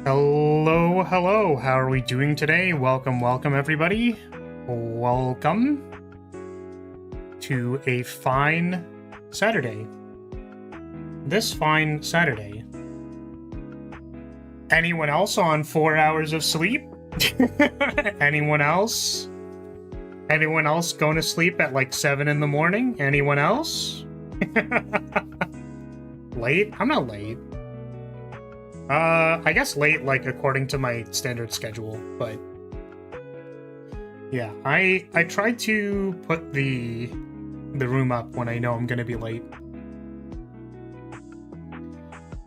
Hello, hello. How are we doing today? Welcome, everybody. Welcome to a fine Saturday. This fine Saturday. Anyone else on 4 hours of sleep? Anyone else? Anyone else going to sleep at like 7 in the morning? Anyone else? Late? I'm not late. I guess late, like, according to my standard schedule, but... yeah, I try to put the room up when I know I'm gonna be late.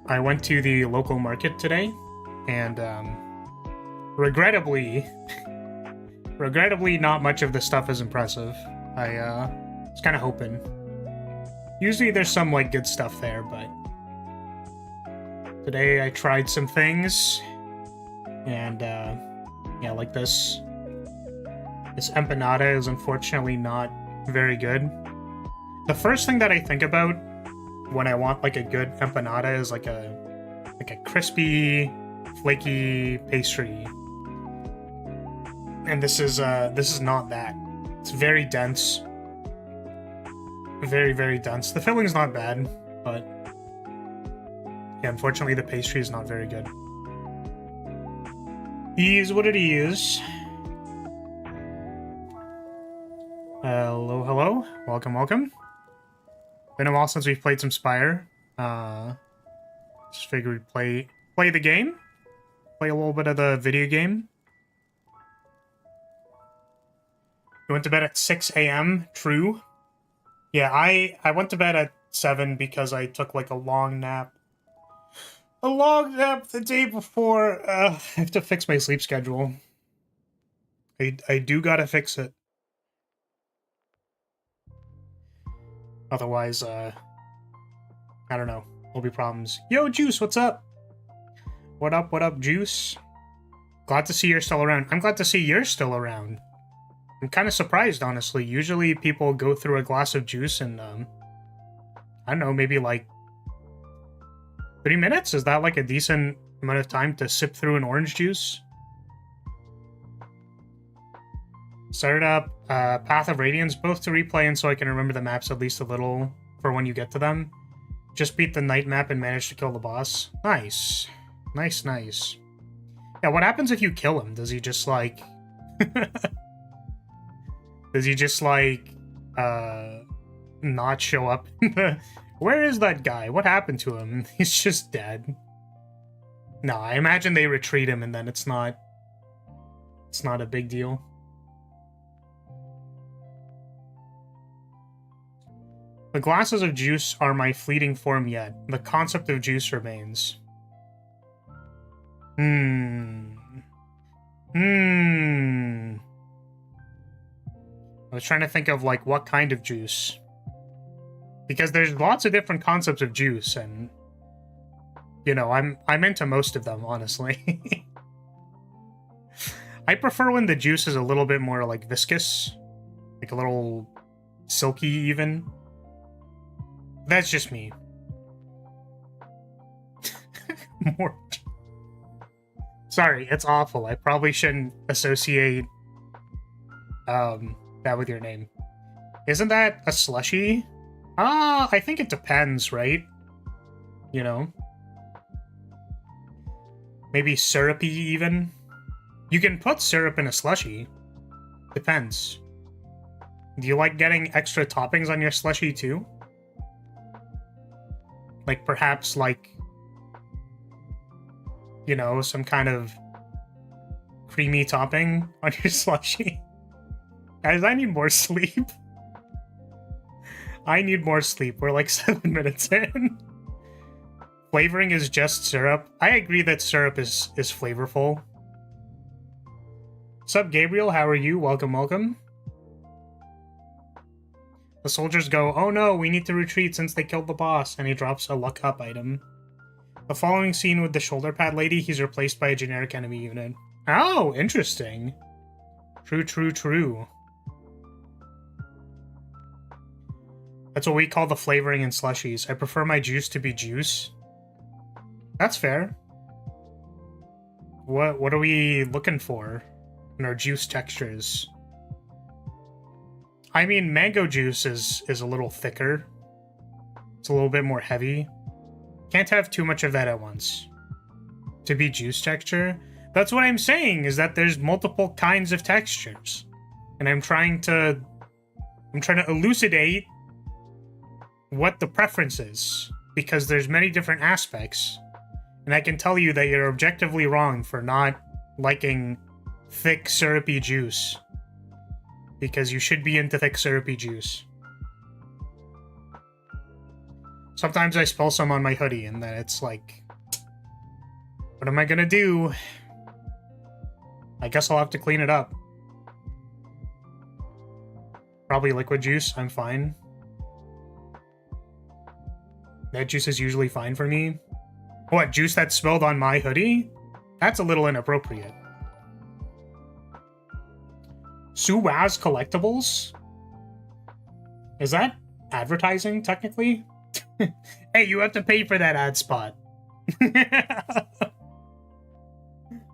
I went to the local market today, and, regrettably, not much of the stuff is impressive. I, was kinda hoping. Usually there's some, like, good stuff there, but... today I tried some things, and, yeah, like this. This empanada is unfortunately not very good. The first thing that I think about when I want, like, a good empanada is, like a crispy, flaky pastry. And this is not that. It's very dense. Very, very dense. The filling's not bad, but... yeah, unfortunately, the pastry is not very good. Is what it is. Hello, hello. Welcome. Been a while since we've played some Spire. Just figured we'd play the game. Play a little bit of the video game. You went to bed at 6 a.m. True. Yeah, I went to bed at 7 because I took, like, a long nap. A long nap the day before. I have to fix my sleep schedule. I do gotta fix it. Otherwise, I don't know. There'll be problems. Yo, Juice, what's up? What up, Juice? Glad to see you're still around. I'm glad to see you're still around. I'm kind of surprised, honestly. Usually people go through a glass of juice and, I don't know, maybe like 3 minutes? Is that like a decent amount of time to sip through an orange juice? Started up Path of Radiance, both to replay and so I can remember the maps at least a little for when you get to them. Just beat the night map and managed to kill the boss. Nice. Nice. Yeah, what happens if you kill him? Does he just like... does he just like... not show up in the... Where is that guy? What happened to him? He's just dead. No, I imagine they retreat him and then it's not a big deal. The glasses of juice are my fleeting form yet. The concept of juice remains. I was trying to think of, like, what kind of juice. Because there's lots of different concepts of juice, and... you know, I'm into most of them, honestly. I prefer when the juice is a little bit more, like, viscous. Like, a little silky, even. That's just me. More... sorry, it's awful. I probably shouldn't associate that with your name. Isn't that a slushie? I think it depends, right? You know? Maybe syrupy, even? You can put syrup in a slushie. Depends. Do you like getting extra toppings on your slushie, too? Like, perhaps, like... you know, some kind of... creamy topping on your slushie? Guys, I need more sleep. I need more sleep. We're like 7 minutes in. Flavoring is just syrup. I agree that syrup is flavorful. Sup, Gabriel? How are you? Welcome. The soldiers go, oh no, we need to retreat since they killed the boss, and he drops a luck up item. The following scene with the shoulder pad lady, he's replaced by a generic enemy unit. Oh, interesting. True. That's what we call the flavoring in slushies. I prefer my juice to be juice. That's fair. What are we looking for in our juice textures? I mean, mango juice is a little thicker. It's a little bit more heavy. Can't have too much of that at once. To be juice texture. That's what I'm saying, is that there's multiple kinds of textures. And I'm trying to elucidate what the preference is. Because there's many different aspects. And I can tell you that you're objectively wrong for not liking thick, syrupy juice. Because you should be into thick, syrupy juice. Sometimes I spill some on my hoodie, and then it's like, what am I gonna do? I guess I'll have to clean it up. Probably liquid juice, I'm fine. That juice is usually fine for me. What, juice that spilled on my hoodie? That's a little inappropriate. Suwaz Collectibles? Is that advertising, technically? Hey, you have to pay for that ad spot.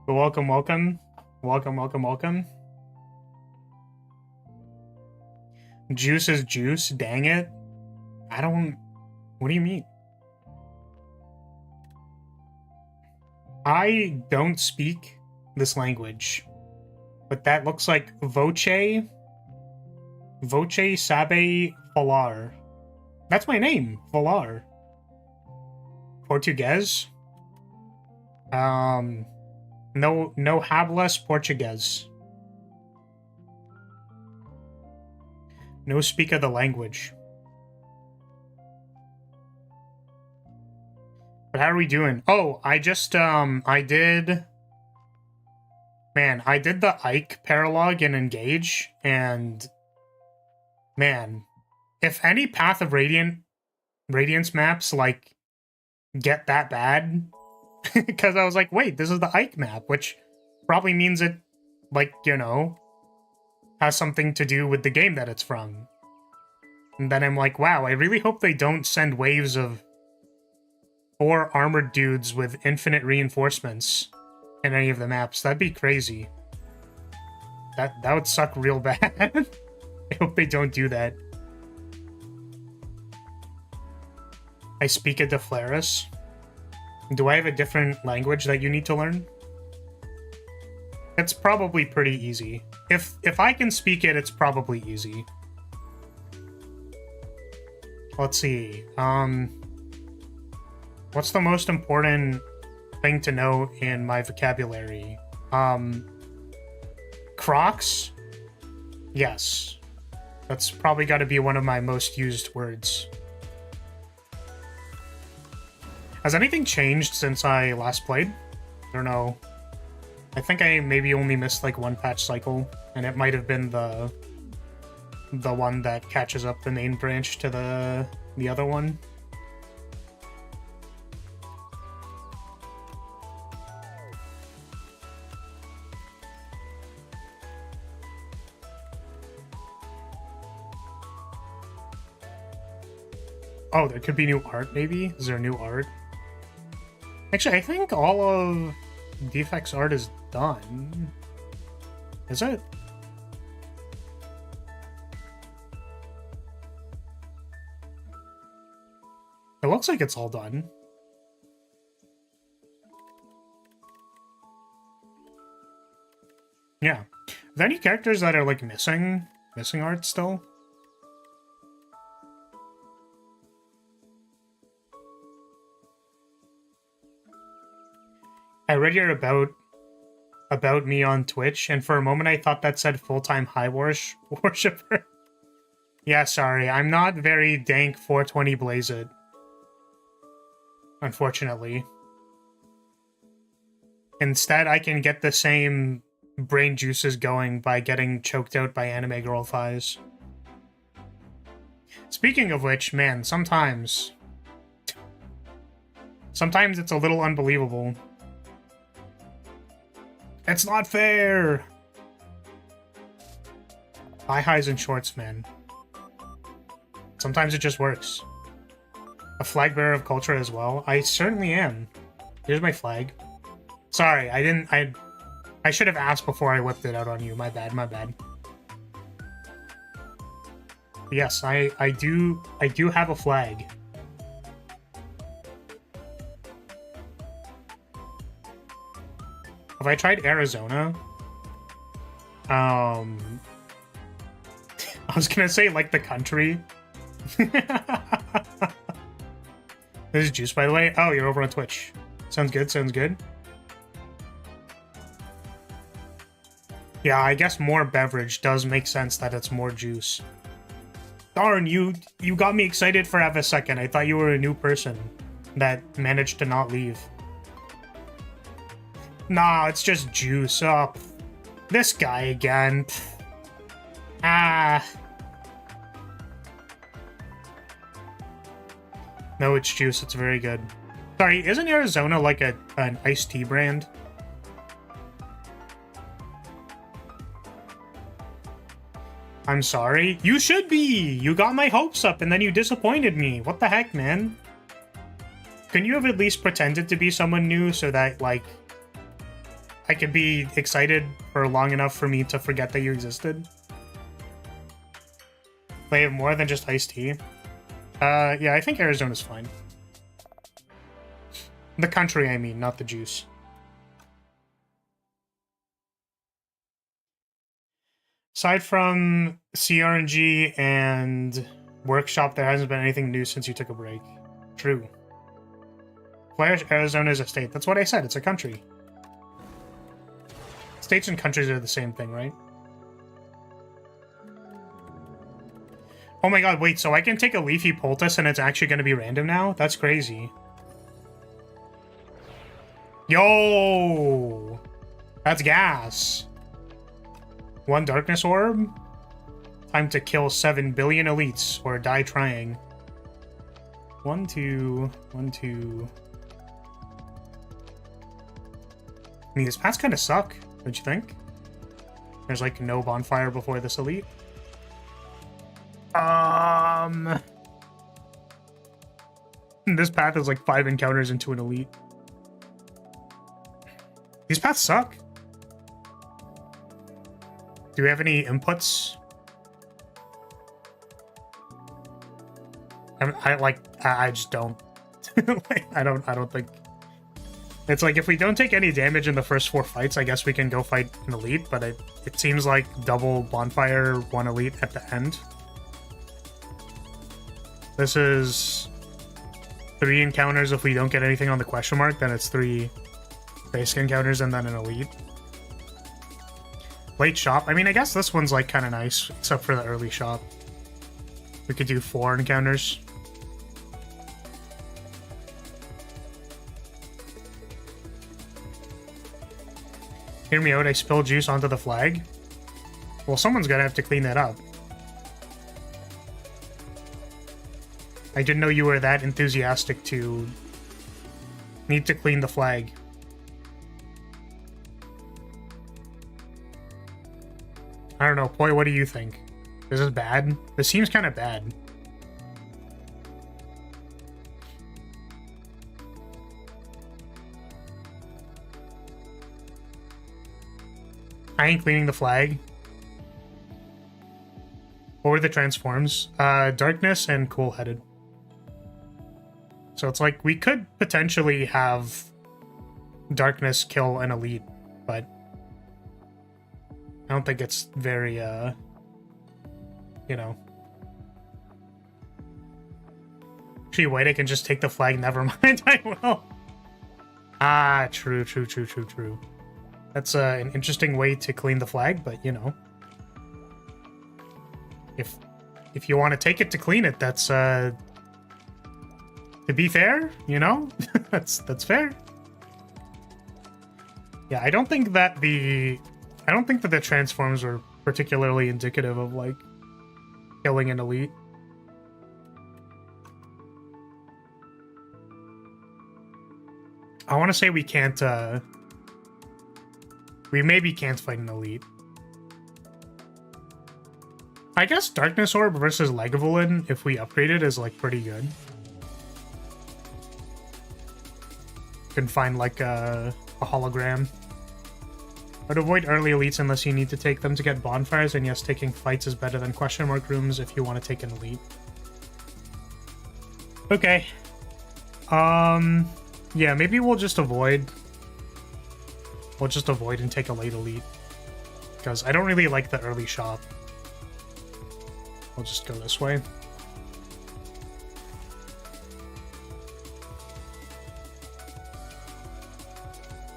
Welcome, welcome. Welcome, welcome, welcome. Juice is juice, dang it. I don't... What do you mean? I don't speak this language. But that looks like Voce. Voce Sabe Falar. That's my name, Falar. Portuguese? No hablas Portuguese. No speak of the language. But how are we doing? Oh, I just, I did... Man, I did the Ike paralog in Engage, and... Man, if any Path of Radiance maps, like, get that bad... Because I was like, wait, this is the Ike map, which probably means it, like, you know, has something to do with the game that it's from. And then I'm like, wow, I really hope they don't send waves of 4 armored dudes with infinite reinforcements in any of the maps. That'd be crazy. That would suck real bad. I hope they don't do that. I speak a Deflaris. Do I have a different language that you need to learn? It's probably pretty easy. If I can speak it, it's probably easy. Let's see. What's the most important thing to know in my vocabulary? Crocs? Yes. That's probably got to be one of my most used words. Has anything changed since I last played? I don't know. I think I maybe only missed like one patch cycle, and it might have been the one that catches up the main branch to the other one. Oh, there could be new art, maybe? Is there new art? Actually, I think all of Defect's art is done. Is it? It looks like it's all done. Yeah. Are there any characters that are, like, missing art still? I read your about me on Twitch, and for a moment I thought that said full-time high worshipper. Yeah, sorry, I'm not very dank 420 blaze it. Unfortunately. Instead, I can get the same brain juices going by getting choked out by anime girl thighs. Speaking of which, man, sometimes it's a little unbelievable. It's not fair! High highs and shorts, man. Sometimes it just works. A flag bearer of culture as well. I certainly am. Here's my flag. Sorry, I should have asked before I whipped it out on you. My bad, my bad. Yes, I do have a flag. Have I tried Arizona? I was gonna say like the country. This is Juice, by the way. Oh, you're over on Twitch. Sounds good, sounds good. Yeah, I guess more beverage does make sense that it's more juice. Darn, you got me excited for half a second. I thought you were a new person that managed to not leave. Nah, it's just juice. Oh, this guy again. Ah. No, it's juice. It's very good. Sorry, isn't Arizona like an iced tea brand? I'm sorry. You should be! You got my hopes up and then you disappointed me. What the heck, man? Couldn't you have at least pretended to be someone new so that, like, I could be excited for long enough for me to forget that you existed? They have more than just iced tea. Yeah, I think Arizona's fine. The country, I mean, not the juice. Aside from CRNG and Workshop, there hasn't been anything new since you took a break. True. Arizona is a state. That's what I said. It's a country. States and countries are the same thing, right? Oh my god, wait, so I can take a Leafy Poultice and it's actually going to be random now? That's crazy. Yo! That's gas. 1 Darkness Orb? Time to kill 7 billion elites, or die trying. 1, 2, 1, 2. I mean, these paths kind of suck, don't you think? There's like no bonfire before this elite. This path is like 5 encounters into an elite. These paths suck. Do we have any inputs? I just don't. I don't think. It's like if we don't take any damage in the first 4 fights, I guess we can go fight an elite, but it seems like double bonfire, 1 elite at the end. This is 3 encounters. If we don't get anything on the question mark, then it's 3 basic encounters and then an elite. Late shop. I mean, I guess this one's like kind of nice, except for the early shop. We could do 4 encounters. Hear me out, I spilled juice onto the flag. Well, someone's gonna have to clean that up. I didn't know you were that enthusiastic to need to clean the flag. I don't know, Poi, what do you think? This is bad? This seems kind of bad. I ain't cleaning the flag. What were the transforms? Darkness and Cool-Headed. So it's like, we could potentially have Darkness kill an elite, but I don't think it's very, you know. Actually, wait, I can just take the flag. Never mind, I will. Ah, true. That's an interesting way to clean the flag, but, you know. If you want to take it to clean it, that's, to be fair, you know? that's fair. Yeah, I don't think that the transforms were particularly indicative of, like, killing an elite. I want to say we can't, we maybe can't fight an elite. I guess Darkness Orb versus Lagavulin, if we upgrade it, is, like, pretty good. Can find, like, a hologram. But avoid early elites unless you need to take them to get bonfires, and yes, taking fights is better than question mark rooms if you want to take an elite. Okay. Yeah, maybe we'll just avoid. We'll just avoid and take a late elite. Because I don't really like the early shop. We'll just go this way.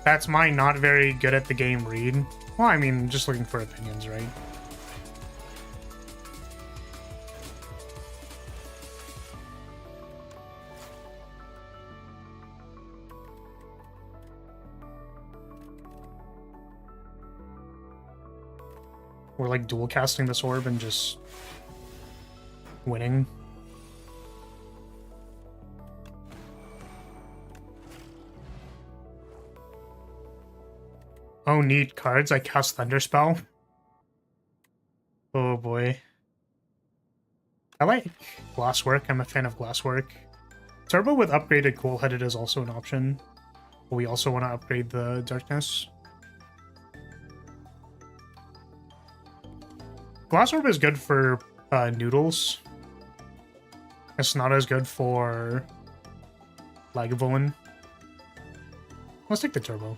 That's my not very good at the game read. Well, I mean, just looking for opinions, right? We're like dual casting this orb and just winning. Oh, neat cards. I cast Thunderspell. Oh boy. I like Glasswork. I'm a fan of Glasswork. Turbo with upgraded Cool-Headed is also an option. But we also want to upgrade the Darkness. Glass Orb is good for Noodles. It's not as good for Lagavulin. Let's take the Turbo.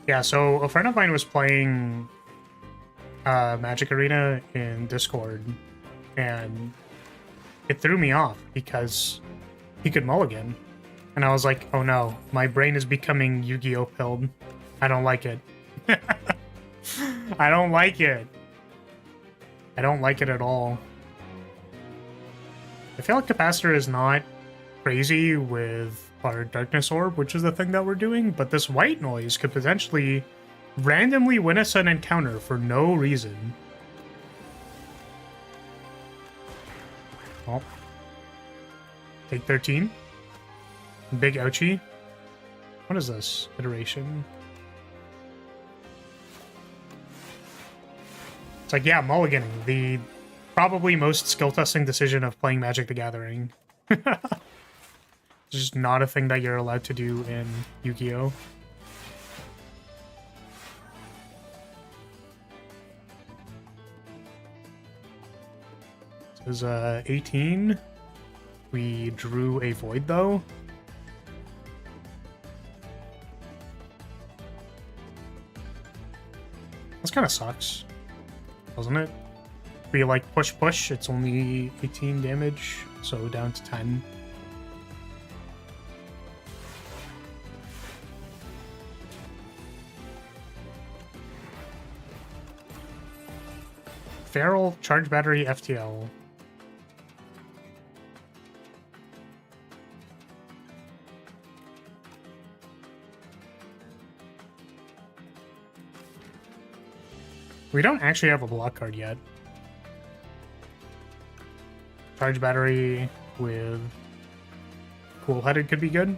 Yeah, so a friend of mine was playing Magic Arena in Discord, and it threw me off because he could mulligan. And I was like, oh no, my brain is becoming Yu-Gi-Oh! Pilled. I don't like it. I don't like it. I don't like it at all. I feel like Capacitor is not crazy with our Darkness Orb, which is the thing that we're doing, but this white noise could potentially randomly win us an encounter for no reason. Oh. Take 13. Big ouchie. What is this? Iteration. It's like, yeah, mulliganing. The probably most skill-testing decision of playing Magic the Gathering. It's just not a thing that you're allowed to do in Yu-Gi-Oh! This is 18. We drew a Void, though. This kind of sucks, doesn't it? We like push, it's only 18 damage, so down to 10. Feral, Charge Battery, FTL. We don't actually have a block card yet. Charge Battery with Cool-Headed could be good.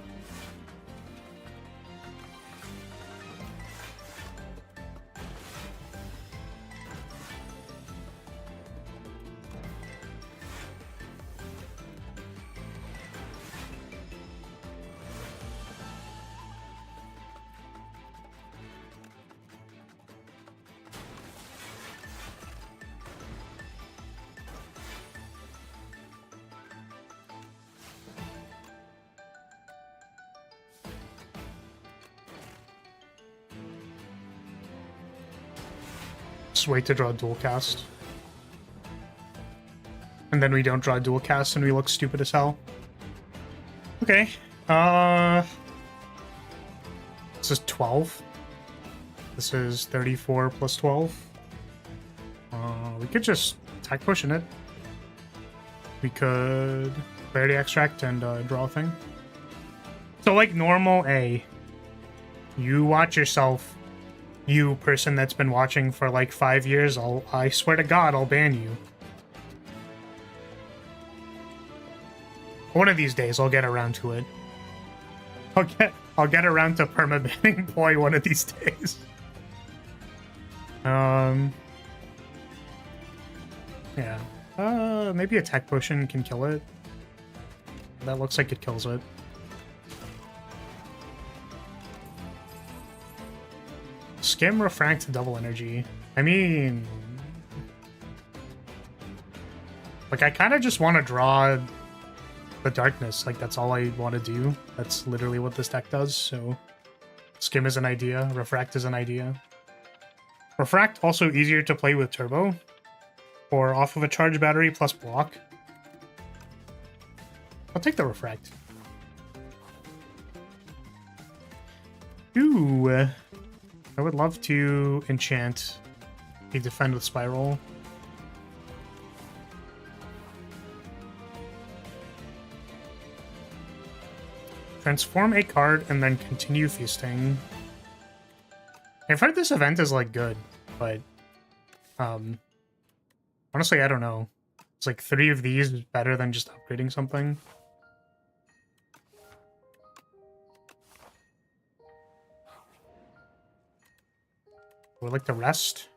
Just wait to draw a dual cast. And then we don't draw a dual cast and we look stupid as hell. Okay. This is 12. This is 34 plus 12. We could just attack push in it. We could Clarity Extract and draw a thing. So like normal A, you watch yourself. You person that's been watching for like 5 years, I swear to God, I'll ban you. One of these days, I'll get around to it. I'll get around to perma-banning Poi one of these days. Yeah. Maybe a tech potion can kill it. That looks like it kills it. Skim, refract, double energy. I mean... Like, I kind of just want to draw the darkness. Like, that's all I want to do. That's literally what this deck does, so... Skim is an idea. Refract is an idea. Refract, also easier to play with Turbo. Or off of a charge battery plus block. I'll take the Refract. Ooh. I would love to enchant a Defend with Spiral. Transform a card and then continue feasting. I've heard this event is like good, but honestly I don't know. It's like 3 of these is better than just upgrading something. Would like to rest.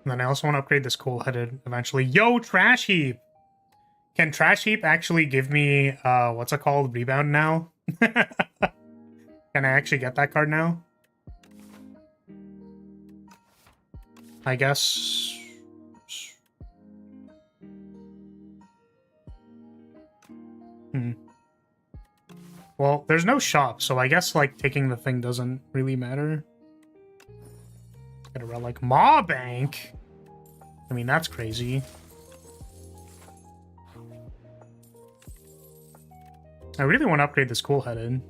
And then I also want to upgrade this cool-headed eventually. Yo, Trash Heap! Can Trash Heap actually give me, what's it called, Rebound now? Can I actually get that card now? I guess... Well, there's no shop, so I guess, like, taking the thing doesn't really matter. Get a relic. Maw Bank? I mean, that's crazy. I really want to upgrade this cool-headed.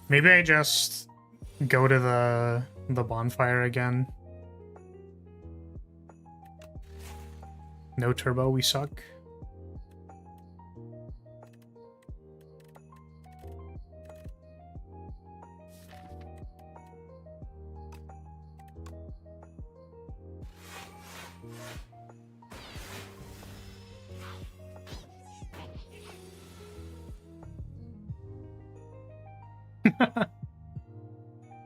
Maybe I just go to the bonfire again. No turbo, we suck.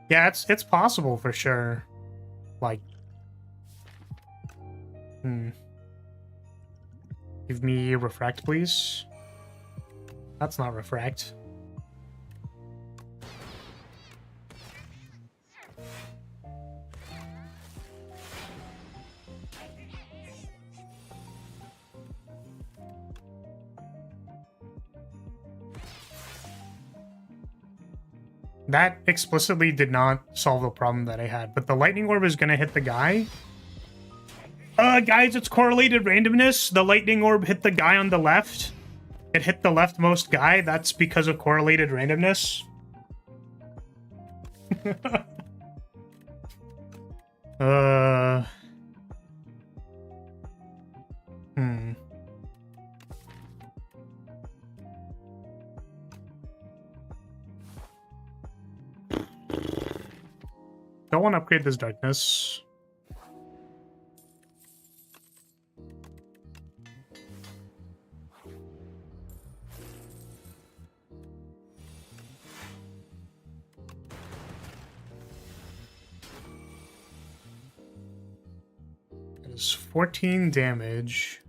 Yeah, it's possible for sure. Like, give me refract, please. That's not refract. That explicitly did not solve the problem that I had, but the lightning orb is gonna hit the guy. Guys, it's correlated randomness. The lightning orb hit the guy on the left. It hit the leftmost guy. That's because of correlated randomness. Don't want to upgrade this darkness. It is 14 damage.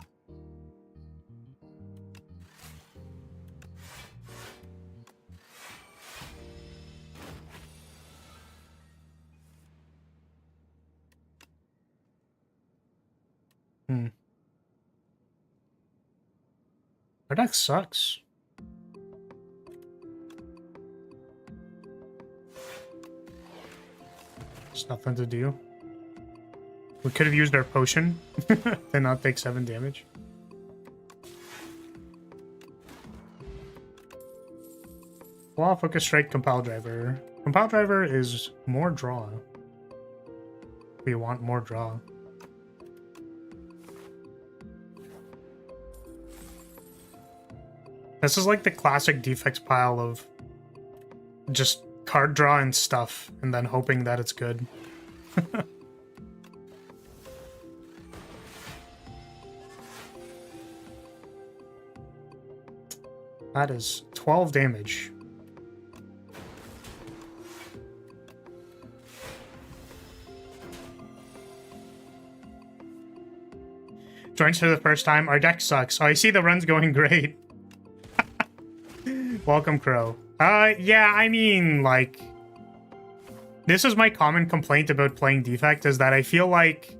Our deck sucks. There's nothing to do. We could have used our potion to not take 7 damage. Claw, Focus Strike, Compile Driver. Compile Driver is more draw. We want more draw. This is like the classic defects pile of just card draw and stuff, and then hoping that it's good. That is 12 damage. Joins for the first time. Our deck sucks. Oh, I see the run's going great. Welcome, Crow. Yeah, I mean, like... This is my common complaint about playing Defect, is that I feel like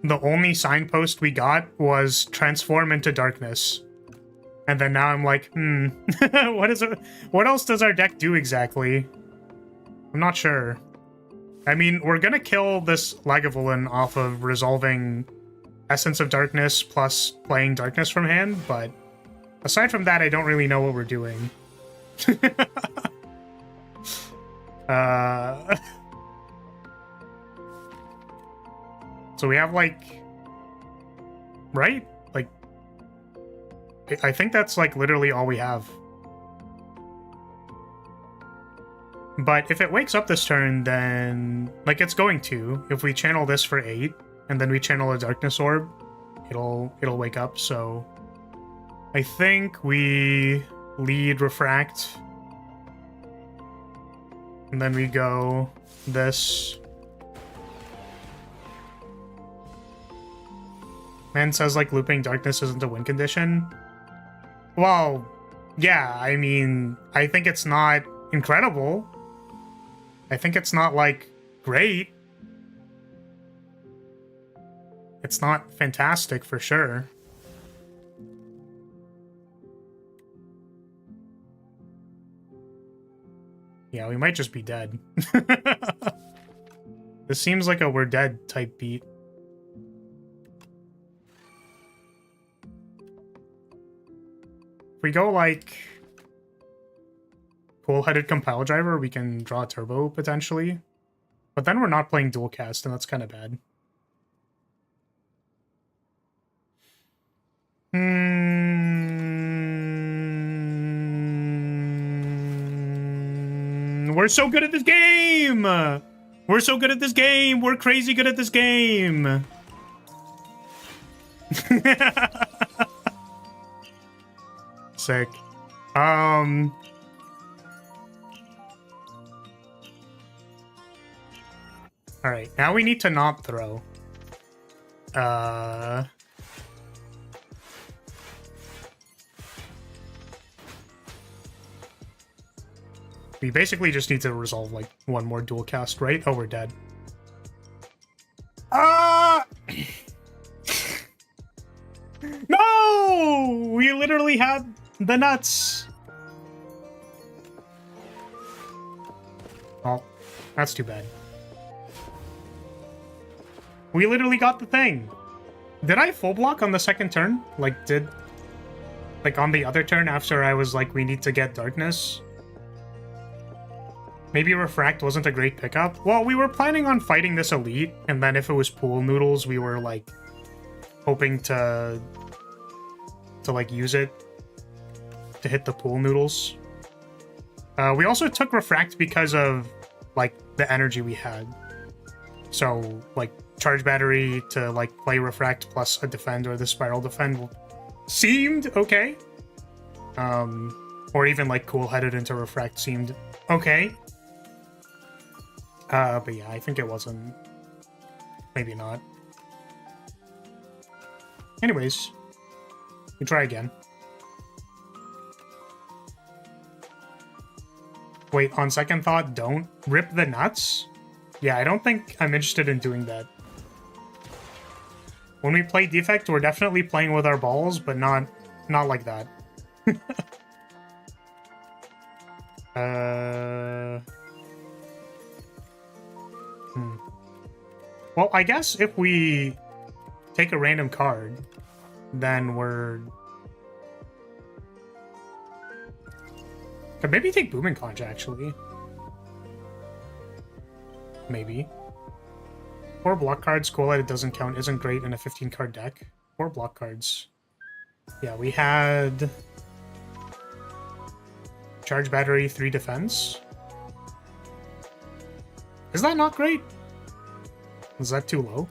the only signpost we got was transform into darkness. And then now I'm like, what else does our deck do exactly? I'm not sure. I mean, we're gonna kill this Lagavulin off of resolving Essence of Darkness plus playing Darkness from hand, but aside from that, I don't really know what we're doing. So we have, like... Right? Like... I think that's, like, literally all we have. But if it wakes up this turn, then... Like, it's going to. If we channel this for 8, and then we channel a Darkness Orb, it'll wake up, so... I think we lead Refract. And then we go this. Man says, like, looping Darkness isn't a win condition. Well, yeah, I mean, I think it's not incredible. I think it's not, like, great. It's not fantastic, for sure. Yeah, we might just be dead. This seems like a we're dead type beat. If we go, like, Pool-Headed Compile Driver, we can draw a Turbo, potentially. But then we're not playing Dual Cast, and that's kind of bad. We're so good at this game! We're so good at this game! We're crazy good at this game! Sick. Alright, now we need to not throw. We basically just need to resolve, like, one more dual cast, right? Oh, we're dead. No! We literally had the nuts! Oh, that's too bad. We literally got the thing. Did I full block on the second turn? Like, on the other turn after I was like, we need to get darkness? Maybe Refract wasn't a great pickup. Well, we were planning on fighting this elite, and then if it was pool noodles, we were, like, hoping to like, use it to hit the pool noodles. We also took Refract because of, like, the energy we had. So, like, charge battery to, like, play Refract plus a defend or the spiral defend seemed okay. Or even, like, cool-headed into Refract seemed okay. But yeah, I think it wasn't. Maybe not. Anyways, we try again. Wait, on second thought, don't rip the nuts? Yeah, I don't think I'm interested in doing that. When we play Defect, we're definitely playing with our balls, but not like that. Well, I guess if we take a random card, then we're... Could maybe take Booming Conch, actually. Maybe. 4 block cards, cool that it doesn't count, isn't great in a 15-card deck. 4 block cards. Yeah, we had... Charge battery, 3 defense. Is that not great? Is that too low?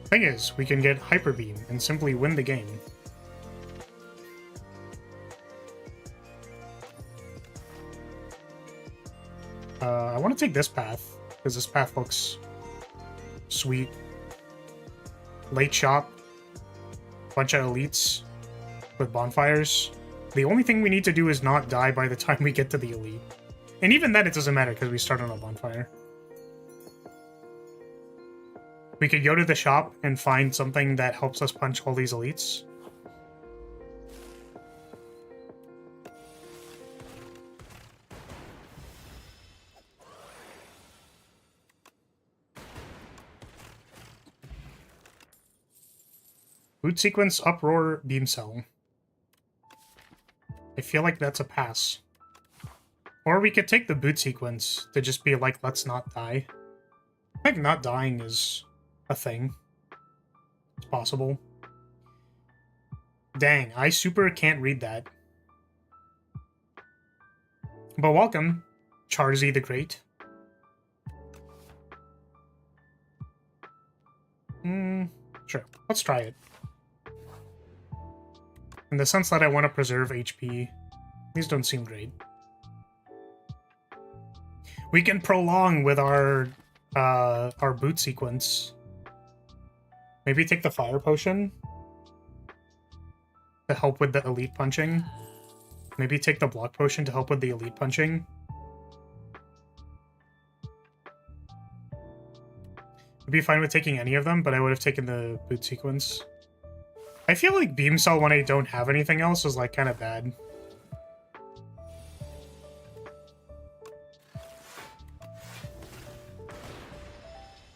Thing is, we can get Hyper Beam and simply win the game. I want to take this path, because this path looks sweet. Late shop. Bunch of elites with bonfires. The only thing we need to do is not die by the time we get to the elite. And even then it doesn't matter because we start on a bonfire. We could go to the shop and find something that helps us punch all these elites. Boot sequence, uproar, beam cell. I feel like that's a pass. Or we could take the boot sequence to just be like, let's not die. I think not dying is a thing. It's possible. Dang, I super can't read that. But welcome, Charzy the Great. Sure, let's try it. In the sense that I want to preserve HP, these don't seem great. We can prolong with our boot sequence. Maybe take the fire potion to help with the elite punching. Maybe take the block potion to help with the elite punching. I'd be fine with taking any of them, but I would have taken the boot sequence. I feel like beam cell when I don't have anything else is like kind of bad.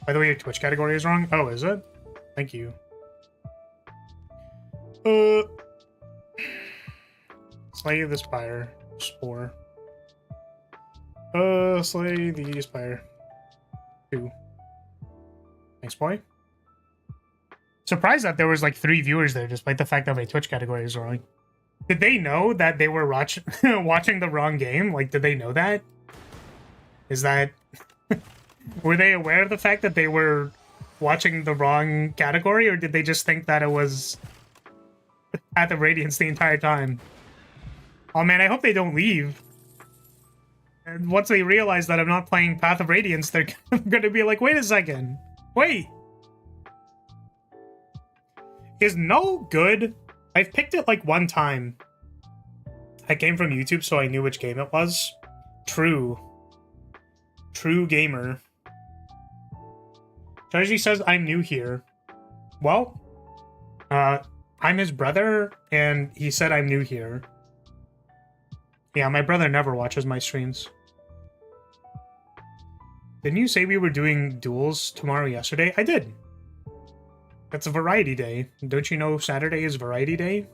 By the way, your Twitch category is wrong? Oh, is it? Thank you. Slay the Spire. Spore. Slay the Spire. 2. Thanks, boy. Surprised that there was like 3 viewers there, despite the fact that my Twitch category is wrong. Did they know that they were watching the wrong game? Like, did they know that? Is that... Were they aware of the fact that they were watching the wrong category, or did they just think that it was Path of Radiance the entire time? Oh man, I hope they don't leave. And once they realize that I'm not playing Path of Radiance, they're gonna be like, wait a second. Wait. Is no good? I've picked it like 1 time. I came from YouTube, so I knew which game it was. True. True gamer. Charzy says, I'm new here. Well, I'm his brother, and he said I'm new here. Yeah, my brother never watches my streams. Didn't you say we were doing duels tomorrow yesterday? I did. That's a variety day. Don't you know Saturday is variety day?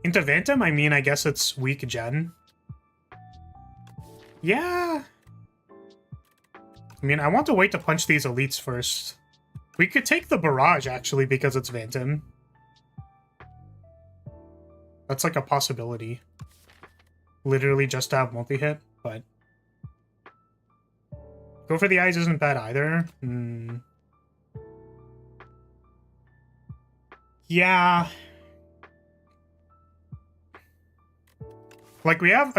Into Vantum, I mean, I guess it's weak gen. Yeah. I mean, I want to wait to punch these elites first. We could take the barrage, actually, because it's Vantum. That's like a possibility. Literally just to have multi-hit, but... Go for the eyes isn't bad either. Yeah. Like, we have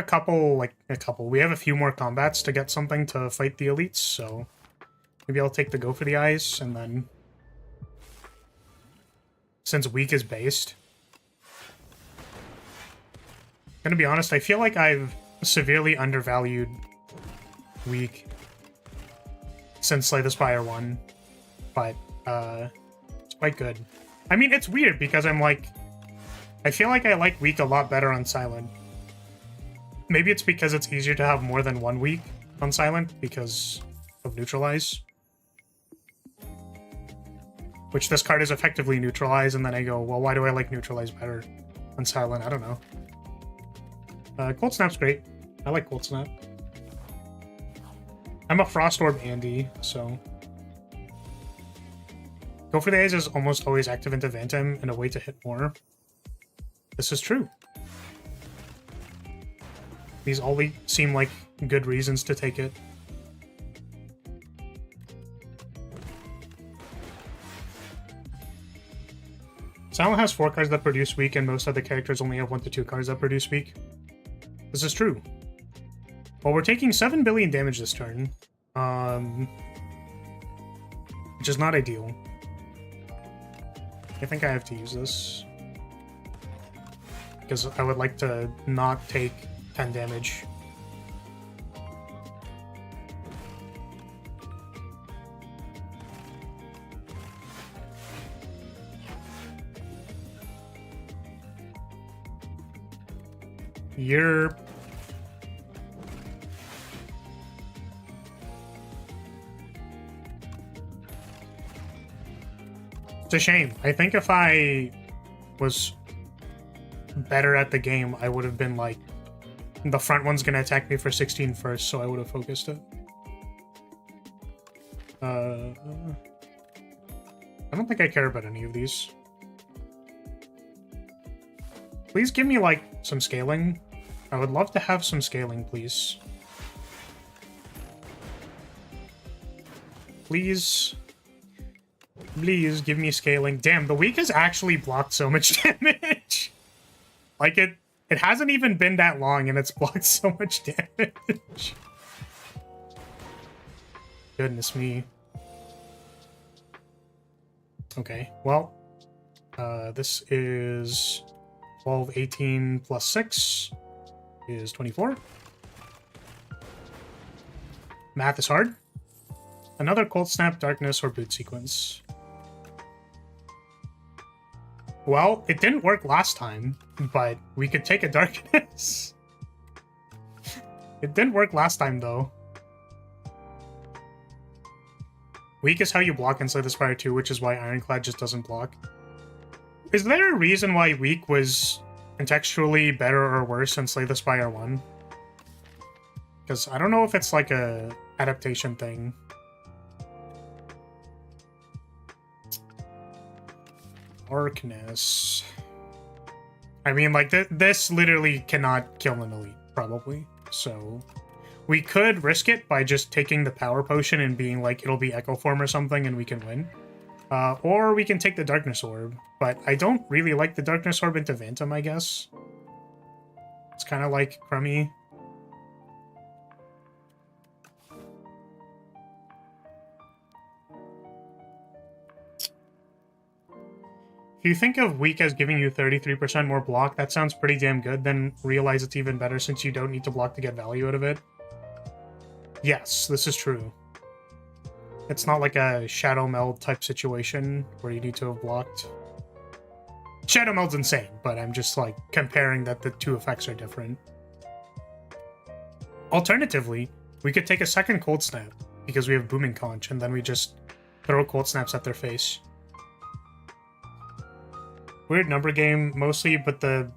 we have a few more combats to get something to fight the elites, so maybe I'll take the go for the eyes, and then since weak is based. Gonna be honest, I feel like I've severely undervalued weak since Slay the Spire 1, but it's quite good. I mean, it's weird because I'm like, I feel like I like weak a lot better on silent. Maybe it's because it's easier to have more than 1 weak on silent because of neutralize. Which this card is effectively neutralize, and then I go, well, why do I like neutralize better on silent? I don't know. Cold Snap's great. I like Cold Snap. I'm a Frost Orb Andy, so... Go for the A's is almost always active into Phantom and a way to hit more. This is true. These all seem like good reasons to take it. Silent has 4 cards that produce weak, and most other characters only have 1 to 2 cards that produce weak. This is true. Well, we're taking 7 billion damage this turn. Which is not ideal. I think I have to use this. Because I would like to not take 10 damage. Yerp. It's a shame. I think if I was better at the game, I would have been like, the front one's gonna attack me for 16 first, so I would have focused it. I don't think I care about any of these. Please give me, like, some scaling. I would love to have some scaling, please. Please. Please give me scaling. Damn, the weak has actually blocked so much damage. Like, it hasn't even been that long, and it's blocked so much damage. Goodness me. Okay, well, this is 12, 18 plus 6 is 24. Math is hard. Another Cold Snap, Darkness, or Boot Sequence. Well, it didn't work last time, but we could take a Darkness. It didn't work last time, though. Weak is how you block in Slay the Spire 2, which is why Ironclad just doesn't block. Is there a reason why Weak was contextually better or worse than Slay the Spire 1? Because I don't know if it's like a adaptation thing. Darkness. I mean, like, this literally cannot kill an elite, probably. So, we could risk it by just taking the power potion and being like, it'll be Echo Form or something and we can win. Or we can take the Darkness Orb. But I don't really like the Darkness Orb into Phantom, I guess. It's kind of like crummy. If you think of Weak as giving you 33% more block, that sounds pretty damn good, then realize it's even better since you don't need to block to get value out of it. Yes, this is true. It's not like a Shadow Meld type situation where you need to have blocked. Shadow Meld's insane, but I'm just like comparing that the two effects are different. Alternatively, we could take a second Cold Snap because we have Booming Conch, and then we just throw Cold Snaps at their face. Weird number game, mostly, but the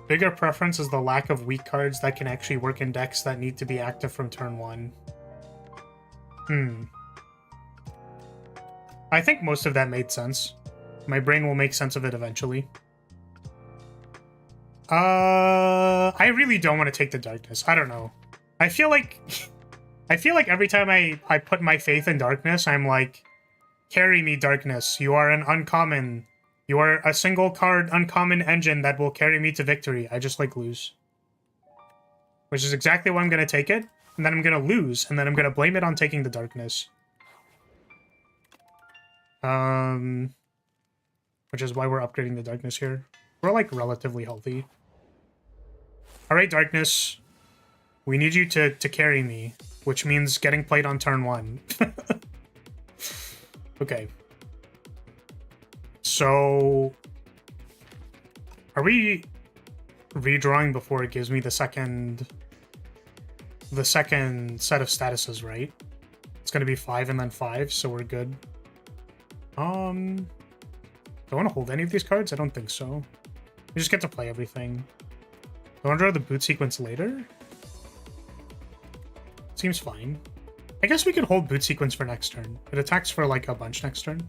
bigger preference is the lack of weak cards that can actually work in decks that need to be active from turn 1. I think most of that made sense. My brain will make sense of it eventually. I really don't want to take the Darkness. I don't know. I feel like every time I put my faith in Darkness, I'm like, carry me, Darkness. You are an uncommon. You are a single card uncommon engine that will carry me to victory. I just like lose. Which is exactly why I'm going to take it. And then I'm going to lose. And then I'm going to blame it on taking the Darkness. Which is why we're upgrading the Darkness here. We're like relatively healthy. Alright, Darkness. We need you to carry me. Which means getting played on turn 1. Okay. So, are we redrawing before it gives me the second set of statuses, right? It's going to be 5 and then 5, so we're good. Do I want to hold any of these cards? I don't think so. We just get to play everything. Do I want to draw the Boot Sequence later? Seems fine. I guess we could hold Boot Sequence for next turn. It attacks for like a bunch next turn.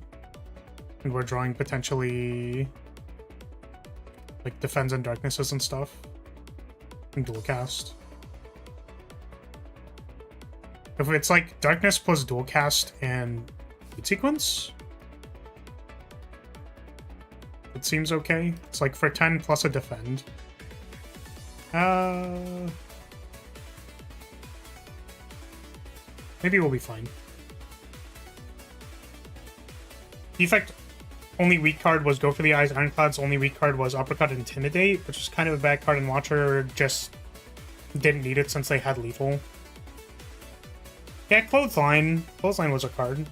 And we're drawing potentially like defense and darknesses and stuff. And dual cast. If it's like darkness plus dual cast and beat sequence, it seems okay. It's like for 10 plus a defend. Maybe we'll be fine. Defect only weak card was Go for the Eyes. Ironclad's only weak card was Uppercut Intimidate, which is kind of a bad card, and Watcher just didn't need it since they had lethal. Yeah, Clothesline. Clothesline was a card.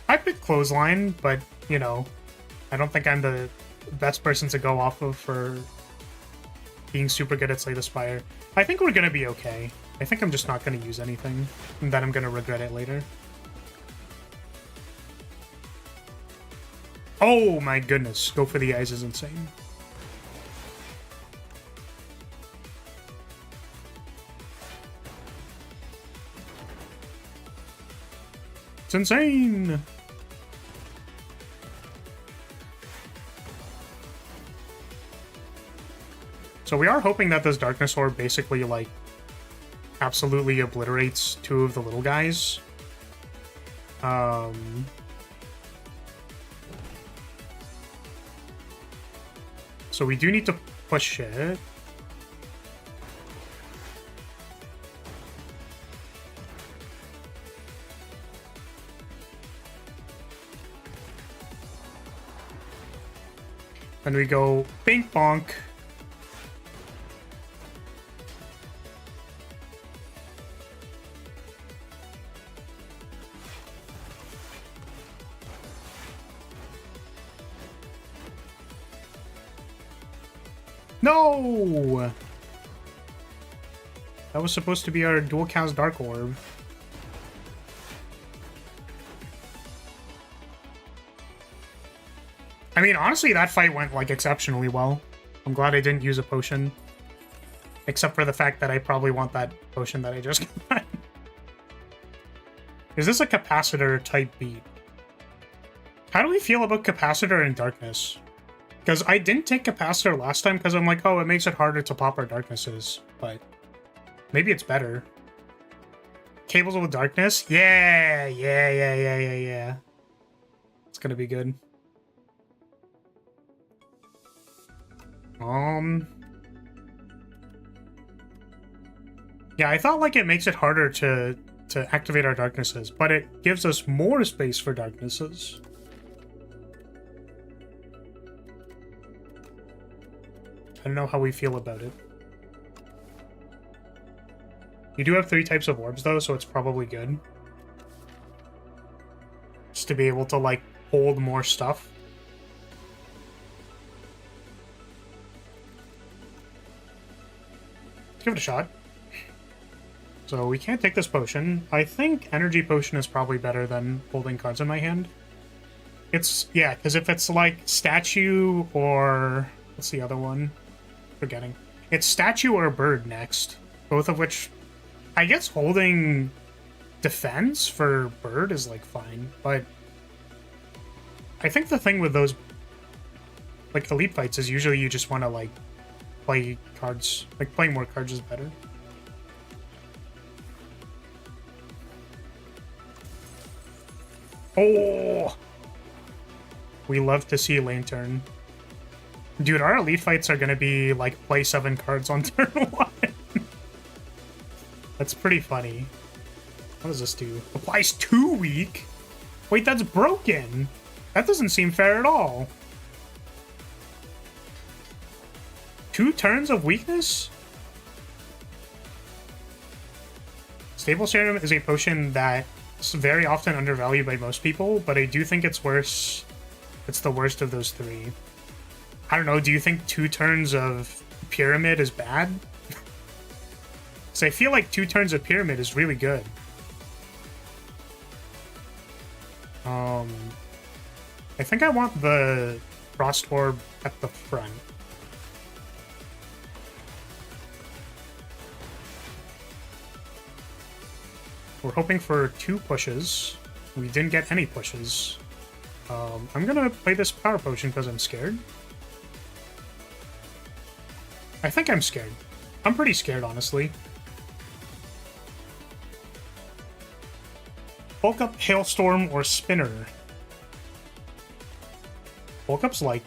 I picked Clothesline, but, you know, I don't think I'm the best person to go off of for being super good at Slay the Spire. I think we're gonna be okay. I think I'm just not gonna use anything, and then I'm gonna regret it later. Oh my goodness, Go for the Eyes is insane. It's insane! So we are hoping that this Darkness Orb basically, like, absolutely obliterates two of the little guys. So we do need to push it. And we go bink bonk. No! That was supposed to be our dual cast Dark Orb. I mean, honestly, that fight went, like, exceptionally well. I'm glad I didn't use a potion. Except for the fact that I probably want that potion that I just got. Is this a capacitor type beat? How do we feel about capacitor and darkness? Because I didn't take capacitor last time because I'm like, oh, it makes it harder to pop our darknesses. But maybe it's better. Cables with darkness? Yeah. It's gonna be good. Yeah, I thought like it makes it harder to activate our darknesses, but it gives us more space for darknesses. I don't know how we feel about it. You do have 3 types of orbs though, so it's probably good. Just to be able to like hold more stuff. Let's give it a shot. So we can't take this potion. I think energy potion is probably better than holding cards in my hand. It's, yeah, because if it's like statue or, what's the other one? Forgetting. It's statue or bird next. Both of which, I guess holding defense for bird is like fine, but I think the thing with those like elite fights is usually you just want to like play cards, like playing more cards is better. Oh! We love to see Lantern. Dude, our elite fights are gonna be like play 7 cards on turn 1. That's pretty funny. What does this do? Applies 2 weak? Wait, that's broken! That doesn't seem fair at all. 2 turns of weakness? Stable Serum is a potion that is very often undervalued by most people, but I do think it's worse. It's the worst of those 3. I don't know, do you think 2 turns of Pyramid is bad? So I feel like 2 turns of Pyramid is really good. I think I want the Frost Orb at the front. We're hoping for 2 pushes. We didn't get any pushes. I'm gonna play this power potion because I'm scared. I think I'm scared. I'm pretty scared, honestly. Bulk Up, Hailstorm, or Spinner. Bulk Up's like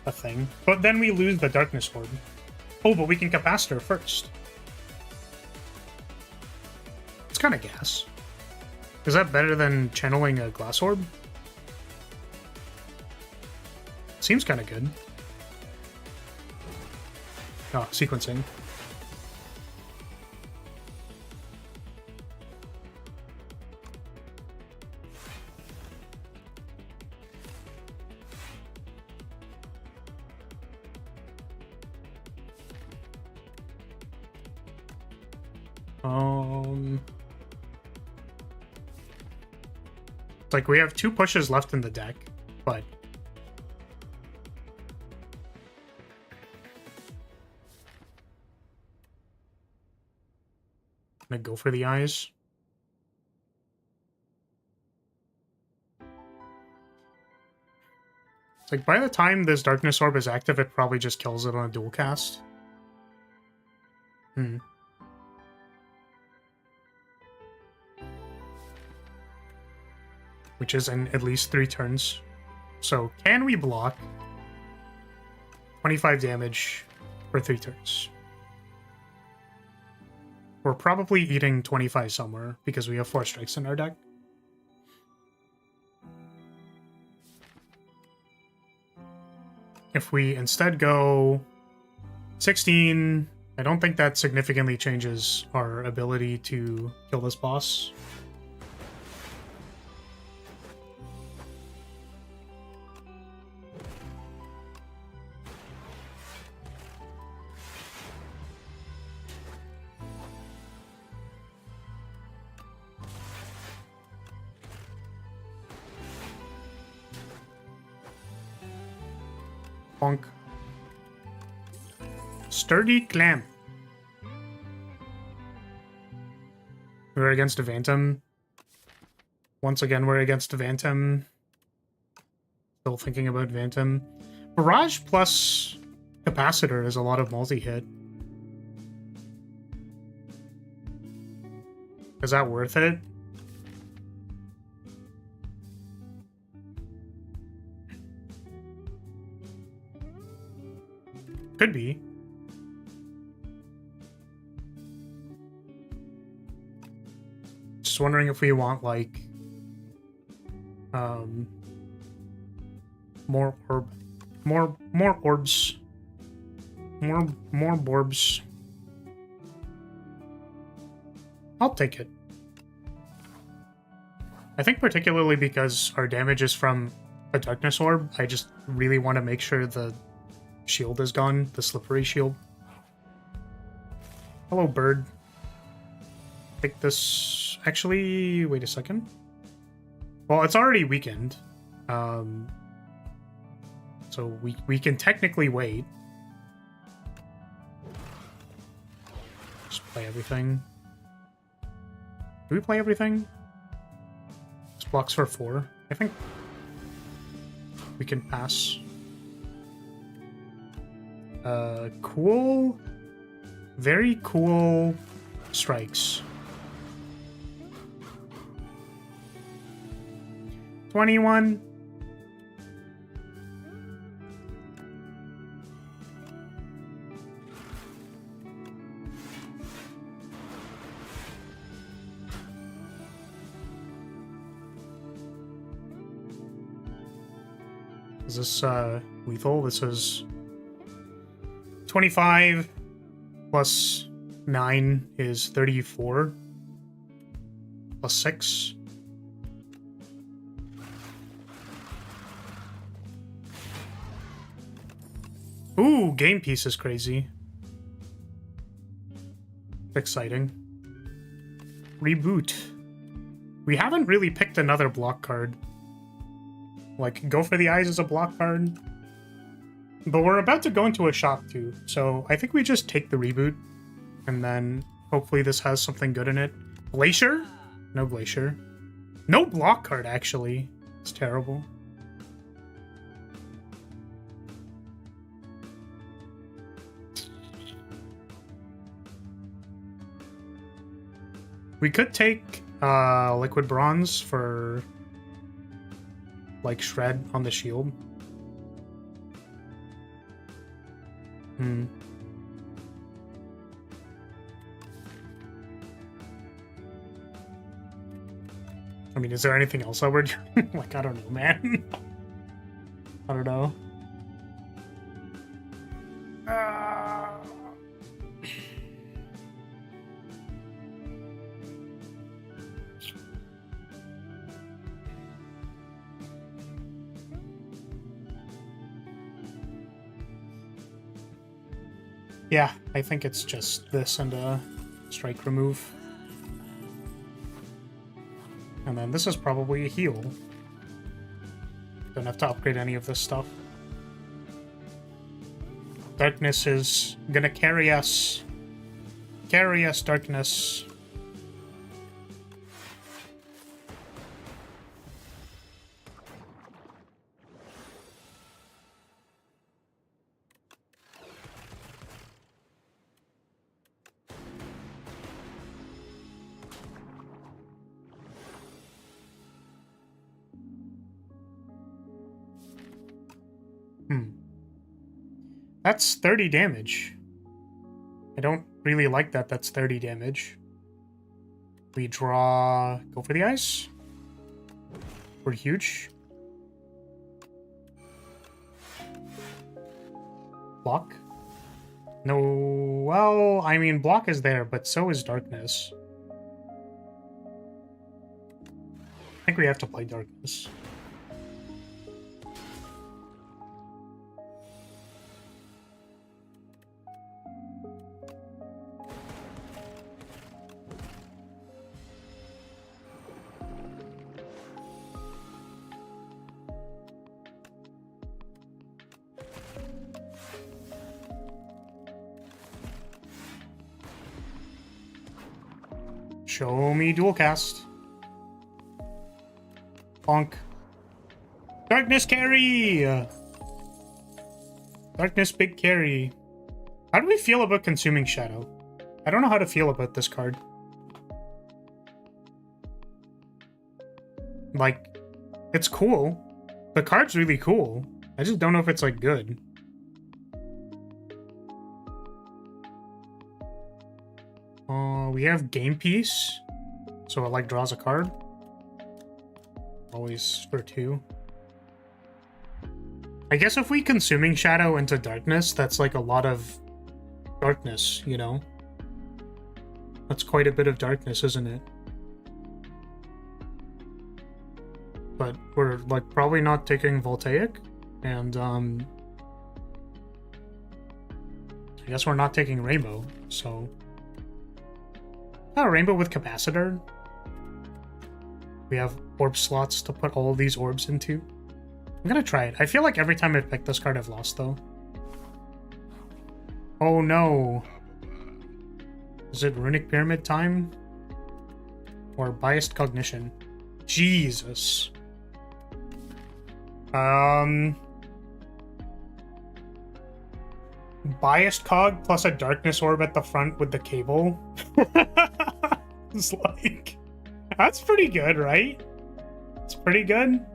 a thing. But then we lose the Darkness Orb. Oh, but we can Capacitor first. It's kind of gas. Is that better than channeling a Glass Orb? Seems kind of good. Oh, sequencing. It's like we have 2 pushes left in the deck, but I'm gonna go for the eyes. It's like by the time this Darkness Orb is active, it probably just kills it on a dual cast. Which is in at least 3 turns. So, can we block 25 damage for 3 turns? We're probably eating 25 somewhere because we have 4 strikes in our deck. If we instead go 16, I don't think that significantly changes our ability to kill this boss. Bonk. Sturdy Clamp. We're against a Phantom. Once again, we're against a Phantom. Still thinking about Phantom. Barrage plus Capacitor is a lot of multi-hit. Is that worth it? Could be. Just wondering if we want, like, more orbs. More Borbs. I'll take it. I think particularly because our damage is from a Darkness Orb, I just really want to make sure the shield is gone, the slippery shield. Hello, bird. Take this... Actually, wait a second. Well, it's already weakened. So we can technically wait. Just play everything. Do we play everything? This blocks for 4. I think we can pass. Cool. Very cool strikes. 21. Is this lethal? This is 25 plus 9 is 34 plus 6. Ooh, game piece is crazy. Exciting. Reboot. We haven't really picked another block card. Like, Go for the Eyes is a block card. But we're about to go into a shop too, so I think we just take the reboot. And then hopefully this has something good in it. Glacier? No Glacier. No block card, actually. It's terrible. We could take liquid bronze for like shred on the shield. I mean, is there anything else that we're doing? Like, I don't know, man. I don't know. Yeah, I think it's just this and a strike remove. And then this is probably a heal. Don't have to upgrade any of this stuff. Darkness is gonna carry us. Carry us, darkness. That's 30 damage. I don't really like that that's 30 damage. We draw... Go for the ice. We're huge. Block. No... Well, I mean, block is there, but so is darkness. I think we have to play darkness. Show me dual cast. Bonk. Darkness carry! Darkness big carry. How do we feel about Consuming Shadow? I don't know how to feel about this card. Like, it's cool. The card's really cool. I just don't know if it's, like, good. We have Game Piece, so it like draws a card. Always for 2. I guess if we Consuming Shadow into darkness, that's like a lot of darkness, you know? That's quite a bit of darkness, isn't it? But we're like probably not taking Voltaic, and I guess we're not taking Rainbow, so... Oh, Rainbow with Capacitor. We have orb slots to put all of these orbs into. I'm gonna try it. I feel like every time I've picked this card, I've lost, though. Oh, no. Is it Runic Pyramid time? Or Biased Cognition? Jesus. Biased Cog plus a Darkness Orb at the front with the cable. It's like... That's pretty good, right? It's pretty good.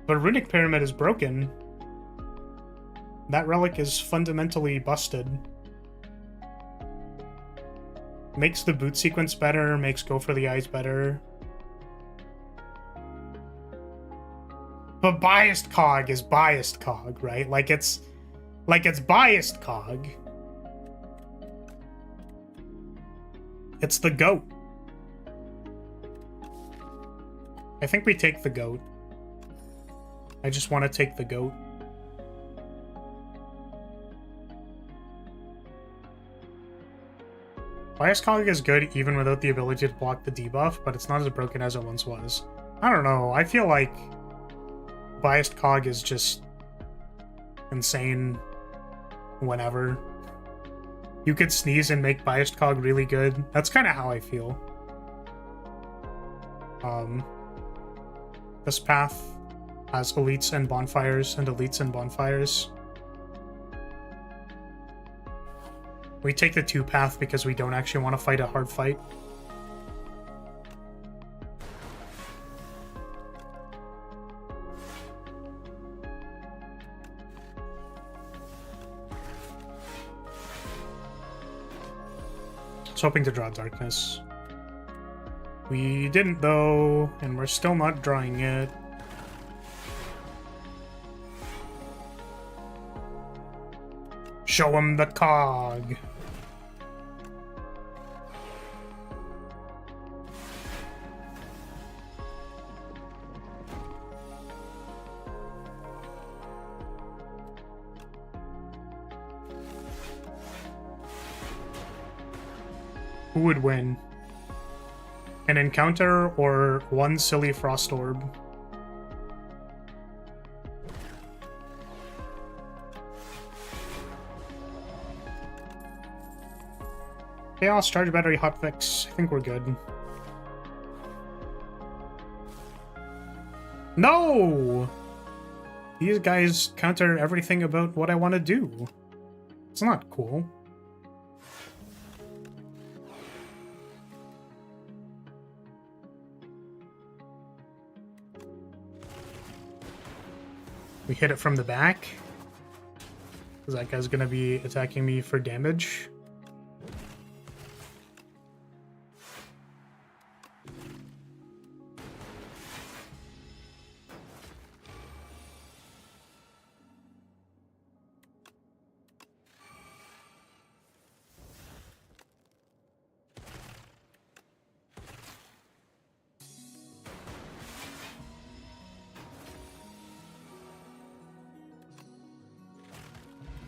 But Runic Pyramid is broken. That relic is fundamentally busted. Makes the boot sequence better, makes Go for the Eyes better. But Biased Cog is Biased Cog, right? Like it's Biased Cog. It's the GOAT. I think we take the GOAT. I just want to take the GOAT. Biased Cog is good even without the ability to block the debuff, but it's not as broken as it once was. I don't know, I feel like Biased Cog is just insane whenever. You could sneeze and make Biased Cog really good. That's kind of how I feel. This path has elites and bonfires and elites and bonfires. We take the 2 path because we don't actually want to fight a hard fight. I was hoping to draw darkness. We didn't though, and we're still not drawing it. Show him the cog. Who would win? An encounter or one silly frost orb? Chaos, charge battery, hotfix. I think we're good. No! These guys counter everything about what I want to do. It's not cool. We hit it from the back. Because that guy's gonna be attacking me for damage.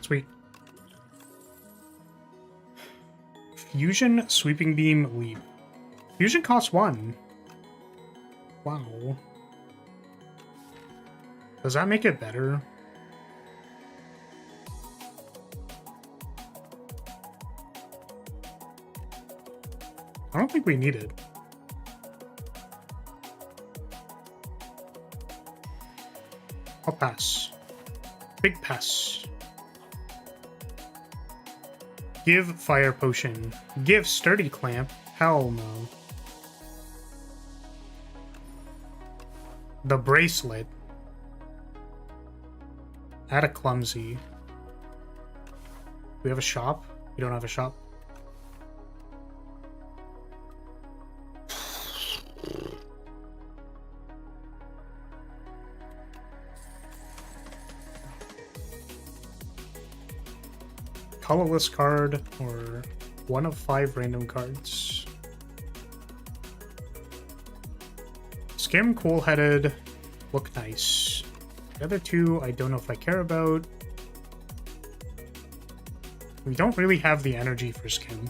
Sweet. Fusion, sweeping beam, leap. Fusion costs 1. Wow. Does that make it better? I don't think we need it. I'll pass. Big pass. Give fire potion. Give sturdy clamp. Hell no. The bracelet. Add a clumsy. We have a shop? We don't have a shop. Colorless card or 1 of 5 random cards. Skim, cool-headed, look nice. The other 2 I don't know if I care about. We don't really have the energy for Skim.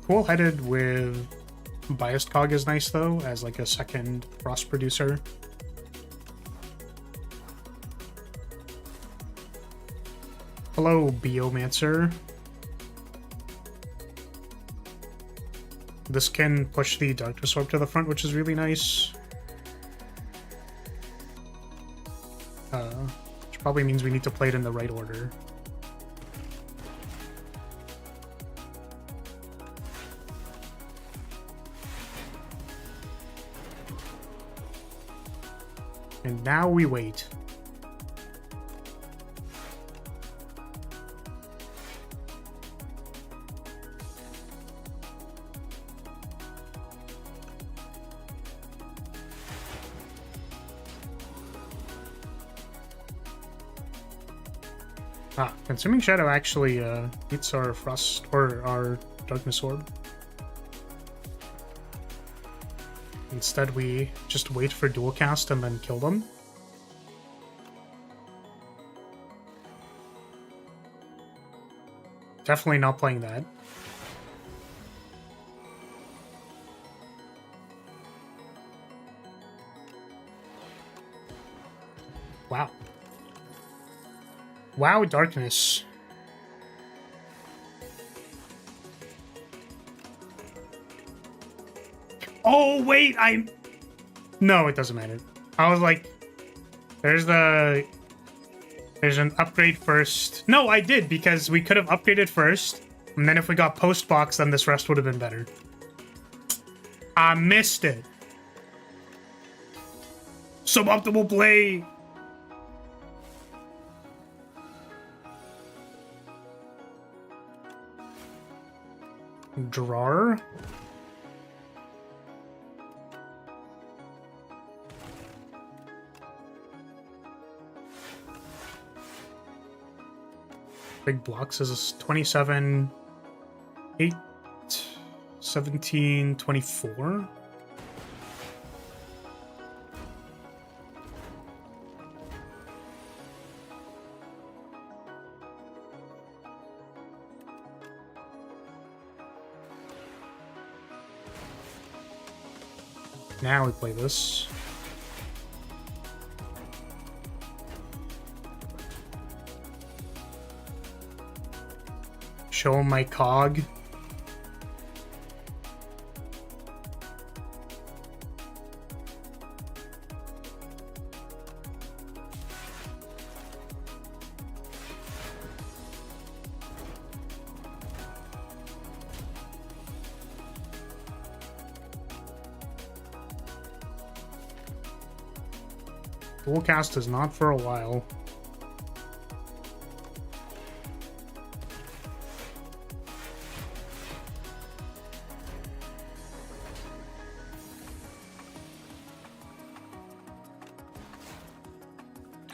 Cool-headed with biased cog is nice though, as like a second frost producer. Hello, Biomancer. This can push the Darkness Orb to the front, which is really nice. Which probably means we need to play it in the right order. And now we wait. Ah, Consuming Shadow actually beats our Frost, or our Darkness Orb. Instead, we just wait for dual cast and then kill them. Definitely not playing that. Wow. Wow, darkness. Oh, wait, No, it doesn't matter. I was like, there's the There's an upgrade first. No, I did, because we could have upgraded first, and then if we got post box, then this rest would have been better. I missed it. Suboptimal play. Drawer. Big blocks is 27, 8, 17, 24. Now we play this. Show my cog. Dual cast is not for a while.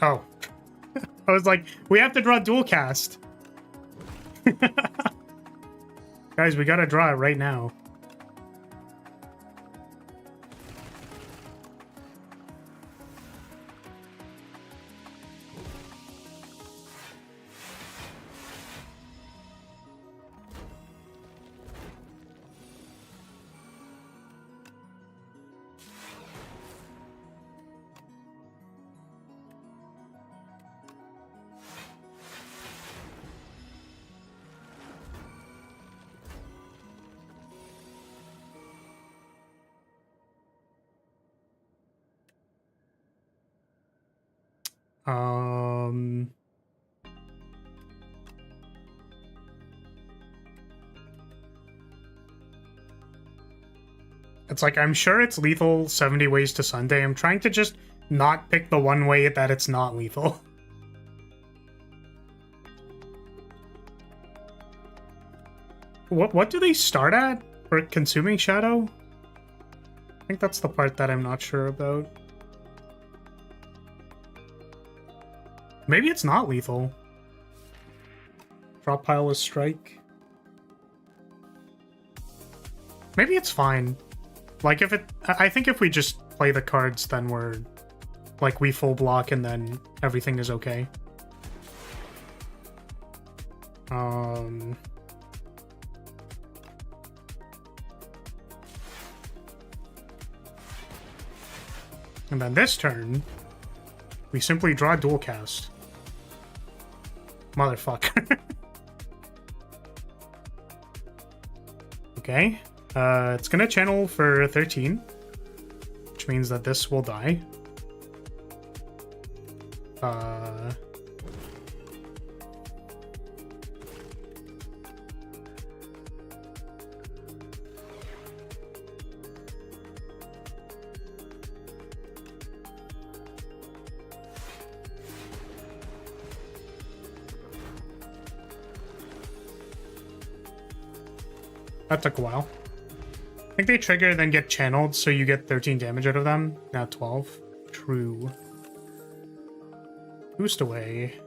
Oh. I was like, we have to draw dual cast. Guys, we gotta draw it right now. It's like, I'm sure it's lethal 70 ways to Sunday. I'm trying to just not pick the one way that it's not lethal. What do they start at for consuming shadow? I think that's the part that I'm not sure about. Maybe it's not lethal. Drop pile with strike. Maybe it's fine. Like, if it... I think if we just play the cards, then we're... Like, we full block and then everything is okay. And then this turn, we simply draw dual cast. Motherfucker. Okay. It's gonna channel for 13, which means that this will die. That took a while. I think they trigger, then get channeled, so you get 13 damage out of them. Now 12. True. Boost away.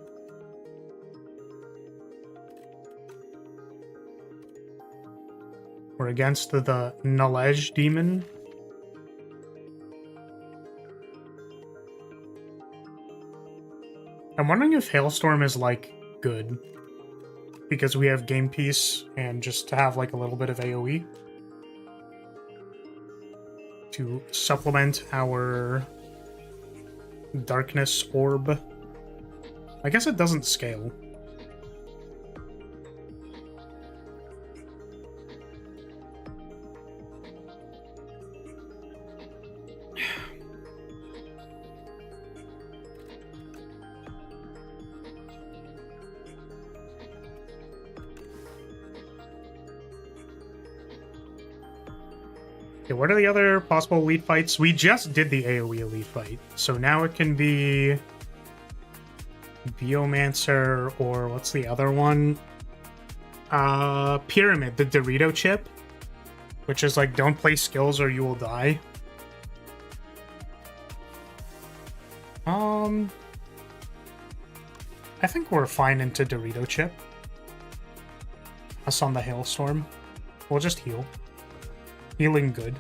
We're against the Knowledge Demon. I'm wondering if Hailstorm is, like, good. Because we have Game Piece, and just to have, like, a little bit of AoE. To supplement our Darkness Orb. I guess it doesn't scale. Okay, what are the other possible elite fights? We just did the AoE elite fight, so now it can be Biomancer, or what's the other one? Pyramid, the Dorito chip, which is like, don't play skills or you will die. I think we're fine into Dorito chip. Us on the Hailstorm. We'll just heal. Healing good.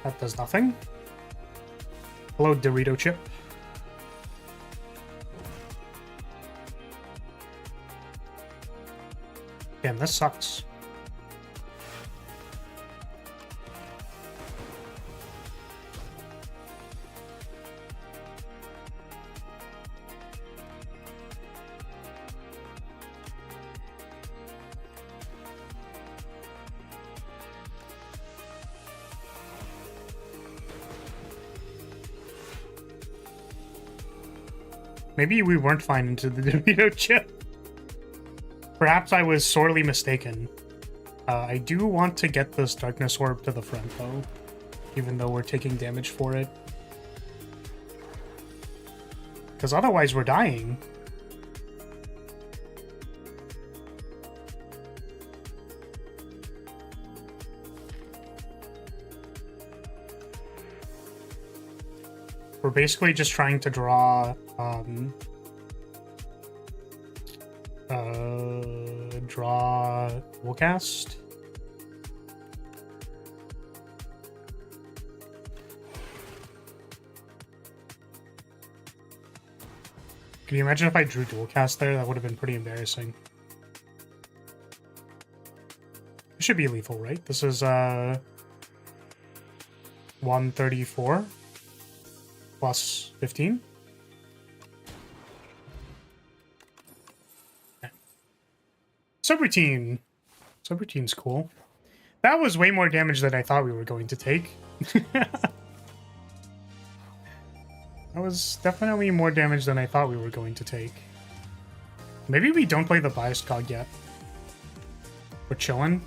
That does nothing. Hello, Dorito chip. Damn, this sucks. Maybe we weren't fine into the Dorito chip. Perhaps I was sorely mistaken. I do want to get this Darkness Orb to the front, though. Even though we're taking damage for it. Because otherwise we're dying. We're basically just trying to draw Dual Cast. Can you imagine if I drew Dual Cast there? That would have been pretty embarrassing. It should be lethal, right? This is 134 plus 15. Subroutine. Subroutine's cool. That was way more damage than I thought we were going to take. That was definitely more damage than I thought we were going to take. Maybe we don't play the biased cog yet. We're chilling.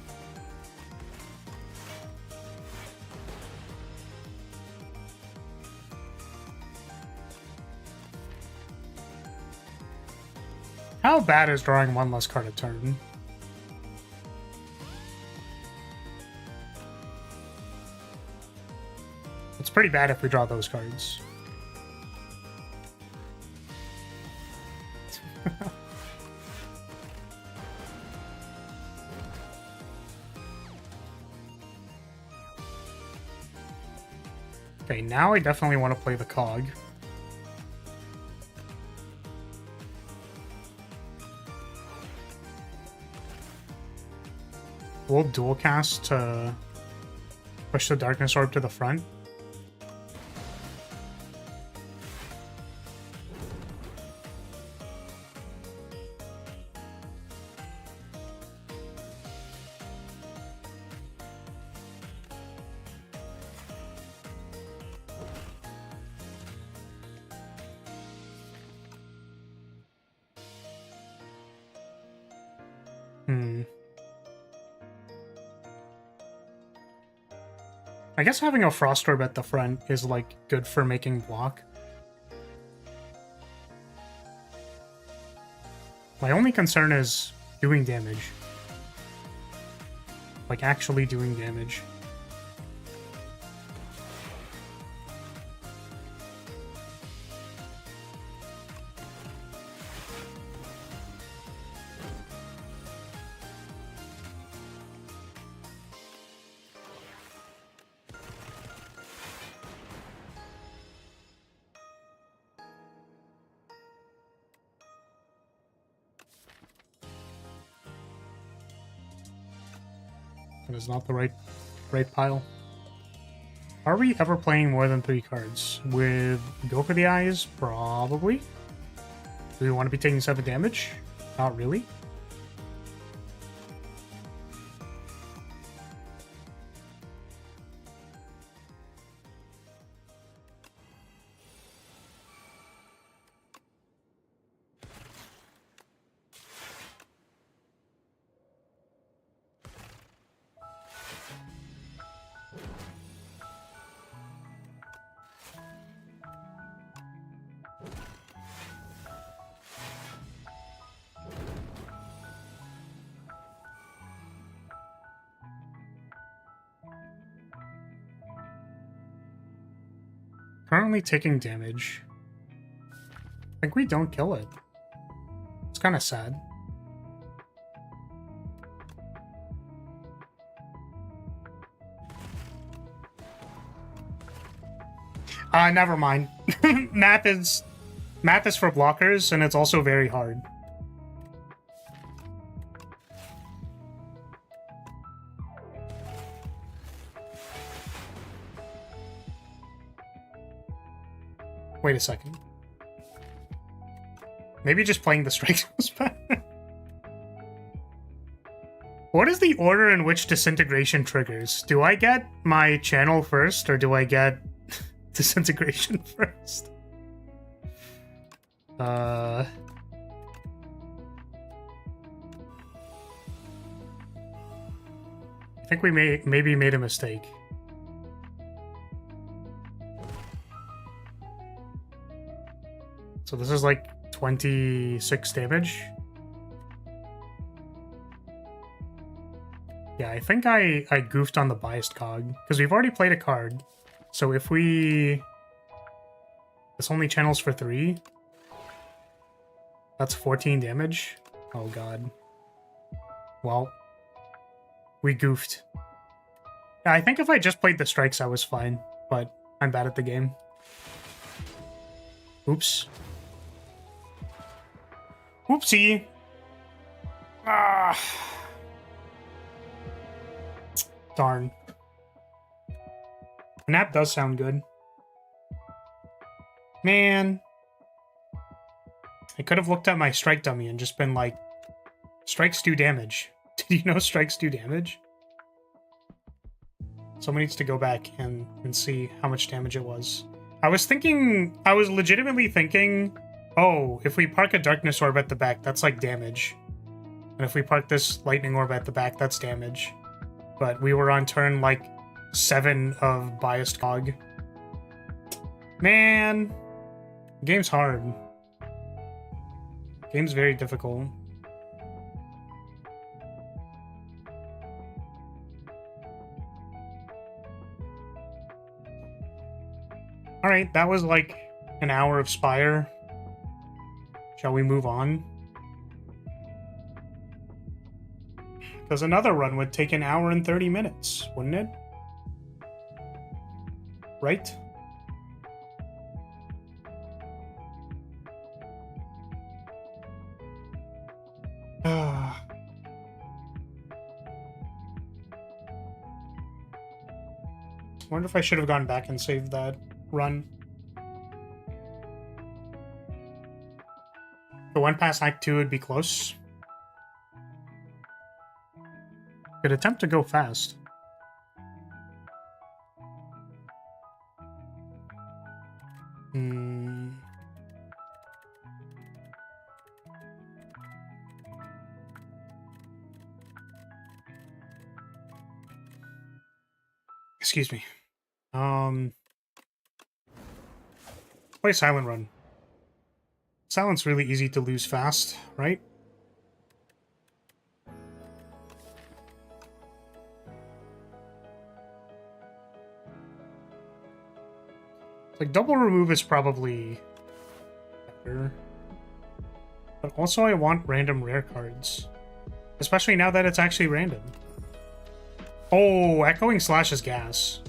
How bad is drawing one less card a turn? It's pretty bad if we draw those cards. Okay, now I definitely want to play the cog. We'll dual cast to push the Darkness Orb to the front. I guess having a Frost Orb at the front is, like, good for making block. My only concern is doing damage. Like, actually doing damage. That is not the right pile. Are we ever playing more than 3 cards? With Go for the Eyes? Probably. Do we want to be taking 7 damage? Not really. currently taking damage. I think we don't kill it. It's kind of sad. Never mind. Math is for blockers, and it's also very hard. Wait a second. Maybe just playing the strikes was better. What is the order in which disintegration triggers? Do I get my channel first, or do I get disintegration first? I think we maybe made a mistake. So this is like 26 damage. Yeah, I think I goofed on the biased cog, because we've already played a card. So if we... This only channels for 3. That's 14 damage. Oh god. Well, we goofed. Yeah, I think if I just played the strikes, I was fine, but I'm bad at the game. Oops. Oopsie. Ah. Darn. The nap does sound good. Man. I could have looked at my strike dummy and just been like, strikes do damage. Did you know strikes do damage? Someone needs to go back and see how much damage it was. I was legitimately thinking, oh, if we park a darkness orb at the back, that's like damage. And if we park this lightning orb at the back, that's damage. But we were on turn like 7 of biased cog. Man. Game's hard. Game's very difficult. Alright, that was like an hour of Spire. Shall we move on? Because another run would take an hour and 30 minutes, wouldn't it? Right? I wonder if I should have gone back and saved that run. The one past Act 2 would be close. Could attempt to go fast. Excuse me. Play Silent Run. Silent's really easy to lose fast, right? Like, double remove is probably better. But also I want random rare cards. Especially now that it's actually random. Oh, Echoing Slash is gas.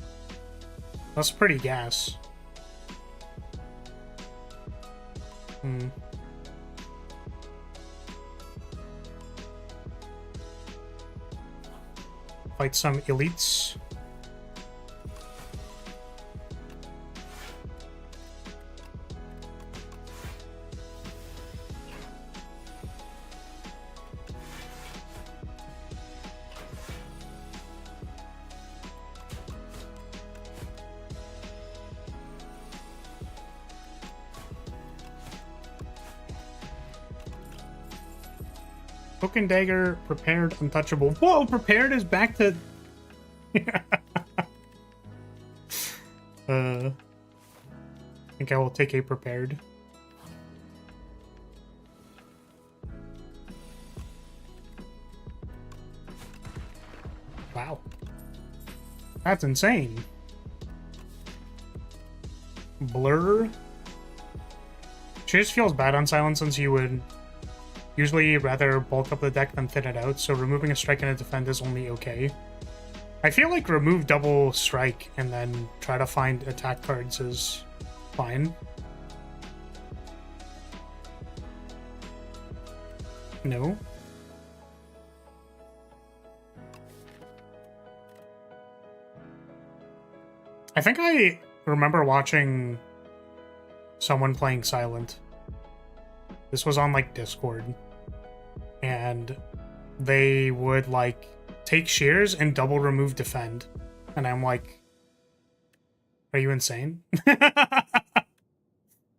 That's pretty gas. Fight some elites. Hook and Dagger, Prepared, Untouchable. Whoa, Prepared is back to... I think I will take a Prepared. Wow. That's insane. Blur. She just feels bad on silent since you would usually rather bulk up the deck than thin it out, so removing a strike and a defend is only okay. I feel like remove double strike and then try to find attack cards is fine. No. I think I remember watching someone playing Silent. This was on like Discord. And they would like take shears and double remove defend. And I'm like, are you insane?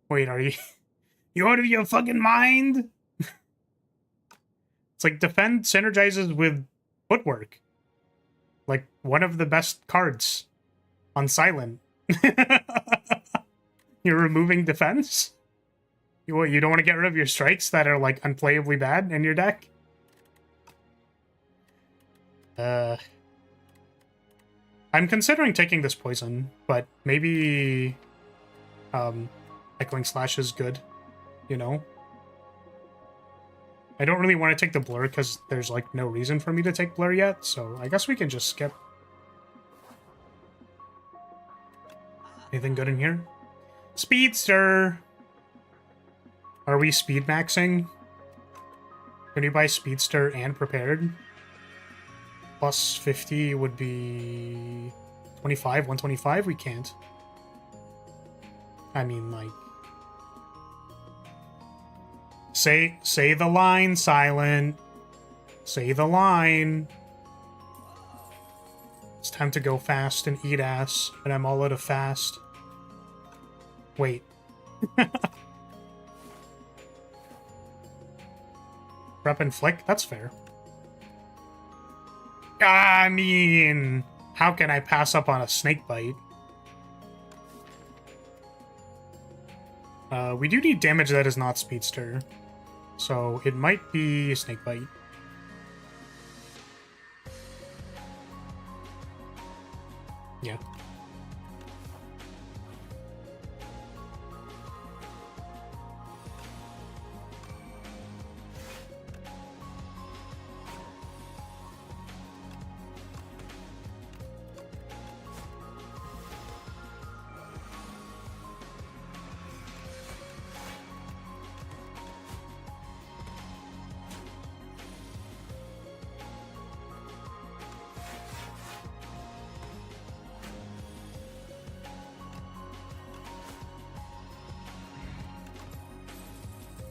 Wait, are you out of your fucking mind? It's like defend synergizes with footwork. Like one of the best cards on Silent. You're removing defense? You don't want to get rid of your strikes that are like unplayably bad in your deck? I'm considering taking this poison, but maybe Echoing Slash is good, you know? I don't really want to take the blur because there's like no reason for me to take blur yet, so I guess we can just skip. Anything good in here? Speedster! Are we speed maxing? Can you buy Speedster and Prepared? Plus 50 would be 25, 125? We can't. I mean, like... Say the line, Silent. Say the line. It's time to go fast and eat ass, and I'm all out of fast. Wait. Rep and flick? That's fair. I mean, how can I pass up on a snake bite? We do need damage that is not Speedster. So it might be snake bite. Yeah.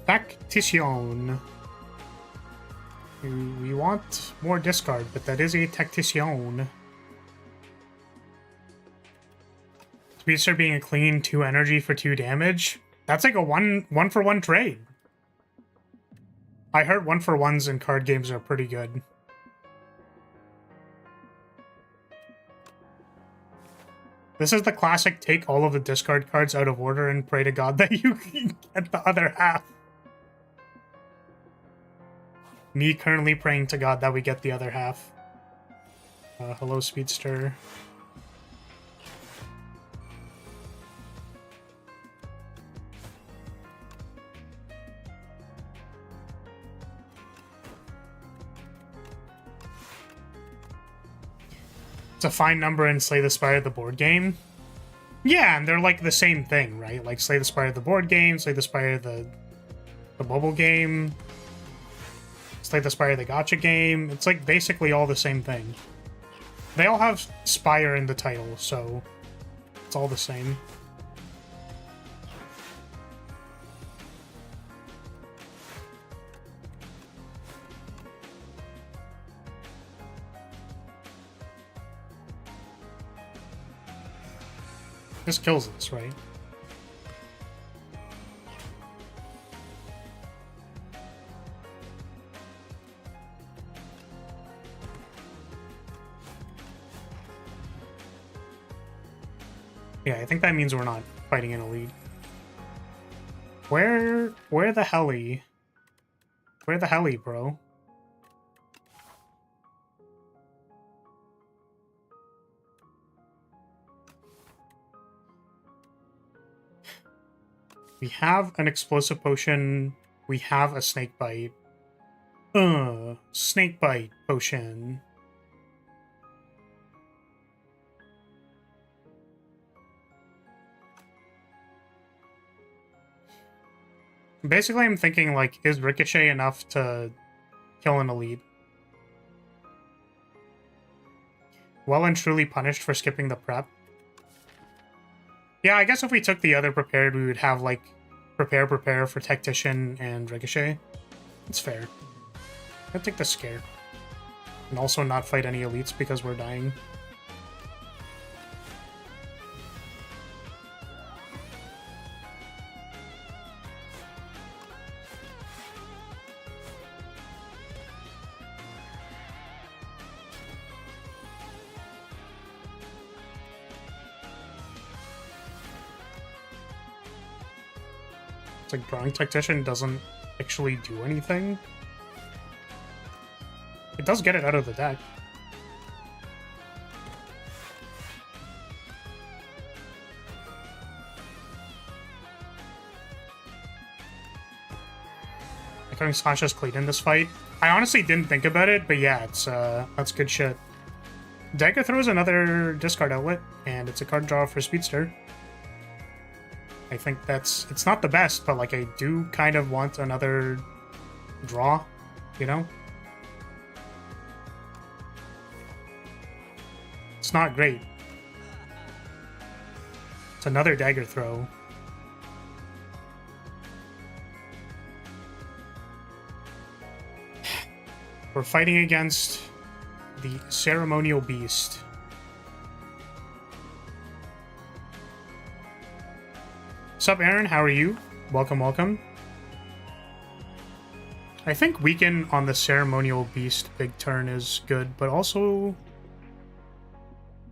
Tactician. We want more discard, but that is a Tactician. Speedster being a clean 2 energy for 2 damage. That's like a one for one trade. I heard 1-for-1s in card games are pretty good. This is the classic take all of the discard cards out of order and pray to God that you can get the other half. Me currently praying to God that we get the other half. Hello, Speedster. It's a fine number in Slay the Spire the board game. Yeah, and they're like the same thing, right? Like Slay the Spire the board game, Slay the Spire the mobile game, Slay the Spire the gacha game. It's like basically all the same thing. They all have Spire in the title, so it's all the same. This kills us, right? Yeah, I think that means we're not fighting in a lead. Where the helly? Where the helly, bro? We have an explosive potion. We have a snake bite. Snake bite potion. Basically, I'm thinking, like, is Ricochet enough to kill an elite? Well and truly punished for skipping the prep. Yeah, I guess if we took the other prepared, we would have, like, prepare for Tactician and Ricochet. It's fair. I'll take the scare. And also not fight any elites because we're dying. It's like Drawing Tactician doesn't actually do anything. It does get it out of the deck. Echoing Slash is clean in this fight. I honestly didn't think about it, but yeah, it's that's good shit. Dagger Throw is another discard outlet, and it's a card draw for Speedster. I think it's not the best, but like I do kind of want another draw, you know? It's not great. It's another Dagger Throw. We're fighting against the Ceremonial Beast. Sup, Aaron? How are you? Welcome, welcome. I think Weaken on the Ceremonial Beast big turn is good, but also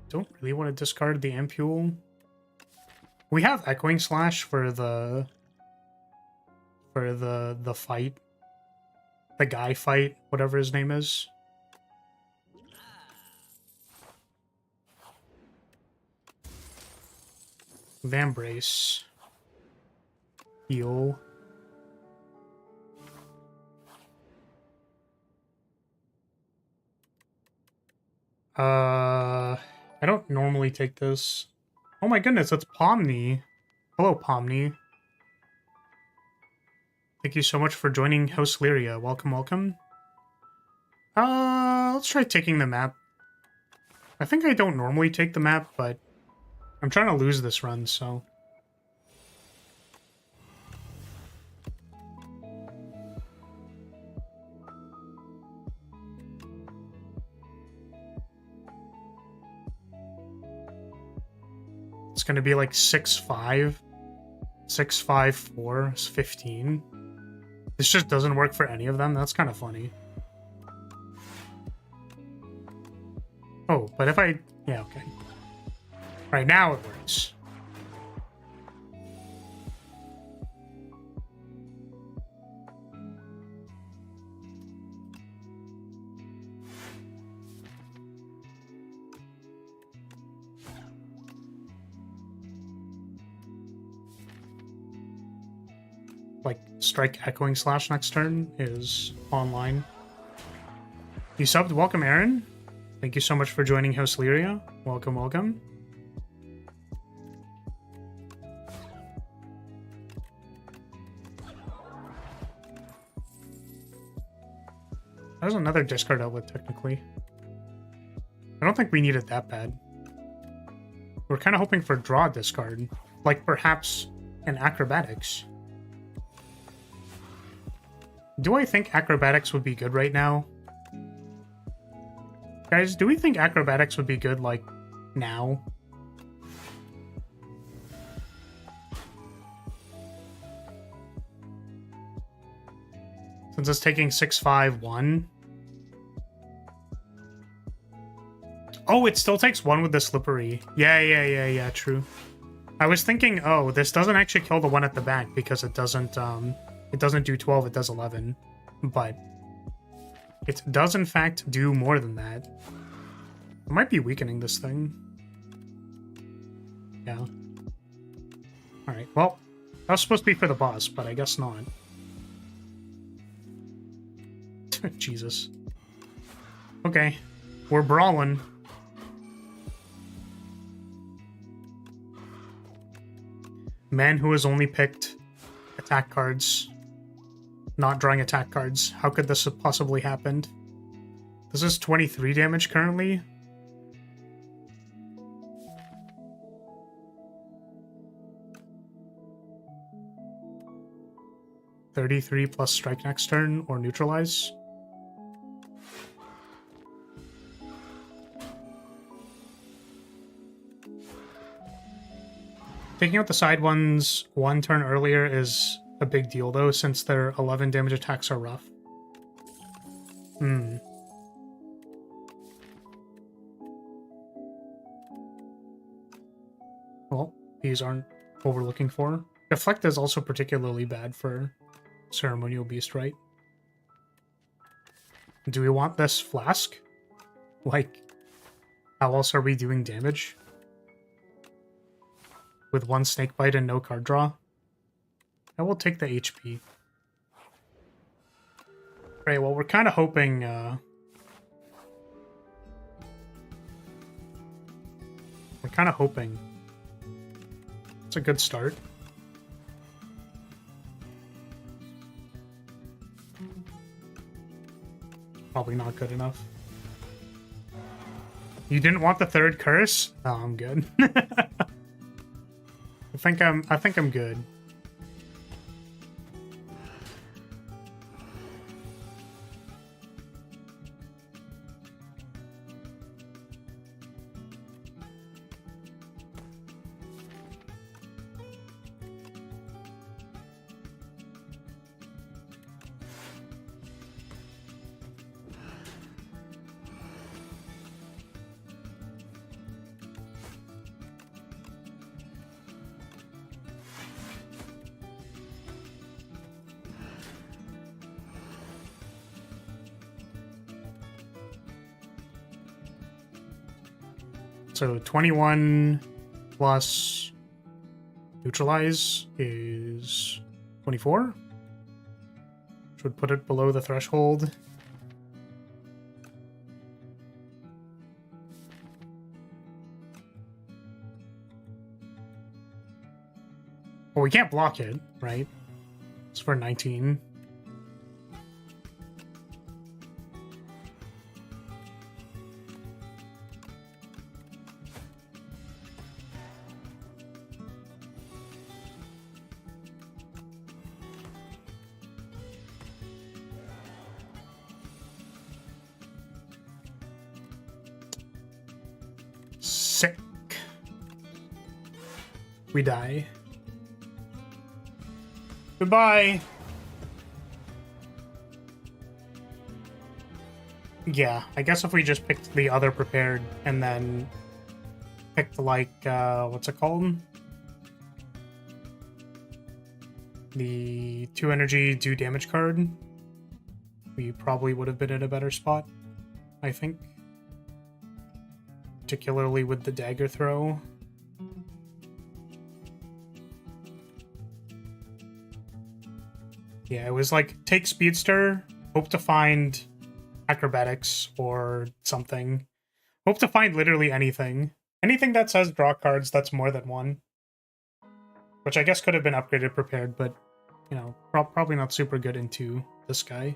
don't really want to discard the Ampule. We have Echoing Slash for the fight. The guy fight, whatever his name is. Vambrace. Heal. I don't normally take this. Oh my goodness, it's Pomni. Hello, Pomni. Thank you so much for joining House Lyria. Welcome, welcome. Let's try taking the map. I think I don't normally take the map, but I'm trying to lose this run, so... It's gonna be like 6-5. 6-5-4 is 15. This just doesn't work for any of them. That's kind of funny. Oh, but if I... Yeah, okay. Right now it works. Like, strike Echoing Slash next turn is online. You subbed? Welcome, Aaron. Thank you so much for joining House Lyria. Welcome, welcome. That was another discard outlet, technically. I don't think we need it that bad. We're kind of hoping for draw discard. Like, perhaps an Acrobatics. Do I think Acrobatics would be good right now? Guys, do we think Acrobatics would be good, like, now? Since it's taking 6-5-1. Oh, it still takes 1 with the Slippery. Yeah, true. I was thinking, oh, this doesn't actually kill the one at the back because it doesn't do 12, it does 11. But it does, in fact, do more than that. I might be weakening this thing. Yeah. Alright, well, That was supposed to be for the boss, but I guess not. Jesus. Okay. We're brawling. Man who has only picked attack cards, not drawing attack cards. How could this have possibly happened? This is 23 damage currently. $33 plus strike next turn or neutralize. Taking out the side ones one turn earlier is a big deal, though, since their 11 damage attacks are rough. Well, these aren't what we're looking for. Deflect is also particularly bad for Ceremonial Beast, right? Do we want this flask? Like, how else are we doing damage? With one snake bite and no card draw? I will take the HP. Right, well, we're kind of hoping, we're kind of hoping. It's a good start. Probably not good enough. You didn't want the third curse? Oh, I'm good. I think I'm good. So 21 plus neutralize is 24, which would put it below the threshold. Well, we can't block it, right? It's for 19. Sick. We die. Goodbye. Yeah, I guess if we just picked the other prepared and then picked like, what's it called? The 2 energy do damage card, we probably would have been in a better spot, I think. Particularly with the dagger throw. Yeah, it was like, take Speedster, hope to find Acrobatics or something. Hope to find literally anything. Anything that says draw cards that's more than one. Which I guess could have been upgraded prepared, but, you know, probably not super good into this guy.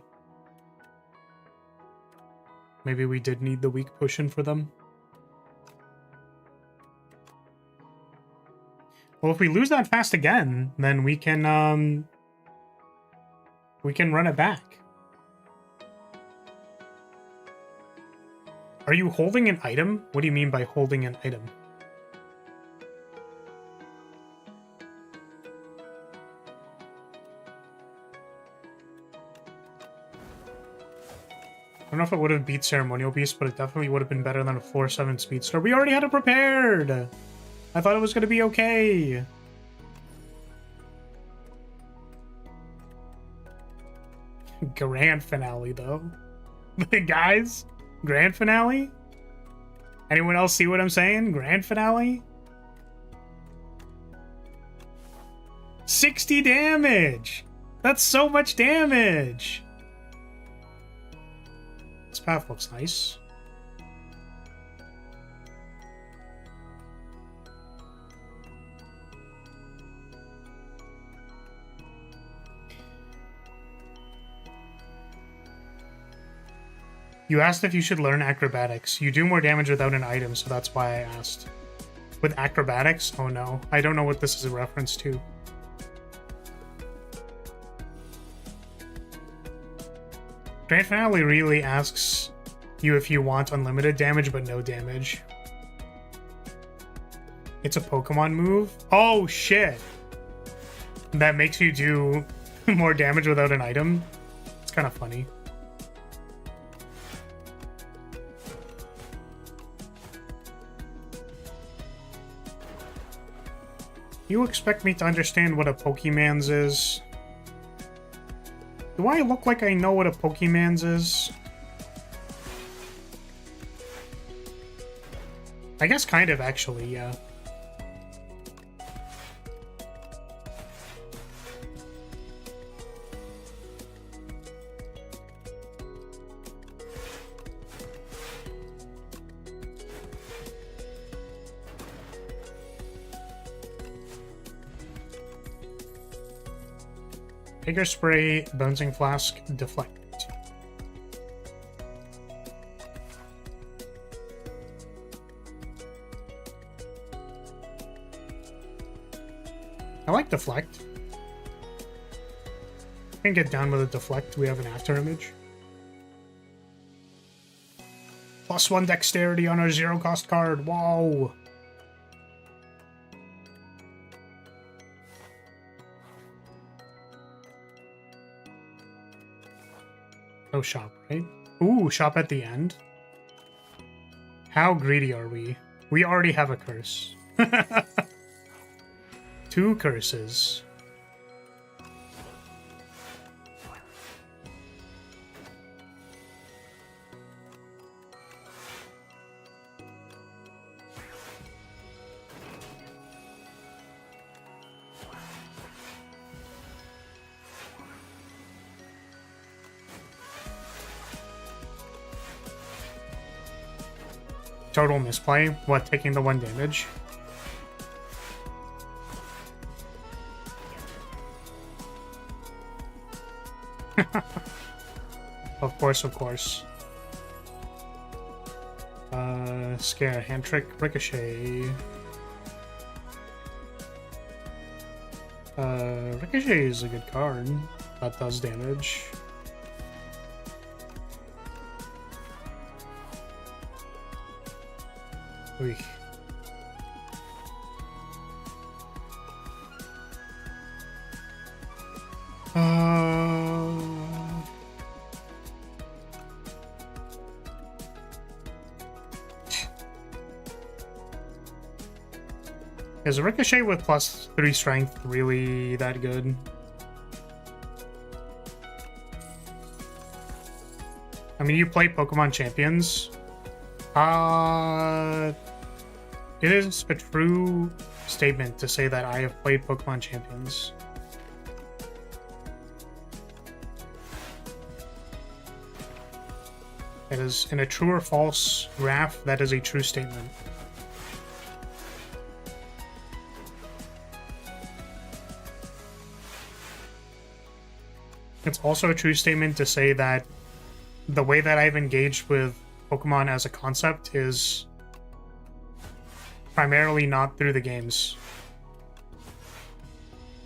Maybe we did need the weak potion for them. Well, if we lose that fast again, then we can run it back. Are you holding an item? What do you mean by holding an item? I don't know if it would have beat Ceremonial Beast, but it definitely would have been better than a floor 7 Speedster. We already had it prepared! I thought it was going to be okay. Grand finale, though. Guys, grand finale? Anyone else see what I'm saying? Grand finale? 60 damage! That's so much damage! This path looks nice. You asked if you should learn acrobatics. You do more damage without an item, so that's why I asked. With acrobatics? Oh no. I don't know what this is a reference to. Grand Finale really asks you if you want unlimited damage, but no damage. It's a Pokemon move? Oh shit! That makes you do more damage without an item? It's kind of funny. You expect me to understand what a Pokemans is? Do I look like I know what a Pokemans is? I guess kind of, actually, yeah. Bigger Spray, Bouncing Flask, Deflect. I like Deflect. I can get down with a Deflect. We have an after image. +1 Dexterity on our 0-cost card. Wow. No shop, right? Ooh, shop at the end. How greedy are we? We already have a curse. 2 curses. Total misplay? What, taking the 1 damage? Of course, of course. Scare, hand trick, ricochet. Ricochet is a good card. That does damage. Oy. Is a Ricochet with +3 strength really that good? I mean, you play Pokemon Champions. It is a true statement to say that I have played Pokemon Champions. It is in a true or false graph, that is a true statement. It's also a true statement to say that the way that I've engaged with Pokemon as a concept is primarily not through the games.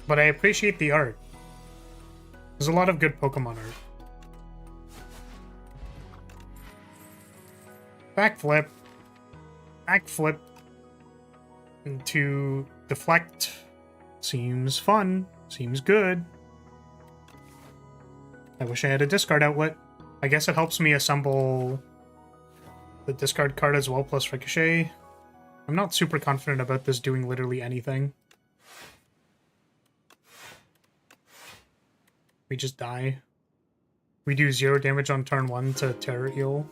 But I appreciate the art. There's a lot of good Pokemon art. Backflip. Backflip into deflect. Seems fun. Seems good. I wish I had a discard outlet. I guess it helps me assemble the discard card as well, plus Ricochet. I'm not super confident about this doing literally anything. We just die. We do 0 damage on turn 1 to Terror Eel.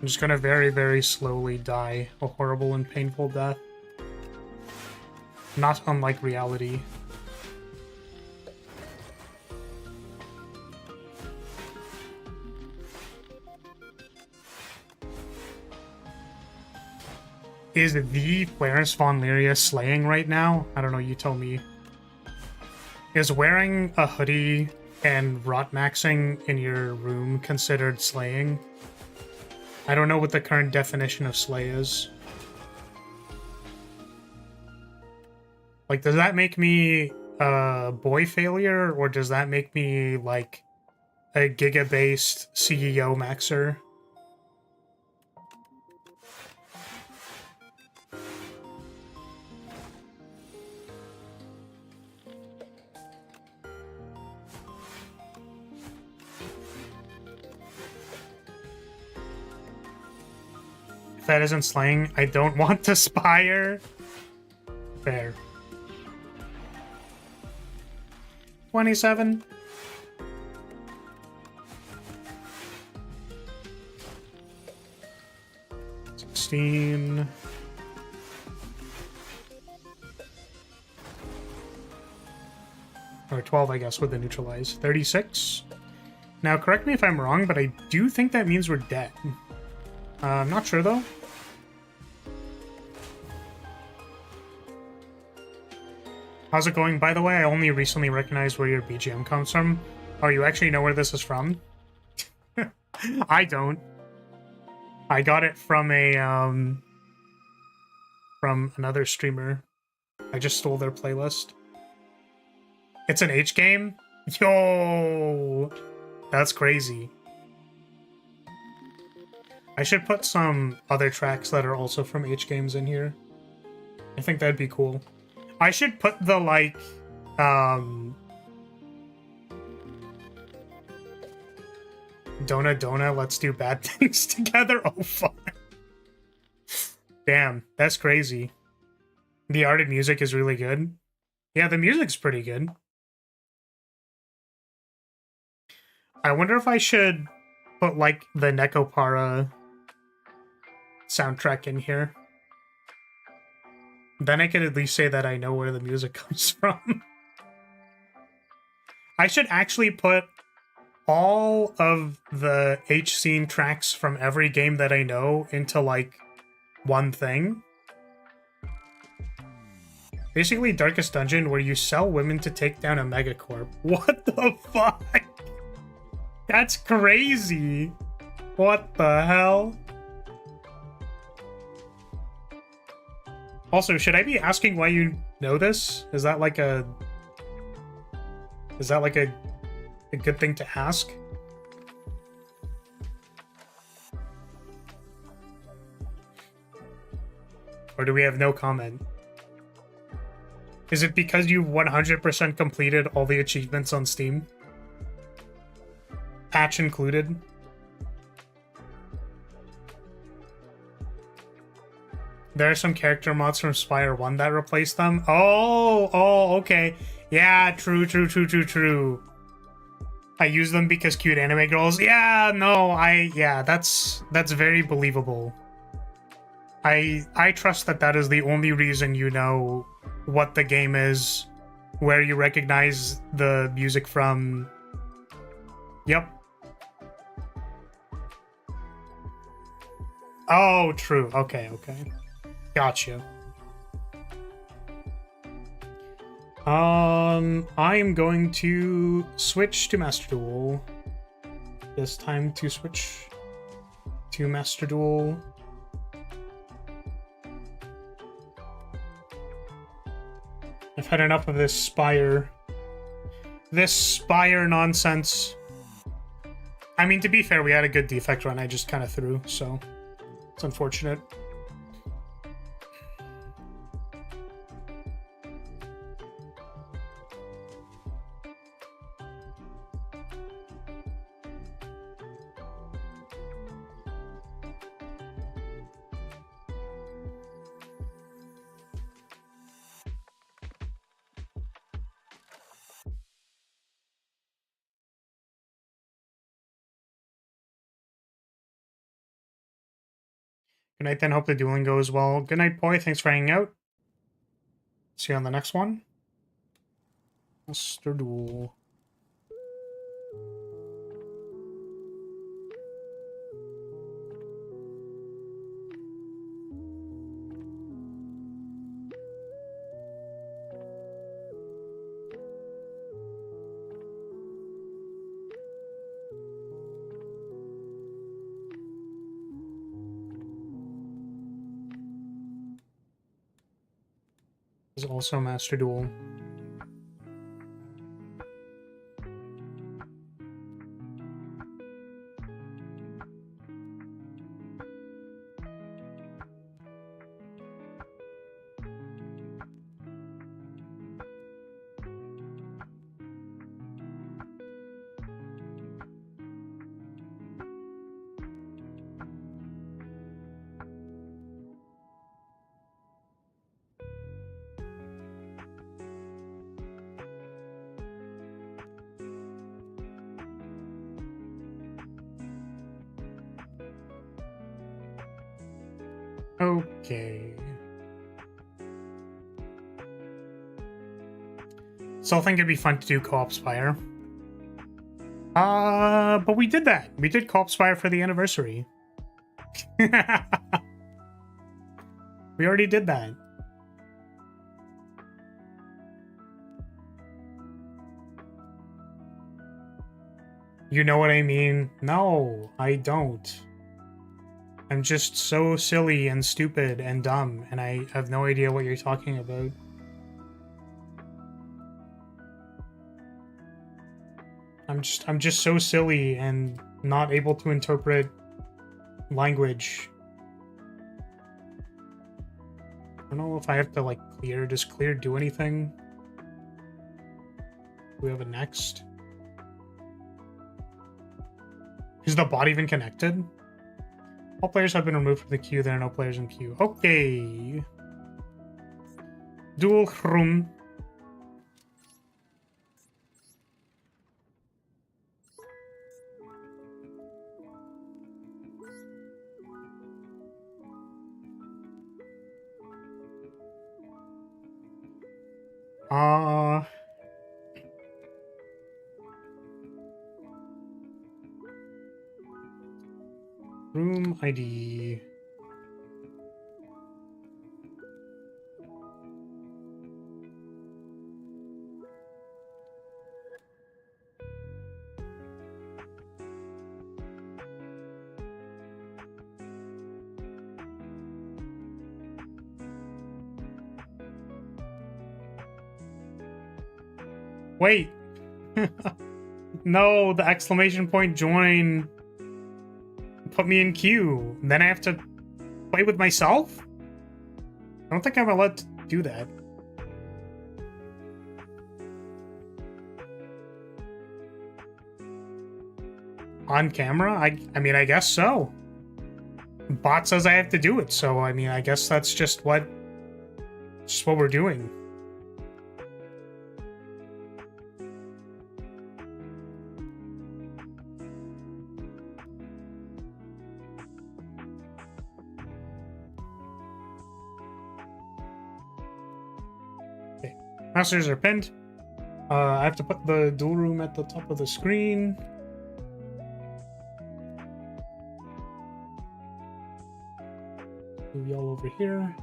I'm just gonna very, very slowly die a horrible and painful death. Not unlike reality. Is the Clarence Von Lyria slaying right now? I don't know, you tell me. Is wearing a hoodie and rot maxing in your room considered slaying? I don't know what the current definition of slay is. Like, does that make me a boy failure, or does that make me, like, a giga-based CEO maxer? If that isn't slaying, I don't want to spire. Fair. 27. Or 12, I guess, with the neutralize. 36. Now, correct me if I'm wrong, but I do think that means we're dead. I'm not sure, though. How's it going, by the way? I only recently recognized where your BGM comes from. Oh, you actually know where this is from? I don't. I got it from a, from another streamer. I just stole their playlist. It's an H game? Yo! That's crazy. I should put some other tracks that are also from H games in here. I think that'd be cool. I should put the, like, Dona, let's do bad things together. Oh, fuck. Damn, that's crazy. The art and music is really good. Yeah, the music's pretty good. I wonder if I should put, like, the Nekopara soundtrack in here. Then I could at least say that I know where the music comes from. I should actually put all of the H scene tracks from every game that I know into, like, one thing. Basically, Darkest Dungeon, where you sell women to take down a megacorp. What the fuck? That's crazy. What the hell? Also, should I be asking why you know this? Is that like a... Is that like a good thing to ask? Or do we have no comment? Is it because you 100% completed all the achievements on Steam? Patch included? There are some character mods from Spire 1 that replace them. Oh, okay. Yeah, true. I use them because cute anime girls. Yeah, no, that's very believable. I trust that is the only reason you know what the game is, where you recognize the music from. Yep. Oh, true. Okay. Gotcha. I am going to switch to Master Duel. It's time to switch to Master Duel. I've had enough of this Spire nonsense. I mean, to be fair, we had a good defect run. I just kind of threw, so it's unfortunate. Good night then. Hope the dueling goes well. Good night, boy. Thanks for hanging out. See you on the next one. Mr. Duel. Is also Master Duel. Okay. Still think it'd be fun to do Co-op Spire. But we did that. We did Co-op Spire for the anniversary. We already did that. You know what I mean? No, I don't. I'm just so silly and stupid and dumb, and I have no idea what you're talking about. I'm just so silly and not able to interpret language. I don't know if I have to like clear. Does clear do anything? Do we have a next? Is the bot even connected? All players have been removed from the queue. There are no players in queue. Okay. Duel room. Room ID. Wait. No, the exclamation point join put me in queue. Then I have to play with myself? I don't think I'm allowed to do that. On camera? I mean, I guess so. Bot says I have to do it, so I mean, I guess that's just what we're doing. Okay, masters are pinned. I have to put the duel room at the top of the screen. Move y'all over here.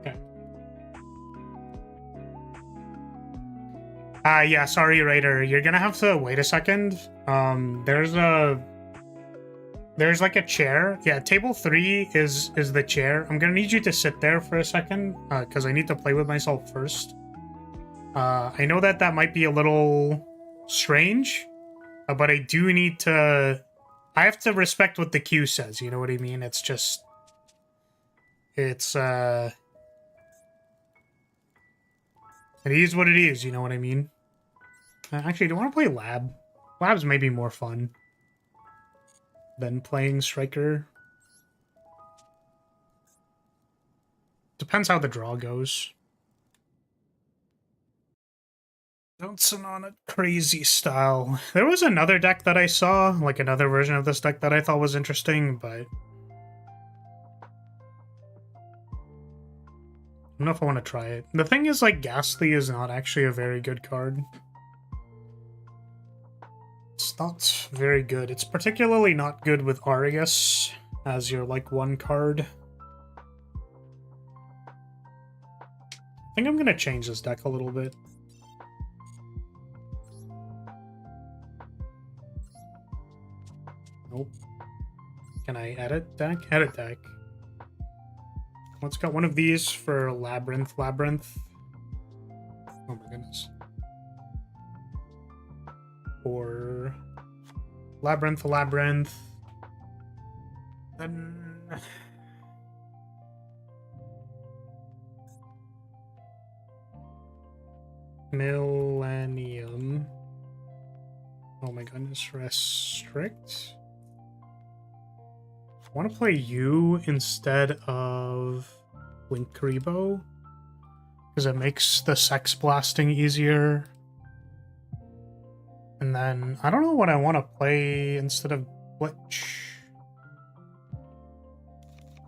Okay. Yeah, sorry, Raider. You're gonna have to wait a second. There's like a chair. Yeah, table 3 is the chair. I'm gonna need you to sit there for a second, because I need to play with myself first. I know that might be a little strange, but I do need to... I have to respect what the queue says, you know what I mean? It's just... It's, It is what it is, you know what I mean? Actually, do I want to play Lab? Lab's maybe more fun than playing Striker. Depends how the draw goes. Bouncing on a crazy style. There was another deck that I saw, like another version of this deck that I thought was interesting, but I don't know if I want to try it. The thing is, like, Ghastly is not actually a very good card. It's not very good. It's particularly not good with Arius as your, like, one card. I think I'm gonna change this deck a little bit. Nope. Can I edit deck? Edit deck. Let's got one of these for Labyrinth. Oh my goodness. For Labyrinth. Then Millennium. Oh my goodness. Restrict. I want to play you instead of Linkuriboh because it makes the sex blasting easier. And then I don't know what I want to play instead of Glitch.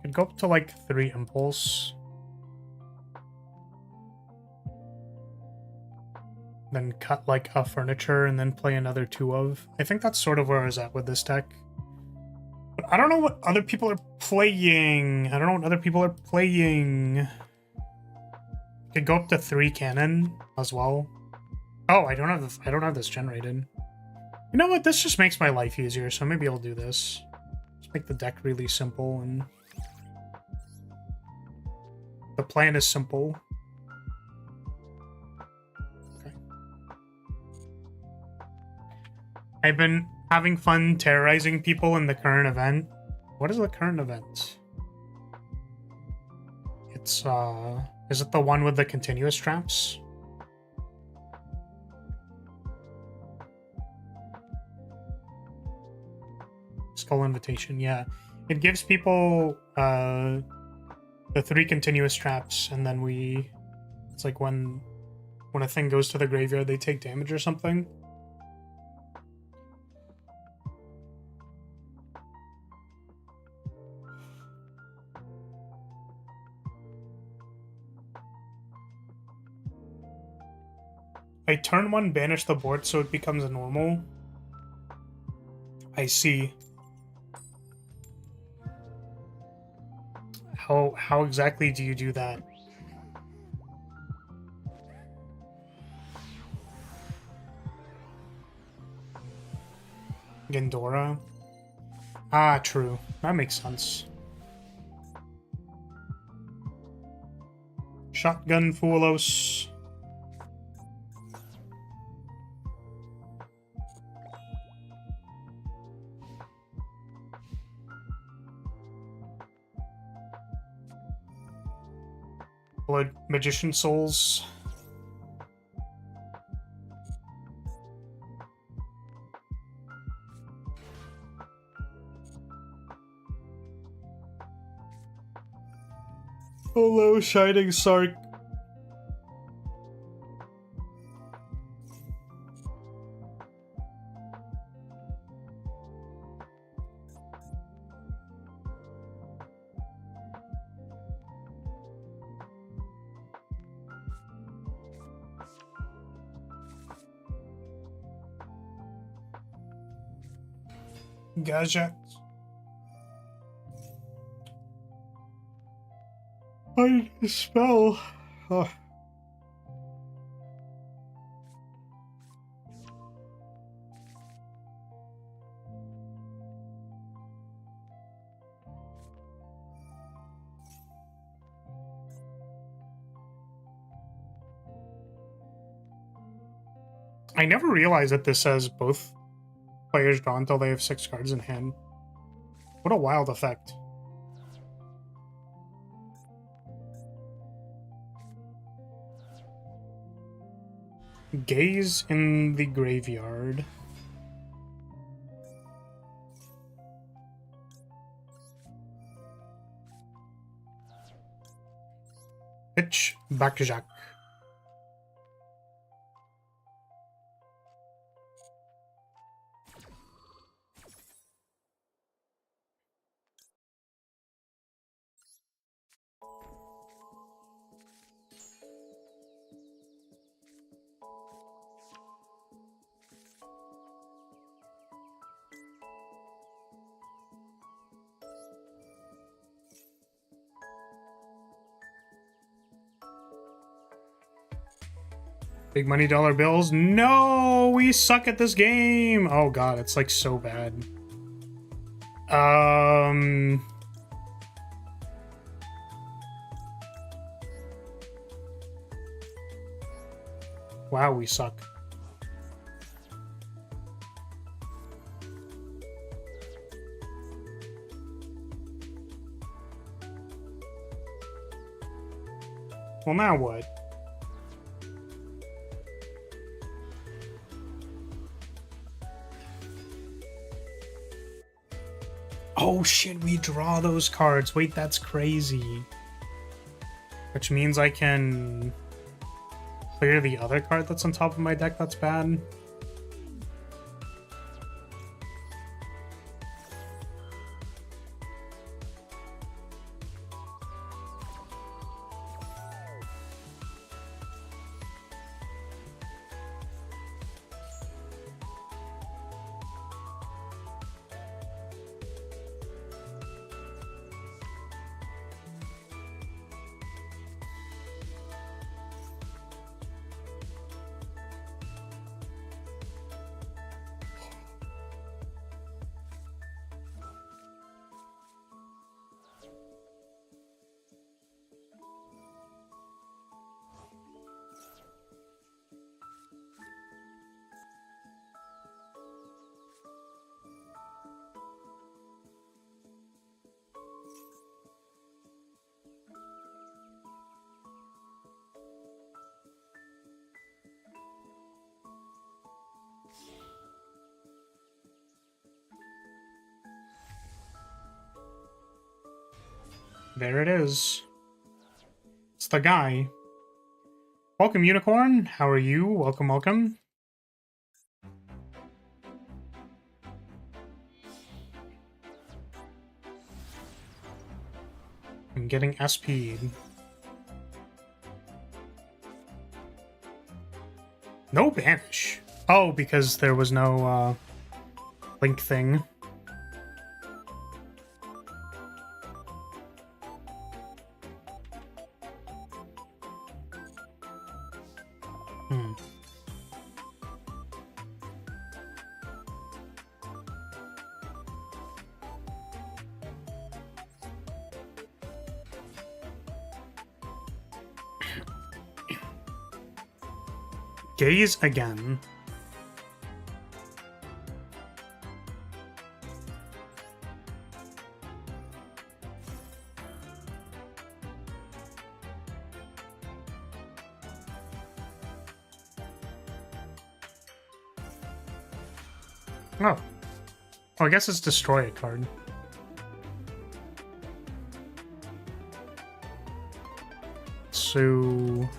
Could go up to like 3 Impulse. Then cut like a Furniture and then play another 2 of. I think that's sort of where I was at with this deck. But I don't know what other people are playing. Could go up to 3 Cannon as well. Oh, I don't have this generated. You know what? This just makes my life easier, so maybe I'll do this. Just make the deck really simple, and the plan is simple. Okay. I've been having fun terrorizing people in the current event. What is the current event? It's, is it the one with the continuous traps? Skull Invitation, yeah. It gives people, the 3 continuous traps, and then it's like when a thing goes to the graveyard, they take damage or something. I turn 1, banish the board so it becomes a normal. I see. How exactly do you do that? Gendora? Ah, true. That makes sense. Shotgun Fuelos. Blood Magician Souls. Hello, Shining Sark. Gadget. I need to spell. Oh. I never realized that this says both players draw until they have 6 cards in hand. What a wild effect. Gaze in the Graveyard. Bitch, Bakjak. Big money dollar bills. No, we suck at this game. Oh god, it's like so bad. Wow, we suck. Well, now what? Oh shit, we draw those cards. Wait, that's crazy. Which means I can clear the other card that's on top of my deck that's bad. There it is. It's the guy. Welcome, Unicorn. How are you? Welcome, welcome. I'm getting SP'd. No banish. Oh, because there was no, link thing. Gaze again. Oh. Oh, I guess it's destroy a card. So...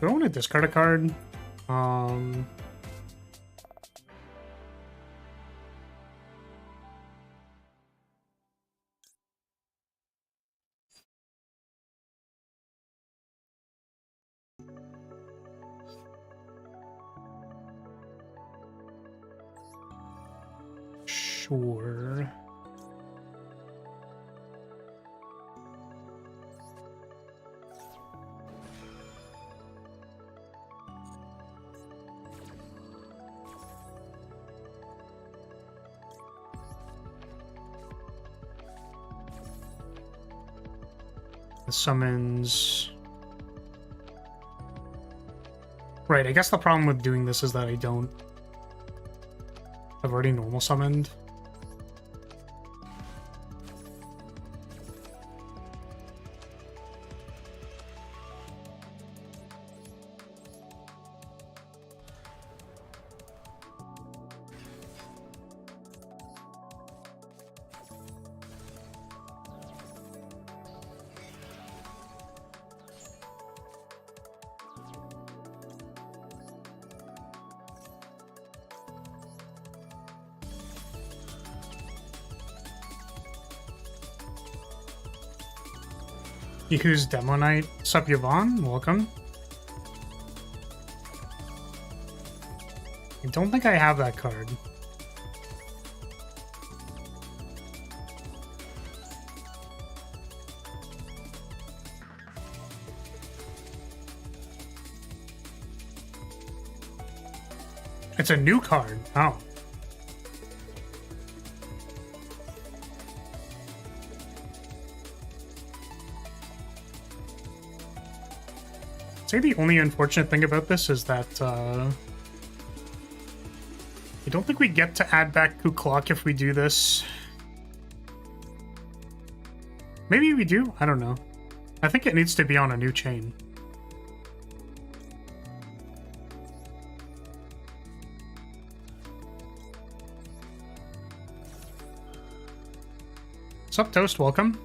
do I want to discard a card? Sure. The summons... Right, I guess the problem with doing this is that I've already normal summoned. Who's Demo Night? Sup, Yvonne? Welcome. I don't think I have that card. It's a new card. Oh. I'd say the only unfortunate thing about this is that I don't think we get to add back Ku Klok if we do this. Maybe we do? I don't know. I think it needs to be on a new chain. Sup, Toast? Welcome.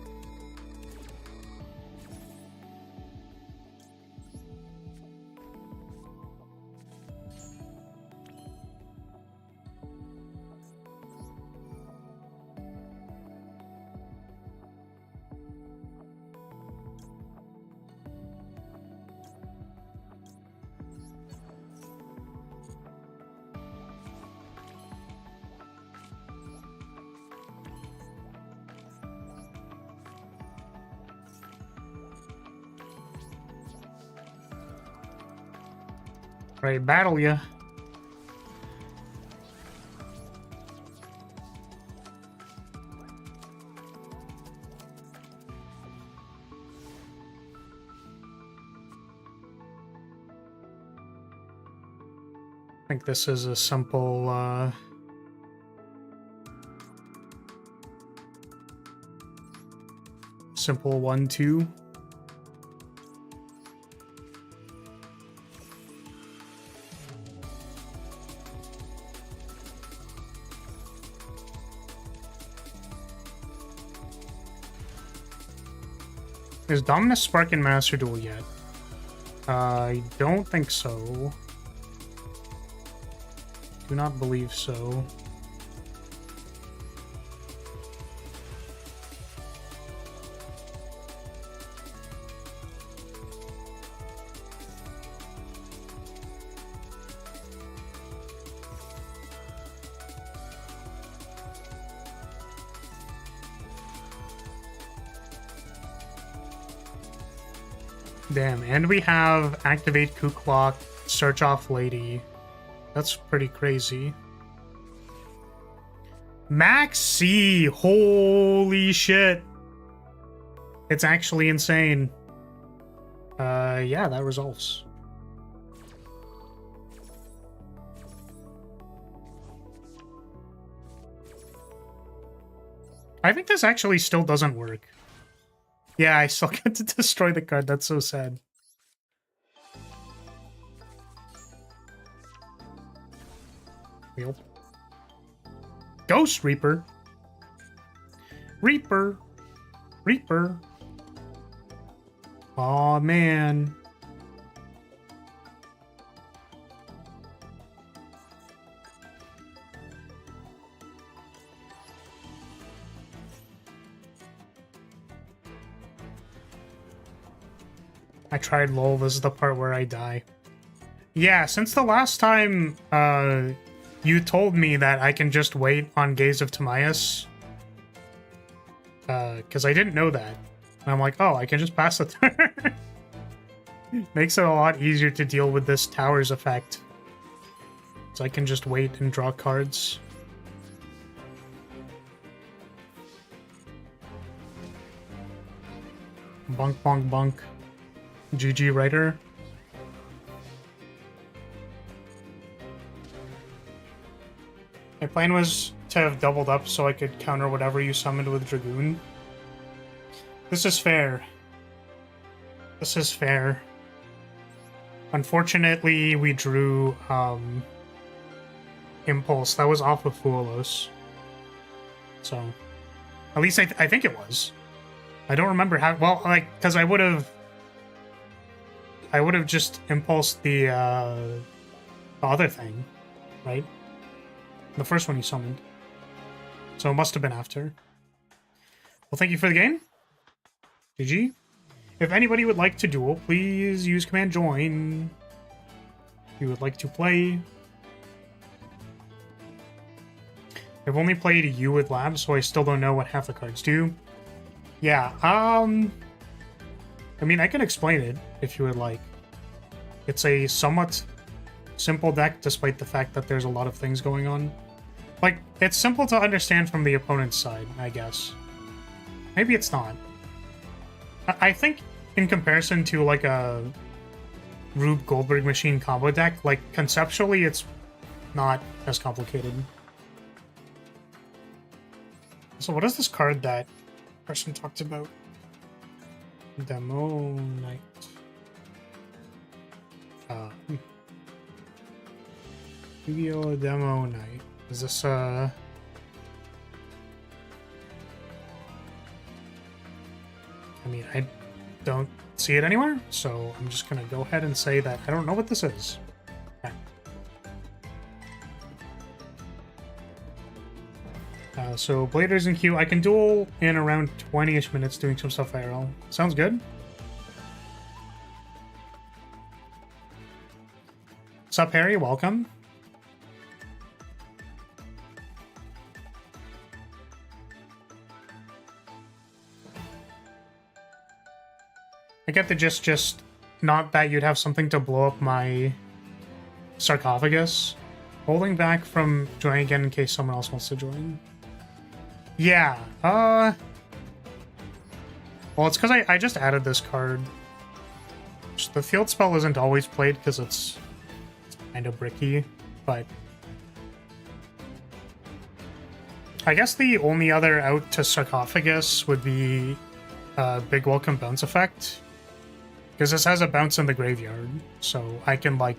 Right, battle ya. I think this is a simple, simple 1-2. Is Dominus Spark in Master Duel yet? I don't think so. Do not believe so. Damn, and we have Activate Ku Klok, Search Off Lady. That's pretty crazy. Max C! Holy shit! It's actually insane. Yeah, that resolves. I think this actually still doesn't work. Yeah, I still get to destroy the card. That's so sad. Yep. Ghost Reaper. Reaper. Reaper. Aw, man. I tried LOL, this is the part where I die. Yeah, since the last time you told me that I can just wait on Gaze of Timaeus, because I didn't know that. And I'm like, oh, I can just pass the turn. Makes it a lot easier to deal with this Towers effect. So I can just wait and draw cards. Bonk, bonk, bonk. GG, writer. My plan was to have doubled up so I could counter whatever you summoned with Dragoon. This is fair. This is fair. Unfortunately, we drew Impulse. That was off of Fuolos. So, at least I think it was. I don't remember how. Well, like, because I would have just impulsed the other thing, right? The first one you summoned. So it must have been after. Well, thank you for the game. GG. If anybody would like to duel, please use command join. If you would like to play. I've only played you with Lab, so I still don't know what half the cards do. Yeah, I mean, I can explain it if you would like. It's a somewhat simple deck, despite the fact that there's a lot of things going on. Like, it's simple to understand from the opponent's side, I guess. Maybe it's not. I think, in comparison to, like, a Rube Goldberg Machine combo deck, like, conceptually, it's not as complicated. So what is this card that person talked about? Demo Night. Yu-Gi-Oh! Demo Night. Is this, I mean, I don't see it anywhere, so I'm just gonna go ahead and say that I don't know what this is. Okay. So, Bladers in queue. I can duel in around 20-ish minutes doing some stuff IRL. Sounds good. What's up, Harry? Welcome. I get the gist, just not that you'd have something to blow up my sarcophagus. Holding back from joining again in case someone else wants to join. Yeah, well, it's because I just added this card. The field spell isn't always played because it's kind of bricky, but I guess the only other out to sarcophagus would be Big Welcome Bounce Effect. Because this has a bounce in the graveyard, so I can, like,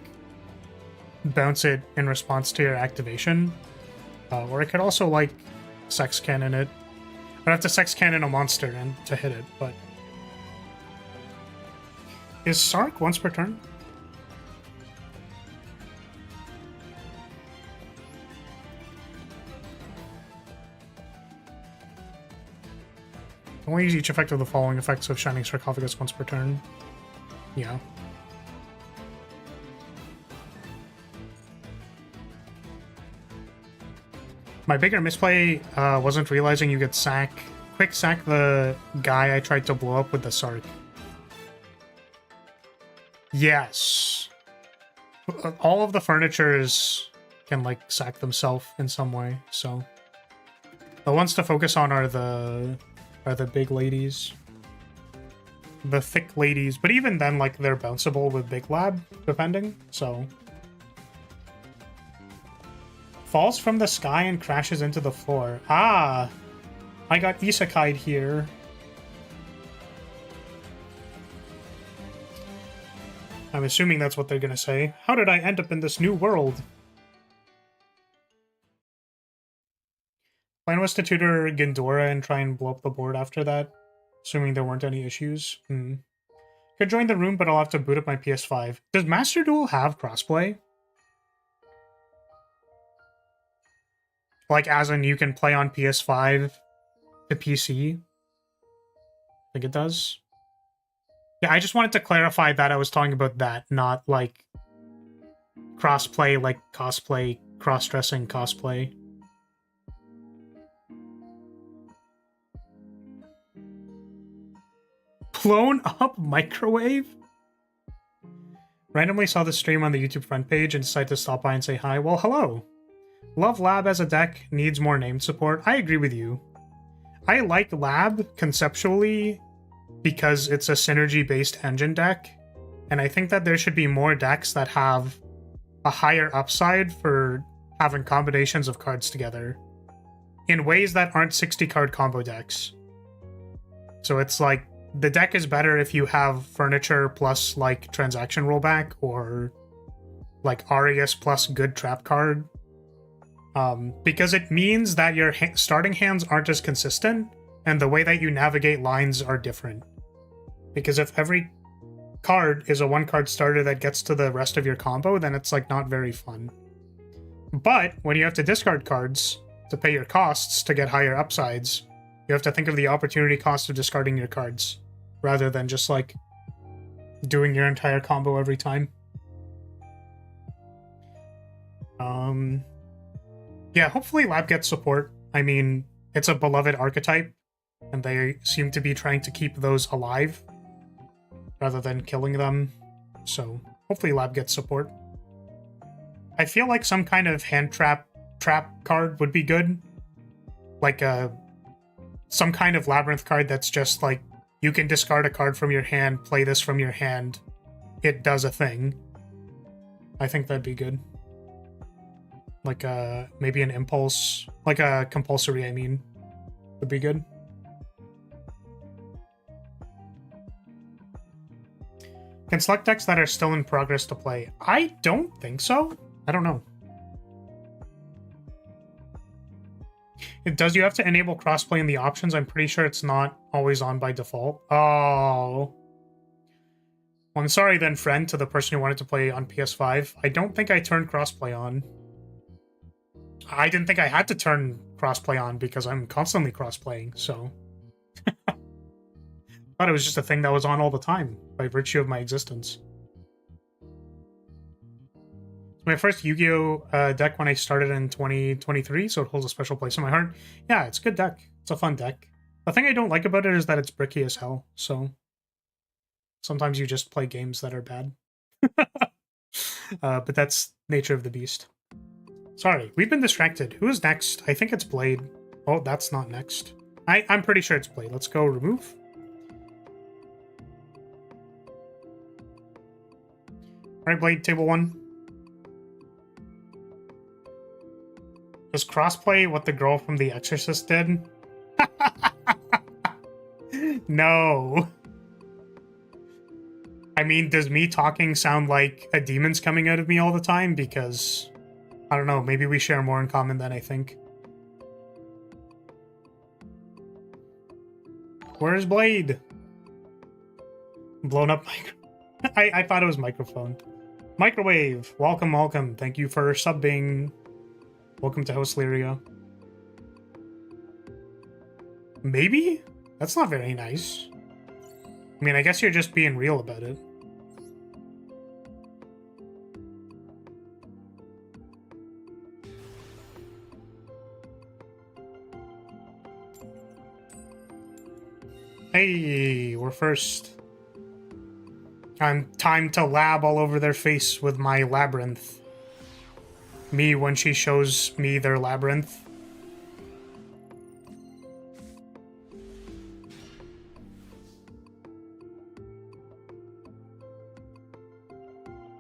bounce it in response to your activation. Or I could also, like, Sex Cannon it. I'd have to Sex Cannon a monster and to hit it, but... Is Sark once per turn? Only use each effect of the following effects of Shining Sarcophagus once per turn. Yeah. My bigger misplay wasn't realizing you could quick sack the guy I tried to blow up with the Sark. Yes. All of the furnitures can, like, sack themselves in some way, so... The ones to focus on are the big ladies. The thick ladies, but even then, like, they're bounceable with Big Lab, depending, so... Falls from the sky and crashes into the floor. Ah! I got isekai'd here. I'm assuming that's what they're gonna say. How did I end up in this new world? Plan was to tutor Ghidorah and try and blow up the board after that. Assuming there weren't any issues. Could join the room, but I'll have to boot up my PS5. Does Master Duel have crossplay? Like, as in you can play on PS5 to PC? I think it does. Yeah, I just wanted to clarify that I was talking about that, not, like, crossplay, like cosplay, cross-dressing cosplay. Blown up microwave? Randomly saw the stream on the YouTube front page and decided to stop by and say hi. Well, hello. Love Lab as a deck, needs more name support. I agree with you. I like Lab conceptually because it's a synergy-based engine deck, and I think that there should be more decks that have a higher upside for having combinations of cards together in ways that aren't 60-card combo decks. So it's like, the deck is better if you have furniture plus, like, transaction rollback, or, like, Arius plus good trap card. Because it means that your starting hands aren't as consistent, and the way that you navigate lines are different. Because if every card is a one-card starter that gets to the rest of your combo, then it's, like, not very fun. But when you have to discard cards to pay your costs to get higher upsides, you have to think of the opportunity cost of discarding your cards, rather than just, like, doing your entire combo every time. Yeah, hopefully Lab gets support. I mean, it's a beloved archetype, and they seem to be trying to keep those alive rather than killing them. So hopefully Lab gets support. I feel like some kind of hand trap card would be good. Like some kind of Labyrinth card that's just like, you can discard a card from your hand, play this from your hand, it does a thing. I think that'd be good. Like maybe an impulse, like a compulsory, I mean, would be good. Can select decks that are still in progress to play? I don't think so. I don't know. Does you have to enable crossplay in the options? I'm pretty sure it's not always on by default. Oh. Well, I'm sorry then, friend, to the person who wanted to play on PS5. I don't think I turned crossplay on. I didn't think I had to turn crossplay on because I'm constantly crossplaying, so... Thought it was just a thing that was on all the time by virtue of my existence. It's my first Yu-Gi-Oh! Deck when I started in 2023, so it holds a special place in my heart. Yeah, it's a good deck. It's a fun deck. The thing I don't like about it is that it's bricky as hell, so... Sometimes you just play games that are bad. But that's nature of the beast. Sorry, we've been distracted. Who is next? I think it's Blade. Oh, that's not next. I'm pretty sure it's Blade. Let's go remove. Alright, Blade, table 1. Does crossplay what the girl from The Exorcist did? No. I mean, does me talking sound like a demon's coming out of me all the time? Because, I don't know, maybe we share more in common than I think. Where's Blade? Blown up mic. I thought it was microphone. Microwave, welcome, welcome. Thank you for subbing. Welcome to Host Lyria. Maybe? That's not very nice. I mean, I guess you're just being real about it. Hey, we're first. I'm time to lab all over their face with my labyrinth. Me when she shows me their labyrinth.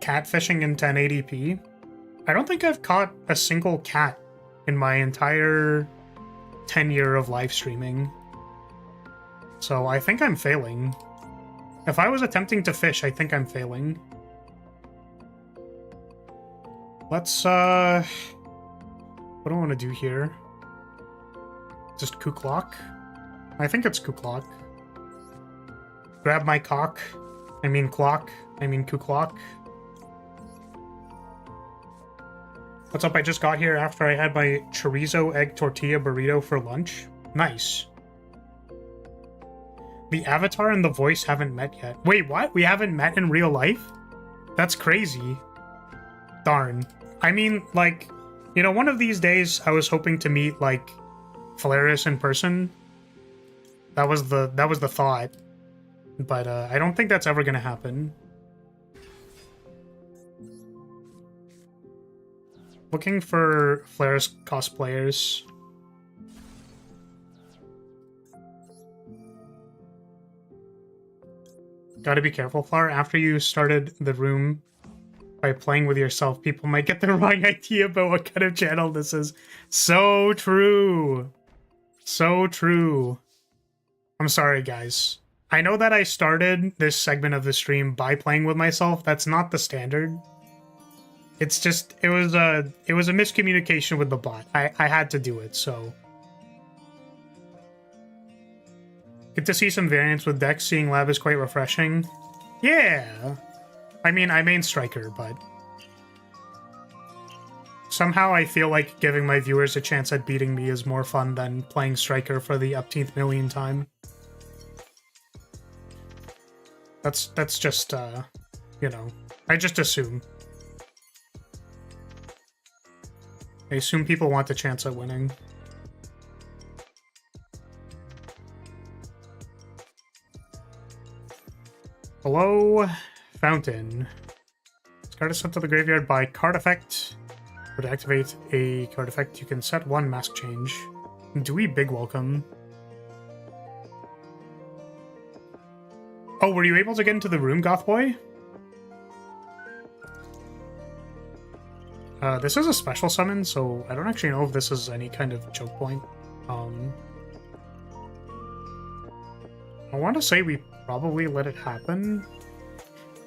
Catfishing in 1080p? I don't think I've caught a single cat in my entire tenure of live streaming. So I think I'm failing. If I was attempting to fish, I think I'm failing. Let's, what do I want to do here? Just Kuklok? I think it's Kuklok. Grab my cock. I mean clock. I mean Kuklok. What's up? I just got here after I had my chorizo egg tortilla burrito for lunch. Nice. The avatar and the voice haven't met yet. Wait, what? We haven't met in real life? That's crazy. Darn. I mean, like, you know, one of these days I was hoping to meet, like, Phalaris in person. That was the thought. But I don't think that's ever gonna happen. Looking for Phalaris cosplayers. Gotta be careful, Flower. After you started the room by playing with yourself, people might get the wrong idea about what kind of channel this is. So true. So true. I'm sorry, guys. I know that I started this segment of the stream by playing with myself. That's not the standard. It's just, it was a miscommunication with the bot. I had to do it, so. Good to see some variants with decks. Seeing Lab is quite refreshing. Yeah. I mean, I main Striker, but somehow I feel like giving my viewers a chance at beating me is more fun than playing Striker for the upteenth million time. That's just, you know, I just assume. I assume people want a chance at winning. Hello, Fountain. This card is sent to the graveyard by card effect. Or to activate a card effect, you can set one mask change. Dewey, big welcome. Oh, were you able to get into the room, Gothboy? This is a special summon, so I don't actually know if this is any kind of choke point. I want to say we probably let it happen.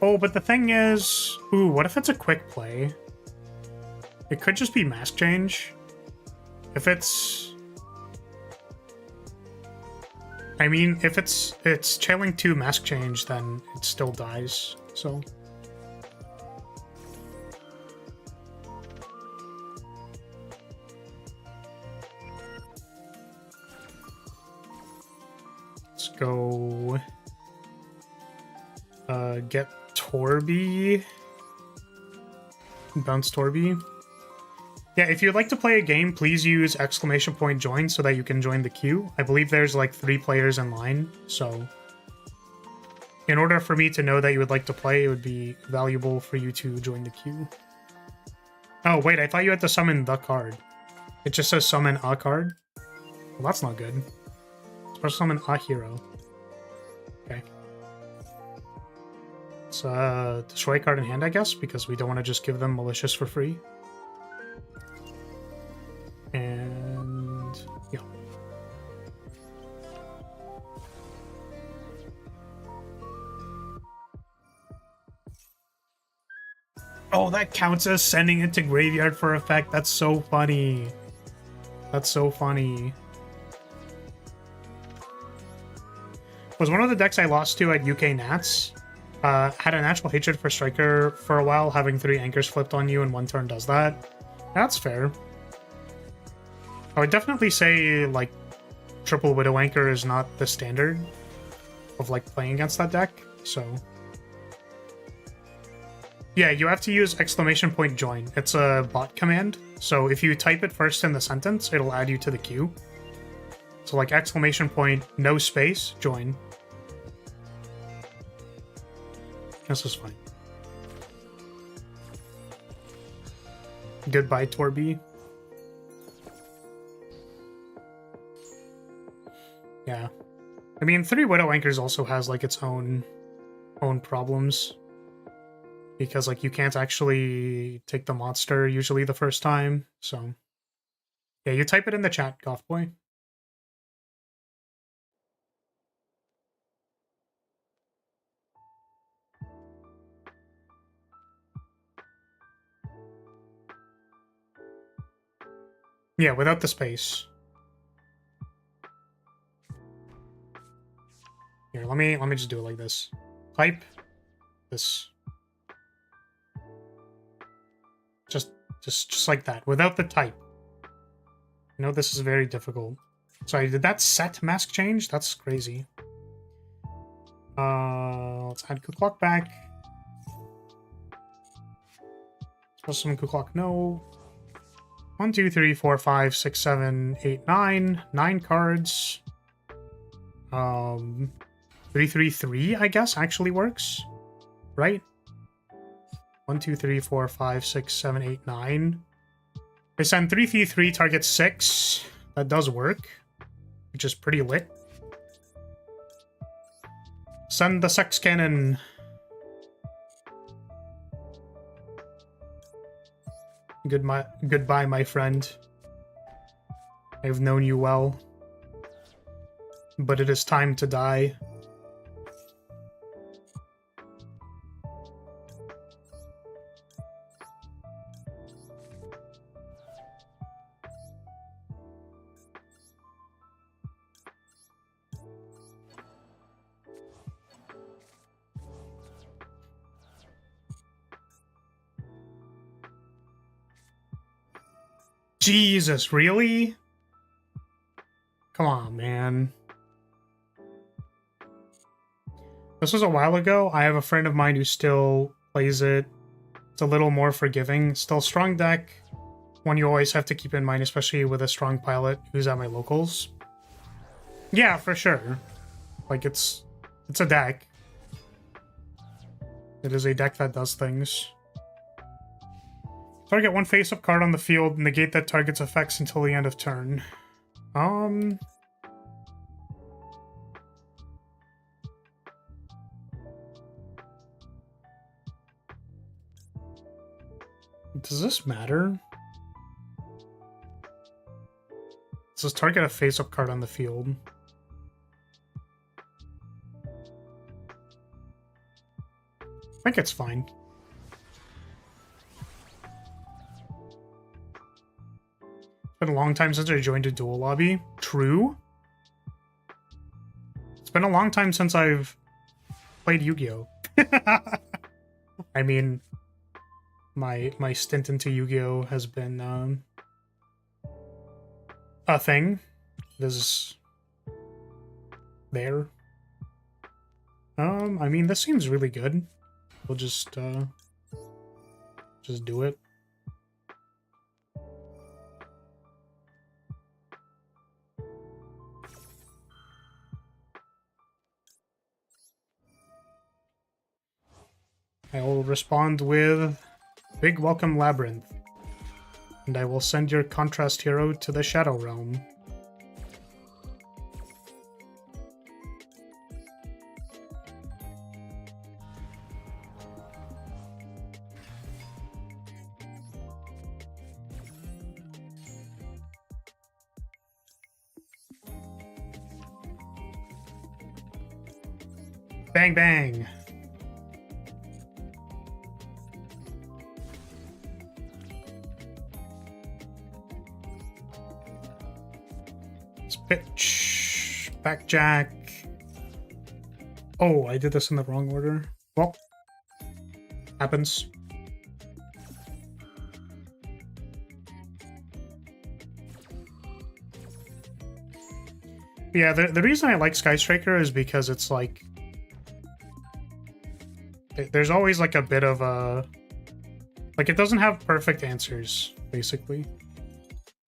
Oh, but the thing is... Ooh, what if it's a quick play? It could just be mask change. If it's... I mean, if it's Chailing 2 mask change, then it still dies, so... Let's go... get Torby. Bounce Torby. Yeah, if you'd like to play a game, please use !join so that you can join the queue. I believe there's like 3 players in line, so... In order for me to know that you would like to play, it would be valuable for you to join the queue. Oh, wait, I thought you had to summon the card. It just says summon a card? Well, that's not good. It's supposed to summon a hero. Okay. Let's destroy a card in hand, I guess, because we don't want to just give them Malicious for free. And... yeah. Oh, that counts as sending it to graveyard for effect. That's so funny. That's so funny. Was one of the decks I lost to at UK Nats. Had a natural hatred for Striker for a while, having 3 anchors flipped on you in 1 turn does that. That's fair. I would definitely say, like, triple Widow Anchor is not the standard of, like, playing against that deck, so... Yeah, you have to use !join. It's a bot command, so if you type it first in the sentence, it'll add you to the queue. So, like, !no space, join. This is fine. Goodbye, Torby. Yeah. I mean, 3 Widow Anchors also has, like, its own problems. Because, like, you can't actually take the monster usually the first time, so... Yeah, you type it in the chat, Gothboy. Yeah, without the space. Here, let me just do it like this. Type this. Just like that, without the type. I know this is very difficult. Sorry, did that set mask change? That's crazy. Let's add Kuklok back. Supposed to summon Kuklok, no. 1, 2, 3, 4, 5, 6, 7, 8, 9. 9 cards. 3, 3, 3, I guess, actually works. Right? 1, 2, 3, 4, 5, 6, 7, 8, 9. They send 3, 3, 3, target 6. That does work. Which is pretty lit. Send the sex cannon. Goodbye, my friend. I've known you well. But it is time to die. Jesus, really? Come on, man. This was a while ago. I have a friend of mine who still plays it. It's a little more forgiving. Still strong deck. One you always have to keep in mind, especially with a strong pilot who's at my locals. Yeah, for sure. Like, it's a deck. It is a deck that does things. Target one face-up card on the field, negate that target's effects until the end of turn. Does this matter? Does this target a face-up card on the field? I think it's fine. It's been a long time since I joined a duel lobby. True. It's been a long time since I've played Yu-Gi-Oh! I mean, my stint into Yu-Gi-Oh! Has been a thing. This is there. I mean, this seems really good. We'll just do it. I will respond with Big Welcome Labyrinth, and I will send your contrast hero to the Shadow Realm. Bang bang! Pitch, backjack. Oh, I did this in the wrong order. Well, happens. Yeah, the reason I like Sky Striker is because it's like there's always like a bit of a like it doesn't have perfect answers, basically.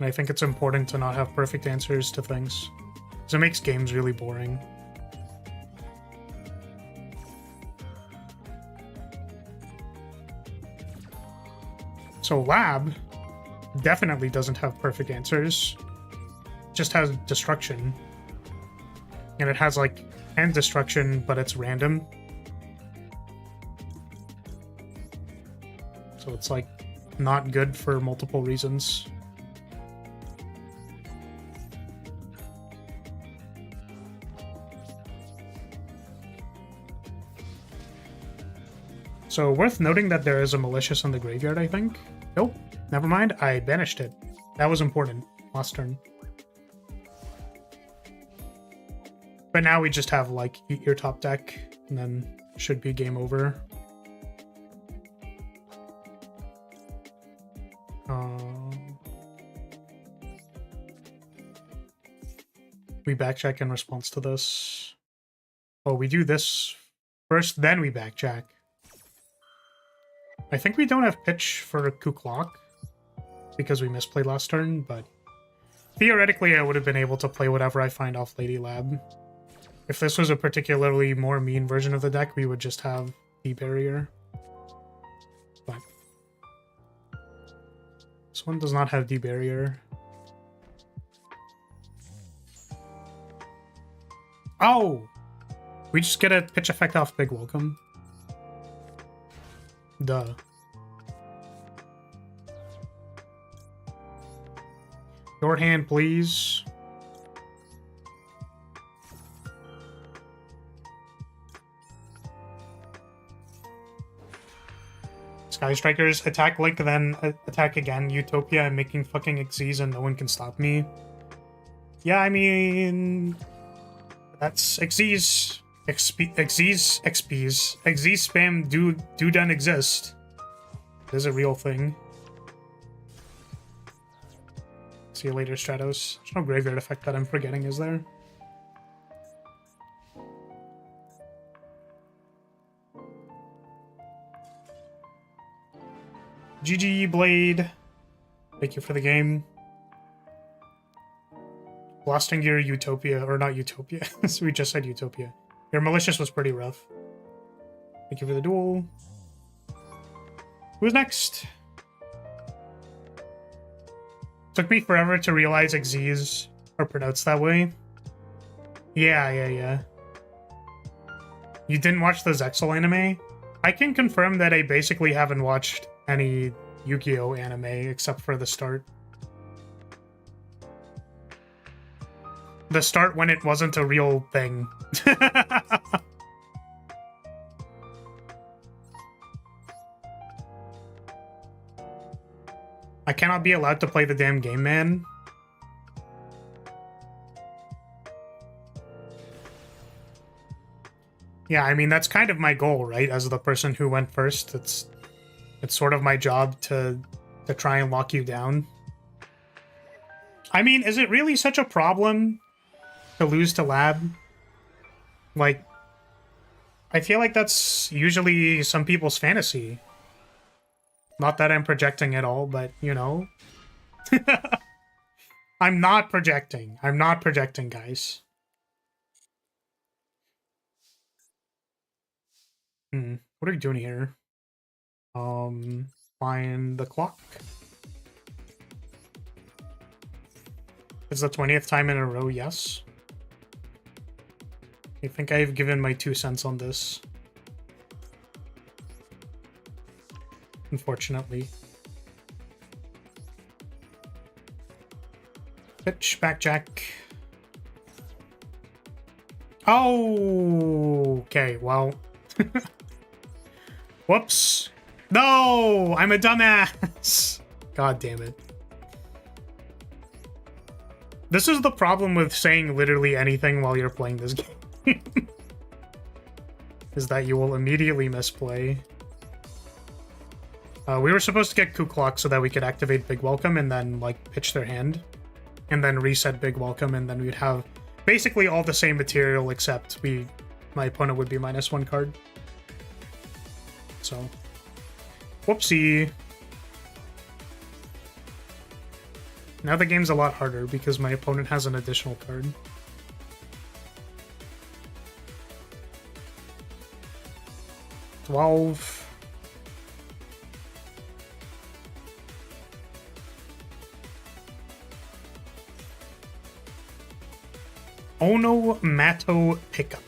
And I think it's important to not have perfect answers to things, because it makes games really boring. So Lab definitely doesn't have perfect answers. It just has destruction. And it has like end destruction, but it's random. So it's like not good for multiple reasons. So worth noting that there is a malicious in the graveyard, I think. Nope, never mind, I banished it. That was important. Last turn. But now we just have, like, eat your top deck, and then should be game over. We backjack in response to this. Oh, we do this first, then we backjack. I think we don't have pitch for Kuklok because we misplayed last turn, but theoretically I would have been able to play whatever I find off Lady Lab. If this was a particularly more mean version of the deck, we would just have the barrier. But this one does not have the barrier. Oh! We just get a pitch effect off Big Welcome. Duh. Shorthand, please. Sky Strikers, attack Link, then attack again. Utopia, I'm making fucking Xyz and no one can stop me. Yeah, I mean... That's Xyz. Xyz spam do done exist. It is a real thing. See you later, Stratos. There's no graveyard effect that I'm forgetting, is there? GG, Blade. Thank you for the game. Blasting your Utopia, or not Utopia. So we just said Utopia. Your Malicious was pretty rough. Thank you for the duel. Who's next? Took me forever to realize Xyz are pronounced that way. Yeah. You didn't watch the Zexal anime? I can confirm that I basically haven't watched any Yu-Gi-Oh anime except for the start. The start when it wasn't a real thing. I cannot be allowed to play the damn game, man. Yeah, I mean, that's kind of my goal, right? As the person who went first, it's sort of my job to try and lock you down. I mean, is it really such a problem to lose to Lab? Like, I feel like that's usually some people's fantasy. Not that I'm projecting at all, but, you know. I'm not projecting. I'm not projecting, guys. What are you doing here? Find the clock. It's the 20th time in a row, yes. I think I've given my 2 cents on this. Unfortunately. Pitch, backjack. Oh, okay, well. Whoops. No, I'm a dumbass. God damn it. This is the problem with saying literally anything while you're playing this game. Is that you will immediately misplay. We were supposed to get Ku Klux so that we could activate Big Welcome and then, like, pitch their hand. And then reset Big Welcome, and then we'd have basically all the same material, except my opponent would be -1 card. So, whoopsie. Now the game's a lot harder because my opponent has an additional card. $12. Onomato Pickup.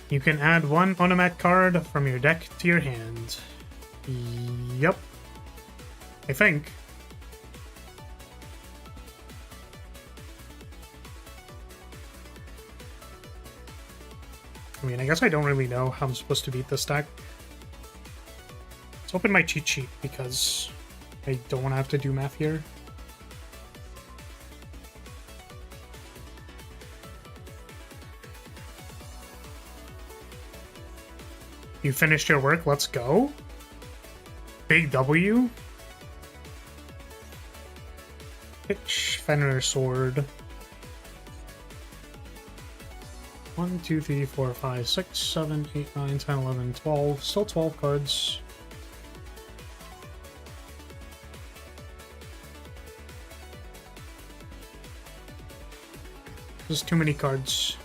You can add 1 Onomat card from your deck to your hand. Yep. I think. I mean, I guess I don't really know how I'm supposed to beat this deck. Let's open my cheat sheet because I don't want to have to do math here. You finished your work, let's go. Big W. Pitch, Fenrir Sword. 1, 2, 3, 4, 5, 6, 7, 8, 9, 10, 11, 12. Still 12 cards. There's too many cards.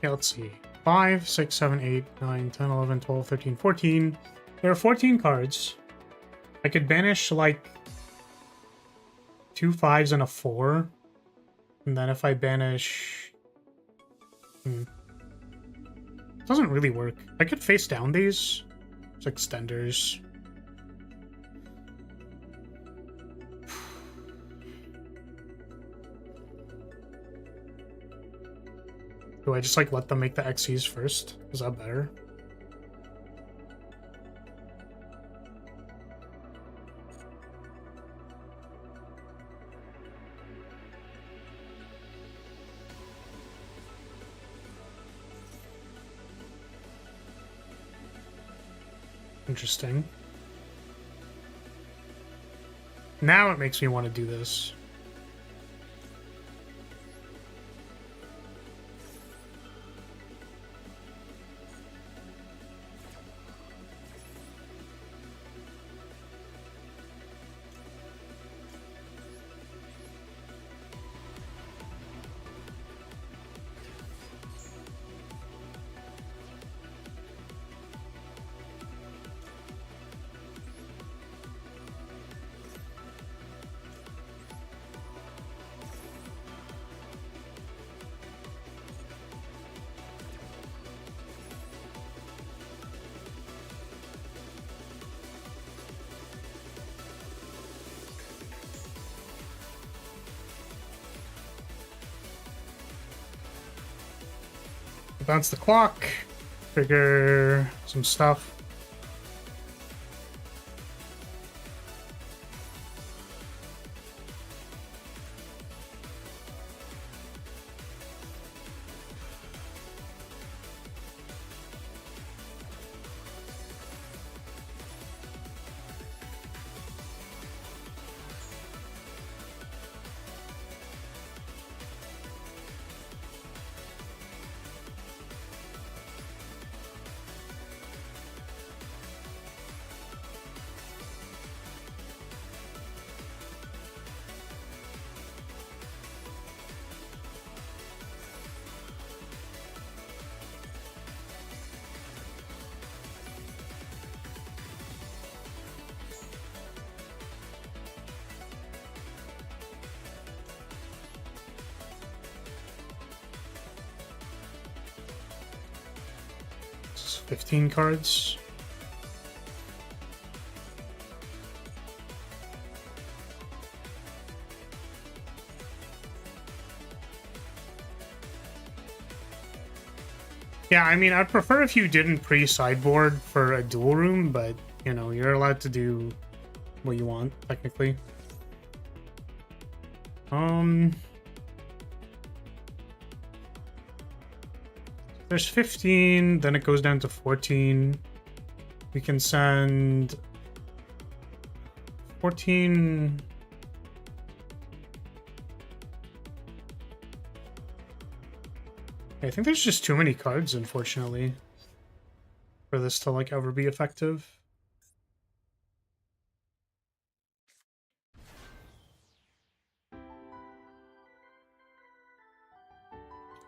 Yeah, let's see. 5, 6, 7, 8, 9, 10, 11, 12, 13, 14. There are 14 cards. I could banish, like, 2 5s and a 4. And then if I banish... It doesn't really work. I could face down these. It's extenders. Do I just, like, let them make the XCs first? Is that better? Interesting. Now it makes me want to do this. Bounce the clock, trigger some stuff. This is 15 cards. Yeah, I mean, I'd prefer if you didn't pre-sideboard for a duel room, but, you know, you're allowed to do what you want, technically. There's 15, then it goes down to 14. We can send 14... I think there's just too many cards, unfortunately, for this to, like, ever be effective.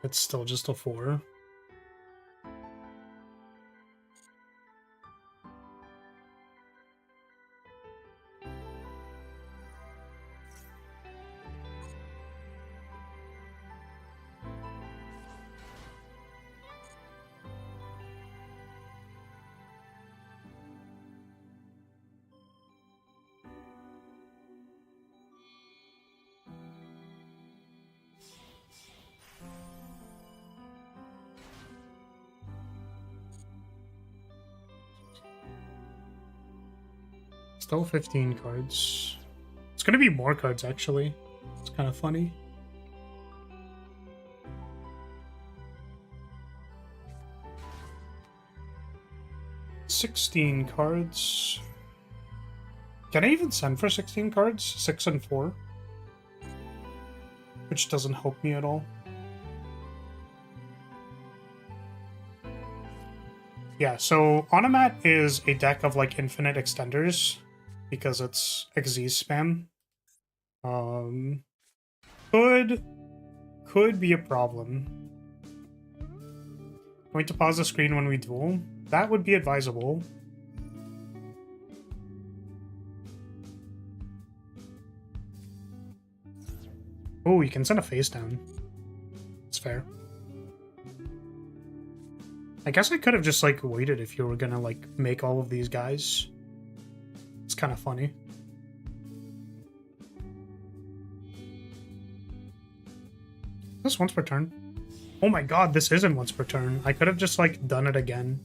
It's still just a 4. Still 15 cards. It's gonna be more cards, actually. It's kind of funny. $16 cards. Can I even send for 16 cards? 6 and 4? Which doesn't help me at all. Yeah, so Onomat is a deck of, like, infinite extenders because it's Xyz spam. Could be a problem. Going to pause the screen when we duel? That would be advisable. Oh, you can send a face down. It's fair. I guess I could have just, like, waited if you were gonna, like, make all of these guys. It's kind of funny. This once per turn. Oh my god, this isn't once per turn. I could have just, like, done it again.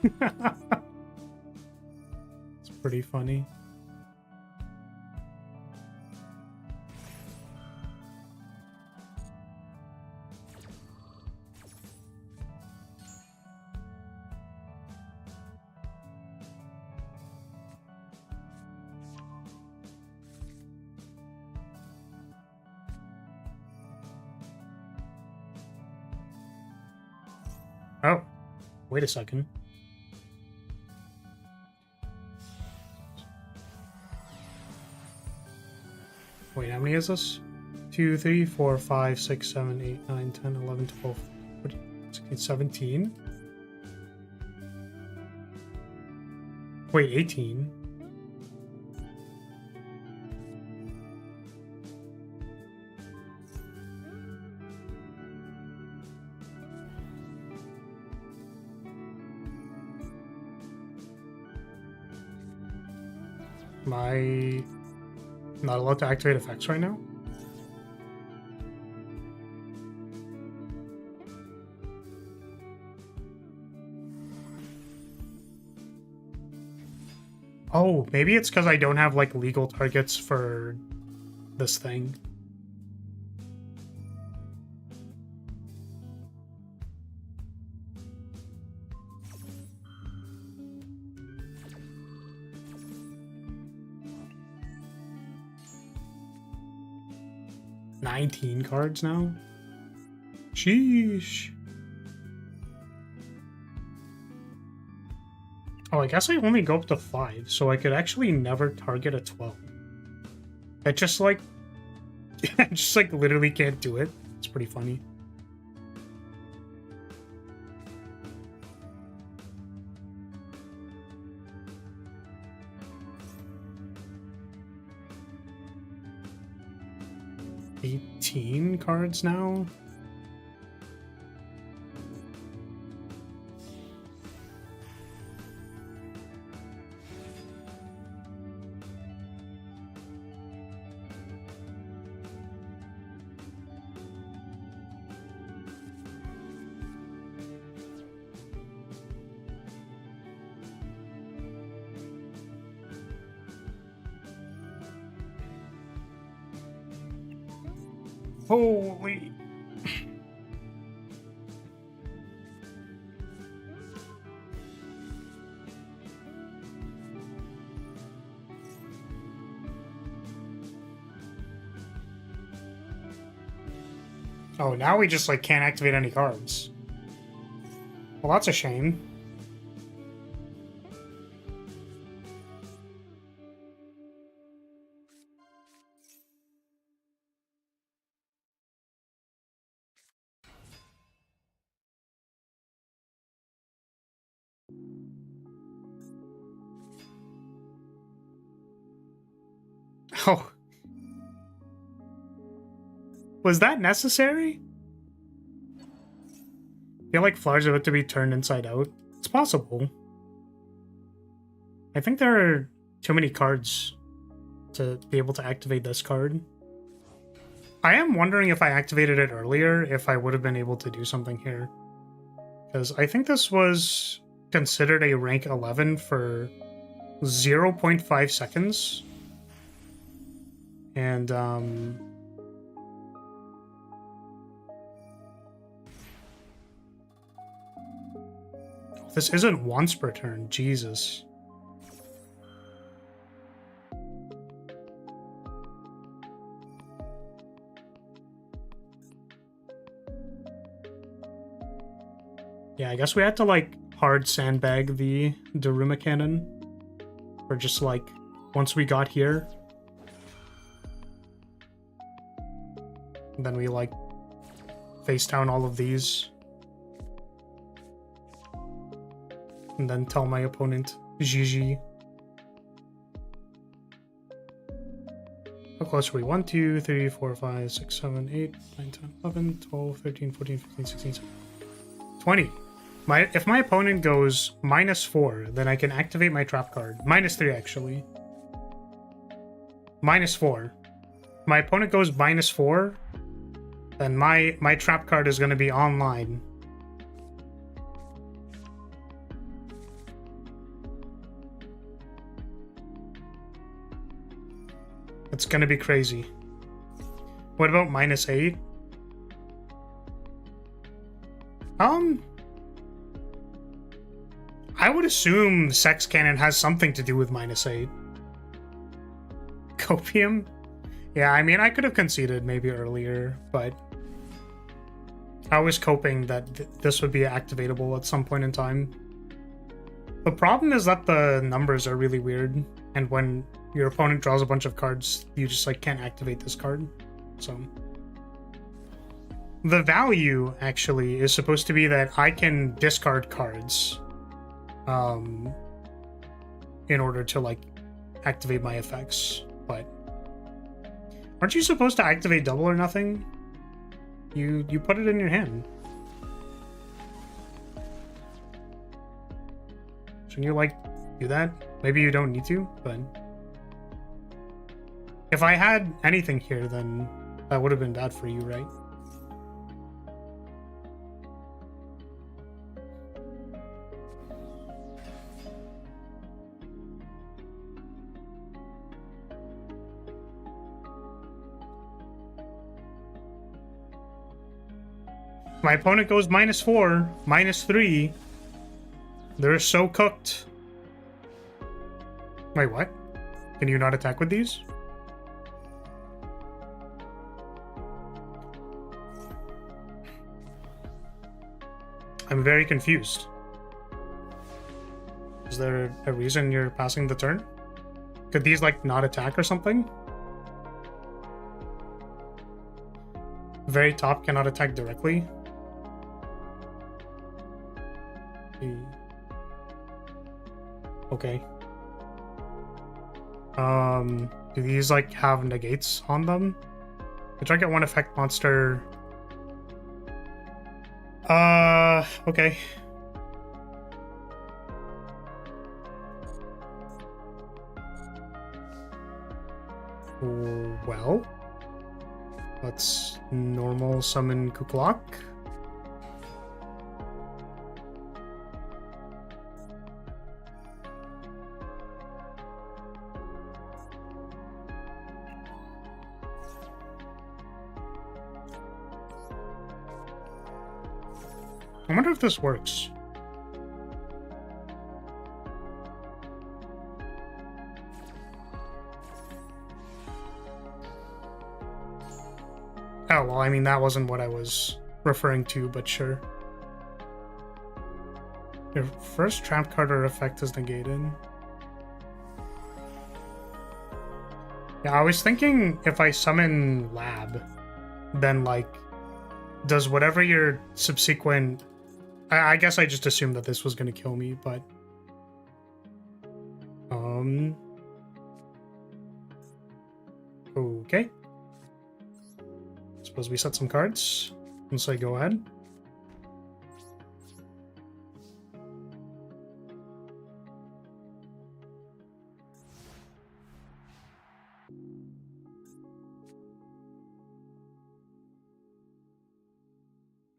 It's pretty funny. Oh, wait a second. Wait, how many is this? 2, 3, 4, 5, 6, 7, 8, 9, 10, 11, 12, 14, 16, 17. Wait, 18. Am I not allowed to activate effects right now? Oh, maybe it's because I don't have, like, legal targets for this thing. $19 cards now? Sheesh. Oh, I guess I only go up to 5, so I could actually never target a 12. I just, like... I just, like, literally can't do it. It's pretty funny. $18 cards now? Holy... Oh, now we just, like, can't activate any cards. Well, that's a shame. Oh. Was that necessary? I feel like flowers are about to be turned inside out. It's possible. I think there are too many cards to be able to activate this card. I am wondering if I activated it earlier, if I would have been able to do something here. Because I think this was considered a rank 11 for 0.5 seconds. And, this isn't once per turn, Jesus. Yeah, I guess we had to, like, hard sandbag the Daruma cannon. Or just, like, once we got here. And then we, like, face down all of these. and then tell my opponent GG. How close are we? 1, 2, 3, 4, 5, 6, 7, 8, 9, 10, 11, 12, 13, 14, 15, 16, 17, 20. If my opponent goes -4, then I can activate my trap card. -3, actually. -4. My opponent goes -4, then my trap card is going to be online. It's going to be crazy. What about -8? I would assume Sex Cannon has something to do with -8. Copium? Yeah, I mean, I could have conceded maybe earlier, but I was hoping that this would be activatable at some point in time. The problem is that the numbers are really weird, and when your opponent draws a bunch of cards, you just like can't activate this card. So the value actually is supposed to be that I can discard cards in order to like activate my effects, but aren't you supposed to activate double or nothing? You put it in your hand. Shouldn't you like do that? Maybe you don't need to, but if I had anything here, then that would have been bad for you, right? My opponent goes -4, -3. They're so cooked. Wait, what? Can you not attack with these? I'm very confused. Is there a reason you're passing the turn? Could these, like, not attack or something? Very top cannot attack directly. Okay. Do these, like, have negates on them? I try to get one effect monster. Okay. Well, let's normal summon Kuklok. I wonder if this works. Oh, well, I mean, that wasn't what I was referring to, but sure. Your first trap card or effect is negated. Yeah, I was thinking if I summon Lab, then, like, does whatever your subsequent... I guess I just assumed that this was going to kill me, but... Okay. Suppose we set some cards and say go ahead.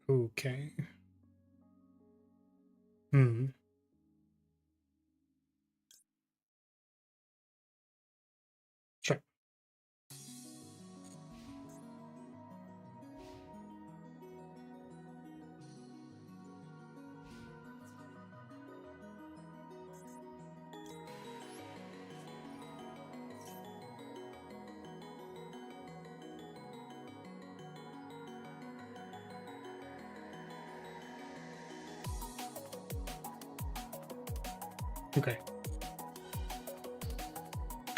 Okay. Sure. Okay.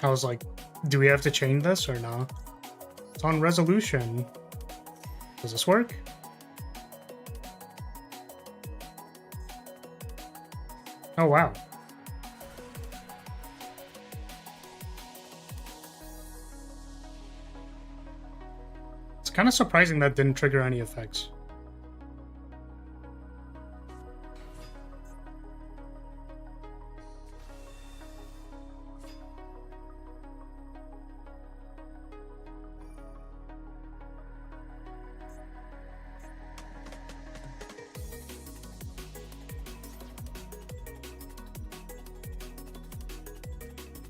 I was like, do we have to chain this or not? It's on resolution. Does this work? Oh, wow. It's kind of surprising that didn't trigger any effects.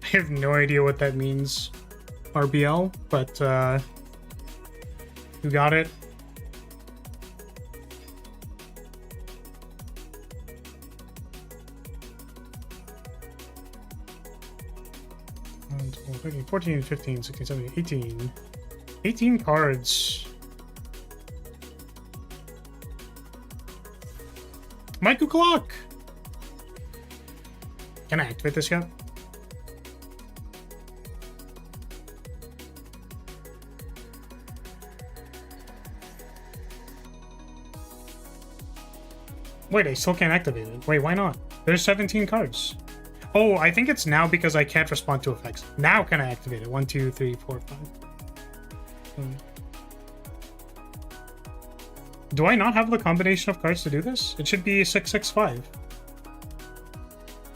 I have no idea what that means, RBL, but you got it. And 13, 14, 15, 16, 17, 18. 18 cards. Michael Clock! Can I activate this yet? Wait, I still can't activate it. Wait, why not? There's 17 cards. Oh, I think it's now because I can't respond to effects. Now can I activate it? 1, 2, 3, 4, 5. Do I not have the combination of cards to do this? It should be 6, 6, 5.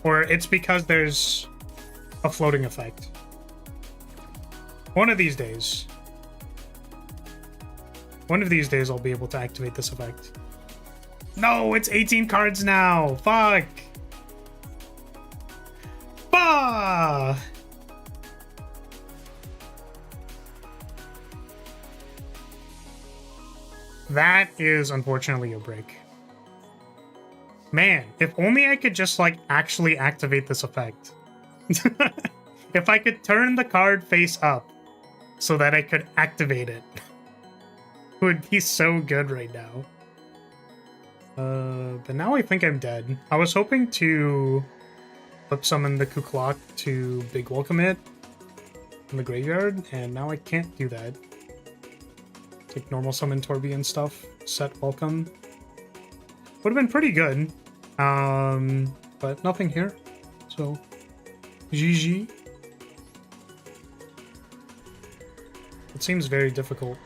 Or it's because there's a floating effect. One of these days. One of these days I'll be able to activate this effect. No, it's 18 cards now! Fuck! Bah! That is unfortunately a break. Man, if only I could just, like, actually activate this effect. If I could turn the card face up so that I could activate it, it would be so good right now. But now I think I'm dead. I was hoping to flip summon the Kuklok to Big Welcome It in the graveyard, and now I can't do that. Take normal summon Torby and stuff, set Welcome. Would have been pretty good. But nothing here. So, GG. It seems very difficult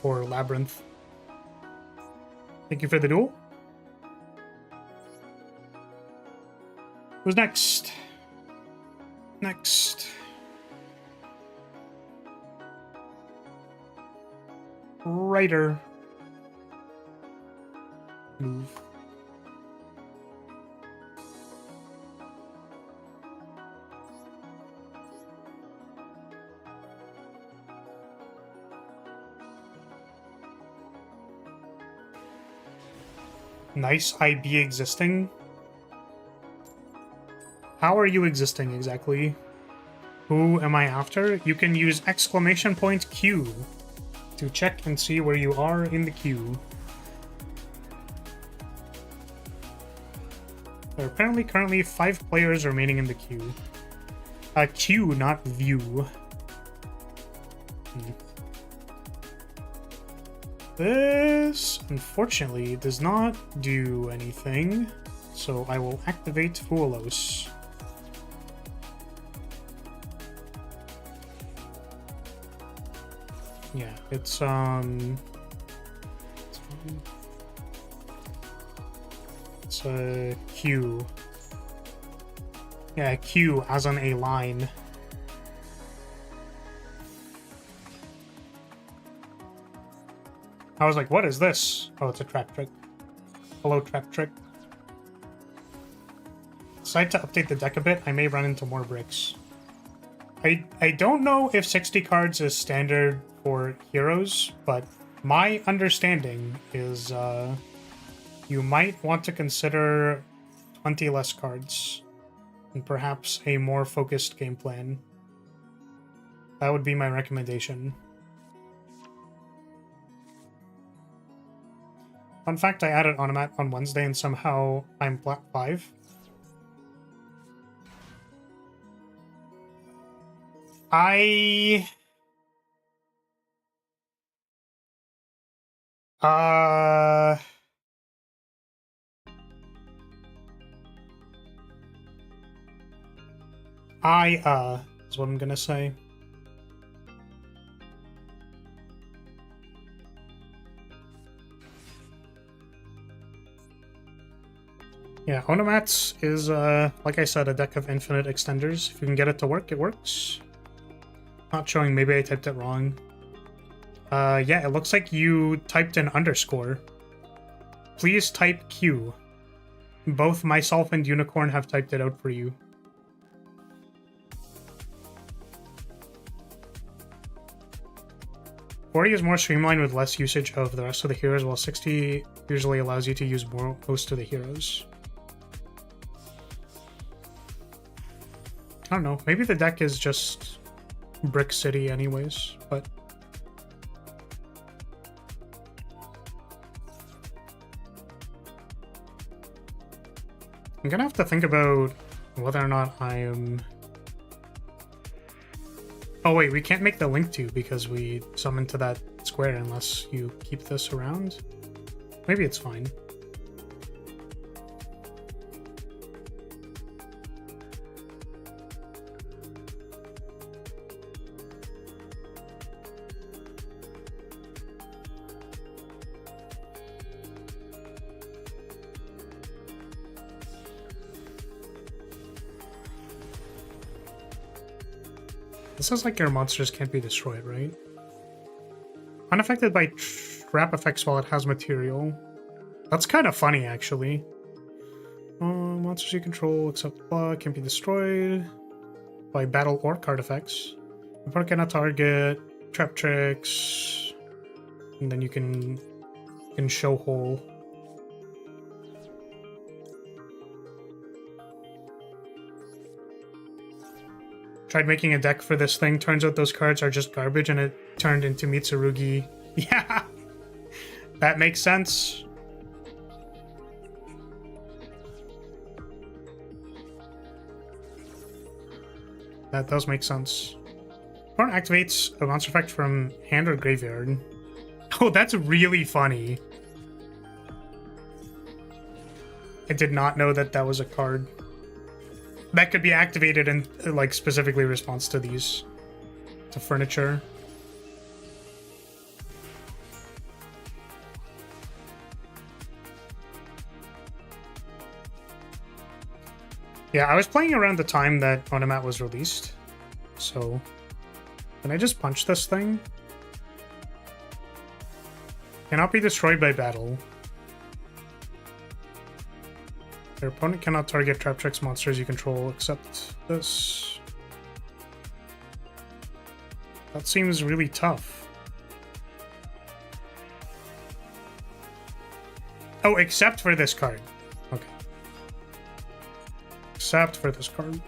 for Labyrinth. Thank you for the duel. Who's next? Next. Writer. Move. Nice IB existing. How are you existing exactly? Who am I after? You can use exclamation point Q to check and see where you are in the queue. There are apparently currently 5 players remaining in the queue. Queue, not view. This, unfortunately, does not do anything, so I will activate Foolos. Yeah, it's a Q. Yeah, Q as on a line. I was like, what is this? Oh, it's a trap trick. Hello, trap trick. Decide to update the deck a bit. I may run into more bricks. I don't know if 60 cards is standard for heroes, but my understanding is you might want to consider 20 less cards and perhaps a more focused game plan. That would be my recommendation. Fun fact, I added Onomat on Wednesday and somehow I'm Black 5. Is what I'm gonna say. Yeah, Onomats is, like I said, a deck of infinite extenders. If you can get it to work, it works. Not showing, maybe I typed it wrong. Yeah, it looks like you typed an underscore. Please type Q. Both myself and Unicorn have typed it out for you. Forty is more streamlined with less usage of the rest of the heroes, while 60 usually allows you to use most of the heroes. I don't know. Maybe the deck is just Brick City anyways, but... I'm gonna have to think about whether or not I am... Oh wait, we can't make the link to because we summoned to that square unless you keep this around. Maybe it's fine. This is like your monsters can't be destroyed, right? Unaffected by trap effects while it has material. That's kind of funny, actually. Monsters you control except block can't be destroyed by battle or card effects. Opponent cannot target trap tricks, and then you can show hole. Tried making a deck for this thing. Turns out those cards are just garbage, and it turned into Mitsurugi. Yeah, that makes sense. That does make sense. Opponent activates a monster effect from hand or graveyard. Oh, that's really funny. I did not know that that was a card that could be activated in, like, specifically response to these. To furniture. Yeah, I was playing around the time that Onomat was released. So, can I just punch this thing? Cannot be destroyed by battle. Your opponent cannot target trap tricks monsters you control except this. That seems really tough. Oh, except for this card. Okay. Except for this card.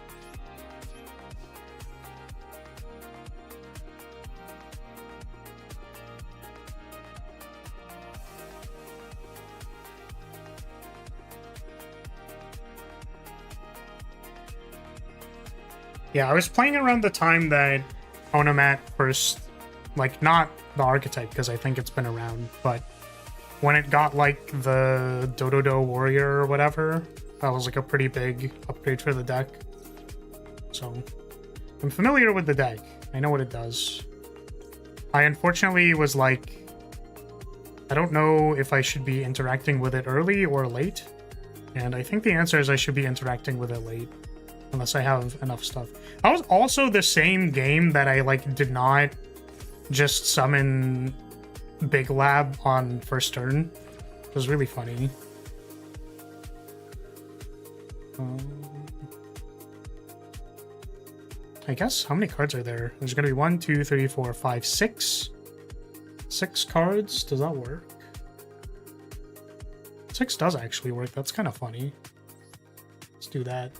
Yeah, I was playing around the time that Onomat first, like, not the archetype, because I think it's been around, but when it got, like, the Dododo Warrior or whatever, that was, like, a pretty big upgrade for the deck. So, I'm familiar with the deck. I know what it does. I unfortunately was like, I don't know if I should be interacting with it early or late, and I think the answer is I should be interacting with it late. Unless I have enough stuff. That was also the same game that I, like, did not just summon Big Lab on first turn. It was really funny. I guess, how many cards are there? There's gonna be 1, 2, 3, 4, 5, 6. 6 cards? Does that work? 6 does actually work. That's kind of funny. Let's do that.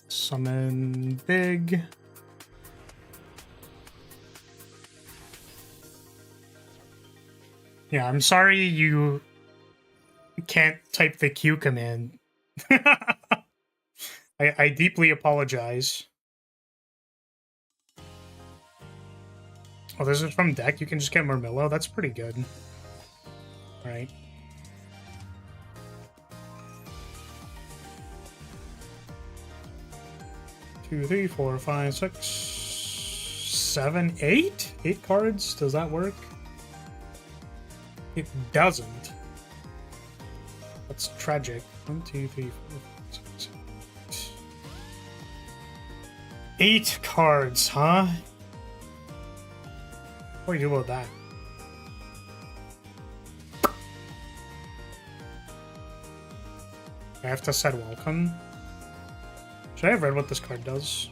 Summon big. Yeah, I'm sorry you can't type the Q command. I deeply apologize. Oh, this is from deck? You can just get Murmillo? That's pretty good. Alright. 2, 3, 4, 5, 6, 7, 8? 8 cards? Does that work? It doesn't. That's tragic. 1, 2, 3, 4, 5, 6, 7, 8 cards, huh? What do you do about that? I have to set welcome. Should I have read what this card does?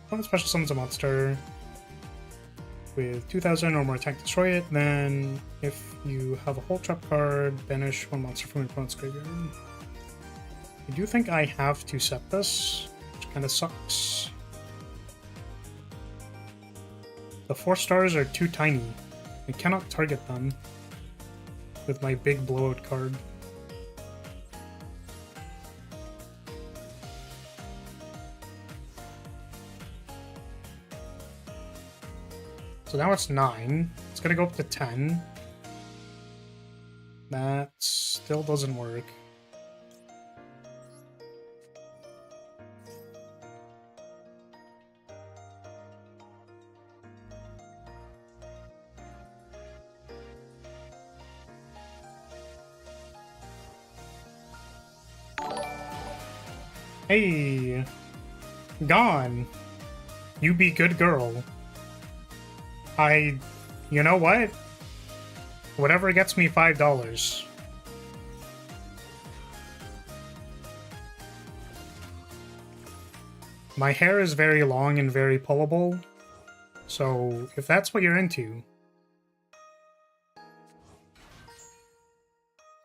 One special summons a monster with 2,000 or more attack, destroy it. Then, if you have a whole trap card, banish one monster from your opponent's graveyard. I do think I have to set this, which kind of sucks. The 4 stars are too tiny. I cannot target them with my big blowout card. So now it's 9. It's gonna go up to 10. That still doesn't work. Hey! Gone! You be good girl. You know what? Whatever gets me $5. My hair is very long and very pullable, so if that's what you're into...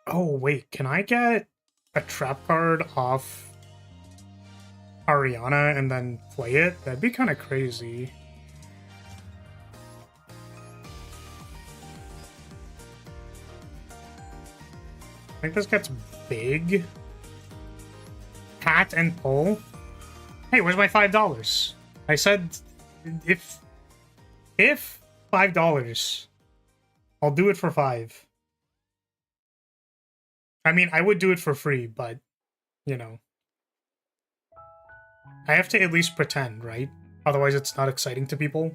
Oh, wait, can I get a trap card off Ariana and then play it? That'd be kind of crazy. I think this gets big. Pat and pull. Hey, where's my $5? I said if $5, I'll do it for 5. I mean, I would do it for free, but you know, I have to at least pretend, right? Otherwise, it's not exciting to people.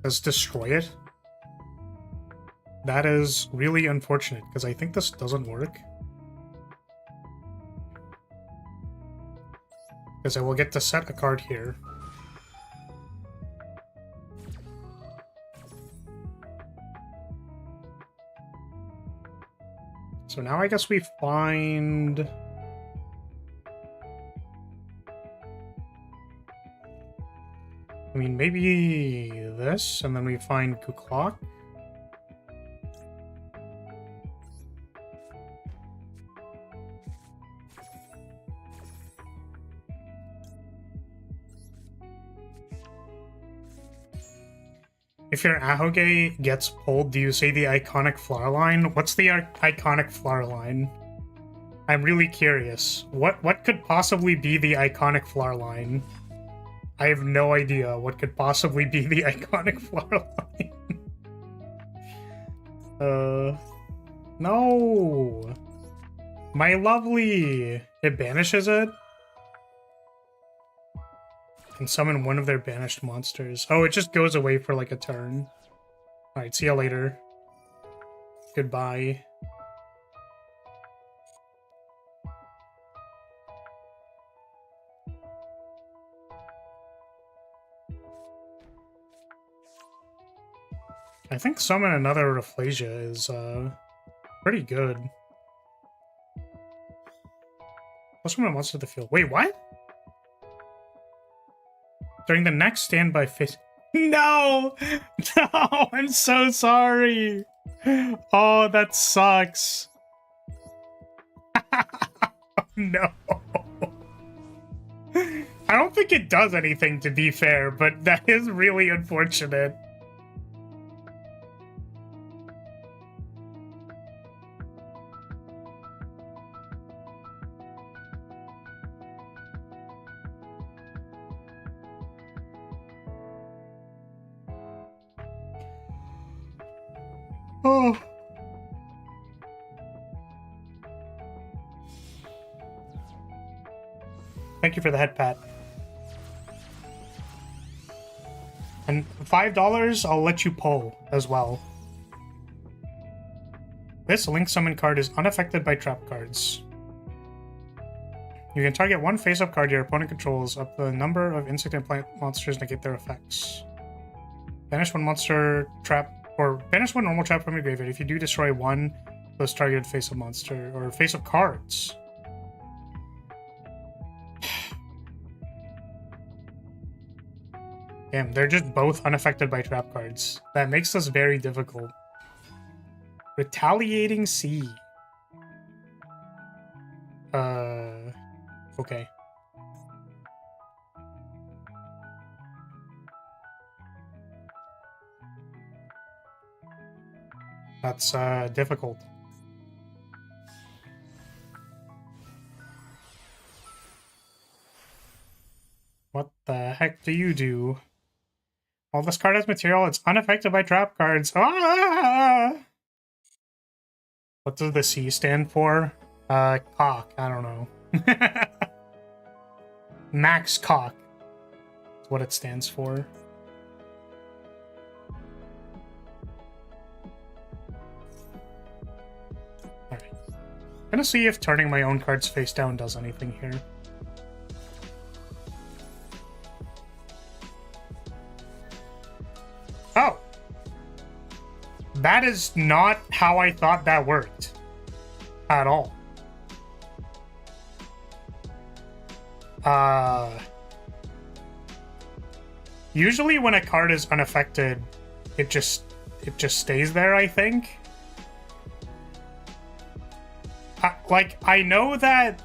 Let's destroy it. That is really unfortunate, because I think this doesn't work. Because I will get to set a card here. So now I guess we find... I mean, maybe this, and then we find Kuklok. If your Ahoge gets pulled, do you say the iconic flower line? What's the iconic flower line? I'm really curious. What could possibly be the iconic flower line? I have no idea what could possibly be the iconic flower line. No! My lovely! It banishes it? Can summon one of their banished monsters. Oh, it just goes away for like a turn. Alright, see ya later. Goodbye. I think summon another Rafflesia is pretty good. Plus one monster to the field. Wait, what? During the next standby phase. No! No! I'm so sorry! Oh, that sucks. No. I don't think it does anything, to be fair, but that is really unfortunate. Oh. Thank you for the head pat. And $5, I'll let you pull as well. This Link Summon card is unaffected by trap cards. You can target one face-up card your opponent controls up to the number of insect and plant monsters negate their effects. Banish one monster trap, or banish one normal trap from your graveyard. If you do, destroy one of those targeted face-up monster, or face-up cards. Damn, they're just both unaffected by trap cards. That makes this very difficult. Retaliating Sea. Okay. That's, difficult. What the heck do you do? Well, this card has material. It's unaffected by trap cards. Ah! What does the C stand for? Cock. I don't know. Max cock. That's what it stands for. Alright. I'm gonna see if turning my own cards face down does anything here. Oh! That is not how I thought that worked. At all. Usually when a card is unaffected, it just stays there, I think. I know that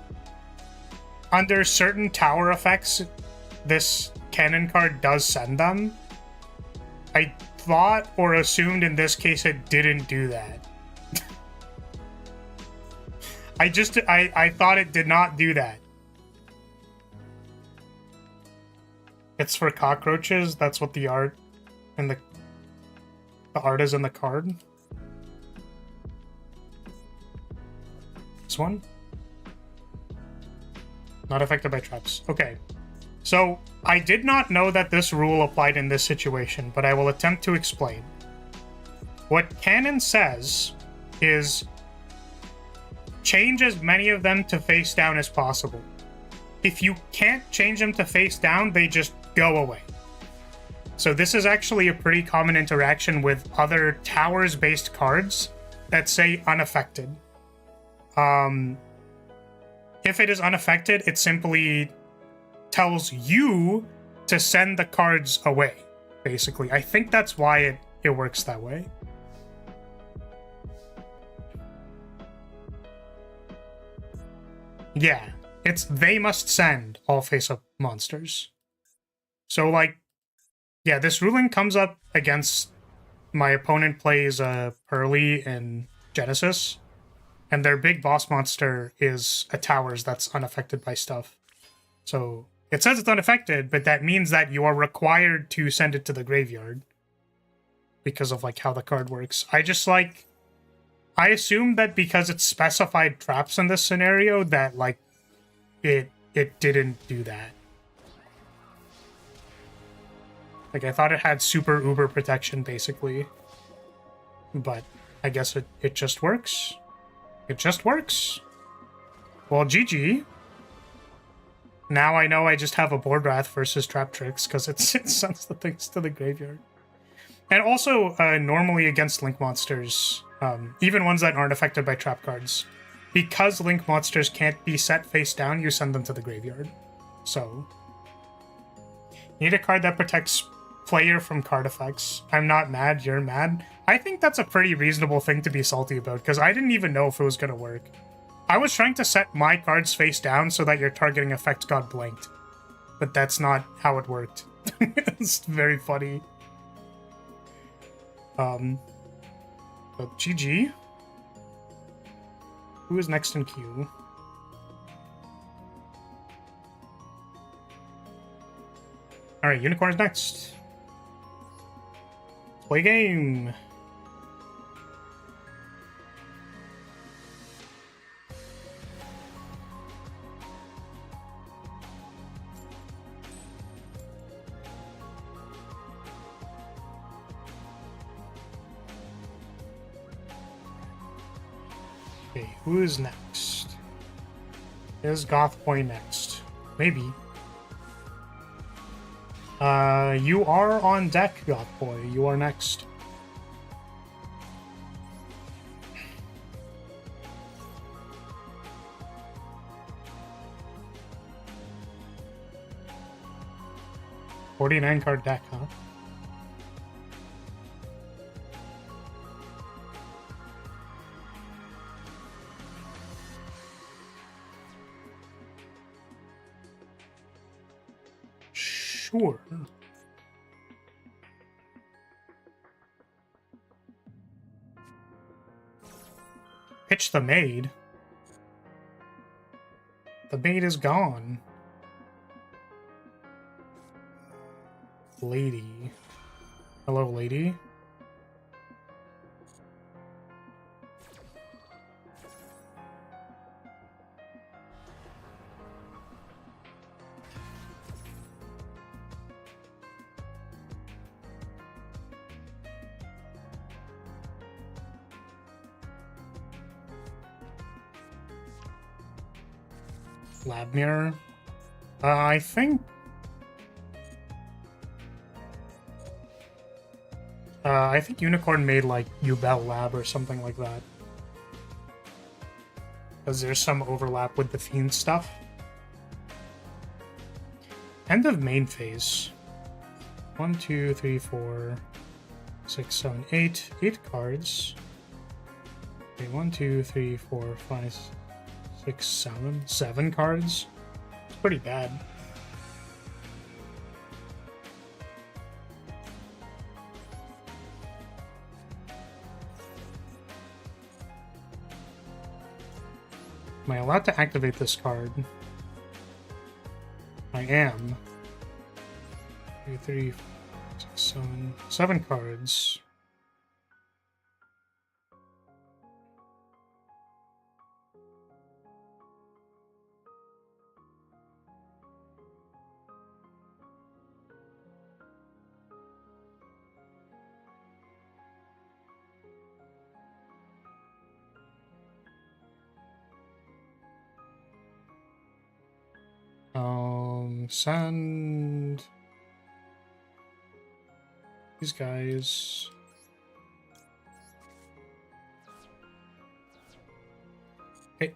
under certain tower effects, this cannon card does send them. I thought or assumed in this case it didn't do that. I thought it did not do that. It's for cockroaches. That's what the art and the art is in the card. This one? Not affected by traps. Okay. So, I did not know that this rule applied in this situation, but I will attempt to explain. What canon says is change as many of them to face down as possible. If you can't change them to face down, they just go away. So this is actually a pretty common interaction with other towers-based cards that say unaffected. If it is unaffected, it simply tells you to send the cards away, basically. I think that's why it works that way. Yeah, it's they must send all face-up monsters. So, like, yeah, this ruling comes up against my opponent plays Pearly in Genesis, and their big boss monster is a towers that's unaffected by stuff. So it says it's unaffected, but that means that you are required to send it to the graveyard because of like how the card works. I assume that because it's specified traps in this scenario that like it didn't do that. Like I thought it had super uber protection basically, but I guess it just works. It just works. Well, GG. Now I know I just have a Board Wrath versus Trap Tricks because it sends the things to the graveyard. And also, normally against Link monsters, even ones that aren't affected by trap cards, because Link monsters can't be set face down, you send them to the graveyard. So, you need a card that protects player from card effects. I'm not mad, you're mad. I think that's a pretty reasonable thing to be salty about, because I didn't even know if it was going to work. I was trying to set my cards face down so that your targeting effect got blanked. But that's not how it worked. It's very funny. But GG. Who is next in queue? Alright, Unicorn's next. Let's play a game. Okay, who is next? Is Goth Boy next? Maybe. You are on deck, Goth Boy. You are next. $49 card deck, huh? Sure. Pitch the maid. The maid is gone. Lady. Hello, lady. Lab mirror. I think Unicorn made like Ubel Lab or something like that. Because there's some overlap with the Fiend stuff. End of main phase. 1, 2, 3, 4, 6, 7, 8. 8 cards. Okay, 1, 2, 3, 4, 5, 6, 7. 7 cards. It's pretty bad. Am I allowed to activate this card? I am. 2, 3, 4, 6, 7. 7 cards. Send these guys. Hey.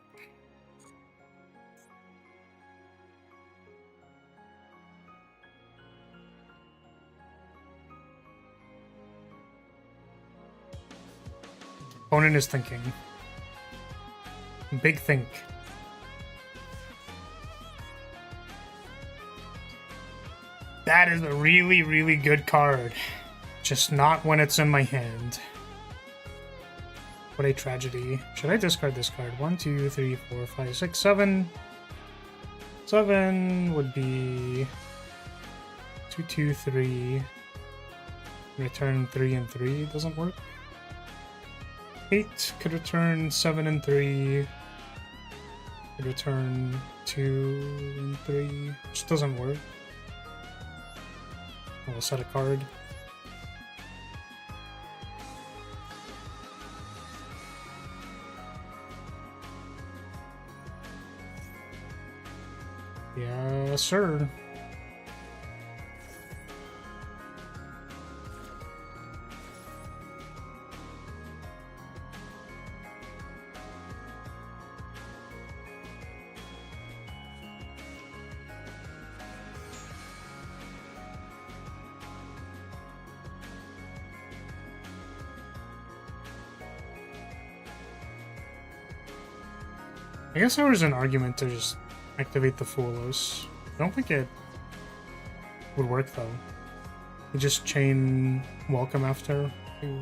Opponent is thinking. Big think. That is a really, really good card. Just not when it's in my hand. What a tragedy. Should I discard this card? 1, 2, 3, 4, 5, 6, 7. 7 would be 2, 2, 3. Return 3 and 3. Doesn't work. 8 could return 7 and 3. Could return 2 and 3. Which doesn't work. I'll set a card. Yes, sir. I guess there was an argument to just activate the Foolos. I don't think it would work though. You just chain welcome after 2,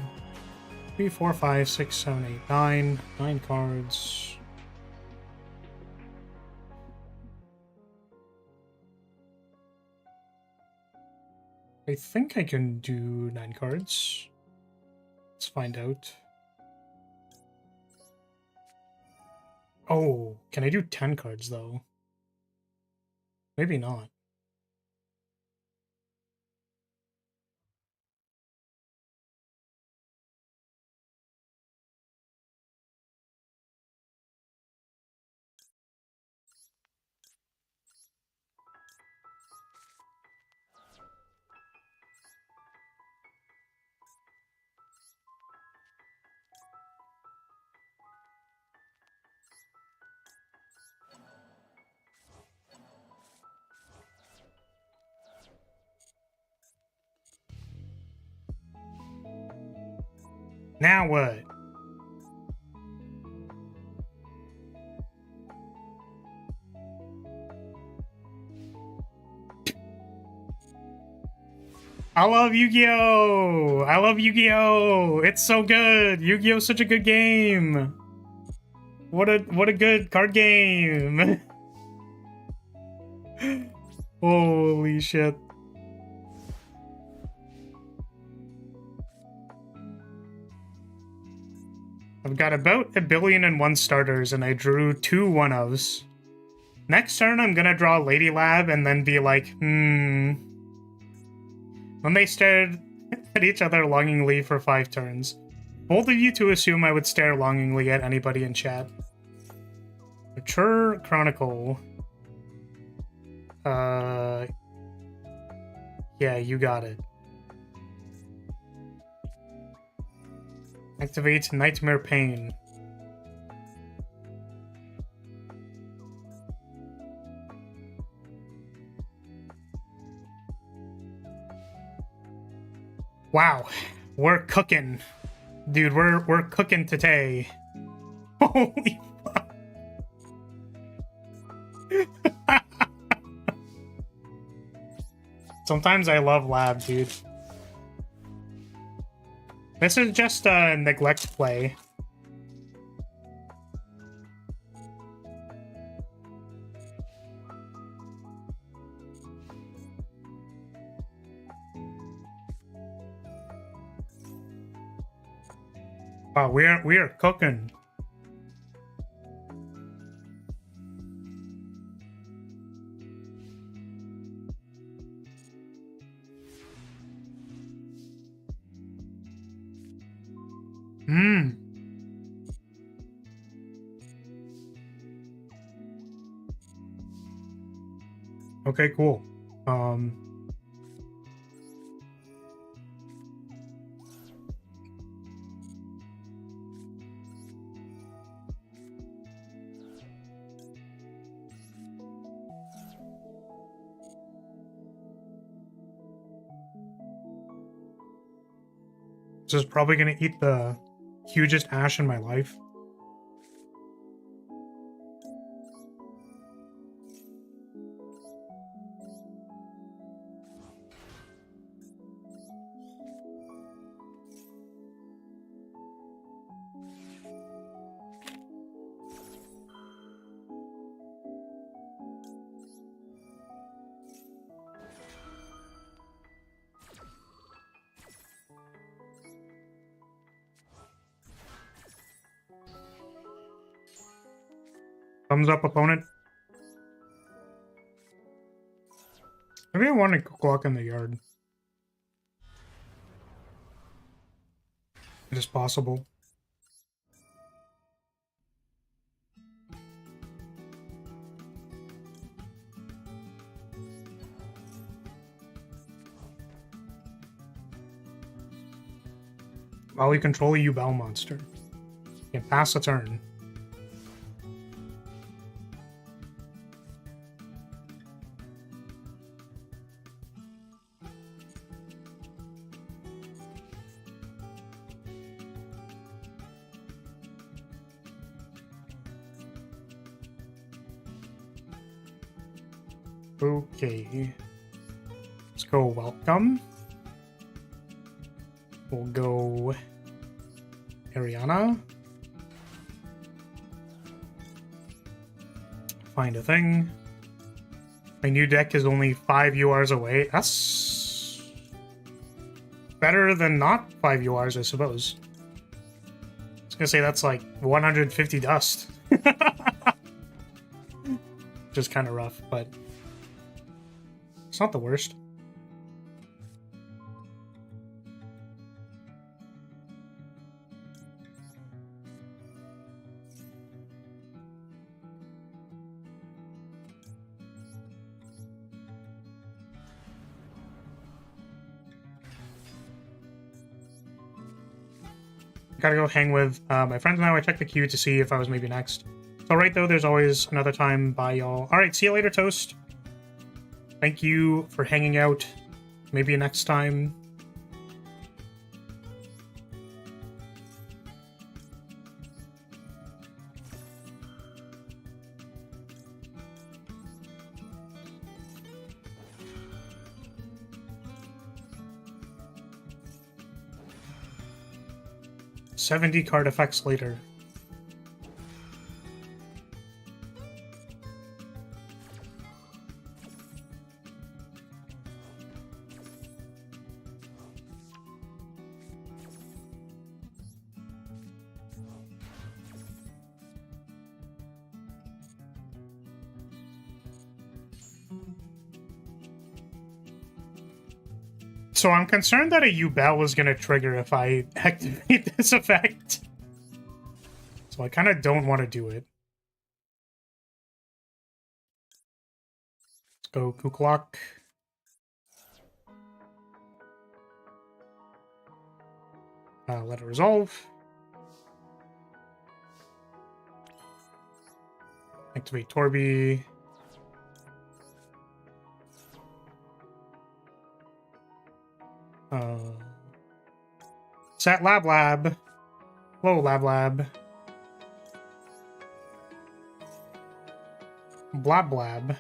3, 4, 5, 6, 7, 8, 9. 9 cards. I think I can do 9 cards. Let's find out. Oh, can I do 10 cards though? Maybe not. Now what? I love Yu-Gi-Oh! I love Yu-Gi-Oh! It's so good! Yu-Gi-Oh's such a good game! What a good card game! Holy shit. I've got about 1,000,000,001 starters, and I drew 2 1-ofs. Next turn, I'm gonna draw Lady Lab and then be like, When they stared at each other longingly for 5 turns. Bold of you to assume I would stare longingly at anybody in chat. Mature Chronicle. Yeah, you got it. Activate Nightmare Pain. Wow, we're cooking. Dude, we're cooking today. Holy fuck. Sometimes I love Lab, dude. This is just a neglect play. Wow, we are cooking. Okay, cool. This is probably gonna eat the hugest ash in my life. Thumbs up, opponent. Maybe I want to walk in the yard. It is possible. While we control a U-Bell monster. You can pass a turn. Okay. Let's go welcome. We'll go Ariana. Find a thing. My new deck is only 5 URs away. That's better than not 5 URs, I suppose. I was gonna say that's like 150 dust. Just kind of rough, but it's not the worst. Gotta go hang with my friends now. I checked the queue to see if I was maybe next. It's alright though, there's always another time. Bye, y'all. Alright, see you later, Toast. Thank you for hanging out. Maybe next time. 70 card effects later. So I'm concerned that a U-Bell was going to trigger if I activate this effect. So I kind of don't want to do it. Let's go Kuklok. Let it resolve. Activate Torby. Set Lab. Whoa, Lab. Blab.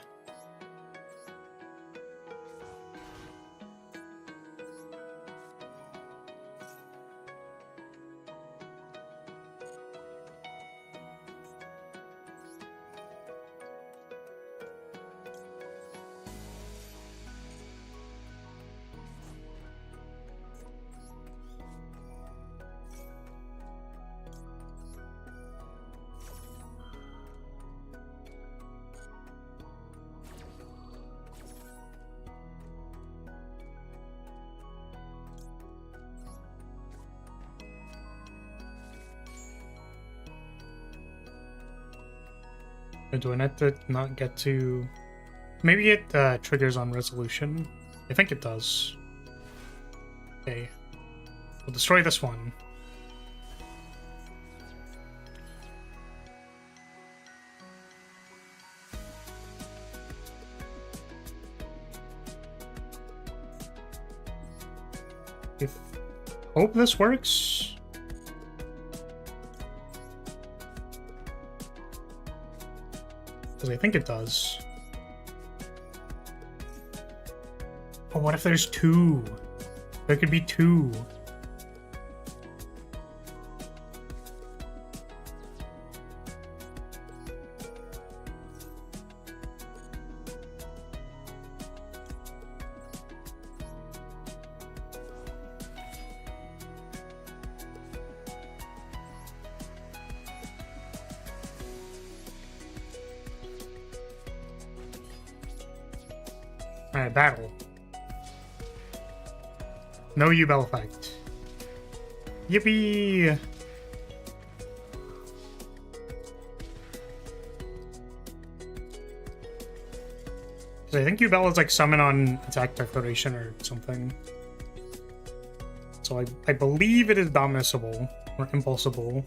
Do I need to not get to... Maybe it triggers on resolution. I think it does. Okay. We'll destroy this one. Hope this works. Because I think it does. But what if there's two? There could be two. Alright, battle. No U-Bell effect. Yippee! I think U-Bell is like summon on attack declaration or something. So I believe it is dominusable or impulsible.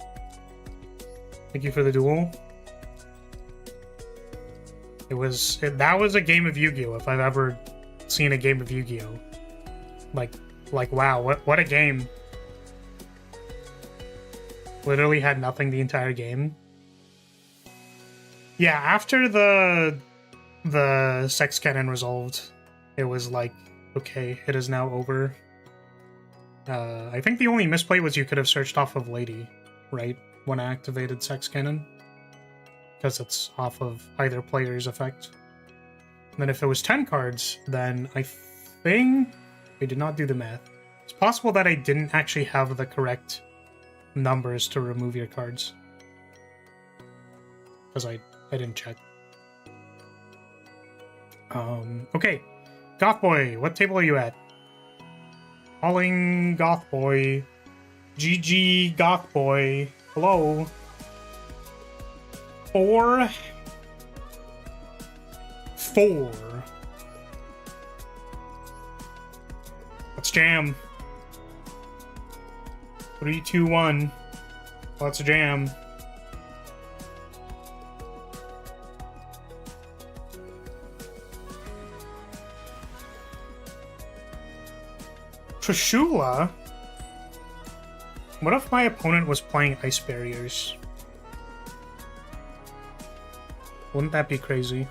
Thank you for the duel. That was a game of Yu-Gi-Oh! If I've ever seen a game of Yu-Gi-Oh! Like wow, what a game. Literally had nothing the entire game. Yeah, after the sex cannon resolved, it was like, okay, it is now over. I think the only misplay was you could have searched off of Lady, right? When I activated sex cannon. Because it's off of either player's effect. And then if it was 10 cards, then I think... I did not do the math. It's possible that I didn't actually have the correct numbers to remove your cards. Because I didn't check. Okay. Goth Boy, what table are you at? Calling Goth Boy. GG Goth Boy. Hello. 4. Let's jam. 3, 2, 1. Let's jam. Trishula? What if my opponent was playing Ice Barriers? Wouldn't that be crazy?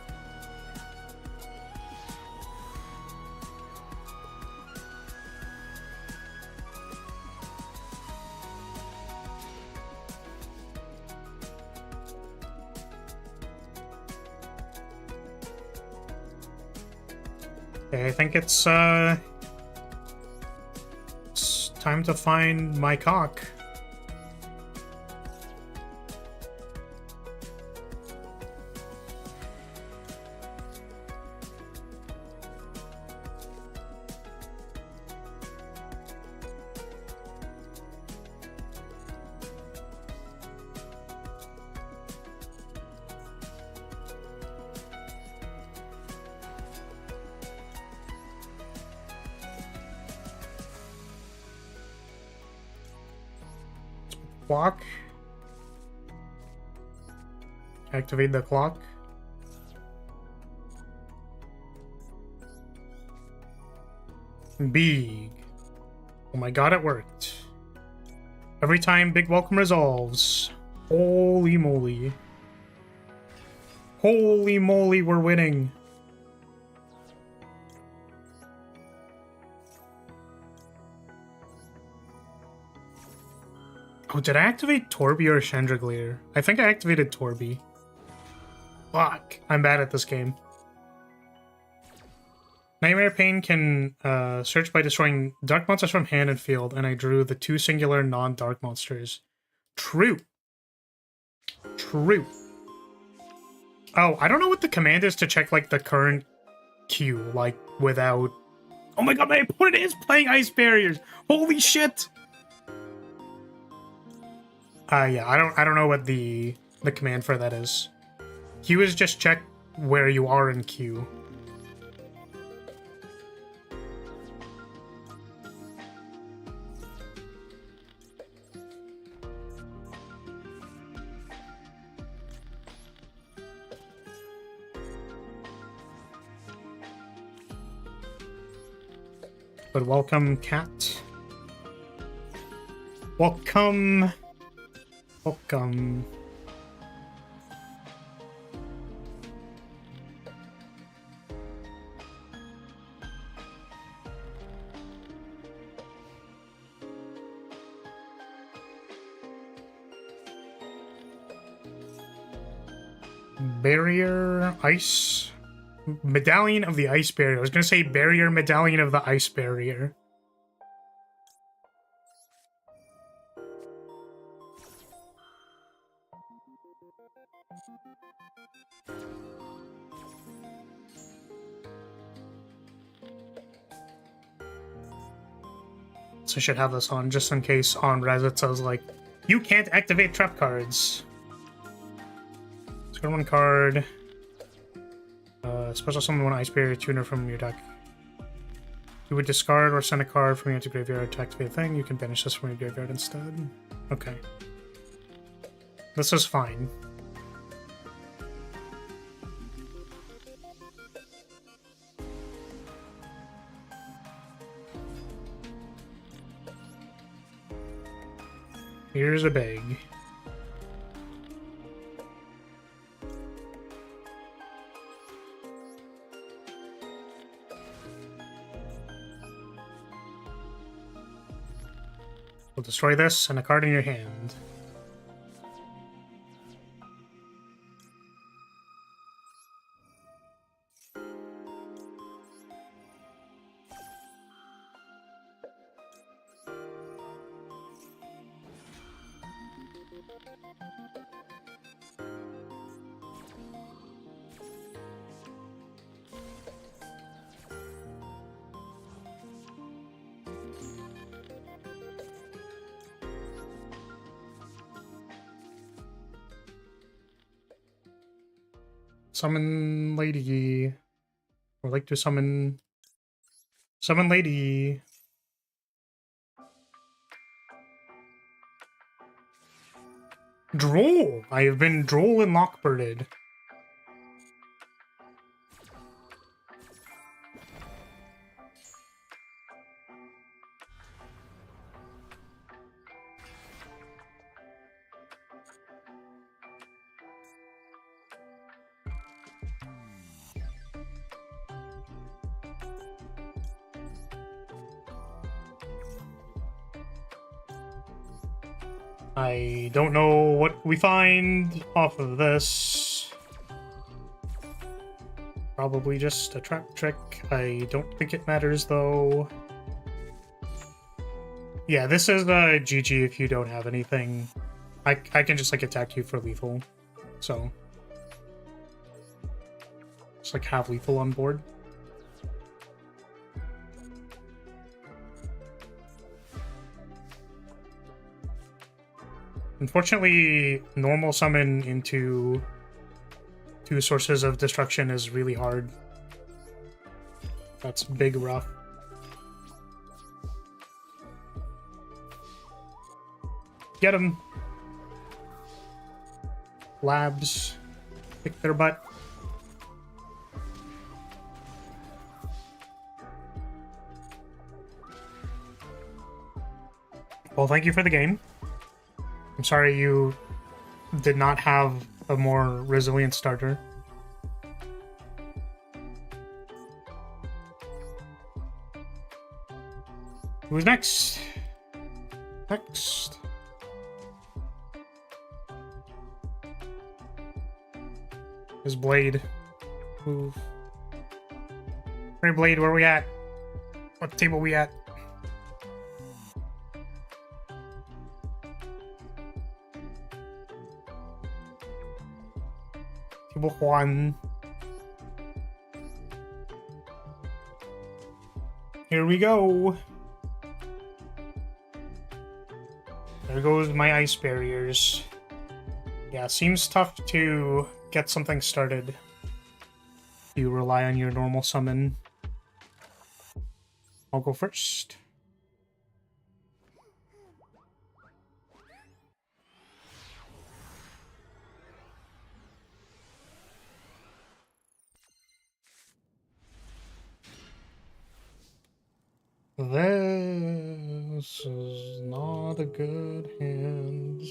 Okay, I think it's time to find my cock. Clock. Activate the clock. Big. Oh my god, it worked. Every time Big Welcome resolves. Holy moly. Holy moly, we're winning. Oh, did I activate Torby or Chandraglier? I think I activated Torby. Fuck. I'm bad at this game. Nightmare Pain can search by destroying dark monsters from hand and field, and I drew the 2 singular non-dark monsters. True. True. Oh, I don't know what the command is to check, like, the current queue, like, without... Oh my god, my opponent is playing Ice Barriers! Holy shit! Yeah, I don't know what the command for that is. Q is just check where you are in queue. But welcome, cat. Welcome. Welcome. Barrier, ice, medallion of the ice barrier. I was gonna say barrier, medallion of the ice barrier. So I should have this on just in case on res it says like, you can't activate trap cards. Discard 1 card. Special summon 1 ice barrier tuner from your deck. You would discard or send a card from your to graveyard to activate a thing. You can banish this from your graveyard instead. Okay. This is fine. Here's a bag. We'll destroy this and a card in your hand. Summon lady. Or like to summon lady. Droll! I have been droll and lockbirded. I don't know what we find off of this. Probably just a trap trick. I don't think it matters, though. Yeah, this is a GG if you don't have anything. I can just, like, attack you for lethal. So... just, like, have lethal on board. Unfortunately, normal summon into 2 sources of destruction is really hard. That's big rough. Get him! Labs. Kick their butt. Well, thank you for the game. I'm sorry you did not have a more resilient starter. Who's next? Next. His Blade. Move. Hey, Blade, where are we at? What table we at? Table 1. Here we go. There goes my ice barriers. Yeah, seems tough to get something started. You rely on your normal summon. I'll go first. This is not a good hand.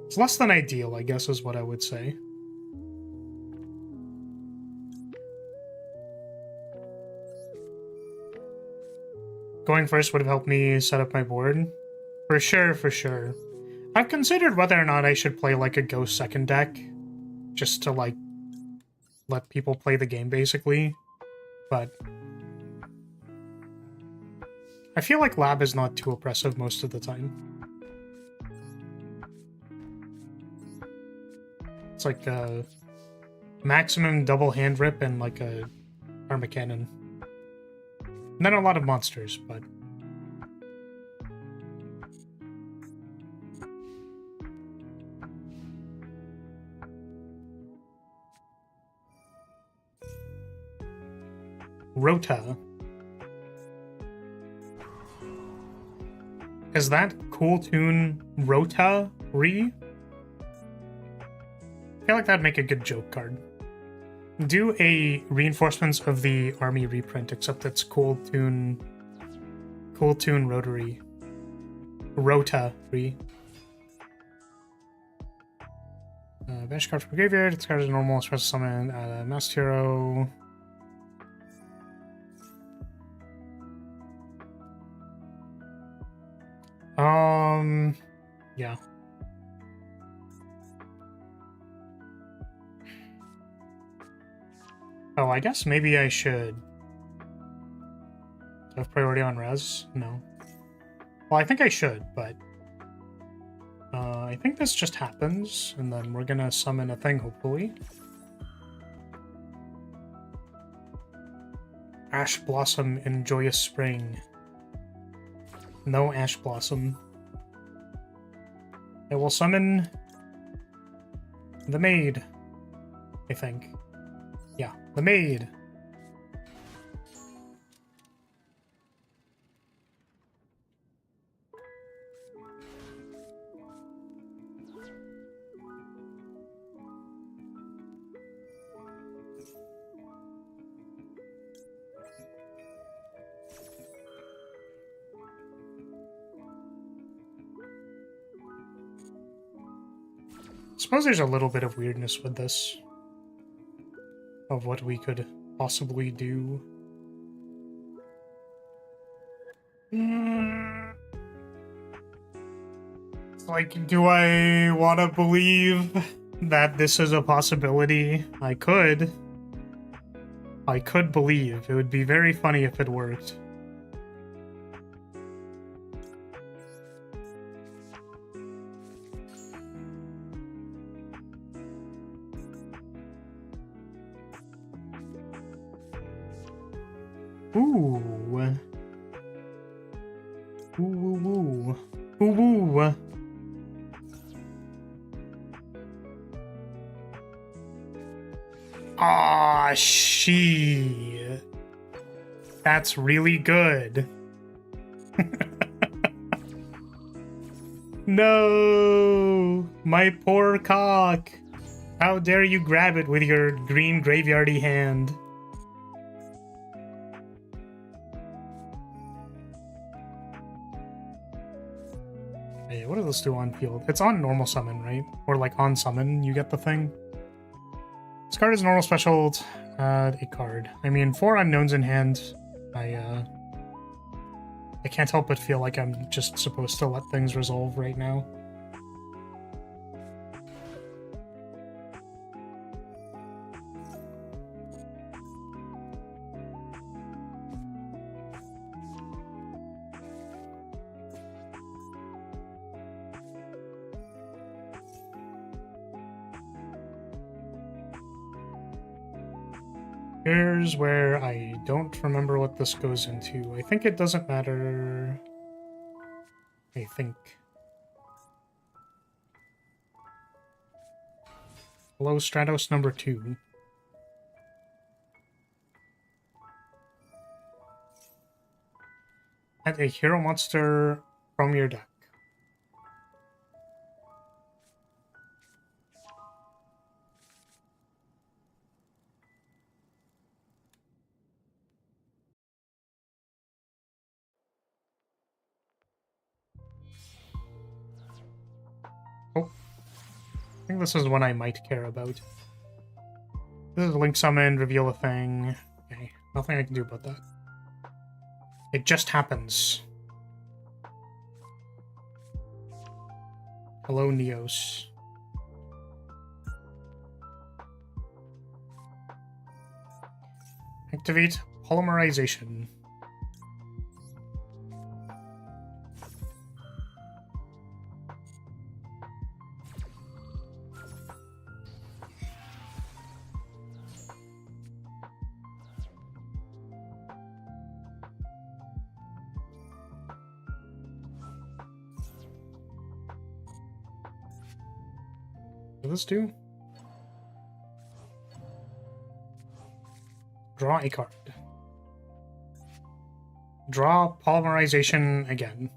It's less than ideal, I guess, is what I would say. Going first would have helped me set up my board. For sure, for sure. I've considered whether or not I should play, like, a Ghost second deck. Just to, like, let people play the game, basically. But... I feel like Lab is not too oppressive most of the time. It's like a maximum double hand rip and like a Arma Cannon. And then a lot of monsters, but... Rota. Is that cool tune Rota-Re? I feel like that'd make a good joke card. Do a reinforcements of the army reprint, except it's cool tune Rotary. Rota-Re. Banish card from graveyard, this card is normal, special summon, Masked Hero. Yeah. Oh, I guess maybe I should have priority on res? No. Well, I think I should, but I think this just happens, and then we're gonna summon a thing, hopefully. Ash Blossom in Joyous Spring. No Ash Blossom. I will summon the Maid, I think. Yeah, the Maid. I suppose there's a little bit of weirdness with this. Of what we could possibly do. Like, do I want to believe that this is a possibility? I could. I could believe. It would be very funny if it worked. Ooh. Ooh, ooh, ooh. Ooh, ooh. Ah, she. That's really good. No, my poor cock. How dare you grab it with your green graveyardy hand? Hey, what does this do on field? It's on normal summon, right? Or like on summon, you get the thing. This card is normal special, a card. I mean, 4 unknowns in hand. I can't help but feel like I'm just supposed to let things resolve right now. Here's where I don't remember what this goes into. I think it doesn't matter. I think. Hello, Stratos number 2. Add a hero monster from your deck. Oh. I think this is one I might care about. This is Link Summon, reveal a thing. Okay, nothing I can do about that. It just happens. Hello, Neos. Activate polymerization. What does this do? Draw a card. Draw polymerization again.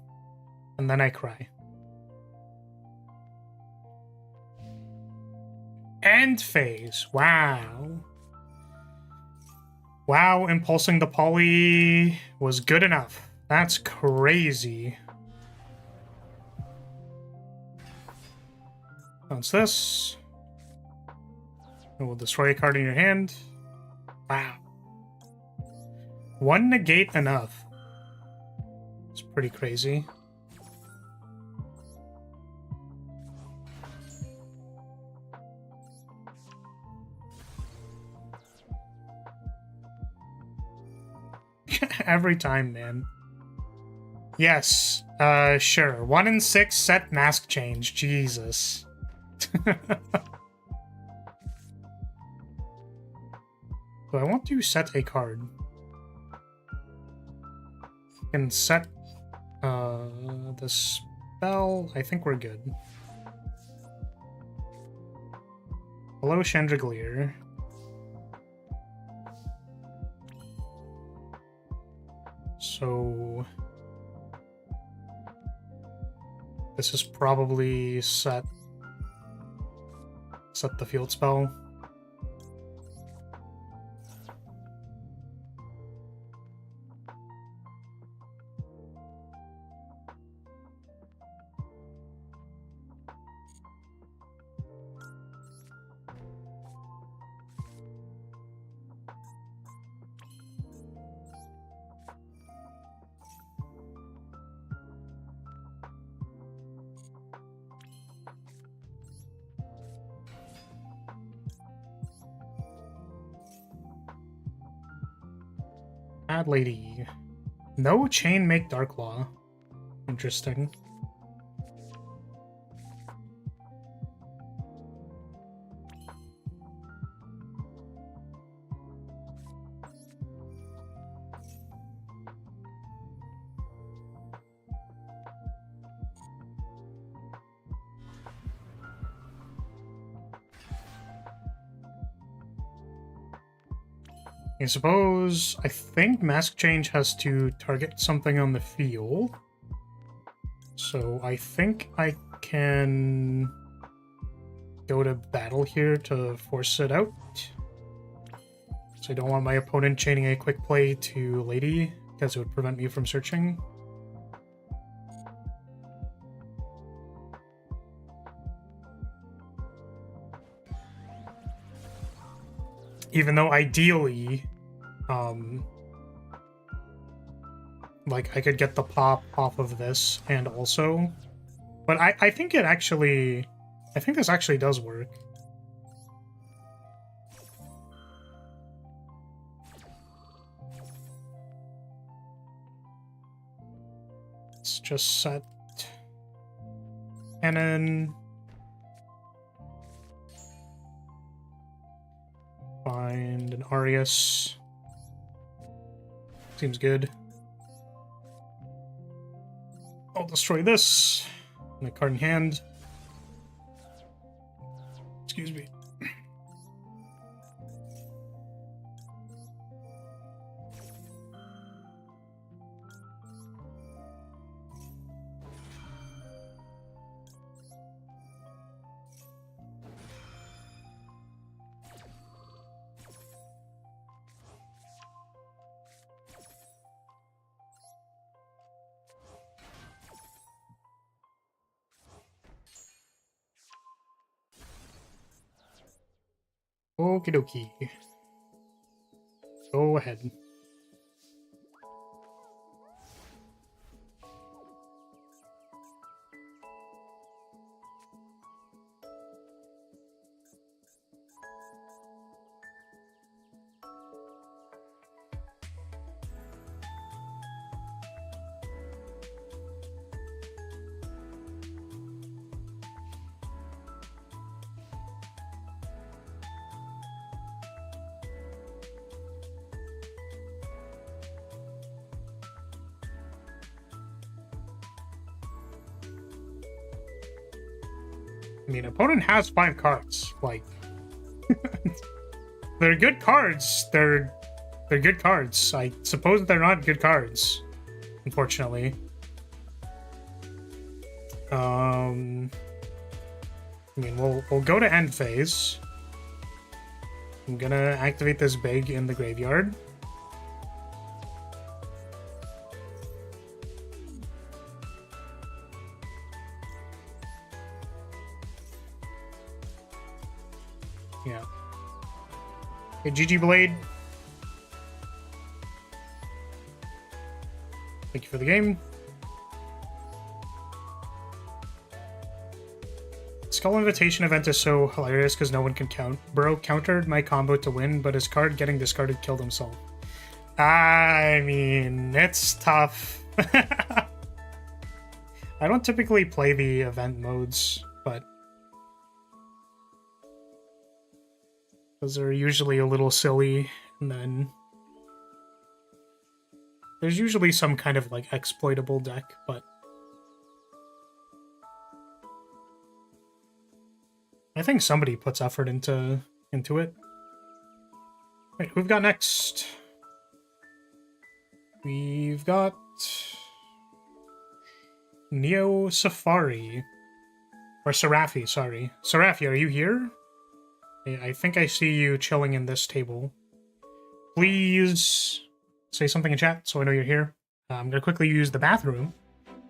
And then I cry. End phase. Wow. Wow, impulsing the poly was good enough. That's crazy. What's this? It will destroy a card in your hand. Wow. 1 negate enough. It's pretty crazy. Every time, man. Yes, sure. 1 in 6 set mask change. Jesus. So I want to set a card. And set the spell. I think we're good. Hello, Chandraglier. So this is probably set the field spell. Mad lady. No chain make dark law. Interesting. I think mask change has to target something on the field. So I think I can go to battle here to force it out. So I don't want my opponent chaining a quick play to lady, because it would prevent me from searching. Even though ideally, like I could get the pop off of this and also, but I think it actually, I think this actually does work. Let's just set cannon. Find an Arius. Seems good. I'll destroy this. My card in hand. Excuse me. Okie dokie. Go ahead. I mean, opponent has 5 cards. Like, they're good cards. They're good cards. I suppose they're not good cards, unfortunately. I mean, we'll go to end phase. I'm gonna activate this big in the graveyard. Yeah. Okay, GG Blade. Thank you for the game. Skull Invitation event is so hilarious because no one can count. Bro countered my combo to win, but his card getting discarded killed himself. I mean, it's tough. I don't typically play the event modes, but those are usually a little silly, and then there's usually some kind of like exploitable deck, but I think somebody puts effort into it. Wait, who've got next? We've got Neo Safari. Or Seraphi, sorry. Seraphi, are you here? I think I see you chilling in this table. Please say something in chat so I know you're here. I'm going to quickly use the bathroom,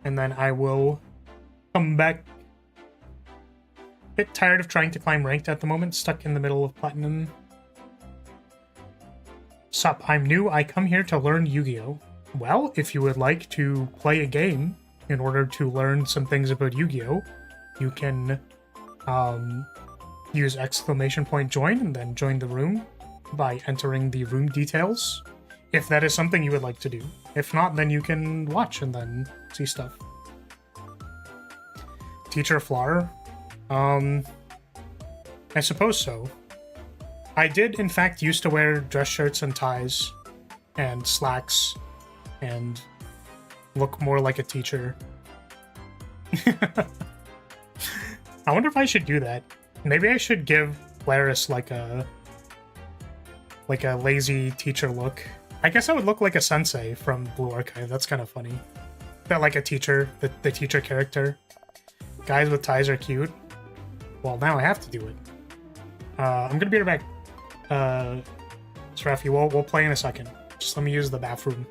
and then I will come back. Bit tired of trying to climb ranked at the moment, stuck in the middle of Platinum. Sup, I'm new, I come here to learn Yu-Gi-Oh! Well, if you would like to play a game in order to learn some things about Yu-Gi-Oh! You can use !join and then join the room by entering the room details. if that is something you would like to do. If not, then you can watch and then see stuff. Teacher Flower? I suppose so. I did, in fact, used to wear dress shirts and ties and slacks and look more like a teacher. I wonder if I should do that. Maybe I should give Laris like a lazy teacher look. I guess I would look like a sensei from Blue Archive. That's kind of funny. That like a teacher, the teacher character. Guys with ties are cute. Well, now I have to do it. I'm gonna be right back. Serafi, we'll play in a second. Just let me use the bathroom.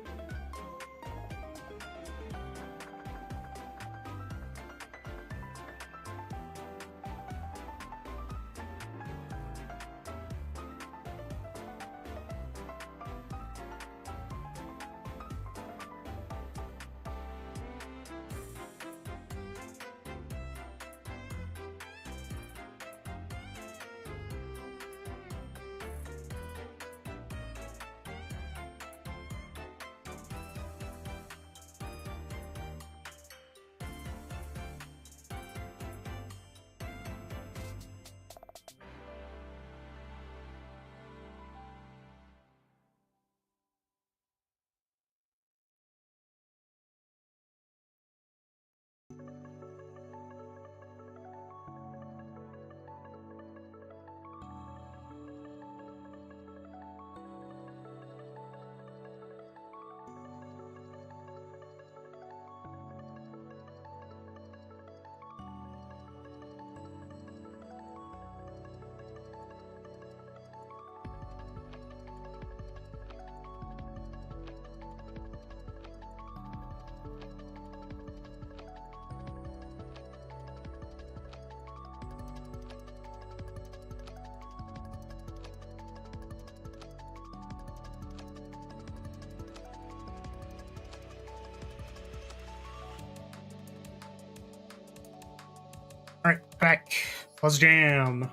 Alright, back. Let's jam. I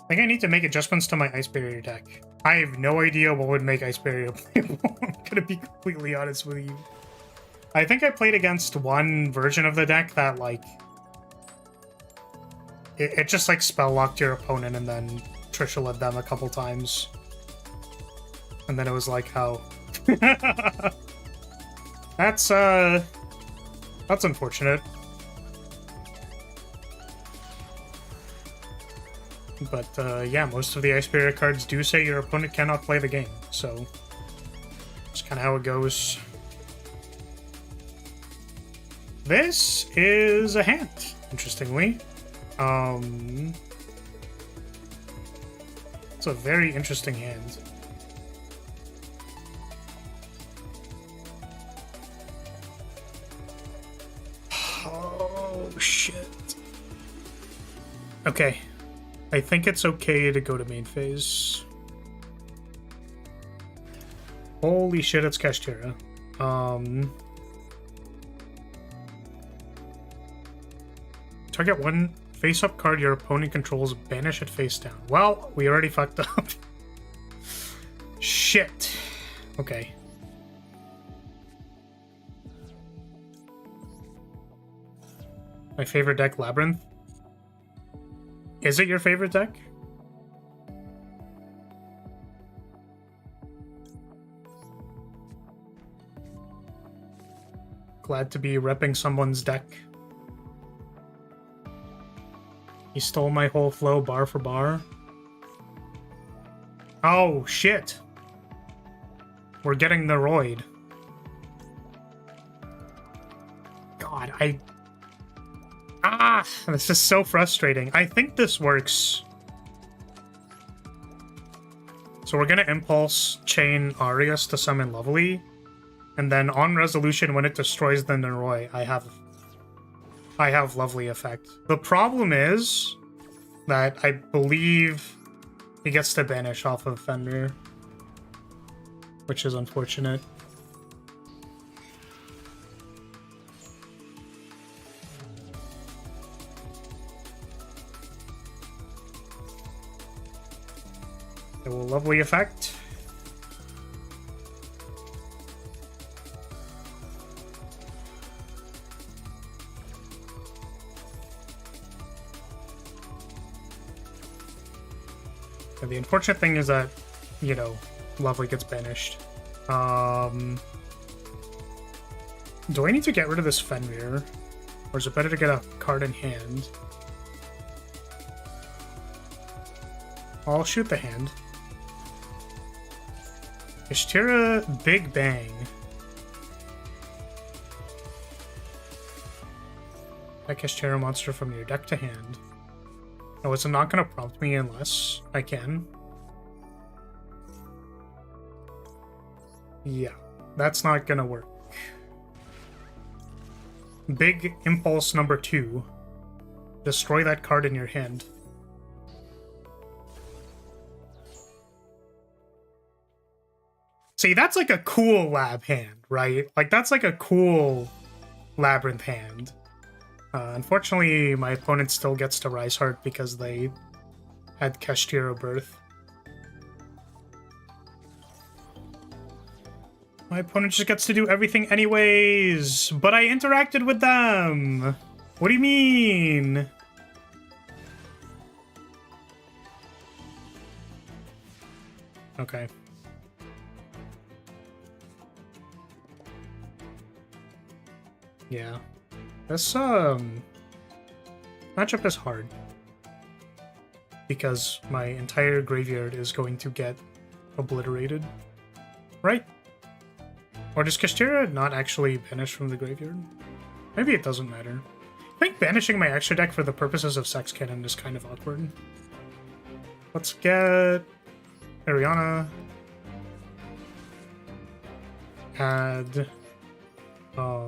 think I need to make adjustments to my Ice Barrier deck. I have no idea what would make Ice Barrier playable. I'm gonna be completely honest with you. I think I played against one version of the deck that, like... It just, like, spell-locked your opponent and then Trisha-led them a couple times. And then it was like, how... That's unfortunate. But, yeah, most of the Ice Barrier cards do say your opponent cannot play the game, so... That's kind of how it goes. This is a hand, interestingly. It's a very interesting hand. Oh, shit. Okay. I think it's okay to go to main phase. Holy shit, it's Kashtira. Target one face-up card your opponent controls, banish it face down. Well, we already fucked up. Shit. Okay. My favorite deck, Labyrinth. Is it your favorite deck? Glad to be repping someone's deck. He stole my whole flow bar for bar. Oh, shit. We're getting the roid. God, this is so frustrating. I think this works. So we're gonna Impulse chain Arias to summon Lovely, and then on resolution, when it destroys the Noroi, I have Lovely effect. The problem is that I believe he gets to banish off of Fenrir, which is unfortunate. It will Lovely effect. And the unfortunate thing is that, you know, Lovely gets banished. Do I need to get rid of this Fenrir? Or is it better to get a card in hand? I'll shoot the hand. Ishtira Big Bang. That Ishtira monster from your deck to hand. Oh, it's not going to prompt me unless I can. Yeah, that's not going to work. Big Impulse number 2. Destroy that card in your hand. See, that's like a cool lab hand, right? Like, that's like a cool labyrinth hand. Unfortunately, my opponent still gets to Rise Heart because they had Kashtira Birth. My opponent just gets to do everything anyways, but I interacted with them! What do you mean? Okay. Yeah. This, matchup is hard. Because my entire graveyard is going to get obliterated. Right? Or does Kashtira not actually banish from the graveyard? Maybe it doesn't matter. I think banishing my extra deck for the purposes of Sex Cannon is kind of awkward. Let's get Ariana. Add a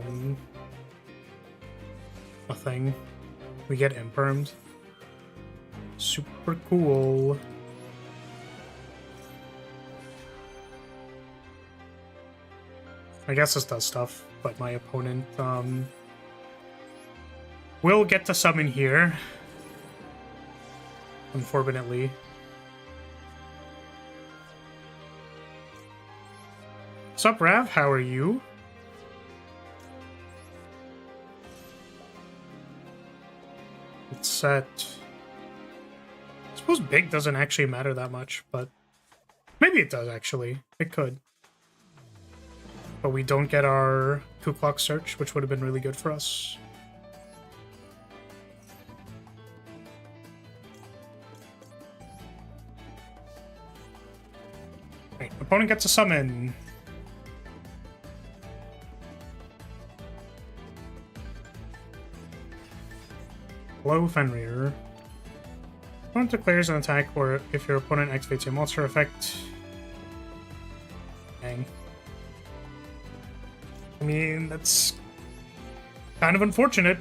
thing. We get Impermed. Super cool. I guess this does stuff, but my opponent will get to summon here. Unfortunately. Sup, Rav? How are you? It's set. I suppose big doesn't actually matter that much, but maybe it does actually. It could. But we don't get our Ku Klux search, which would have been really good for us. Right, opponent gets a summon. Hello, Fenrir. Opponent declares an attack, or if your opponent activates a monster effect. Dang. I mean, that's kind of unfortunate.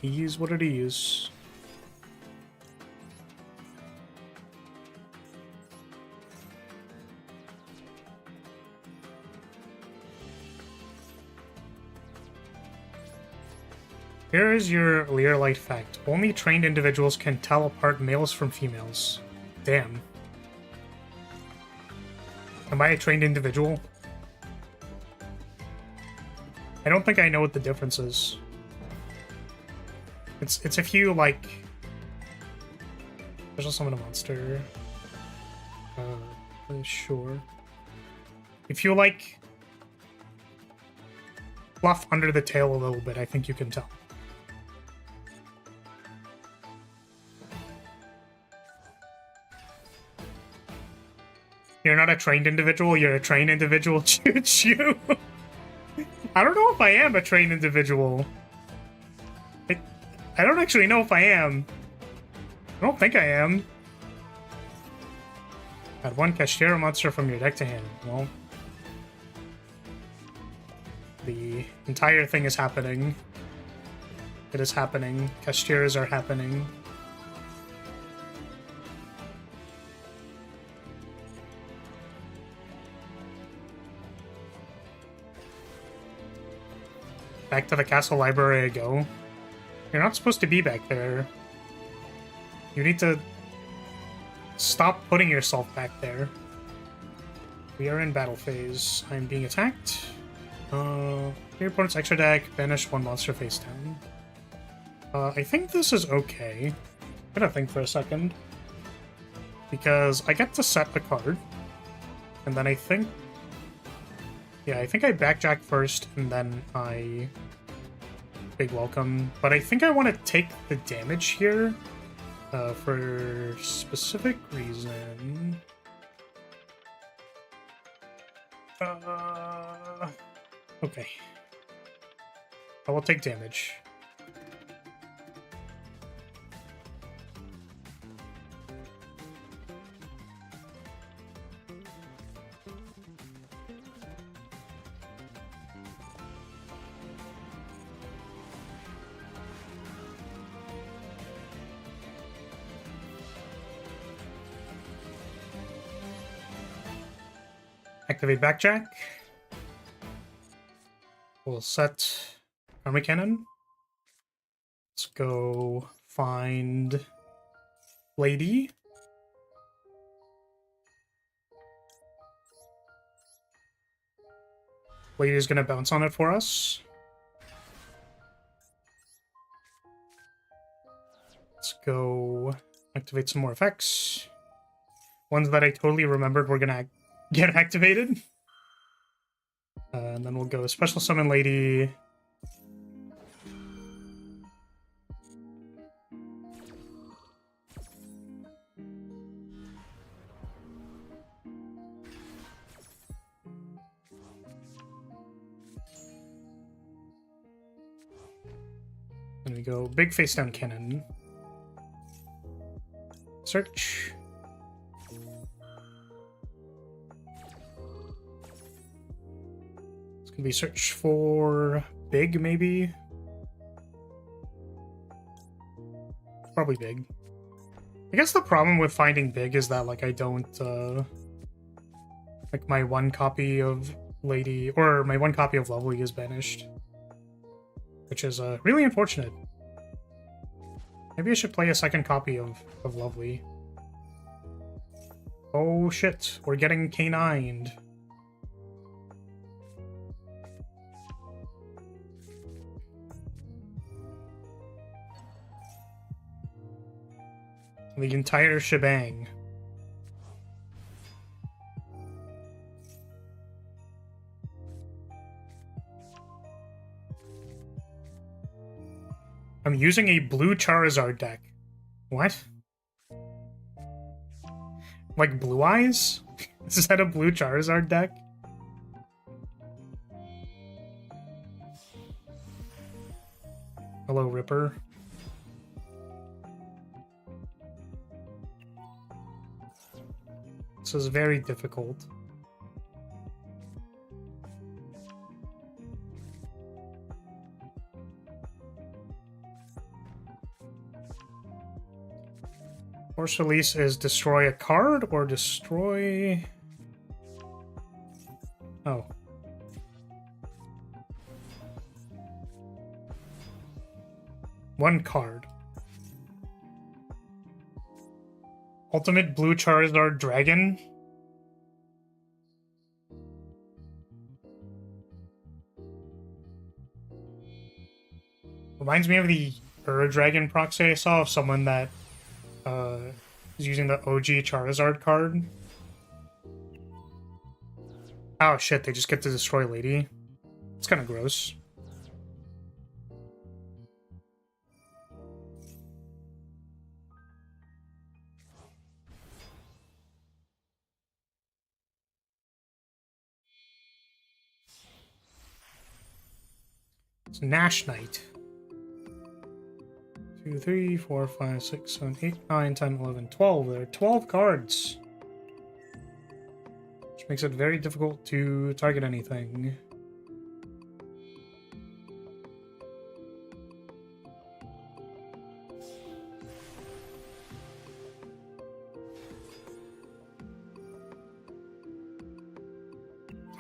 He is what it is. Here is your Lyrilyte fact. Only trained individuals can tell apart males from females. Damn. Am I a trained individual? I don't think I know what the difference is. It's if you, like... Special summon a monster. Sure. If you, like... fluff under the tail a little bit, I think you can tell. You're not a trained individual, you're a trained individual, choo-choo. I don't know if I am a trained individual. I don't actually know if I am. I don't think I am. Add one Kashtira monster from your deck to hand. Well, the entire thing is happening. It is happening. Kashtiras are happening. Back to the castle library I go. You're not supposed to be back there. You need to stop putting yourself back there. We are in battle phase. I'm being attacked. Your opponent's extra deck, banish one monster face down. I think this is okay. I'm gonna think for a second. Because I get to set the card. And then I think... Yeah, I think I backjack first, and then I... Big welcome. But I think I want to take the damage here. For specific reason. Okay. I will take damage. Activate backjack. We'll set army cannon. Let's go find lady. Lady's gonna bounce on it for us. Let's go activate some more effects. Ones that I totally remembered were gonna get activated. And then we'll go special summon lady. Then we go big face down cannon. Search. It's gonna be search for big, maybe. Probably big. I guess the problem with finding big is that, like, I don't, like, my one copy of lady, or my one copy of lovely is banished. Which is, really unfortunate. Maybe I should play a second copy of lovely. Oh shit, we're getting K9'd. The entire shebang. I'm using a blue Charizard deck. What? Like Blue Eyes? Is that a blue Charizard deck? Hello, Ripper. This is very difficult. Force release is destroy a card or destroy... Oh. One card. Ultimate Blue Charizard Dragon. Reminds me of the Dragon proxy I saw of someone that is using the OG Charizard card. Oh shit, they just get to destroy Lady. It's kind of gross. It's Nash Knight. 2, 3, 4, 5, 6, 7, 8, 9, 10, 11, 12. There are 12 cards. Which makes it very difficult to target anything.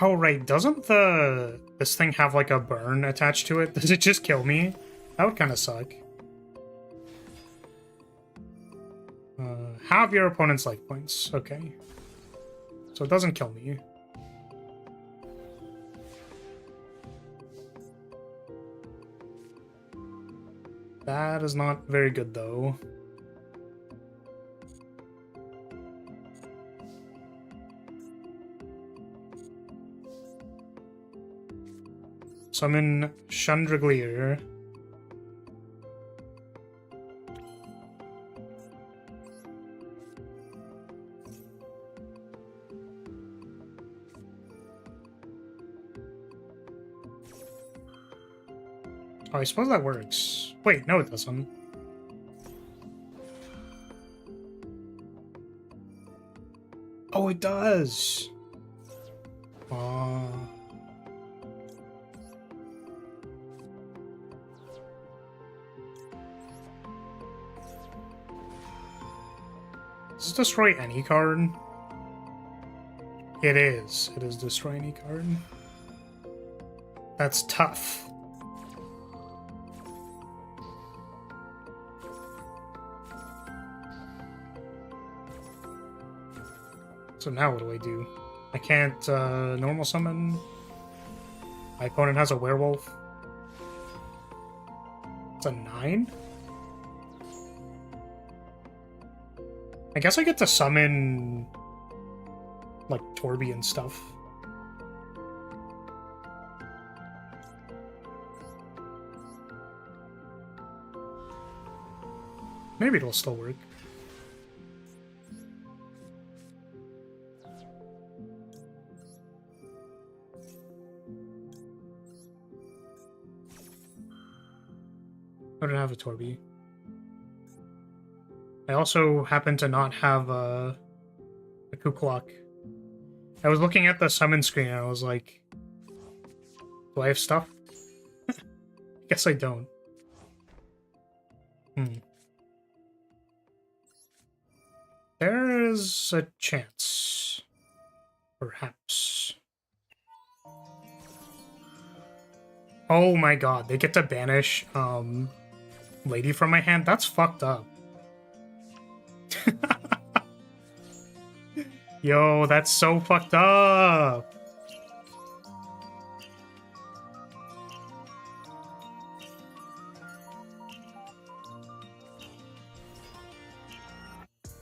Oh right, doesn't this thing have like a burn attached to it? Does it just kill me? That would kind of suck. Halve your opponent's life points. Okay. So it doesn't kill me. That is not very good, though. Summon Chandraglier. Oh, I suppose that works. Wait, no it doesn't. Oh, it does! Does this destroy any card? It is. It is destroy any card. That's tough. So now what do I do? I can't normal summon. My opponent has a werewolf. It's a 9? I guess I get to summon like Torby and stuff. Maybe it'll still work. I don't have a Torby. I also happen to not have a Kuklok. I was looking at the summon screen and I was like, do I have stuff? Guess I don't. There's a chance. Perhaps. Oh my god, they get to banish Lady from my hand? That's fucked up. Yo, that's so fucked up.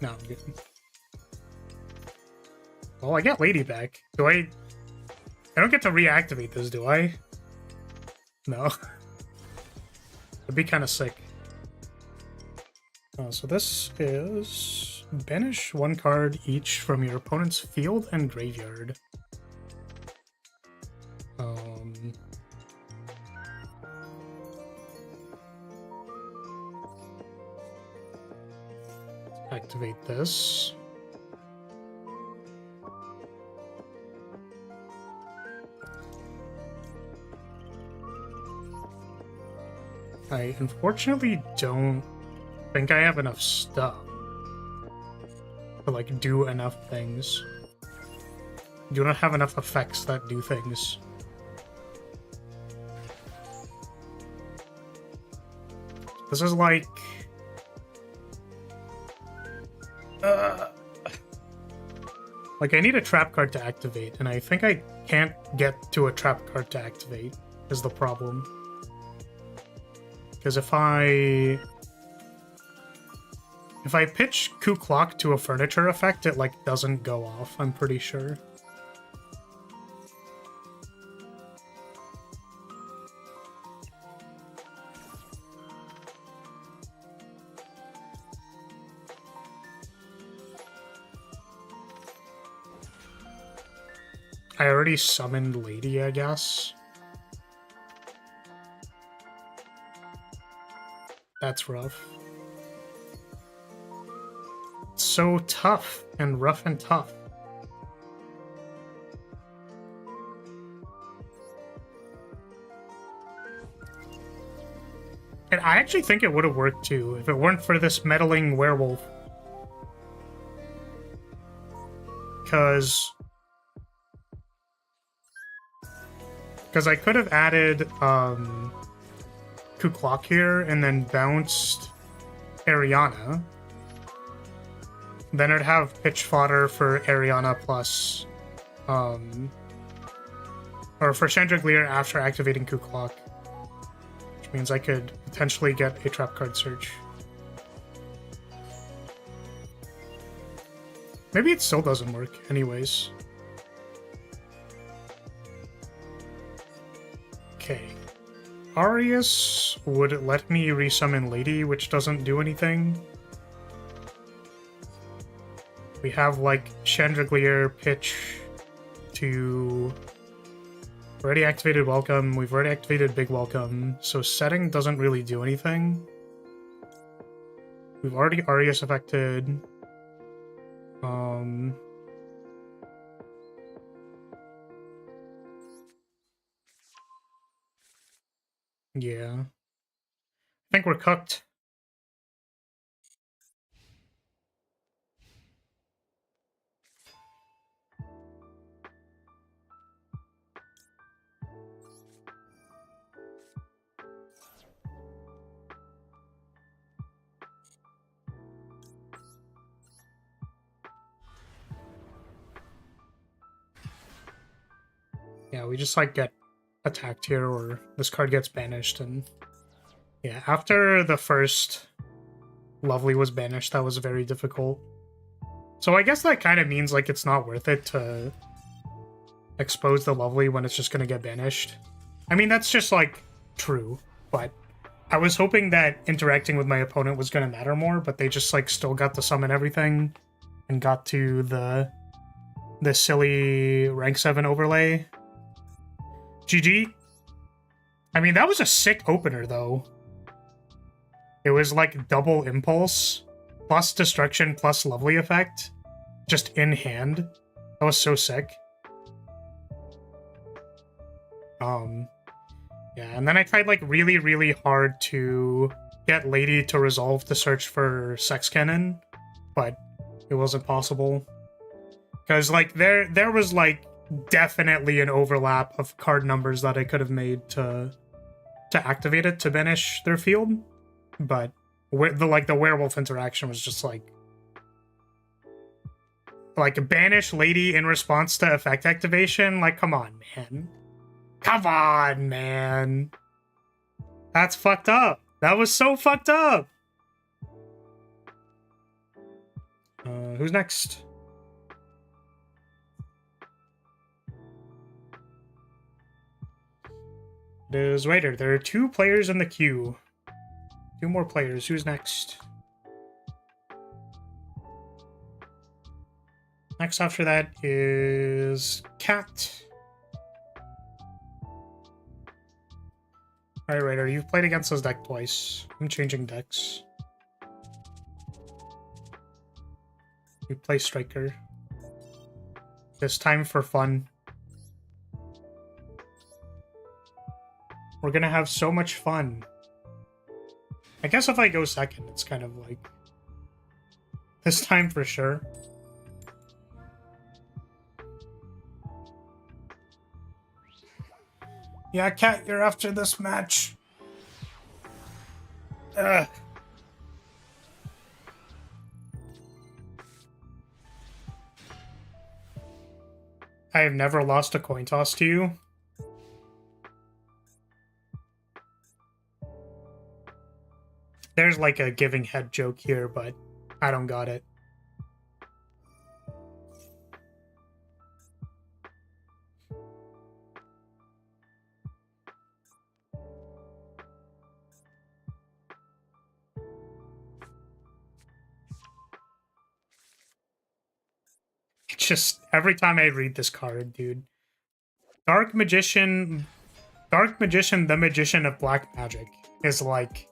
No, I'm good. Well, I get Lady back. Do I don't get to reactivate this, do I? No. It'd be kind of sick. So this is banish one card each from your opponent's field and graveyard. Activate this. I unfortunately don't think I have enough stuff to like do enough things. I do not have enough effects that do things. This is like I need a trap card to activate, and I think I can't get to a trap card to activate is the problem. Because if I pitch Kuklok to a furniture effect, it like doesn't go off, I'm pretty sure. I already summoned Lady, I guess. That's rough. It's so tough and rough and tough. And I actually think it would have worked too if it weren't for this meddling werewolf. Because I could have added Kuklok here and then bounced Ariana. Then I'd have pitch fodder for Ariana plus or for Chandraglier after activating Kuklok. which means I could potentially get a trap card search. Maybe it still doesn't work anyways. Okay. Arius would let me resummon Lady, which doesn't do anything. We have, like, Chandelier, Pitch to... Already activated Welcome. We've already activated Big Welcome. So Setting doesn't really do anything. We've already Arius affected. Yeah. I think we're cooked. Yeah, we just, like, get attacked here, or this card gets banished, and... Yeah, after the first Lovely was banished, that was very difficult. So I guess that kind of means, like, it's not worth it to expose the Lovely when it's just gonna get banished. I mean, that's just, like, true, but I was hoping that interacting with my opponent was gonna matter more, but they just, like, still got to summon everything and got to the silly rank 7 overlay. GG. I mean, that was a sick opener, though. It was like double impulse, plus destruction, plus lovely effect, just in hand. That was so sick. Yeah, and then I tried like really, really hard to get Lady to resolve the search for Sex Cannon, but it wasn't possible. Because like there was like definitely an overlap of card numbers that I could have made to activate it to banish their field. But the werewolf interaction was just like banish Lady in response to effect activation. Like, come on, man. Come on, man. That's fucked up. That was so fucked up. Who's next? It is Raider. There are 2 players in the queue. 2 more players. Who's next? Next after that is Cat. Alright, Raider, you've played against this deck twice. I'm changing decks. You play Striker. This time for fun. We're gonna have so much fun. I guess if I go second, it's kind of like... This time for sure. Yeah, Cat, you're after this match. Ugh. I have never lost a coin toss to you. There's like a giving head joke here, but I don't got it. It's just every time I read this card, dude. Dark Magician, the Magician of Black Magic is like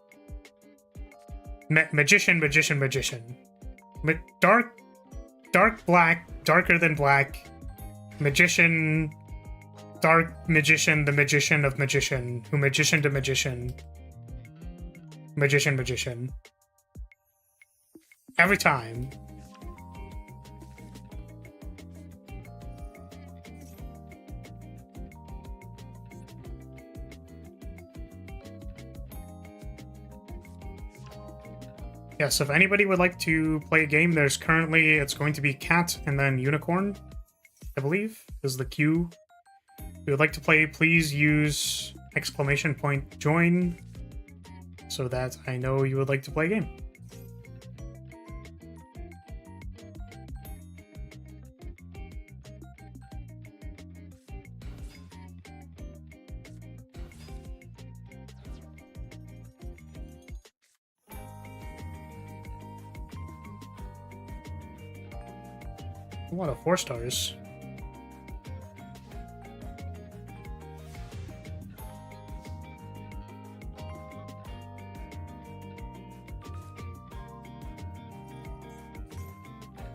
magician. Dark black, darker than black. Magician, dark magician, the magician of magician, who magician to magician. Magician. Every time. Yes, if anybody would like to play a game, it's going to be Cat and then Unicorn, I believe, is the queue. If you would like to play, please use !join so that I know you would like to play a game. A lot of 4 stars.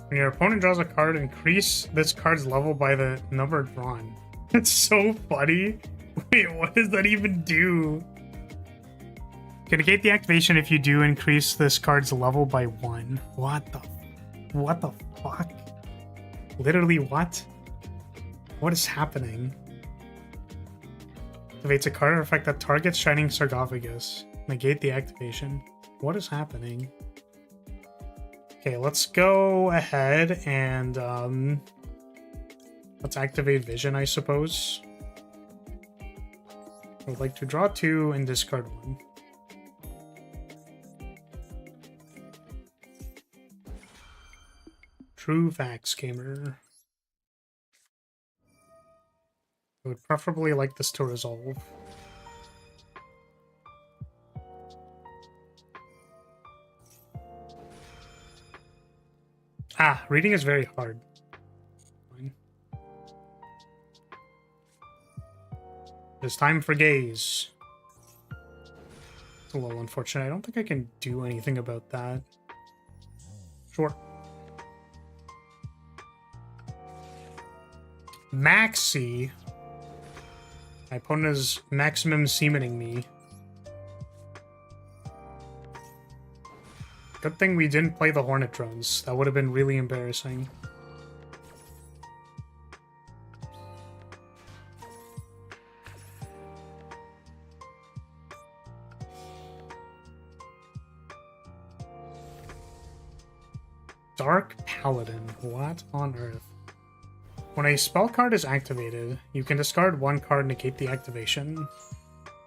When your opponent draws a card, increase this card's level by the number drawn. It's so funny. Wait, what does that even do? Okay, negate the activation if you do increase this card's level by 1. What the fuck? Literally what? What is happening? Activates a card effect that targets Shining Sarcophagus. Negate the activation. What is happening? Okay, let's go ahead and let's activate Vision, I suppose. I would like to draw 2 and discard 1. True facts, gamer. I would preferably like this to resolve. Ah, reading is very hard. Fine. It's time for gaze. It's a little unfortunate. I don't think I can do anything about that. Sure. Maxi. My opponent is maximum semening me. Good thing we didn't play the Hornet drones. That would have been really embarrassing. Dark Paladin. What on earth? When a spell card is activated, you can discard 1 card, negate the activation.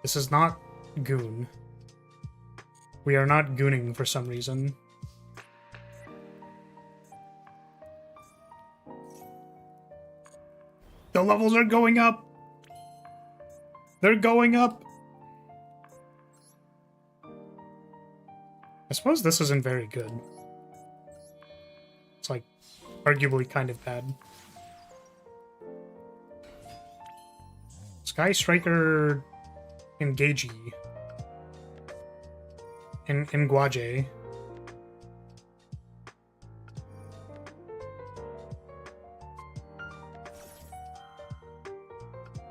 This is not Goon. We are not gooning for some reason. The levels are going up! They're going up! I suppose this isn't very good. It's like, arguably kind of bad. Sky Striker Engagey. Nguaje.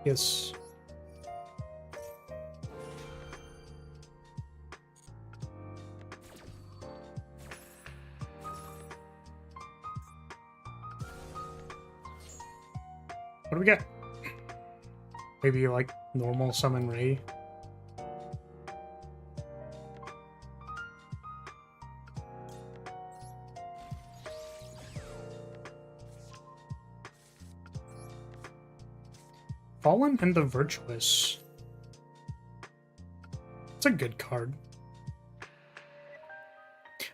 Yes. What do we get? Maybe like normal summon Ray. Fallen and the Virtuous. It's a good card.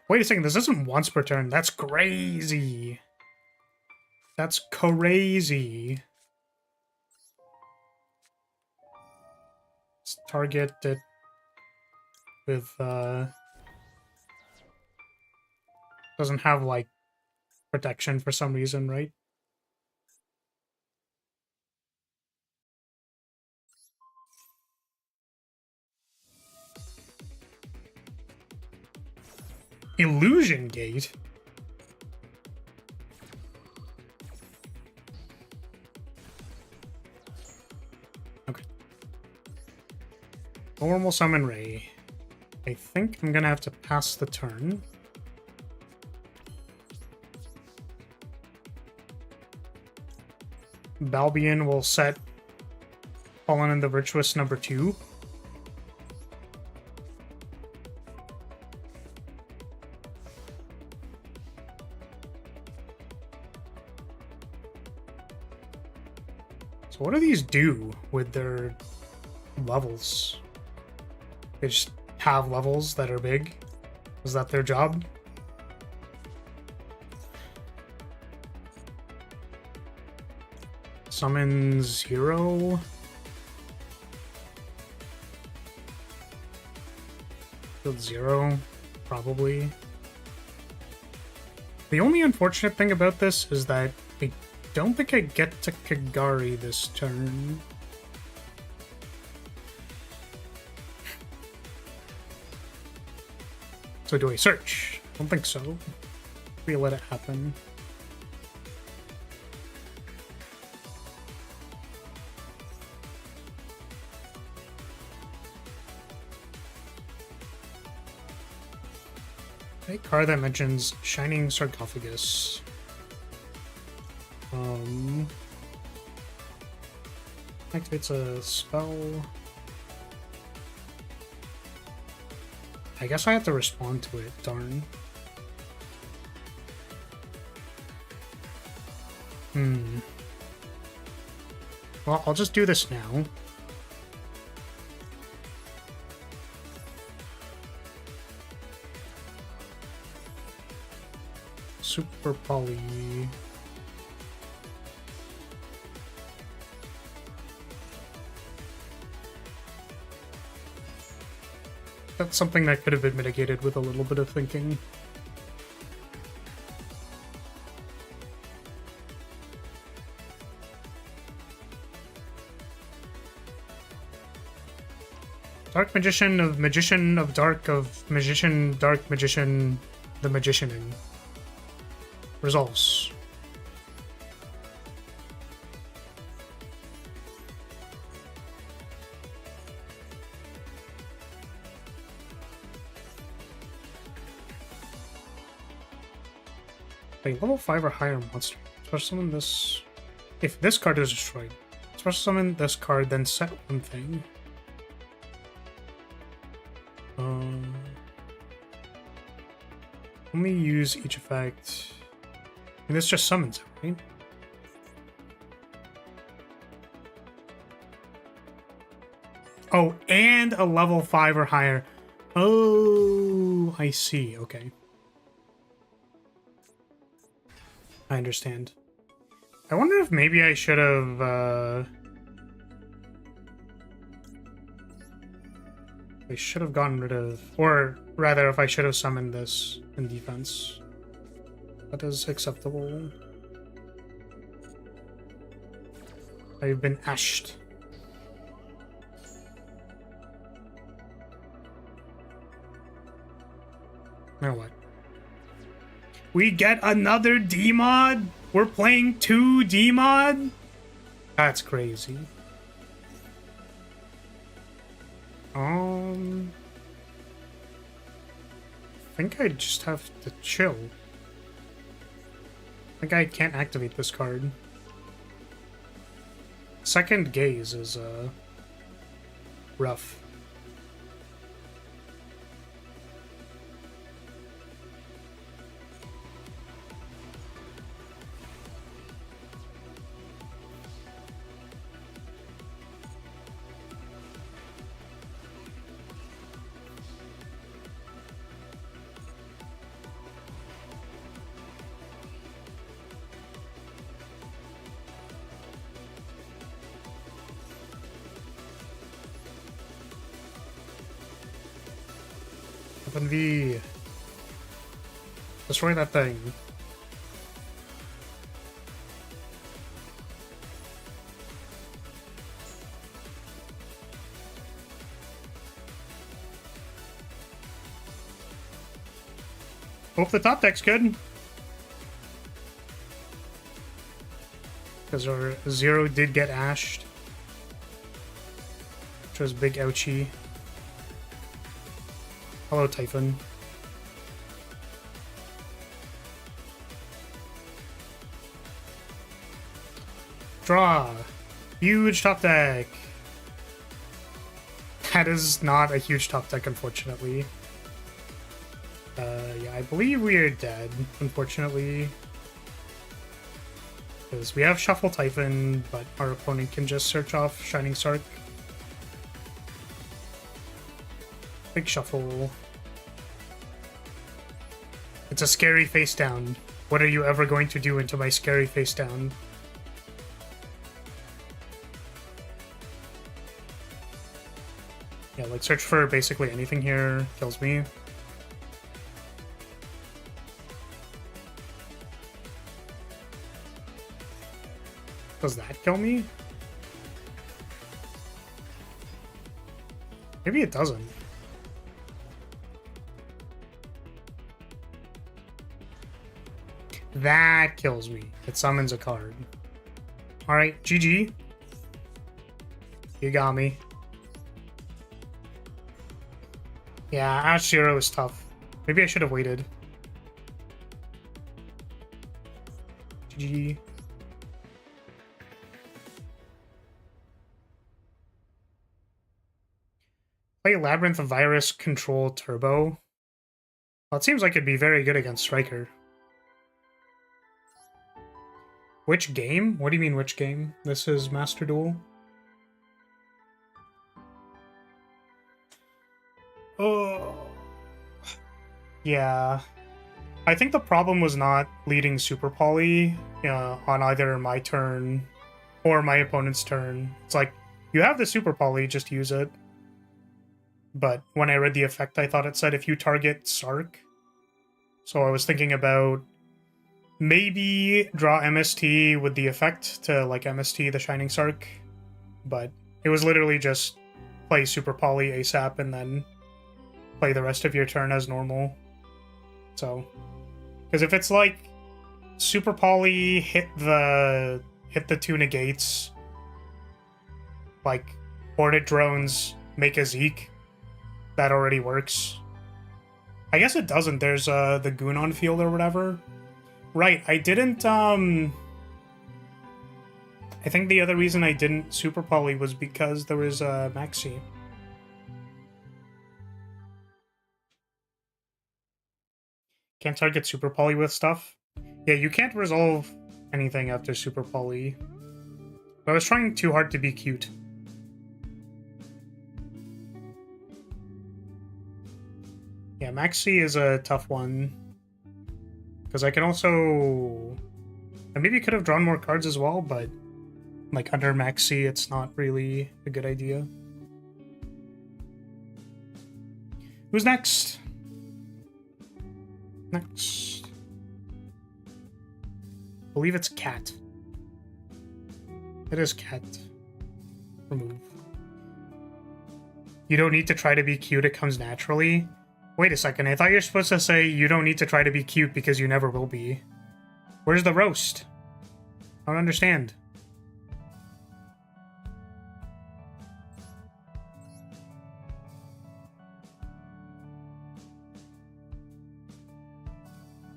Wait a second, this isn't once per turn. That's crazy. That's crazy. Let's target it with, doesn't have, like, protection for some reason, right? Illusion Gate? Okay. Normal Summon Ray. I think I'm gonna have to pass the turn. Balbion will set Fallen and the Virtuous number 2. So what do these do with their levels? They just have levels that are big. Is that their job? Summon 0. Field 0, probably. The only unfortunate thing about this is that I don't think I get to Kagari this turn. So do I search? I don't think so. We let it happen. Okay, card that mentions Shining Sarcophagus. Activates a spell. I guess I have to respond to it, darn. Well, I'll just do this now. Super Poly. That's something that could have been mitigated with a little bit of thinking. Dark Magician of Dark of Magician, Dark Magician, the Magicianin. Resolves. A level 5 or higher monster. Special summon this. If this card is destroyed, special summon this card, then set one thing. Only use each effect. And this just summons it, right? Oh, and a level 5 or higher. Oh, I see. Okay. I understand. I wonder if maybe I should have, I should have gotten rid of, or rather, if I should have summoned this in defense. That is acceptable. I've been ashed. Now what? We get another D-mod? We're playing 2 D-mod? That's crazy. I think I just have to chill. I think I can't activate this card. Second Gaze is, rough. V. Destroy that thing. Hope the top deck's good. Because our 0 did get ashed. Which was big ouchie. Hello, Typhon. Draw. Huge top deck. That is not a huge top deck, unfortunately. Yeah, I believe we are dead, unfortunately. Because we have Shuffle Typhon, but our opponent can just search off Shining Sark. Big shuffle. It's a scary face down. What are you ever going to do into my scary face down? Yeah, like search for basically anything here. Kills me. Does that kill me? Maybe it doesn't. That kills me. It summons a card. Alright, GG. You got me. Yeah, Ash Zero is tough. Maybe I should have waited. GG. Play Labyrinth Virus Control Turbo. Well, it seems like it'd be very good against Striker. Which game? What do you mean, which game? This is Master Duel? Oh. Yeah. I think the problem was not leading Super Poly on either my turn or my opponent's turn. It's like, you have the Super Poly, just use it. But when I read the effect, I thought it said if you target Sark. So I was thinking about maybe draw MST with the effect to like MST the Shining Sark. But it was literally just play Super Poly ASAP and then play the rest of your turn as normal. So, because if it's like Super Poly hit the two negates, like Boarded Drones make a Zeke, that already works. I guess it doesn't. There's the Goon on field or whatever. Right, I didn't I think the other reason I didn't Super Poly was because there was Maxi. Can't target Super Poly with stuff. Yeah, you can't resolve anything after Super Poly. But I was trying too hard to be cute. Yeah, Maxi is a tough one. Because I can also... I maybe could have drawn more cards as well, but like under Maxi, it's not really a good idea. Who's next? Next. I believe it's Cat. It is Cat. Remove. You don't need to try to be cute, it comes naturally. Wait a second, I thought you were supposed to say you don't need to try to be cute because you never will be. Where's the roast? I don't understand.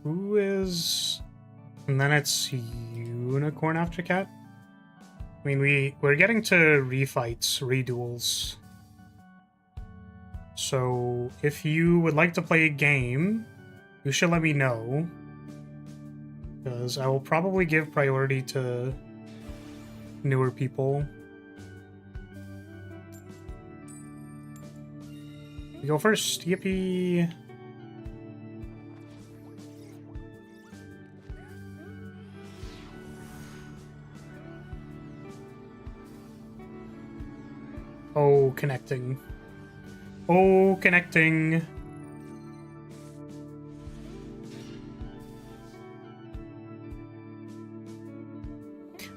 Who is... And then it's Unicorn after Cat? I mean, we're getting to refights, reduels. So, if you would like to play a game, you should let me know. Because I will probably give priority to newer people. You go first, yippee! Oh, connecting. Oh, connecting.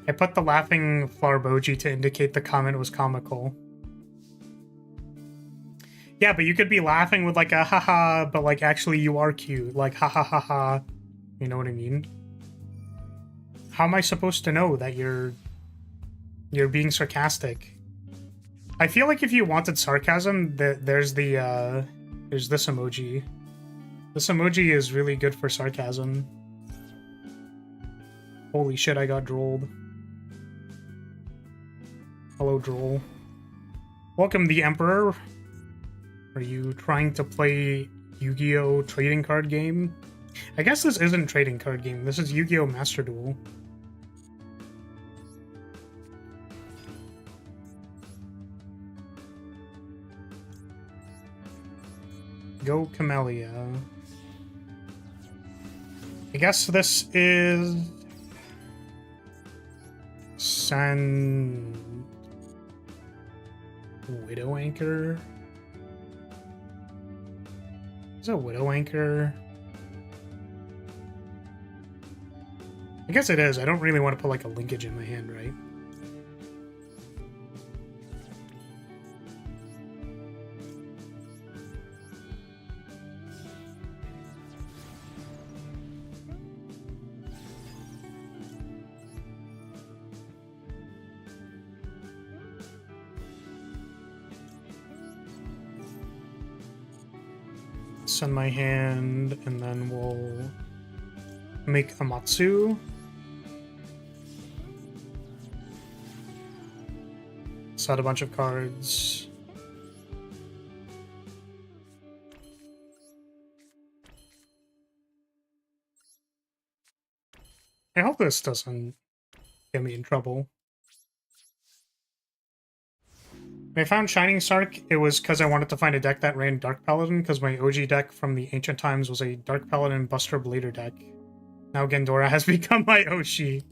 I put the laughing Flarboji to indicate the comment was comical. Yeah, but you could be laughing with like a haha, but like actually you are cute. Like ha ha ha ha. You know what I mean? How am I supposed to know that you're being sarcastic? I feel like if you wanted sarcasm, there's this emoji. This emoji is really good for sarcasm. Holy shit, I got drolled. Hello, Droll. Welcome, the Emperor. Are you trying to play Yu-Gi-Oh! Trading card game? I guess this isn't trading card game. This is Yu-Gi-Oh! Master Duel. Go Camellia. I guess this is... Widow Anchor? Is it Widow Anchor? I guess it is. I don't really want to put like a linkage in my hand, right? Send my hand, and then we'll make Amatsu. Set a bunch of cards. I hope this doesn't get me in trouble. When I found Shining Sark, it was because I wanted to find a deck that ran Dark Paladin, because my OG deck from the ancient times was a Dark Paladin Buster Blader deck. Now Gendora has become my Oshi.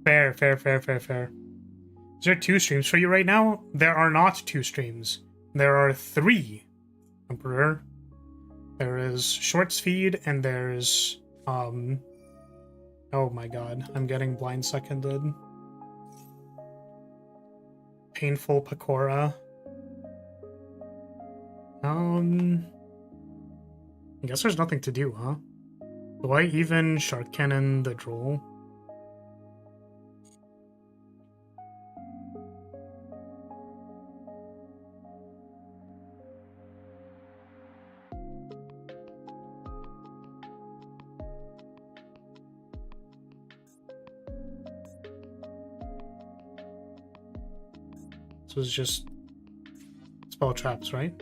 Fair, fair, fair, fair, fair. Is there 2 streams for you right now? There are not 2 streams. There are 3, Emperor. There is Shorts feed, and there's, oh my god, I'm getting blind seconded. Painful Pecora. I guess there's nothing to do, huh? Do I even Shark Cannon the Droll? So it's just spell traps, right?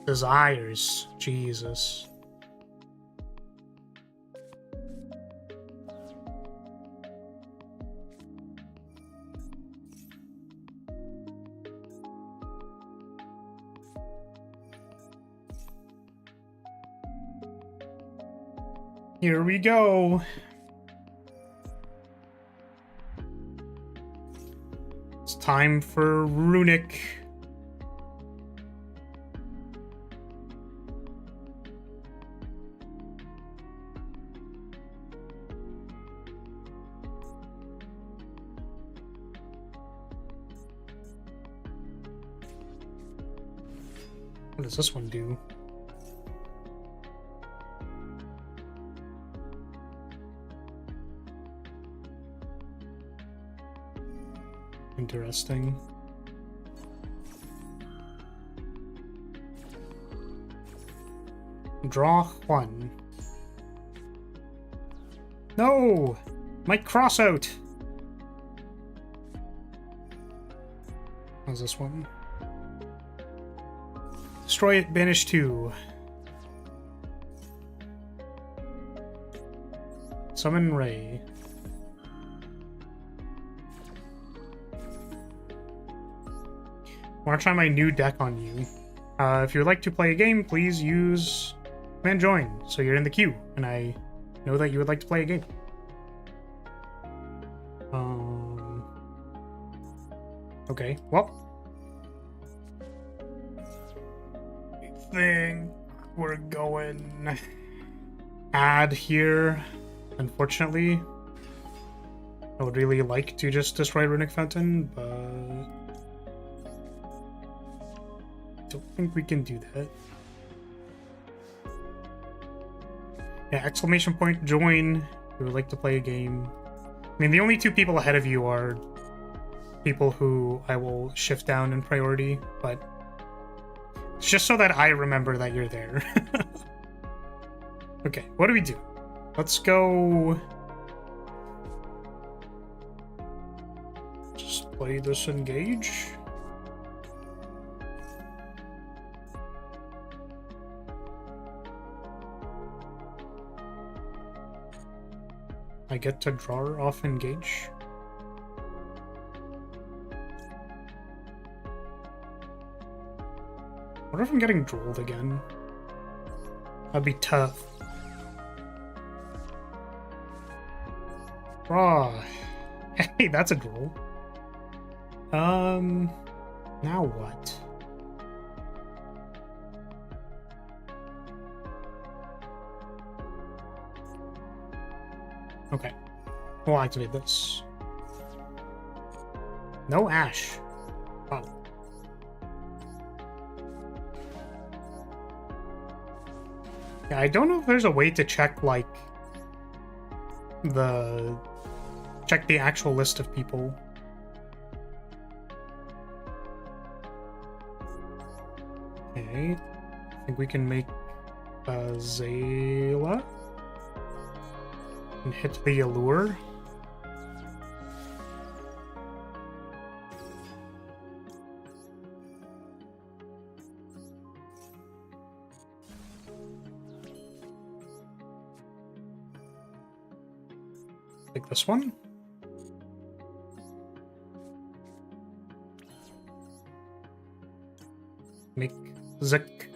Desires. Jesus. Here we go. It's time for Runic. What does this one do? Interesting. Draw 1. No! My cross out! How's this one? Destroy it, banish 2. Summon Ray. I want to try my new deck on you. If you would like to play a game, please use command join, so you're in the queue, and I know that you would like to play a game. Okay, well. I think we're going add here, unfortunately. I would really like to just destroy Runic Fountain, but don't think we can do that. Yeah, exclamation point, join. We would like to play a game. I mean, the only 2 people ahead of you are people who I will shift down in priority, but it's just so that I remember that you're there. Okay, what do we do? Let's go... just play this engage. I get to draw off engage. What if I'm getting drooled again? That'd be tough. Raw. Hey, that's a drool. Now what? Okay. We'll activate this. No ash. Oh. Yeah, I don't know if there's a way to check, like, check the actual list of people. Okay. I think we can make Zayla. And hit the allure. Take this one. Make Zik.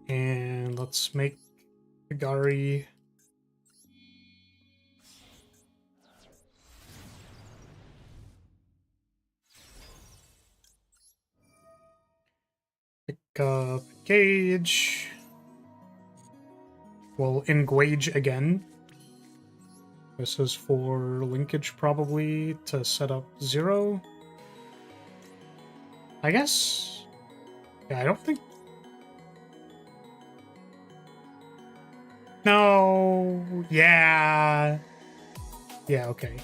And let's make Gari. Pick up Gauge. We'll engage again. This is for linkage probably to set up 0. I guess. Yeah, I don't think. No, yeah. Yeah, okay.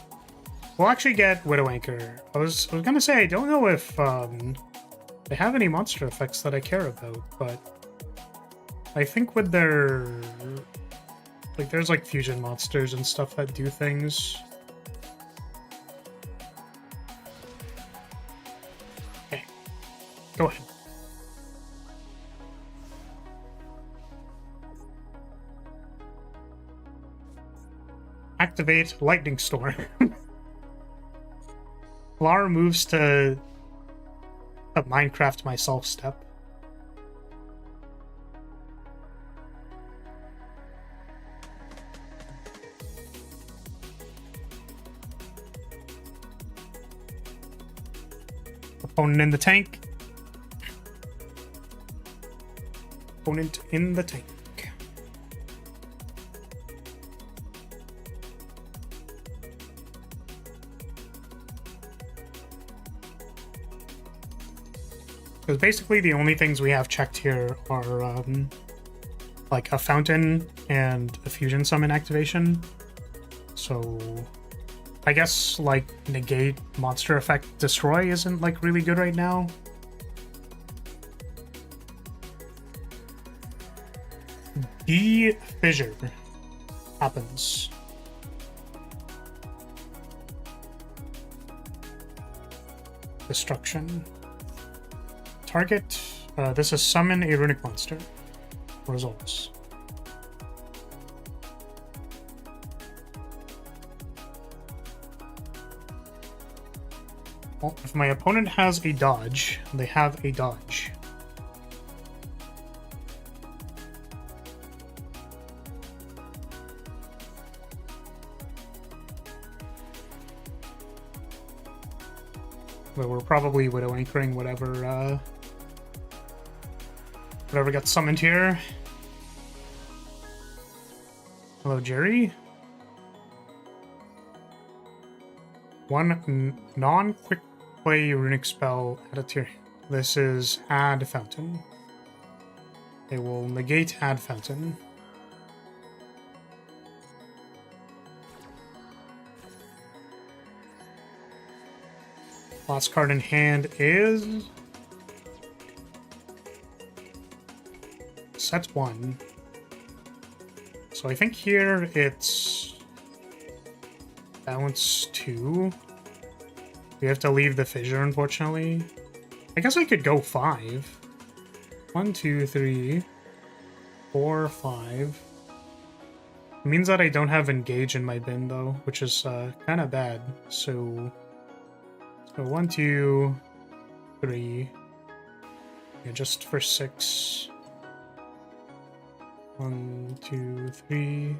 We'll actually get Widow Anchor. I was gonna say, I don't know if they have any monster effects that I care about, but I think with their... Like, there's like fusion monsters and stuff that do things. Okay. Go ahead. Activate Lightning Storm. Lara moves to a Minecraft myself step. Opponent in the tank. Opponent in the tank. Because basically the only things we have checked here are like a fountain and a fusion summon activation. So I guess like negate monster effect destroy isn't like really good right now. Fissure happens. Destruction. Target. This is summon a runic monster. Results. Well, if my opponent has a dodge, they have a dodge. But we're probably Widow Anchoring whatever got summoned here. Hello, Jerry. One non-quick play runic spell added to your... This is Add Fountain. They will negate Add Fountain. Last card in hand is... Set 1. So I think here it's... Balance 2. We have to leave the fissure, unfortunately. I guess I could go 5. 1, 2, 3, 4, 5. It means that I don't have engage in my bin though, which is kind of bad. So 1, 2, 3. Yeah, just for 6. 1, 2, 3.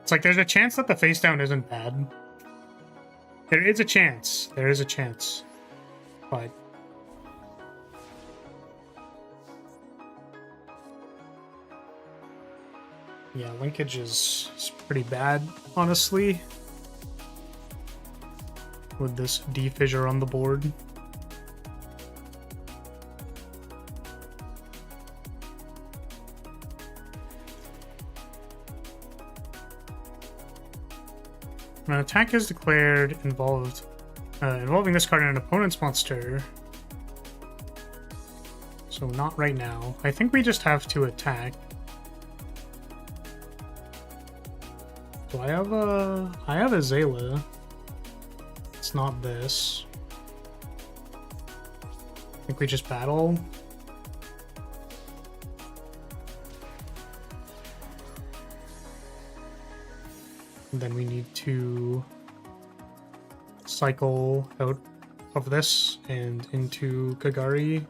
It's like there's a chance that the face down isn't bad. There is a chance. There is a chance. But yeah, linkage is pretty bad, honestly. With this D fissure on the board. When an attack is declared involving this card and an opponent's monster. So not right now. I think we just have to attack. So I have a Zayla. It's not this. I think we just battle. And then we need to cycle out of this and into Kagari.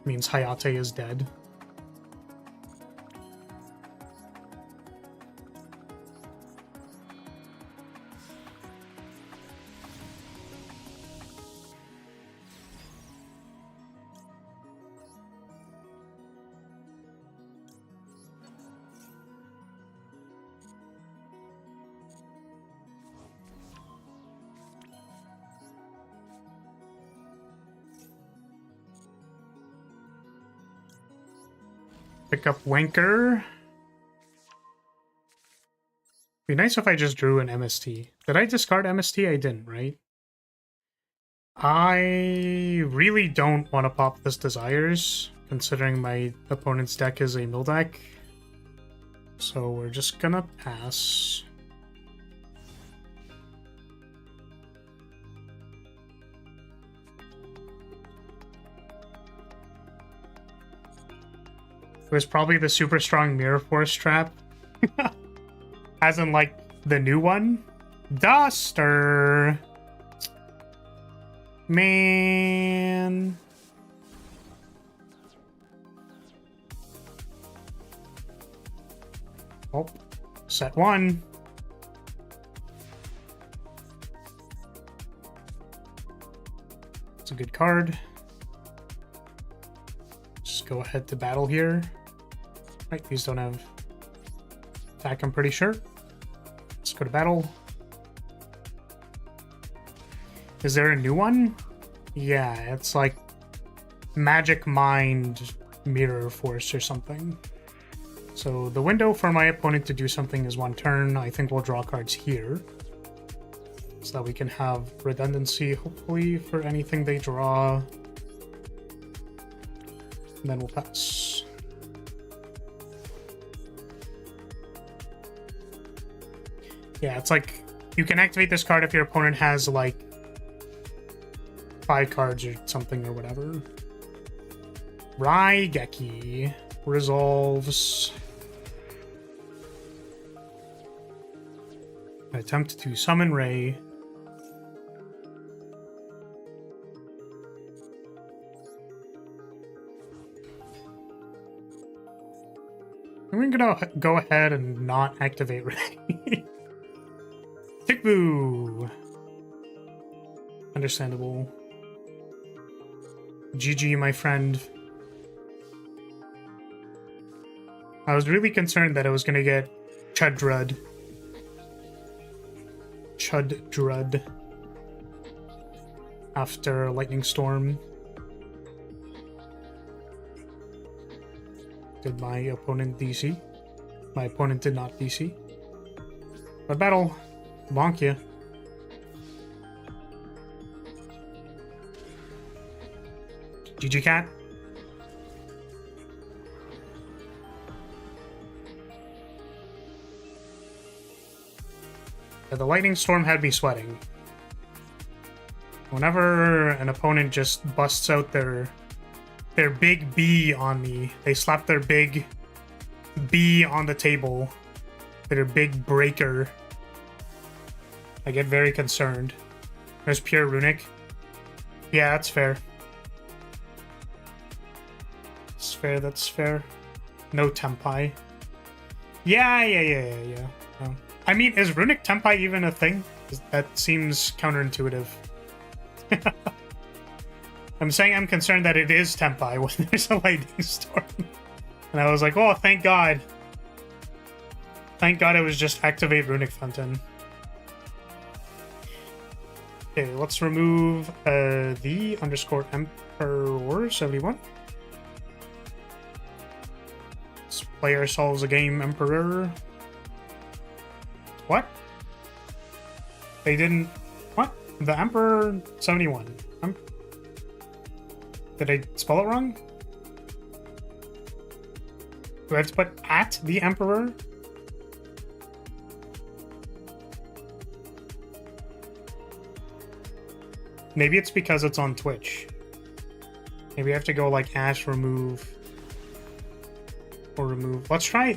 Means Hayate is dead. Pick up Wanker. Be nice if I just drew an MST. Did I discard MST? I didn't, right? I really don't want to pop this Desires, considering my opponent's deck is a mill deck. So we're just gonna pass. It was probably the super strong Mirror Force trap. As in, like, the new one. Duster! Man. Oh, set 1. It's a good card. Just go ahead to battle here. Right, these don't have attack, I'm pretty sure. Let's go to battle. Is there a new one? Yeah, it's like Magic Mind Mirror Force or something. So the window for my opponent to do something is 1 turn. I think we'll draw cards here, so that we can have redundancy, hopefully, for anything they draw. And then we'll pass. Yeah, it's like you can activate this card if your opponent has like 5 cards or something or whatever. Raigeki resolves. Attempt to summon Ray. We're gonna go ahead and not activate Ray. Tickboo! Understandable. GG, my friend. I was really concerned that I was gonna get Chuddrud. Chuddrud. After Lightning Storm. Did my opponent DC? My opponent did not DC. But battle. Bonk ya. GG cat. Yeah, the lightning storm had me sweating. Whenever an opponent just busts out their big B on me, they slap their big B on the table, their big breaker, I get very concerned. There's pure runic. Yeah, that's fair. That's fair, that's fair. No tempai. Yeah. No. I mean, is runic tempai even a thing? That seems counterintuitive. I'm saying I'm concerned that it is tempai when there's a lightning storm. And I was like, oh, thank God. Thank God it was just activate runic fountain. Okay, let's remove the underscore emperor 71. Let's play ourselves a game, emperor. What? They didn't... What? The emperor 71. Did I spell it wrong? Do I have to put at the emperor? Maybe it's because it's on Twitch. Maybe I have to go like @ remove or remove. Let's try.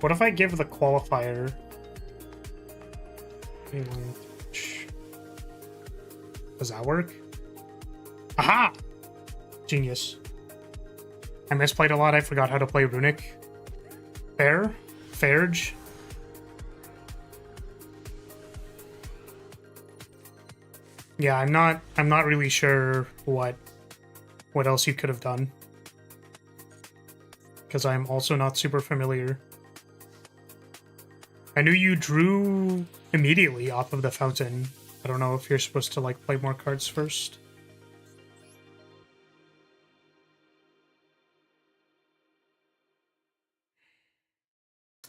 What if I give the qualifier? Does that work? Aha! Genius. I misplayed a lot. I forgot how to play runic. Fair? Fairge? Yeah, I'm not really sure what else you could have done. Because I'm also not super familiar. I knew you drew immediately off of the fountain. I don't know if you're supposed to like play more cards first.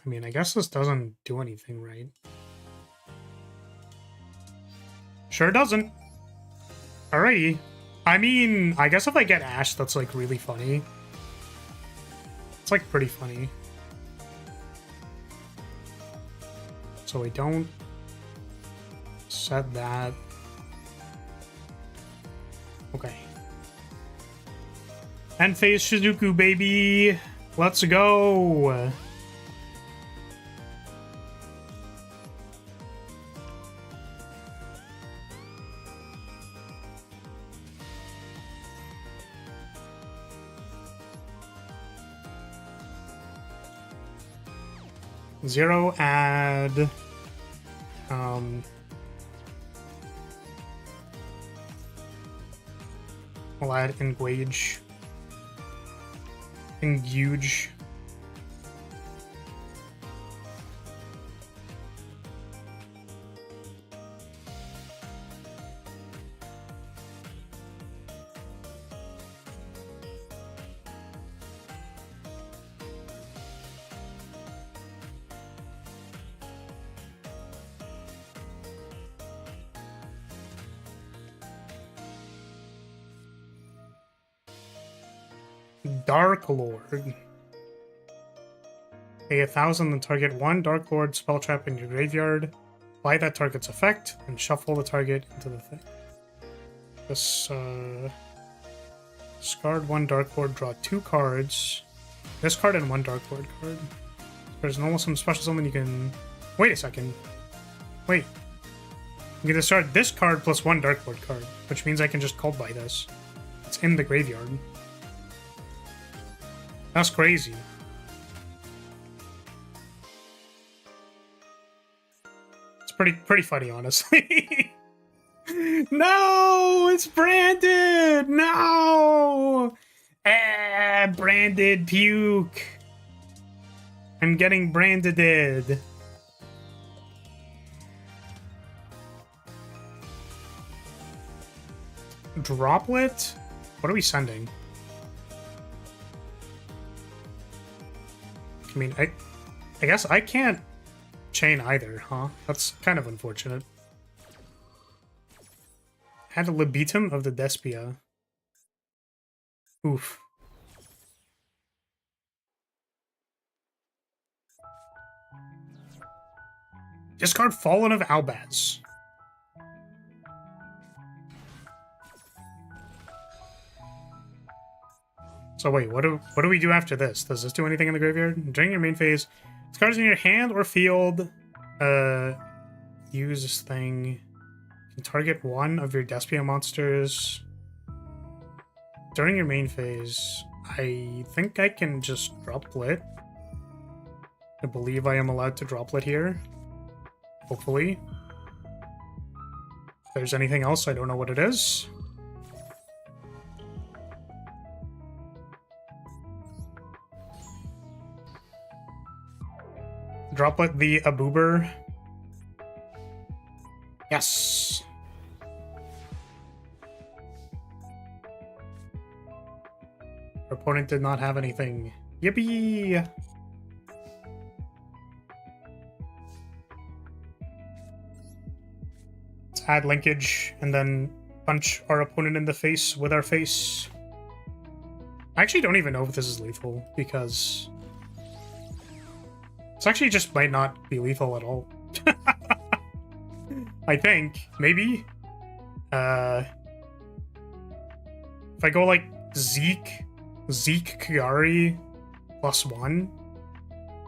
I mean, I guess this doesn't do anything, right? Sure doesn't. Alrighty. I mean, I guess if I get Ash, that's like really funny. It's like pretty funny. So we don't set that. Okay. End phase Shizuku, baby. Let's go. Zero add. We'll add engage. Engage. Dark Lord. Pay 1,000 and target one Dark Lord spell trap in your graveyard. Apply that target's effect and shuffle the target into the thing. This discard one Dark Lord, draw 2 cards. This card and 1 Dark Lord card. There's normal some special summon you can. Wait a second. Wait. You can discard this card plus 1 Dark Lord card, which means I can just cold buy this. It's in the graveyard. That's crazy. It's pretty funny, honestly. No, it's branded. No, branded puke. I'm getting branded. Droplet? What are we sending? I mean, I guess I can't chain either, huh? That's kind of unfortunate. Had a libitum of the Despia. Oof. Discard Fallen of Albaz. So wait, what do we do after this? Does this do anything in the graveyard? During your main phase, cards in your hand or field, use this thing. You can target one of your Despia monsters. During your main phase, I think I can just droplet. I believe I am allowed to droplet here. Hopefully. If there's anything else, I don't know what it is. Droplet the Aboober. Yes. Our opponent did not have anything. Yippee! Let's add linkage and then punch our opponent in the face with our face. I actually don't even know if this is lethal because this actually just might not be lethal at all. I think. Maybe. If I go like Zeke Kagari +1,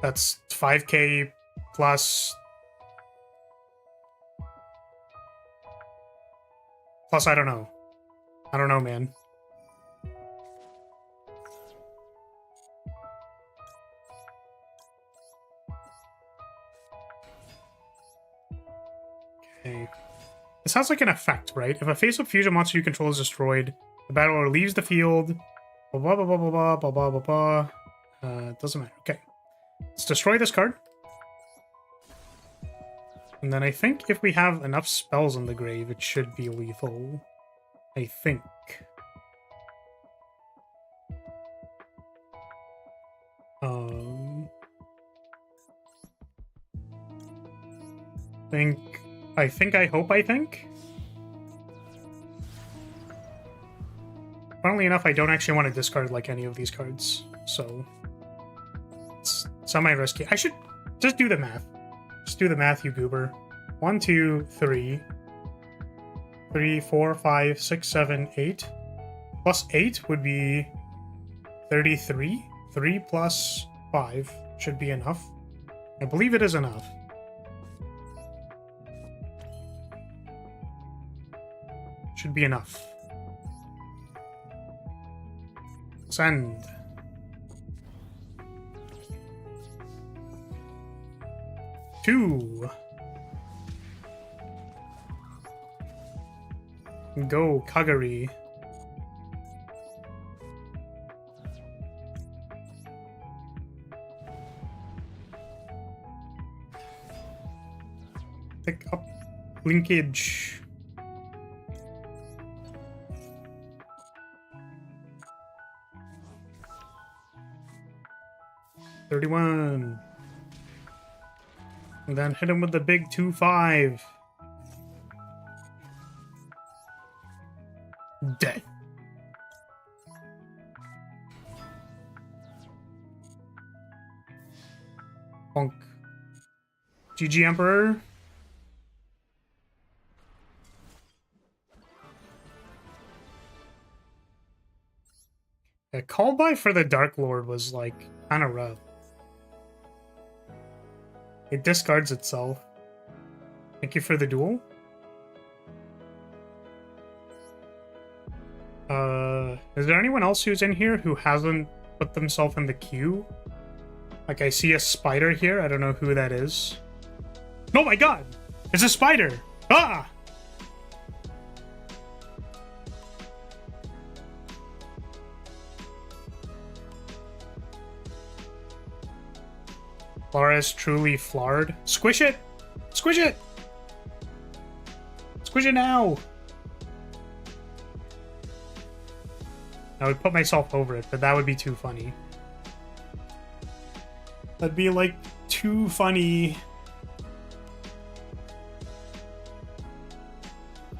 that's 5k plus I don't know. I don't know, man. Okay. It sounds like an effect, right? If a face-up fusion monster you control is destroyed, the battler leaves the field. Blah blah blah blah blah blah blah blah blah. It doesn't matter. Okay. Let's destroy this card. And then I think if we have enough spells in the grave, it should be lethal. I think. I think. Funnily enough, I don't actually want to discard like any of these cards, so it's semi-risky. I should just do the math. Just do the math, you goober. 1, 2, 3. 3, 4, 5, 6, 7, 8. Plus 8 would be 33. 3 plus 5 should be enough. I believe it is enough. Should be enough. Send. Two. Go, Kagari. Pick up linkage. $31. And then hit him with the big 2-5. Dead. Bonk. GG Emperor. A call by for the Dark Lord was like kind of rough. It discards itself. Thank you for the duel. Is there anyone else who's in here who hasn't put themselves in the queue? Like, I see a spider here. I don't know who that is. Oh my god! It's a spider! Ah! Laura is truly flarred. Squish it! Squish it! Squish it now! I would put myself over it, but that would be too funny. That'd be, like, too funny.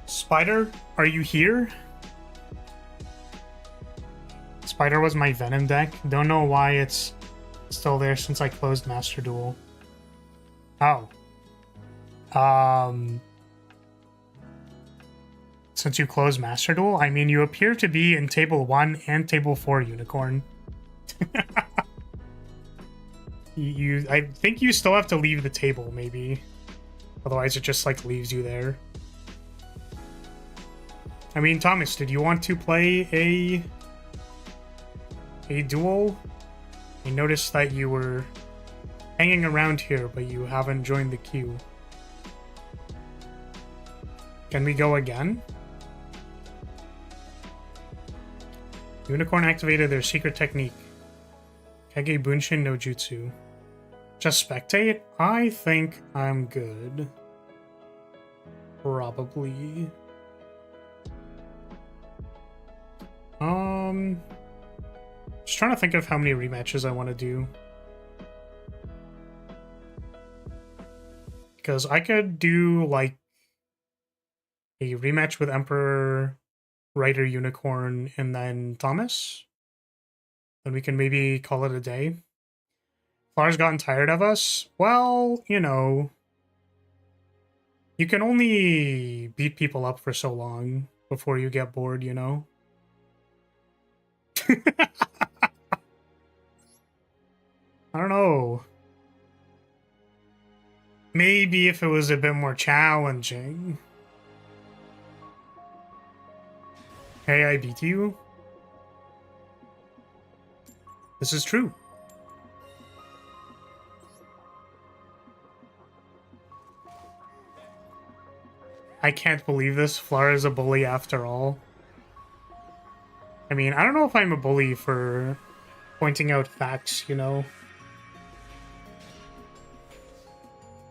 Spider, are you here? Spider was my Venom deck. Don't know why it's still there since I closed Master Duel. Oh. Since you closed Master Duel, I mean, you appear to be in Table 1 and Table 4, Unicorn. I think you still have to leave the table, maybe. Otherwise, it just, like, leaves you there. I mean, Thomas, did you want to play a duel? I noticed that you were hanging around here, but you haven't joined the queue. Can we go again? Unicorn activated their secret technique. Kage Bunshin no Jutsu. Just spectate? I think I'm good. Probably. Just trying to think of how many rematches I want to do. Because I could do, like, a rematch with Emperor, Rider, Unicorn, and then Thomas. Then we can maybe call it a day. Flar's gotten tired of us. Well, you know, you can only beat people up for so long before you get bored, you know? I don't know. Maybe if it was a bit more challenging. Hey, I beat you? This is true. I can't believe this. Flar is a bully after all. I mean, I don't know if I'm a bully for pointing out facts, you know?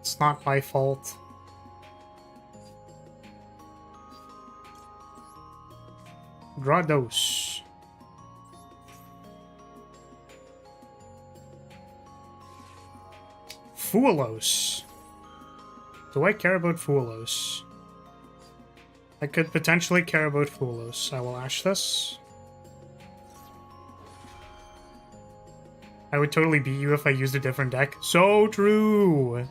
It's not my fault. Grados. Foolos. Do I care about Foolos? I could potentially care about Foolos. I will ash this. I would totally beat you if I used a different deck. So true!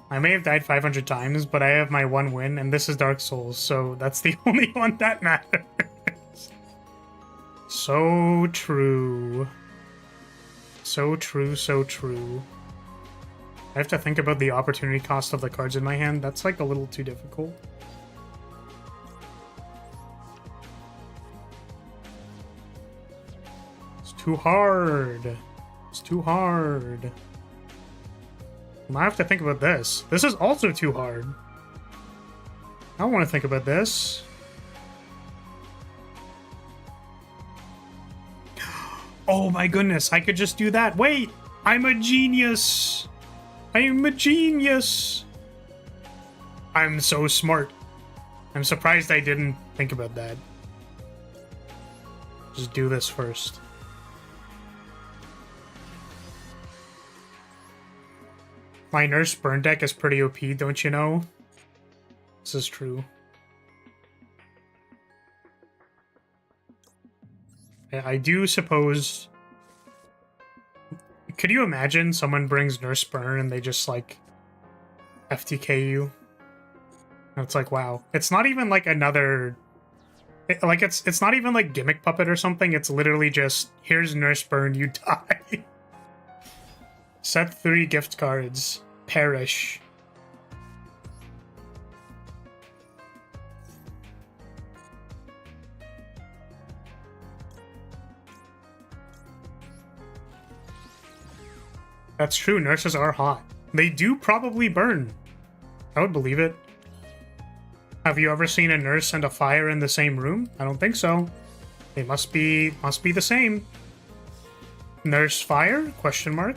I may have died 500 times, but I have my one win, and this is Dark Souls, so that's the only one that matters. So true. So true, so true. I have to think about the opportunity cost of the cards in my hand. That's like a little too difficult. It's too hard. It's too hard. I have to think about this. This is also too hard. I don't want to think about this. Oh my goodness, I could just do that. Wait, I'm a genius. I'm a genius. I'm so smart. I'm surprised I didn't think about that. Just do this first. My Nurse Burn deck is pretty OP, don't you know? This is true. I do suppose... Could you imagine someone brings Nurse Burn and they just, like, FTK you? And it's like, wow. It's not even, like, another... It's not even, like, Gimmick Puppet or something. It's literally just, here's Nurse Burn, you die. Set 3 gift cards. Perish. That's true, nurses are hot. They do probably burn. I would believe it. Have you ever seen a nurse and a fire in the same room? I don't think so. They must be the same. Nurse fire? Question mark.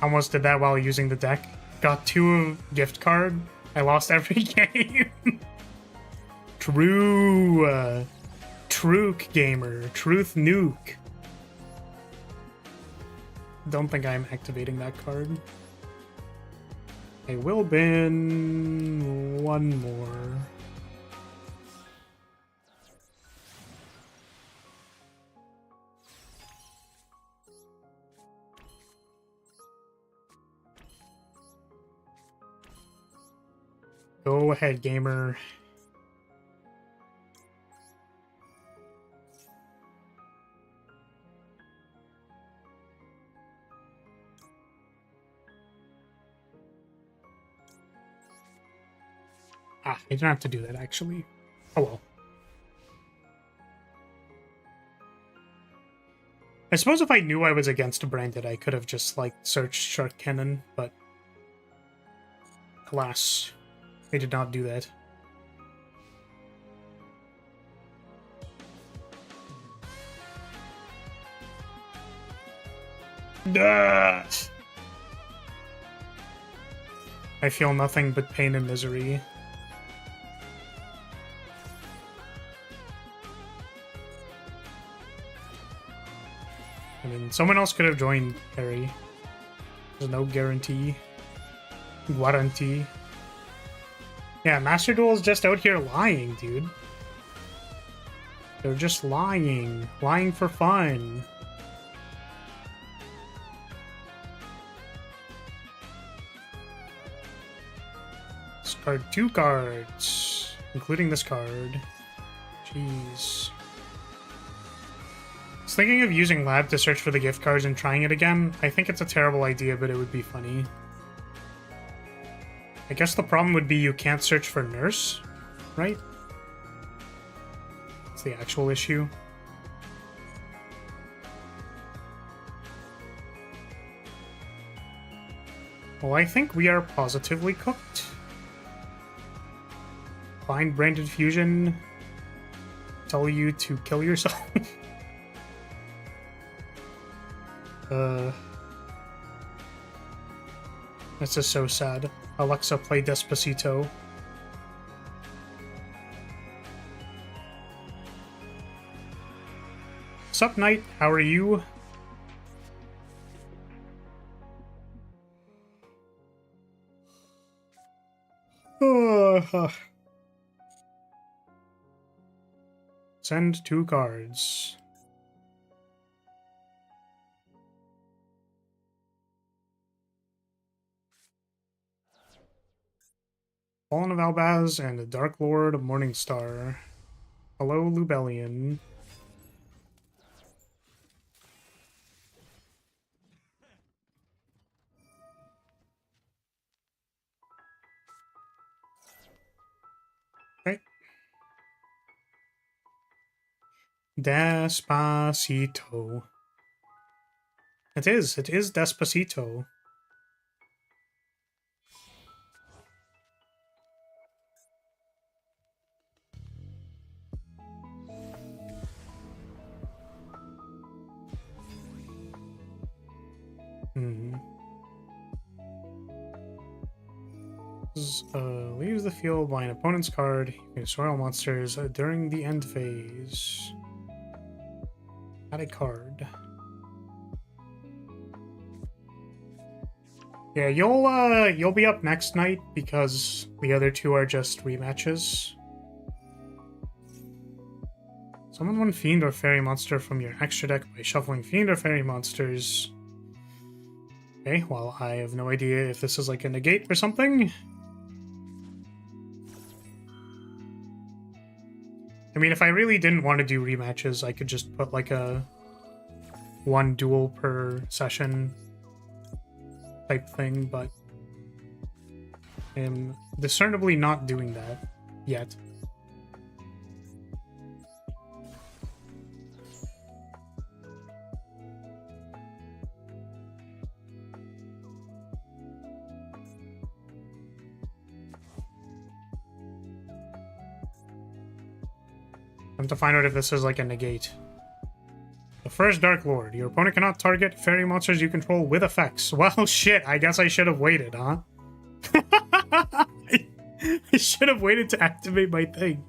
Almost did that while using the deck. Got 2 gift card. I lost every game. True. Truke gamer. Truth nuke. Don't think I'm activating that card. I will bin one more. Go ahead, gamer. I didn't have to do that, actually. Oh well. I suppose if I knew I was against branded, I could have just, like, searched Shark Cannon, but alas, I did not do that. I feel nothing but pain and misery. I mean, someone else could have joined Harry. There's no guarantee. Guarantee. Yeah, Master Duel is just out here lying, dude. They're just lying. Lying for fun. Discard 2 cards, including this card. Jeez. I was thinking of using Lab to search for the gift cards and trying it again. I think it's a terrible idea, but it would be funny. I guess the problem would be you can't search for Nurse, right? That's the actual issue. Well, I think we are positively cooked. Find Branded Fusion. Tell you to kill yourself. This is so sad. Alexa, play Despacito. Sup, Knight? How are you? Send 2 cards. Fallen of Albaz and the Dark Lord of Morningstar. Hello, Lubellion. Right. Despacito. It is Despacito. Leaves the field by an opponent's card. You can destroy all monsters during the end phase. Add a card. Yeah, you'll be up next night because the other 2 are just rematches. Summon 1 Fiend or Fairy monster from your extra deck by shuffling Fiend or Fairy monsters. Okay, well, I have no idea if this is like a negate or something. I mean, if I really didn't want to do rematches, I could just put like a 1 duel per session type thing, but I'm discernibly not doing that yet. I have to find out if this is like a negate. The first Dark Lord. Your opponent cannot target fairy monsters you control with effects. Well, shit. I guess I should have waited, huh? I should have waited to activate my thing.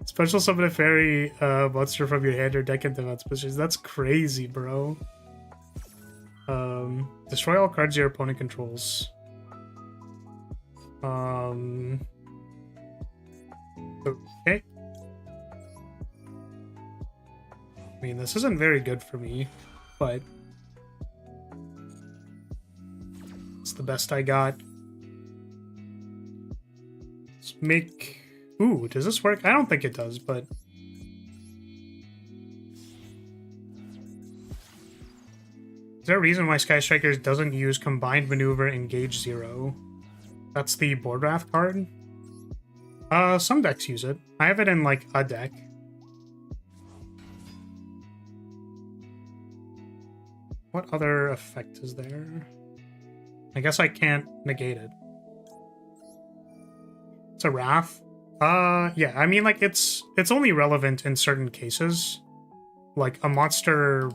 Special summon a fairy monster from your hand or deck into events positions. That's crazy, bro. Destroy all cards your opponent controls. Okay. I mean, this isn't very good for me, but it's the best I got. Let's make... Ooh, does this work? I don't think it does, but... Is there a reason why Sky Strikers doesn't use Combined Maneuver Engage 0? That's the Board Wrath card? Some decks use it. I have it in, like, a deck. What other effect is there? I guess I can't negate it. It's a Wrath? Yeah, I mean, like, it's only relevant in certain cases. Like, a monster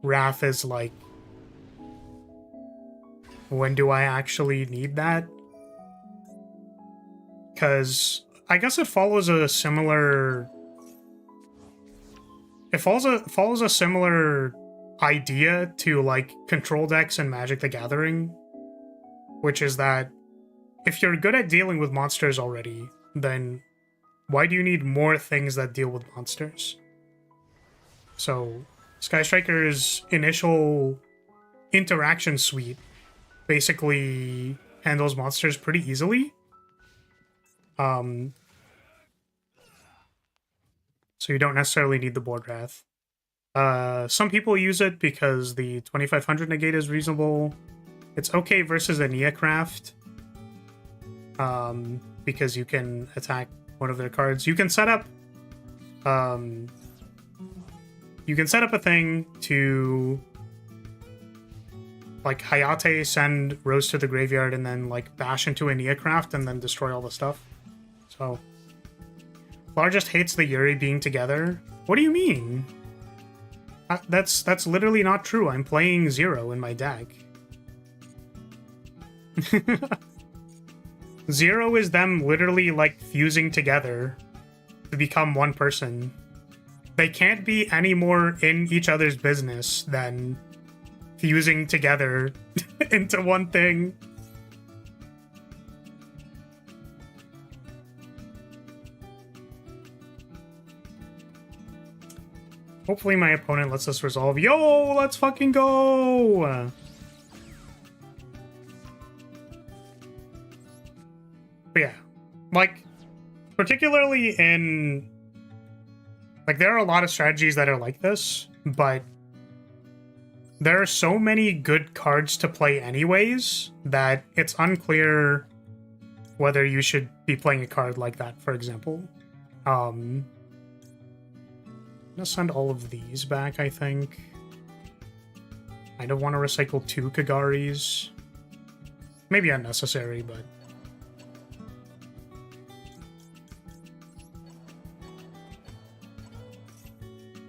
Wrath is, like, when do I actually need that? Because I guess it follows a similar... It follows a similar idea to, like, control decks and Magic the Gathering, which is that if you're good at dealing with monsters already, then why do you need more things that deal with monsters? So, Sky Striker's initial interaction suite basically handles monsters pretty easily. So you don't necessarily need the Board Wrath. Some people use it because the 2500 negate is reasonable. It's okay versus a Neocraft, because you can attack one of their cards. You can set up a thing to, like, Hayate send Rose to the graveyard and then, like, bash into a Neocraft and then destroy all the stuff. So, Largest hates the Yuri being together. What do you mean? That's literally not true. I'm playing 0 in my deck. 0 is them literally, like, fusing together to become one person. They can't be any more in each other's business than fusing together into one thing. Hopefully my opponent lets us resolve. Yo, let's fucking go! But yeah, like, particularly in... Like, there are a lot of strategies that are like this, but there are so many good cards to play anyways that it's unclear whether you should be playing a card like that, for example. I'm gonna send all of these back, I think. I don't want to recycle 2 Kagaris. Maybe unnecessary, but...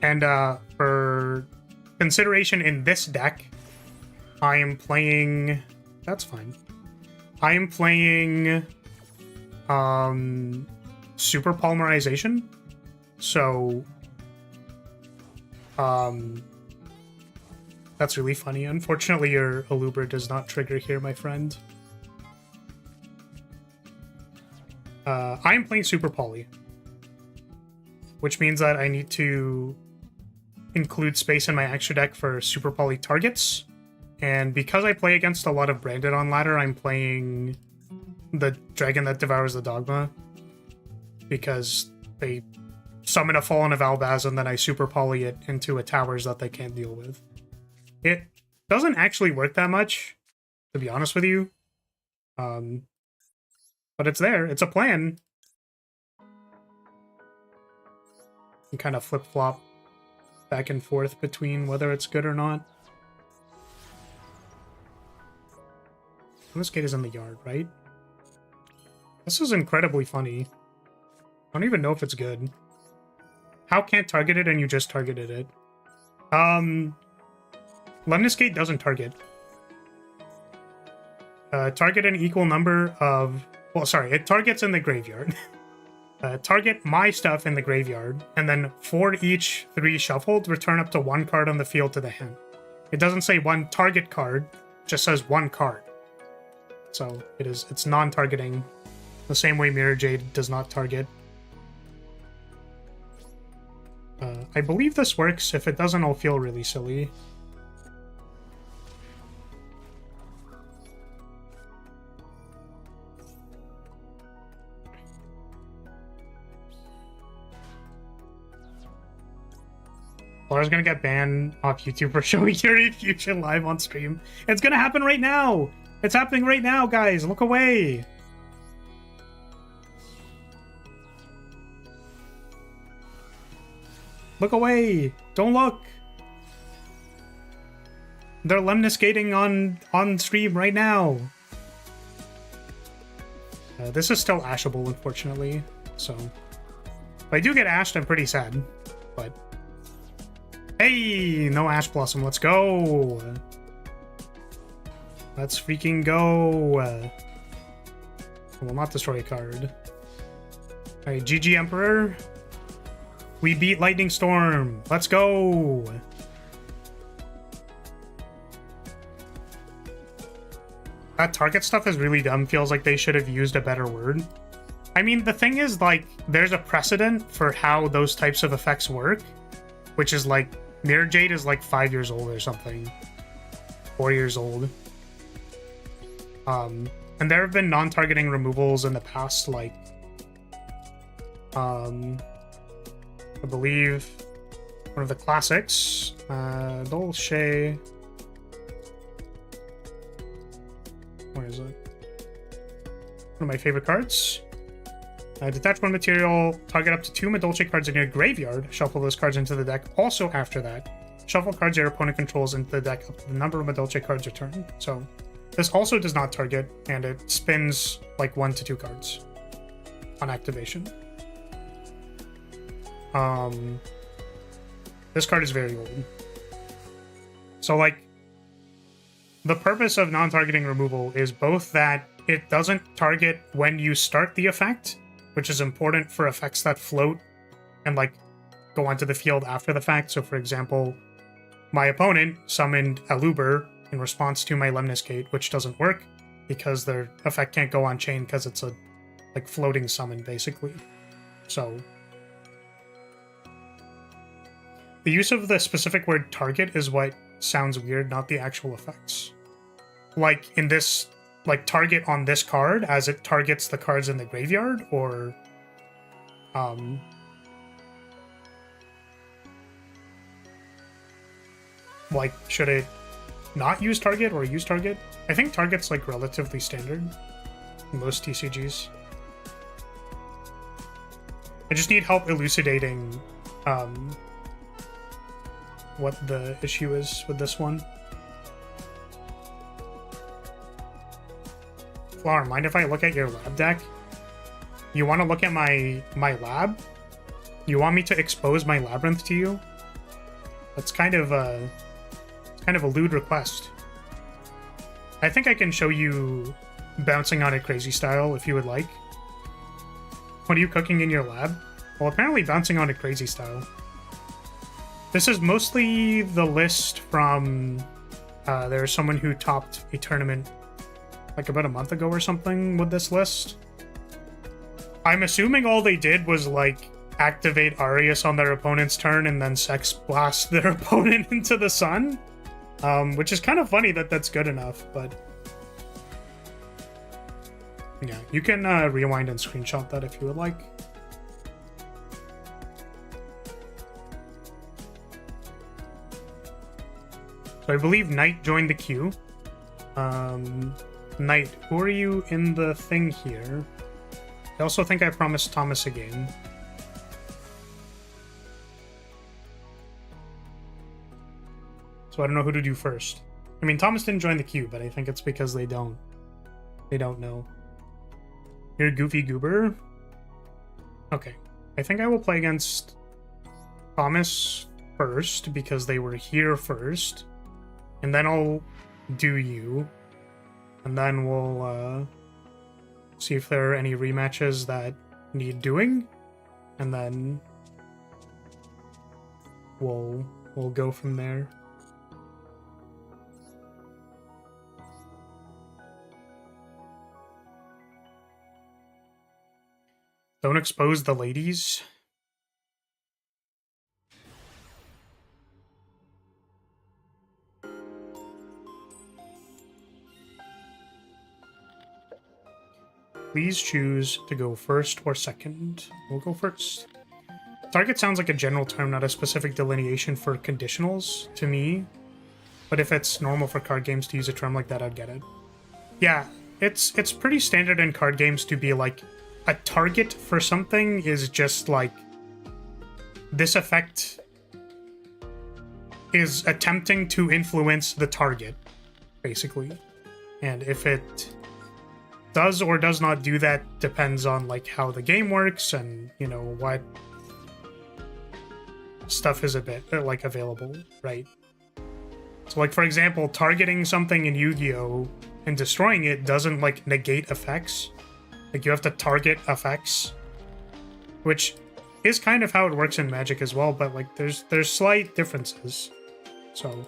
And for consideration in this deck, I am playing... That's fine. I am playing Super Polymerization. So... That's really funny. Unfortunately, your Alubra does not trigger here, my friend. I am playing Super Poly, which means that I need to include space in my extra deck for Super Poly targets. And because I play against a lot of Branded on ladder, I'm playing the Dragon that Devours the Dogma, because they summon a Fallen of Albaz and then I Super Poly it into a towers that they can't deal with. It doesn't actually work that much, to be honest with you. But it's there. It's a plan. You kind of flip-flop back and forth between whether it's good or not. This gate is in the yard, right? This is incredibly funny. I don't even know if it's good. How can't target it and you just targeted it? Lemnis Gate doesn't target. Target an equal number of... Well, sorry, it targets in the graveyard. Target my stuff in the graveyard, and then for each 3 shuffled, return up to 1 card on the field to the hand. It doesn't say 1 target card, it just says 1 card. So it's non-targeting, the same way Mirror Jade does not target. I believe this works. If it doesn't, I'll feel really silly. Laura's gonna get banned off YouTube for showing Yuri Fusion live on stream. It's gonna happen right now! It's happening right now, guys! Look away! Look away! Don't look! They're lemniscating on stream right now! This is still ashable, unfortunately, so... If I do get ashed, I'm pretty sad, but... Hey! No Ash Blossom, let's go! Let's freaking go! I will not destroy a card. Alright, GG Emperor. We beat Lightning Storm! Let's go! That target stuff is really dumb. Feels like they should have used a better word. I mean, the thing is, like, there's a precedent for how those types of effects work, which is like, Mirror Jade is like 5 years old or something. 4 years old. And there have been non-targeting removals in the past, like, I believe one of the classics, Dolce. Where is it? One of my favorite cards. Detach one material, target up to 2 Madolche cards in your graveyard, shuffle those cards into the deck. Also after that, shuffle cards your opponent controls into the deck up to the number of Madolche cards returned. So this also does not target, and it spins like 1 to 2 cards on activation. This card is very old. So like, the purpose of non-targeting removal is both that it doesn't target when you start the effect, which is important for effects that float and like go onto the field after the fact. So for example, my opponent summoned Aluber in response to my Lemniscate, which doesn't work because their effect can't go on chain because it's a like floating summon basically. So the use of the specific word target is what sounds weird, not the actual effects. Like in this, like target on this card as it targets the cards in the graveyard, or like should it not use target or use target? I think target's like relatively standard in most TCGs. I just need help elucidating what the issue is with this one. Flower, mind if I look at your lab deck? You want to look at my lab? You want me to expose my labyrinth to you? That's kind of a lewd request. I think I can show you bouncing on it crazy style if you would like. What are you cooking in your lab? Well, apparently bouncing on it crazy style. This is mostly the list from there's someone who topped a tournament like about a month ago or something with this list. I'm assuming all they did was like activate Arius on their opponent's turn and then Sex Blast their opponent into the sun, which is kind of funny that that's good enough, but yeah, you can rewind and screenshot that if you would like. So I believe Knight joined the queue. Knight, who are you in the thing here? I also think I promised Thomas a game. So I don't know who to do first. I mean, Thomas didn't join the queue, but I think it's because they don't know. You're Goofy Goober? Okay. I think I will play against Thomas first, because they were here first. And then I'll do you. And then we'll see if there are any rematches that need doing. And then we'll go from there. Don't expose the ladies. Please choose to go first or second. We'll go first. Target sounds like a general term, not a specific delineation for conditionals to me. But if it's normal for card games to use a term like that, I'd get it. Yeah, it's pretty standard in card games to be like, a target for something is just like, this effect is attempting to influence the target, basically. And if it does or does not do that depends on like how the game works and, you know, what stuff is a bit like available, right? So like, for example, targeting something in Yu-Gi-Oh! And destroying it doesn't like negate effects. Like you have to target effects, which is kind of how it works in Magic as well, but like there's slight differences. So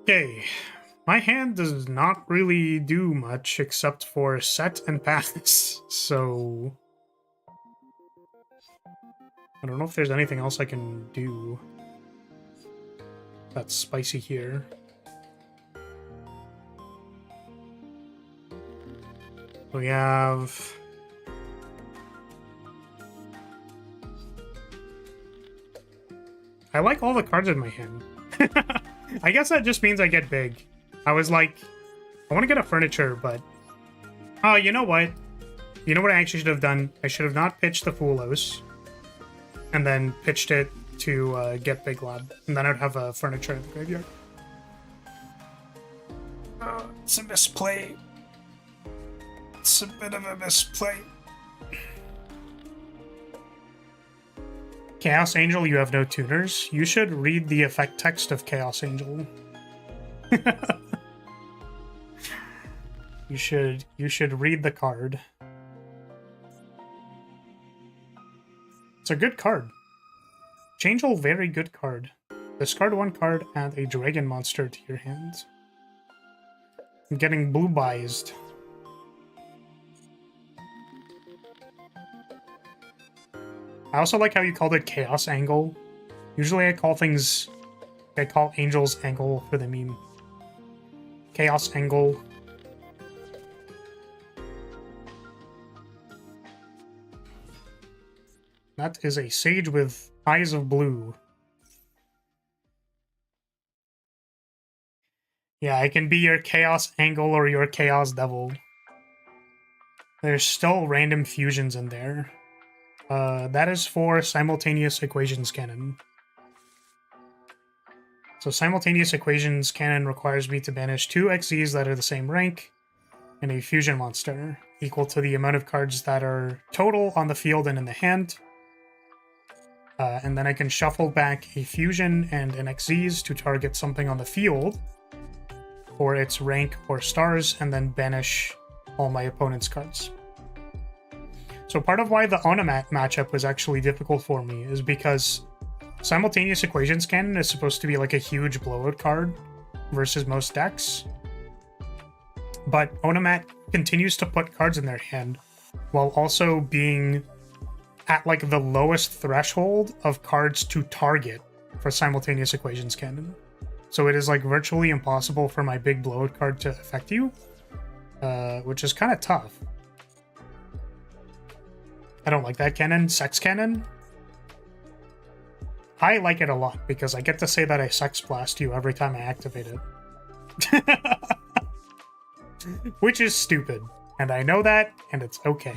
okay, my hand does not really do much except for set and pass, so I don't know if there's anything else I can do that's spicy here. We have... I like all the cards in my hand. I guess that just means I get big. I was like, I want to get a furniture, but... Oh, you know what? You know what I actually should have done? I should have not pitched the Fulos. And then pitched it to get Big Lab. And then I'd have a furniture in the graveyard. It's a misplay. It's a bit of a misplay. Chaos Angel, you have no tuners. You should read the effect text of Chaos Angel. You should read the card. It's a good card. Changel, very good card. Discard one card, add a dragon monster to your hand. I'm getting blue-biased. I also like how you called it Chaos Angle. Usually I call Angel's Angle for the meme. Chaos Angle. That is a sage with eyes of blue. Yeah, I can be your Chaos Angle or your Chaos Devil. There's still random fusions in there. That is for Simultaneous Equations Cannon. So Simultaneous Equations Cannon requires me to banish 2 XZs that are the same rank and a fusion monster, equal to the amount of cards that are total on the field and in the hand. And then I can shuffle back a fusion and an XZs to target something on the field for its rank or stars, and then banish all my opponent's cards. So part of why the Onomat matchup was actually difficult for me is because Simultaneous Equations Cannon is supposed to be like a huge blowout card versus most decks. But Onomat continues to put cards in their hand while also being at like the lowest threshold of cards to target for Simultaneous Equations Cannon. So it is like virtually impossible for my big blowout card to affect you, which is kind of tough. I don't like that cannon. Sex Cannon? I like it a lot because I get to say that I Sex Blast you every time I activate it. Which is stupid. And I know that, and it's okay.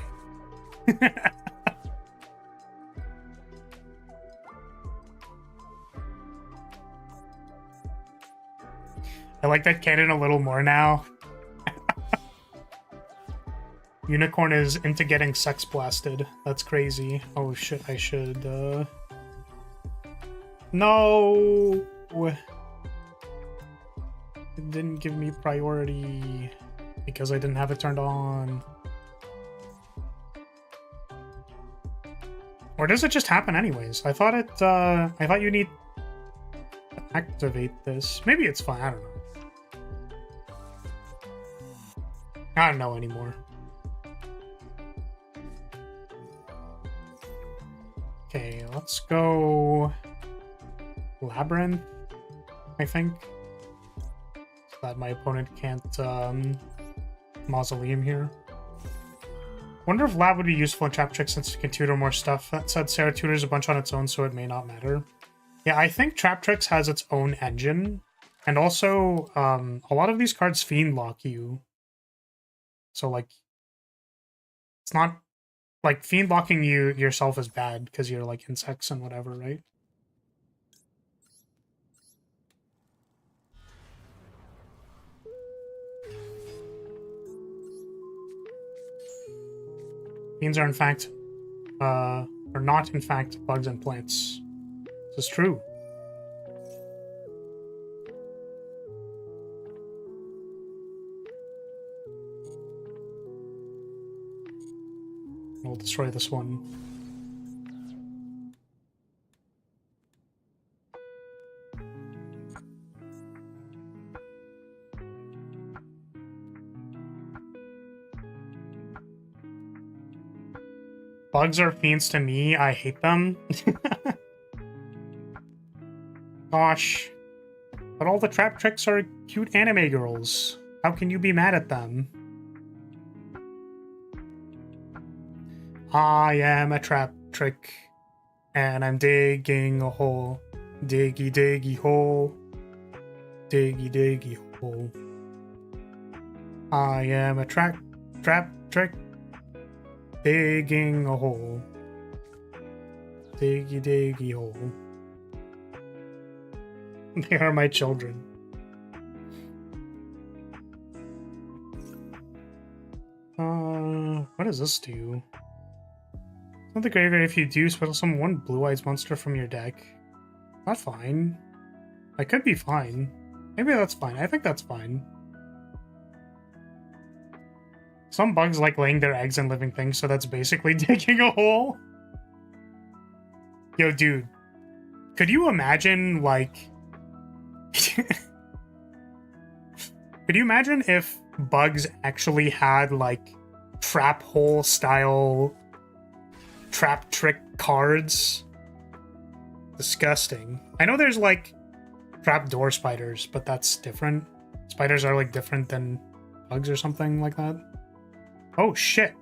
I like that cannon a little more now. Unicorn is into getting sex blasted. That's crazy. Oh shit, I should, No! It didn't give me priority because I didn't have it turned on. Or does it just happen anyways? I thought you need to activate this. Maybe it's fine, I don't know. I don't know anymore. Okay, let's go Labyrinth, I think. So that my opponent can't Mausoleum here. Wonder if Lab would be useful in Trap Trick since you can tutor more stuff. That said, Sarah tutors a bunch on its own, so it may not matter. Yeah, I think Trap Tricks has its own engine. And also, a lot of these cards Fiend Lock you. So, like, it's not... Like, Fiend Locking you yourself is bad, because you're, like, insects and whatever, right? Fiends are, in fact... are not, in fact, bugs and plants. This is true. We'll destroy this one. Bugs are fiends to me. I hate them. Gosh. But all the Trap Tricks are cute anime girls. How can you be mad at them? I am a Trap Trick, and I'm digging a hole. Diggy diggy hole. Diggy diggy hole. I am a Trap Trick, digging a hole. Diggy diggy hole. They are my children. What does this do? Not the graveyard if you do special summon one Blue Eyes monster from your deck. Not fine. I could be fine. Maybe that's fine. I think that's fine. Some bugs like laying their eggs in living things, so that's basically digging a hole. Yo, dude. Could you imagine, like... Could you imagine if bugs actually had, like, trap hole style Trap Trick cards? Disgusting. I know there's, like, trap door spiders, but that's different. Spiders are, like, different than bugs or something like that. Oh, shit.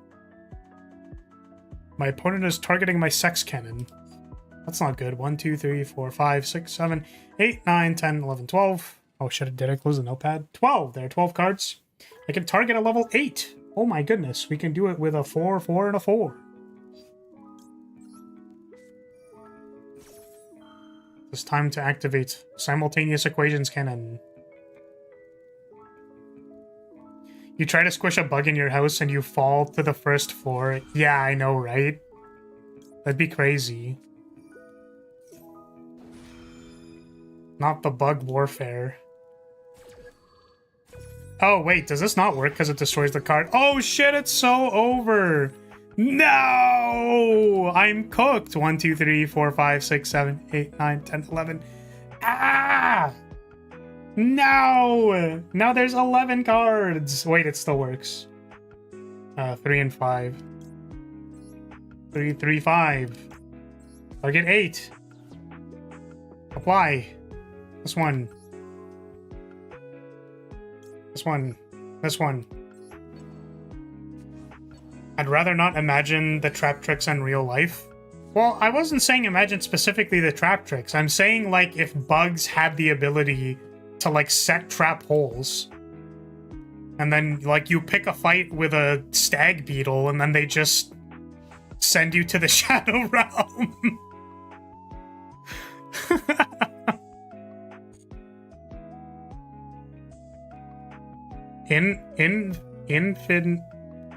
My opponent is targeting my sex cannon. That's not good. 1, 2, 3, 4, 5, 6, 7, 8, 9, 10, 11, 12. Oh shit, did I close the notepad? 12! There are 12 cards. I can target a level 8. Oh my goodness, we can do it with a 4, 4, and a 4. It's time to activate Simultaneous Equations Cannon. You try to squish a bug in your house and you fall to the first floor. Yeah, I know, right? That'd be crazy. Not the bug warfare. Oh, wait, does this not work because it destroys the card? Oh, shit, it's so over. No! I'm cooked. 1, 2, 3, 4, 5, 6, 7, 8, 9, 10, 11. Ah! No! Now there's 11 cards. Wait, it still works. 3 and 5. 3, 3, 5. Target 8. Apply. This one. This one. This one. I'd rather not imagine the Trap Tricks in real life. Well, I wasn't saying imagine specifically the Trap Tricks. I'm saying, like, if bugs had the ability to, like, set trap holes. And then, like, you pick a fight with a stag beetle and then they just send you to the Shadow Realm.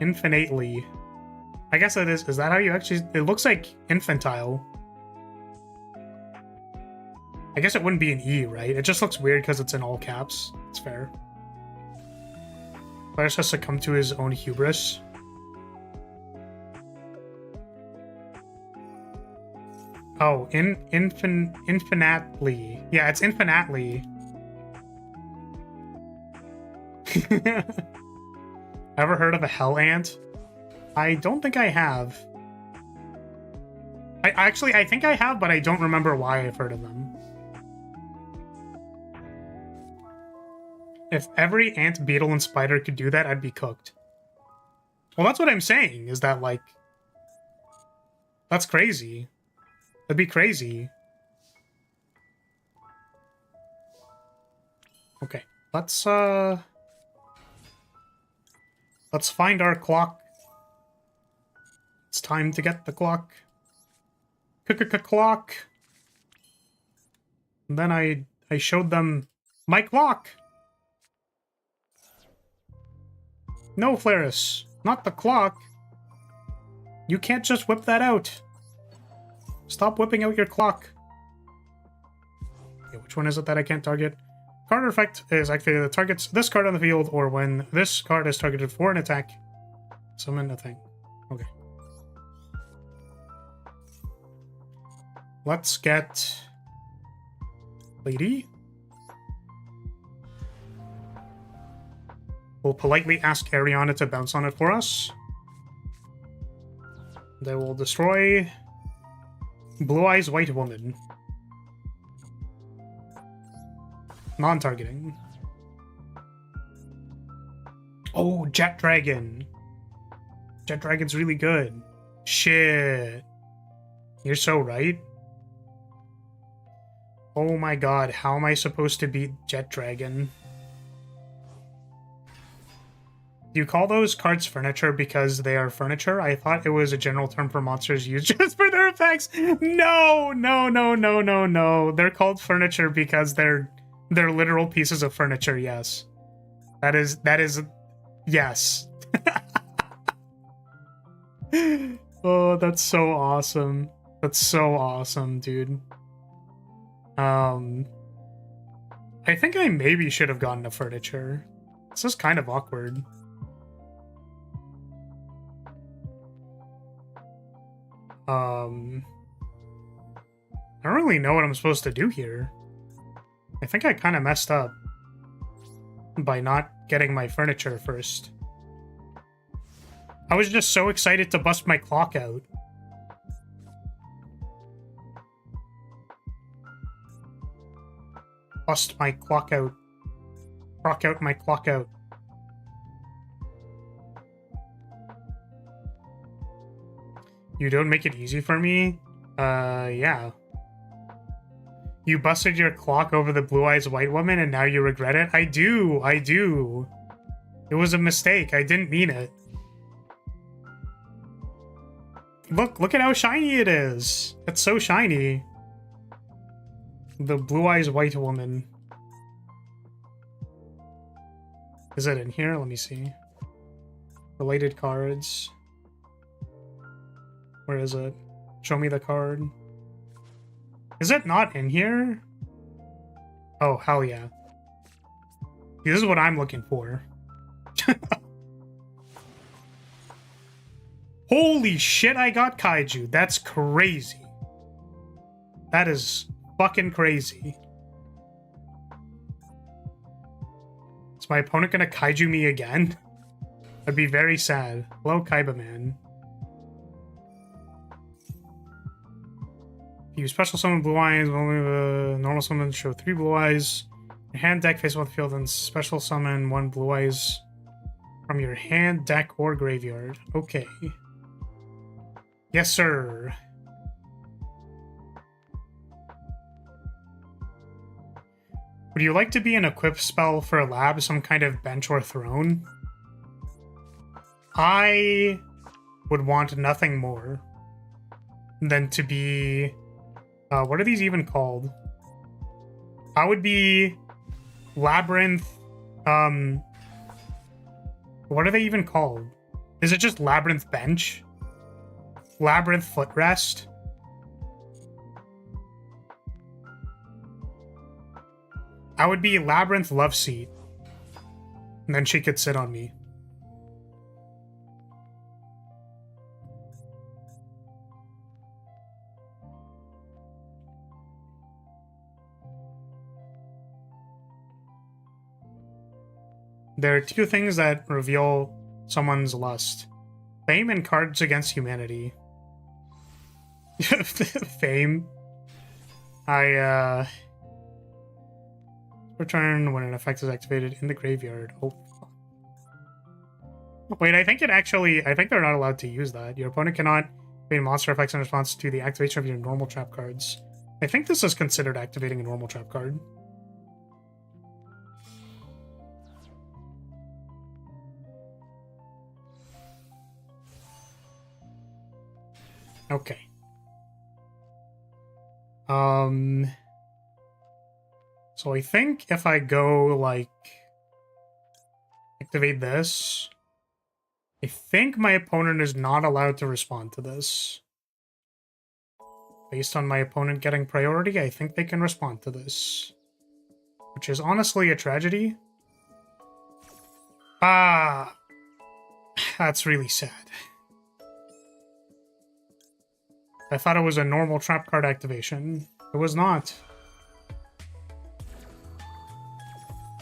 Infinitely. I guess it is. Is that how you actually... It looks like infantile. I guess it wouldn't be an E, right? It just looks weird because it's in all caps. It's fair. Player has to succumb to his own hubris. Oh, infinitely. Yeah, it's infinitely. Ever heard of a hell ant? I don't think I have. I think I have, but I don't remember why I've heard of them. If every ant, beetle, and spider could do that, I'd be cooked. Well, that's what I'm saying, is that, like... That's crazy. That'd be crazy. Okay, let's find our clock. It's time to get the clock. Clock. And then I showed them my clock. No, Flaris, not the clock. You can't just whip that out. Stop whipping out your clock. Okay, which one is it that I can't target? Card effect is activated that targets this card on the field, or when this card is targeted for an attack. Summon a thing. Okay. Let's get Lady. We'll politely ask Ariana to bounce on it for us. They will destroy Blue Eyes White Woman. Non-targeting. Oh, Jet Dragon. Jet Dragon's really good. Shit. You're so right. Oh my god, how am I supposed to beat Jet Dragon? Do you call those cards furniture because they are furniture? I thought it was a general term for monsters used just for their effects. No. They're called furniture because they're literal pieces of furniture, yes. That is yes. Oh, that's so awesome. That's so awesome, dude. I think I maybe should have gotten a furniture. This is kind of awkward. I don't really know what I'm supposed to do here. I think I kind of messed up by not getting my furniture first. I was just so excited to bust my clock out. Bust my clock out. Rock out my clock out. You don't make it easy for me? Yeah. You busted your clock over the Blue Eyes White Woman and now you regret it? I do. It was a mistake. I didn't mean it. Look at how shiny it is. It's so shiny. The Blue Eyes White Woman. Is it in here? Let me see. Related cards. Where is it? Show me the card. Is it not in here? Oh, hell yeah. This is what I'm looking for. Holy shit, I got Kaiju. That's crazy. That is fucking crazy. Is my opponent gonna Kaiju me again? I'd be very sad. Hello, Kaiba Man. You special summon Blue Eyes, normal summon show 3 Blue Eyes. Your hand deck face off the field and special summon 1 Blue Eyes from your hand, deck, or graveyard. Okay. Yes, sir. Would you like to be an equip spell for a lab, some kind of bench or throne? I would want nothing more than to be... what are these even called? I would be Labyrinth... what are they even called? Is it just Labyrinth Bench? Labyrinth Footrest? I would be Labyrinth Love Seat. And then she could sit on me. There are 2 things that reveal someone's lust. Fame and Cards Against Humanity. Fame. Return when an effect is activated in the graveyard. Oh, fuck. Wait, I think they're not allowed to use that. Your opponent cannot activate monster effects in response to the activation of your normal trap cards. I think this is considered activating a normal trap card. Okay. So I think if I go, like, activate this, I think my opponent is not allowed to respond to this. Based on my opponent getting priority, I think they can respond to this. Which is honestly a tragedy. Ah, that's really sad. I thought it was a normal trap card activation. It was not.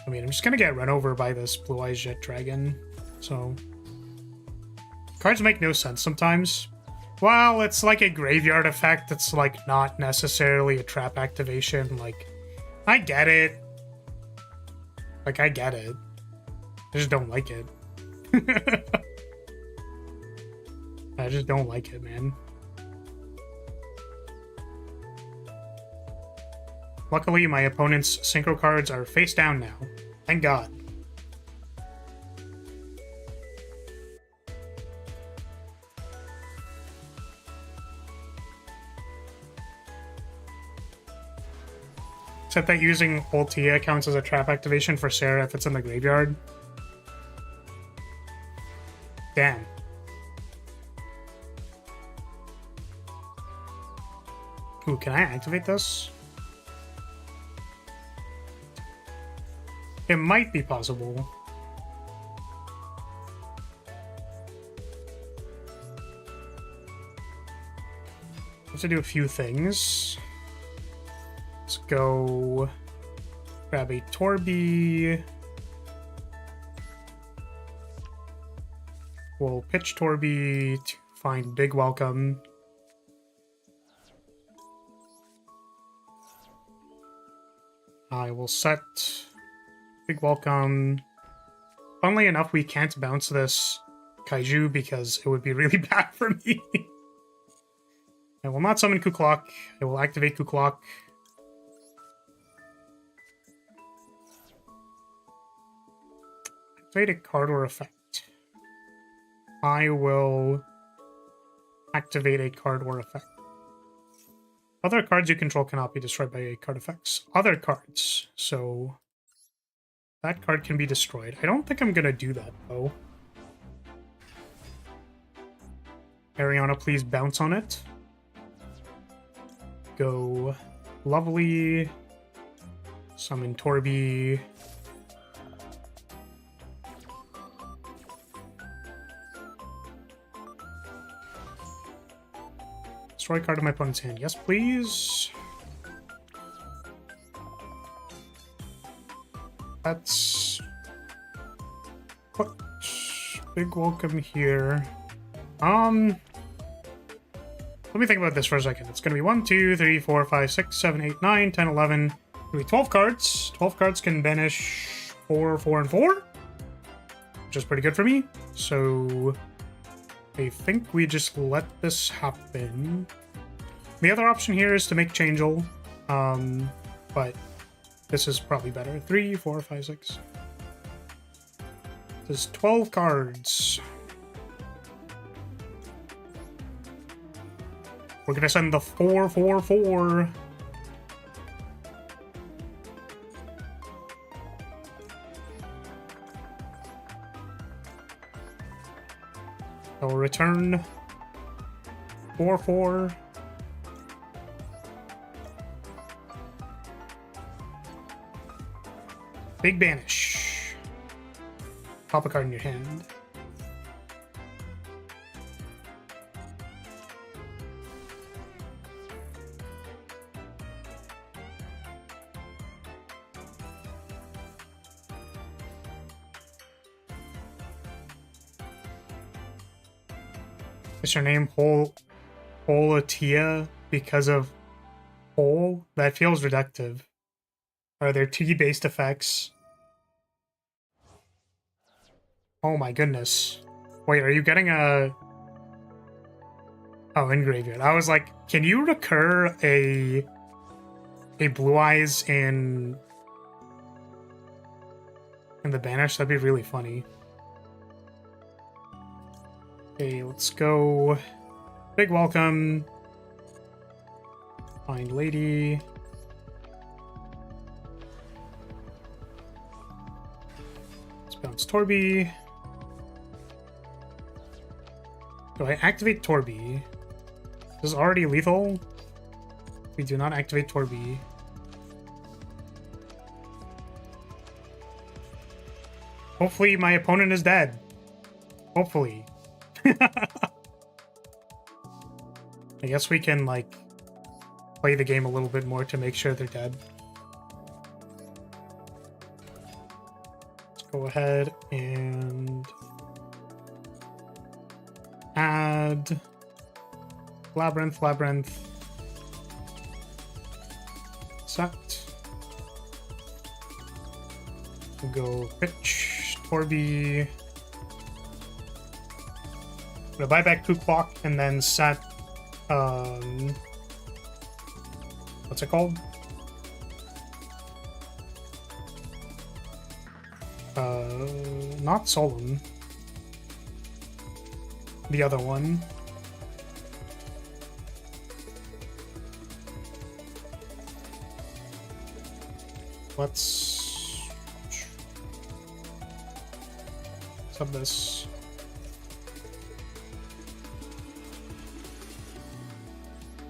I mean, I'm just gonna get run over by this Blue Eyes Jet Dragon, so... Cards make no sense sometimes. Well, it's like a graveyard effect. It's, like, not necessarily a trap activation. Like, I get it. Like, I get it. I just don't like it. I just don't like it, man. Luckily, my opponent's synchro cards are face down now. Thank God. Except that using Ultia counts as a trap activation for Sarah if it's in the graveyard. Damn. Ooh, can I activate this? It might be possible. I have to do a few things. Let's go grab a Torby. We'll pitch Torby to find Big Welcome. I will set Big Welcome. Funnily enough, we can't bounce this Kaiju because it would be really bad for me. I will not summon Kuklok. I will activate Kuklok. Activate a card or effect. I will activate a card or effect. Other cards you control cannot be destroyed by card effects. Other cards. So that card can be destroyed. I don't think I'm gonna do that, though. Ariana, please bounce on it. Go Lovely. Summon Torby. Destroy card in my opponent's hand. Yes, please. Let's put Big Welcome here. Let me think about this for a second. It's gonna be 1, 2, 3, 4, 5, 6, 7, 8, 9, 10, 11. It'll be 12 cards. 12 cards can banish 4, 4, and 4. Which is pretty good for me. So I think we just let this happen. The other option here is to make Changeable. But this is probably better. 3, 4, 5, 6. There's 12 cards. We're gonna send the 4, 4, 4. I'll return 4, 4. Big banish. Pop a card in your hand. Is her name Holatia because of hole? That feels reductive. Are there tea-based effects? Oh my goodness. Wait, are you getting a... Oh, in graveyard. I was like, can you recur a Blue Eyes in the Banish? That'd be really funny. Okay, let's go. Big welcome. Find lady. Let's bounce Torby. Do I activate Torby? This is already lethal. We do not activate Torby. Hopefully my opponent is dead. Hopefully. I guess we can, like, play the game a little bit more to make sure they're dead. Let's go ahead and add Labyrinth. Set. We'll go pitch, Torby. I'm gonna buy back Pook Clock and then set what's it called? Not Solemn. The other one. Let's sub this.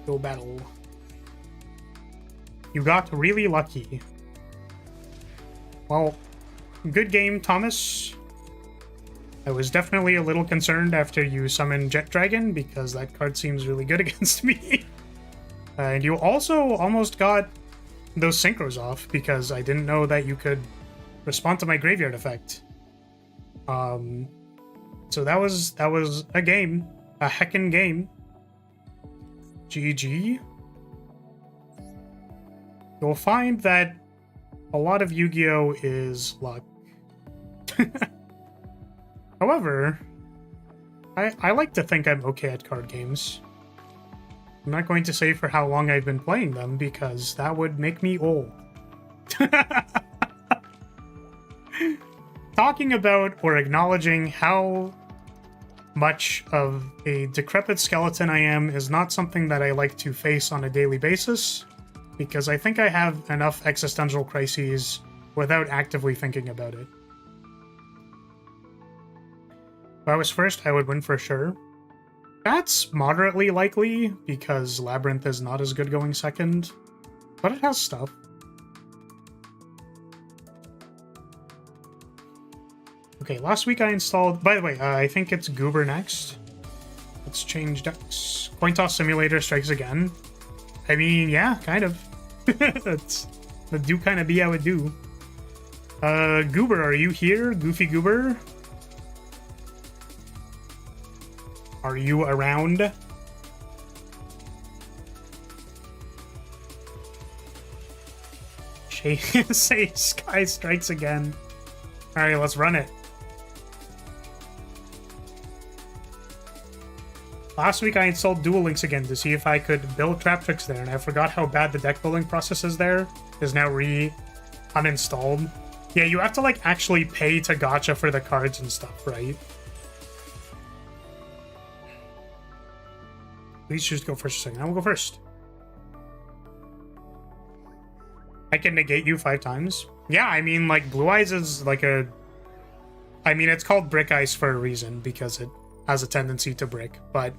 Go battle. You got really lucky. Well, good game, Thomas. I was definitely a little concerned after you summoned Jet Dragon because that card seems really good against me. And you also almost got those synchros off because I didn't know that you could respond to my graveyard effect. So that was a game, a heckin' game. GG. You'll find that a lot of Yu-Gi-Oh! Is luck. However, I like to think I'm okay at card games. I'm not going to say for how long I've been playing them, because that would make me old. Talking about or acknowledging how much of a decrepit skeleton I am is not something that I like to face on a daily basis, because I think I have enough existential crises without actively thinking about it. If I was first, I would win for sure. That's moderately likely, because Labyrinth is not as good going second, but it has stuff. Okay, last week I installed... By the way, I think it's Goober next. Let's change decks. Coin Toss Simulator strikes again. I mean, yeah, kind of. That do kind of be how it do. Goober, are you here? Goofy Goober? Are you around? Say Sky strikes again. Alright, let's run it. Last week I installed Duel Links again to see if I could build Trap Tricks there, and I forgot how bad the deck building process is there. Is now uninstalled. Yeah, you have to like actually pay to gacha for the cards and stuff, right? Please just go first a second. I will go first. I can negate you 5 times. Yeah, I mean, like, Blue Eyes is like a... I mean, it's called Brick Ice for a reason, because it has a tendency to brick, but...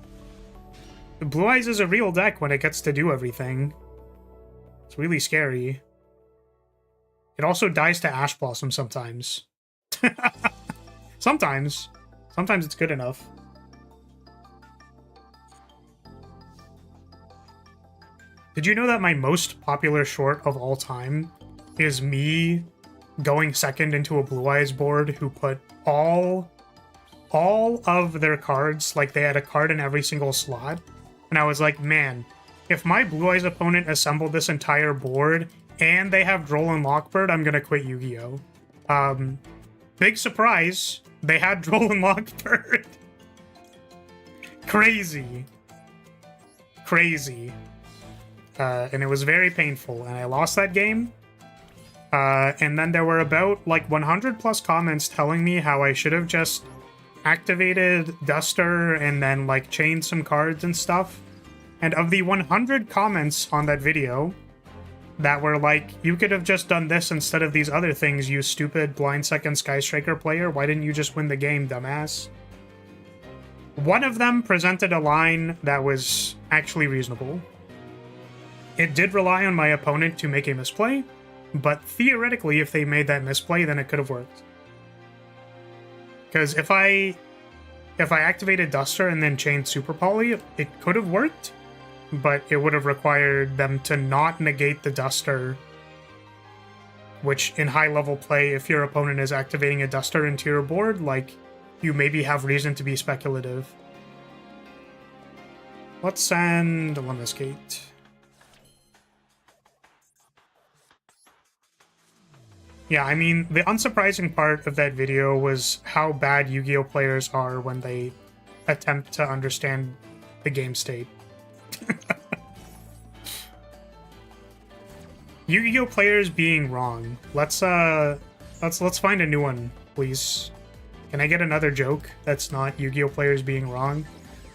Blue Eyes is a real deck when it gets to do everything. It's really scary. It also dies to Ash Blossom sometimes. Sometimes. Sometimes it's good enough. Did you know that my most popular short of all time is me going second into a Blue Eyes board who put all all of their cards, like they had a card in every single slot. And I was like, man, if my Blue Eyes opponent assembled this entire board and they have Droll and Lockbird, I'm gonna quit Yu-Gi-Oh! Big surprise, they had Droll and Lockbird. Crazy. Crazy. And it was very painful, and I lost that game. And then there were about, like, 100 plus comments telling me how I should have just activated Duster and then, like, chained some cards and stuff. And of the 100 comments on that video that were like, you could have just done this instead of these other things, you stupid blind second Sky Striker player, why didn't you just win the game, dumbass? One of them presented a line that was actually reasonable. It did rely on my opponent to make a misplay, but theoretically, if they made that misplay, then it could have worked. Because if I activated Duster and then chained Super Poly, it could have worked, but it would have required them to not negate the Duster, which in high-level play, if your opponent is activating a Duster into your board, like, you maybe have reason to be speculative. Let's send Lemniscate. Yeah, I mean, the unsurprising part of that video was how bad Yu-Gi-Oh! Players are when they attempt to understand the game state. Yu-Gi-Oh! Players being wrong. Let's find a new one, please. Can I get another joke that's not Yu-Gi-Oh! Players being wrong?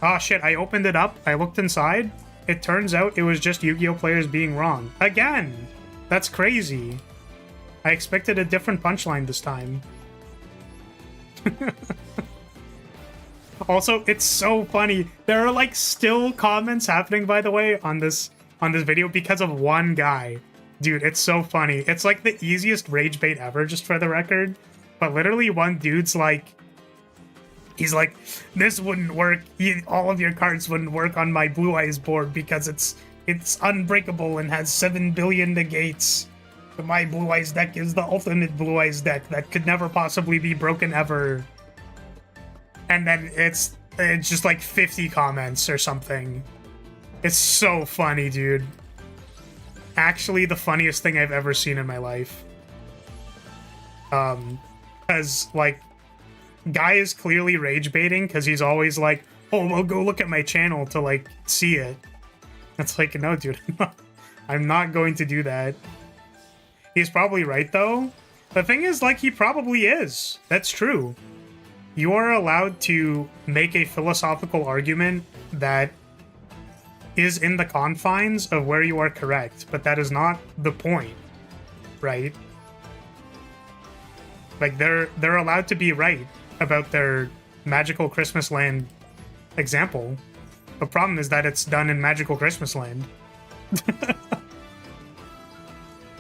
Oh shit, I opened it up, I looked inside. It turns out it was just Yu-Gi-Oh! Players being wrong. Again! That's crazy. I expected a different punchline this time. Also, it's so funny. There are like still comments happening, by the way, on this video because of one guy. Dude, it's so funny. It's like the easiest rage bait ever, just for the record. But literally one dude's like, he's like, this wouldn't work. All of your cards wouldn't work on my Blue Eyes board because it's unbreakable and has 7 billion negates. My Blue Eyes deck is the ultimate Blue Eyes deck that could never possibly be broken ever. And then it's just like 50 comments or something. It's so funny, dude. Actually, the funniest thing I've ever seen in my life. Because, like, guy is clearly rage baiting because he's always like, oh, well, go look at my channel to, like, see it. It's like, no, dude, I'm not going to do that. He's probably right, though. The thing is, like, he probably is. That's true. You are allowed to make a philosophical argument that is in the confines of where you are correct, but that is not the point, right? Like, they're allowed to be right about their Magical Christmas Land example. The problem is that it's done in Magical Christmas Land.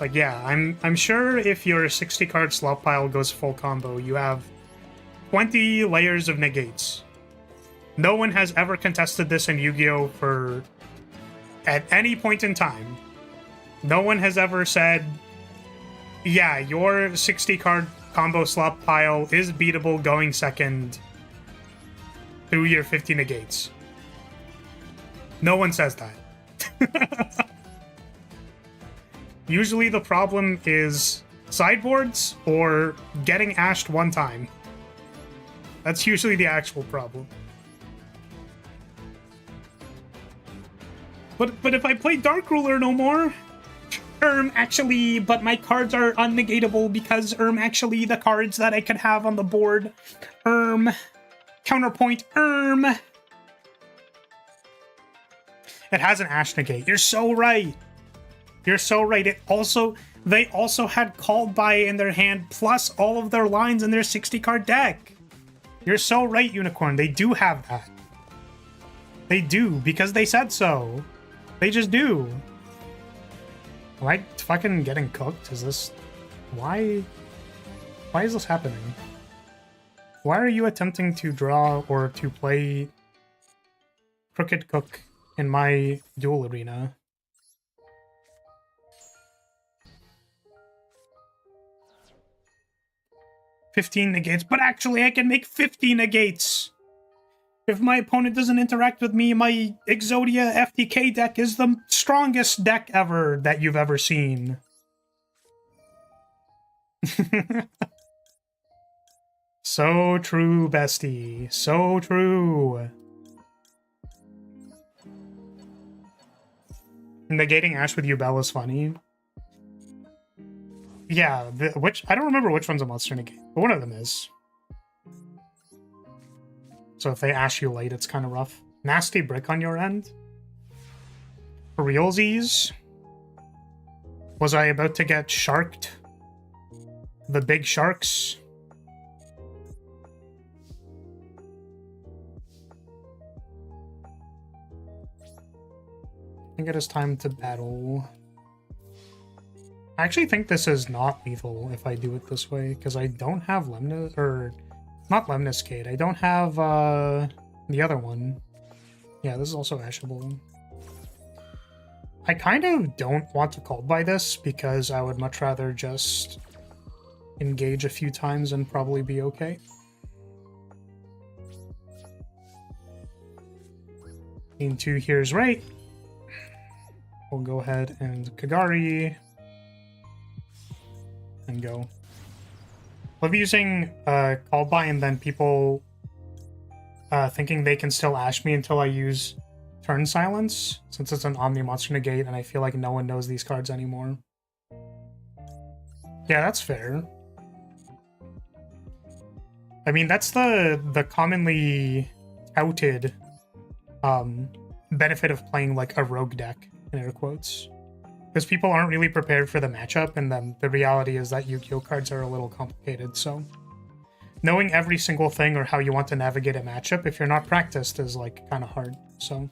Like, yeah, I'm sure if your 60-card slot pile goes full combo, you have 20 layers of negates. No one has ever contested this in Yu-Gi-Oh! At any point in time. No one has ever said, yeah, your 60-card combo slot pile is beatable going second through your 50 negates. No one says that. Usually the problem is sideboards or getting ashed one time. That's usually the actual problem. But if I play Dark Ruler no more... actually, but my cards are unnegatable because, actually, the cards that I could have on the board... counterpoint, It has an ash negate. You're so right. You're so right. They also had Called By in their hand, plus all of their lines in their 60-card deck. You're so right, Unicorn. They do have that. They do, because they said so. They just do. Am I fucking getting cooked? Is this... Why is this happening? Why are you attempting to draw or to play Crooked Cook in my Duel arena? 15 negates, but actually I can make 50 negates. If my opponent doesn't interact with me, my Exodia FTK deck is the strongest deck ever that you've ever seen. So true, bestie. So true. Negating Ash with Yubel is funny. Yeah, which I don't remember which one's a monster negate, but one of them is. So if they Ash you late, it's kind of rough. Nasty brick on your end? For realsies? Was I about to get sharked? The big sharks? I think it is time to battle. I actually think this is not lethal if I do it this way, because I don't have Lemnis, or not Lemniscate. I don't have the other one. Yeah, this is also ashable. I kind of don't want to call by this because I would much rather just engage a few times and probably be okay. Scene 2 here's right. We'll go ahead and Kagari and go. Love using call by and then people thinking they can still ash me until I use turn silence, since it's an Omni Monster Negate and I feel like no one knows these cards anymore. Yeah, that's fair. I mean, that's the commonly touted benefit of playing like a rogue deck, in air quotes. Because people aren't really prepared for the matchup, and then the reality is that Yu-Gi-Oh cards are a little complicated, so knowing every single thing or how you want to navigate a matchup if you're not practiced is like kind of hard, so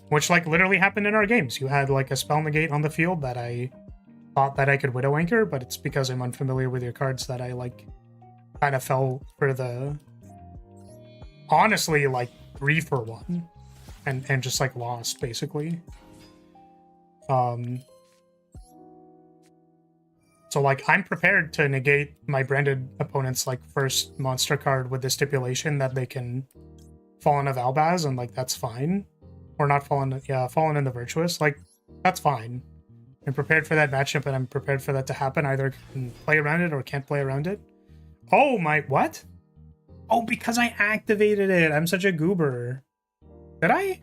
which like literally happened in our games. You had like a spell negate on the field that I thought that I could Widow Anchor, but it's because I'm unfamiliar with your cards that I like kind of fell for the honestly like 3 for 1 and just like lost basically. So like I'm prepared to negate my branded opponent's like first monster card with the stipulation that they can fall into Valbaz, and like that's fine. Or not fallen, yeah, fallen in the Virtuous, like that's fine. I'm prepared for that matchup, and I'm prepared for that to happen. Either can play around it or can't play around it. Oh my, what? Oh, because I activated it. I'm such a goober. Did I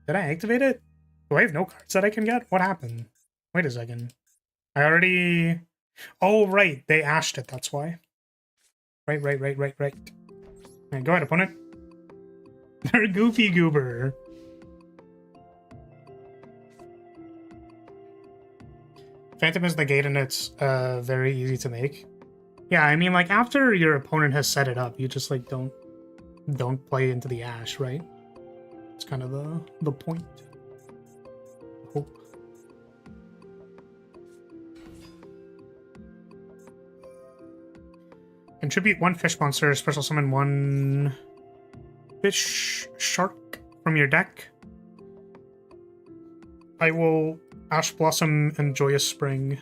activate it? Do I have no cards that I can get? What happened? Wait a second. I already... Oh, right. They ashed it, that's why. Right. Alright, go ahead, opponent. They're goofy goober. Phantom is the gate, and it's very easy to make. Yeah, I mean, like, after your opponent has set it up, you just, like, don't play into the ash, right? It's kind of the point. Hope. Contribute 1 fish monster, special summon 1 fish shark from your deck. I will Ash Blossom and Joyous Spring.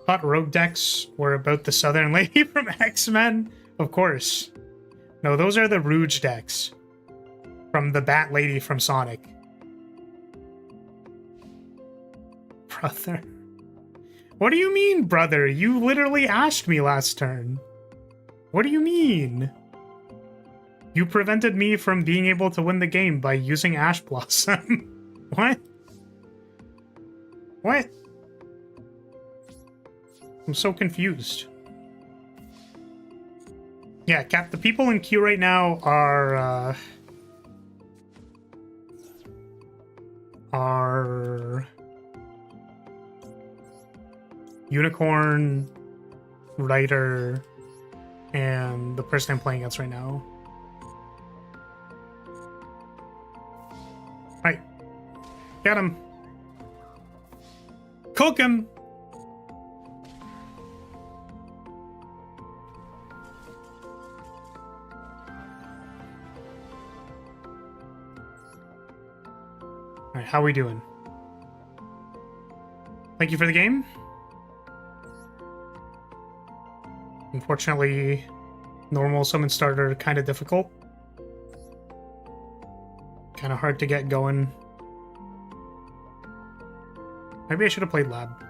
Thought rogue decks were about the Southern Lady from X-Men? Of course. No, those are the Rouge decks. From the Bat Lady from Sonic. Brother. What do you mean, brother? You literally asked me last turn. What do you mean? You prevented me from being able to win the game by using Ash Blossom. What? What? I'm so confused. Yeah, Cap, the people in queue right now are Unicorn, Writer, and the person I'm playing against right now. Right. Get him. Cook him. Alright, how we doing? Thank you for the game. Unfortunately, normal summon starter kind of difficult. Kind of hard to get going. Maybe I should have played lab.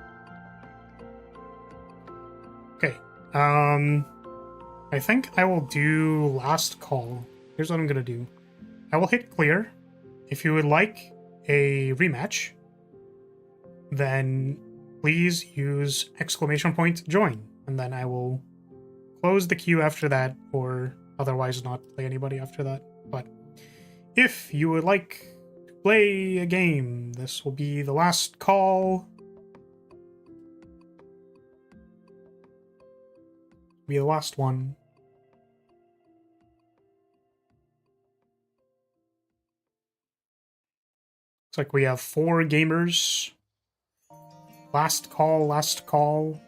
Okay. I think I will do last call. Here's what I'm gonna do. I will hit clear. If you would like a rematch, then please use !join, and then I will close the queue after that, or otherwise not play anybody after that. But if you would like to play a game, this will be the last call. Be the last one. Looks like we have 4 gamers. Last call, last call.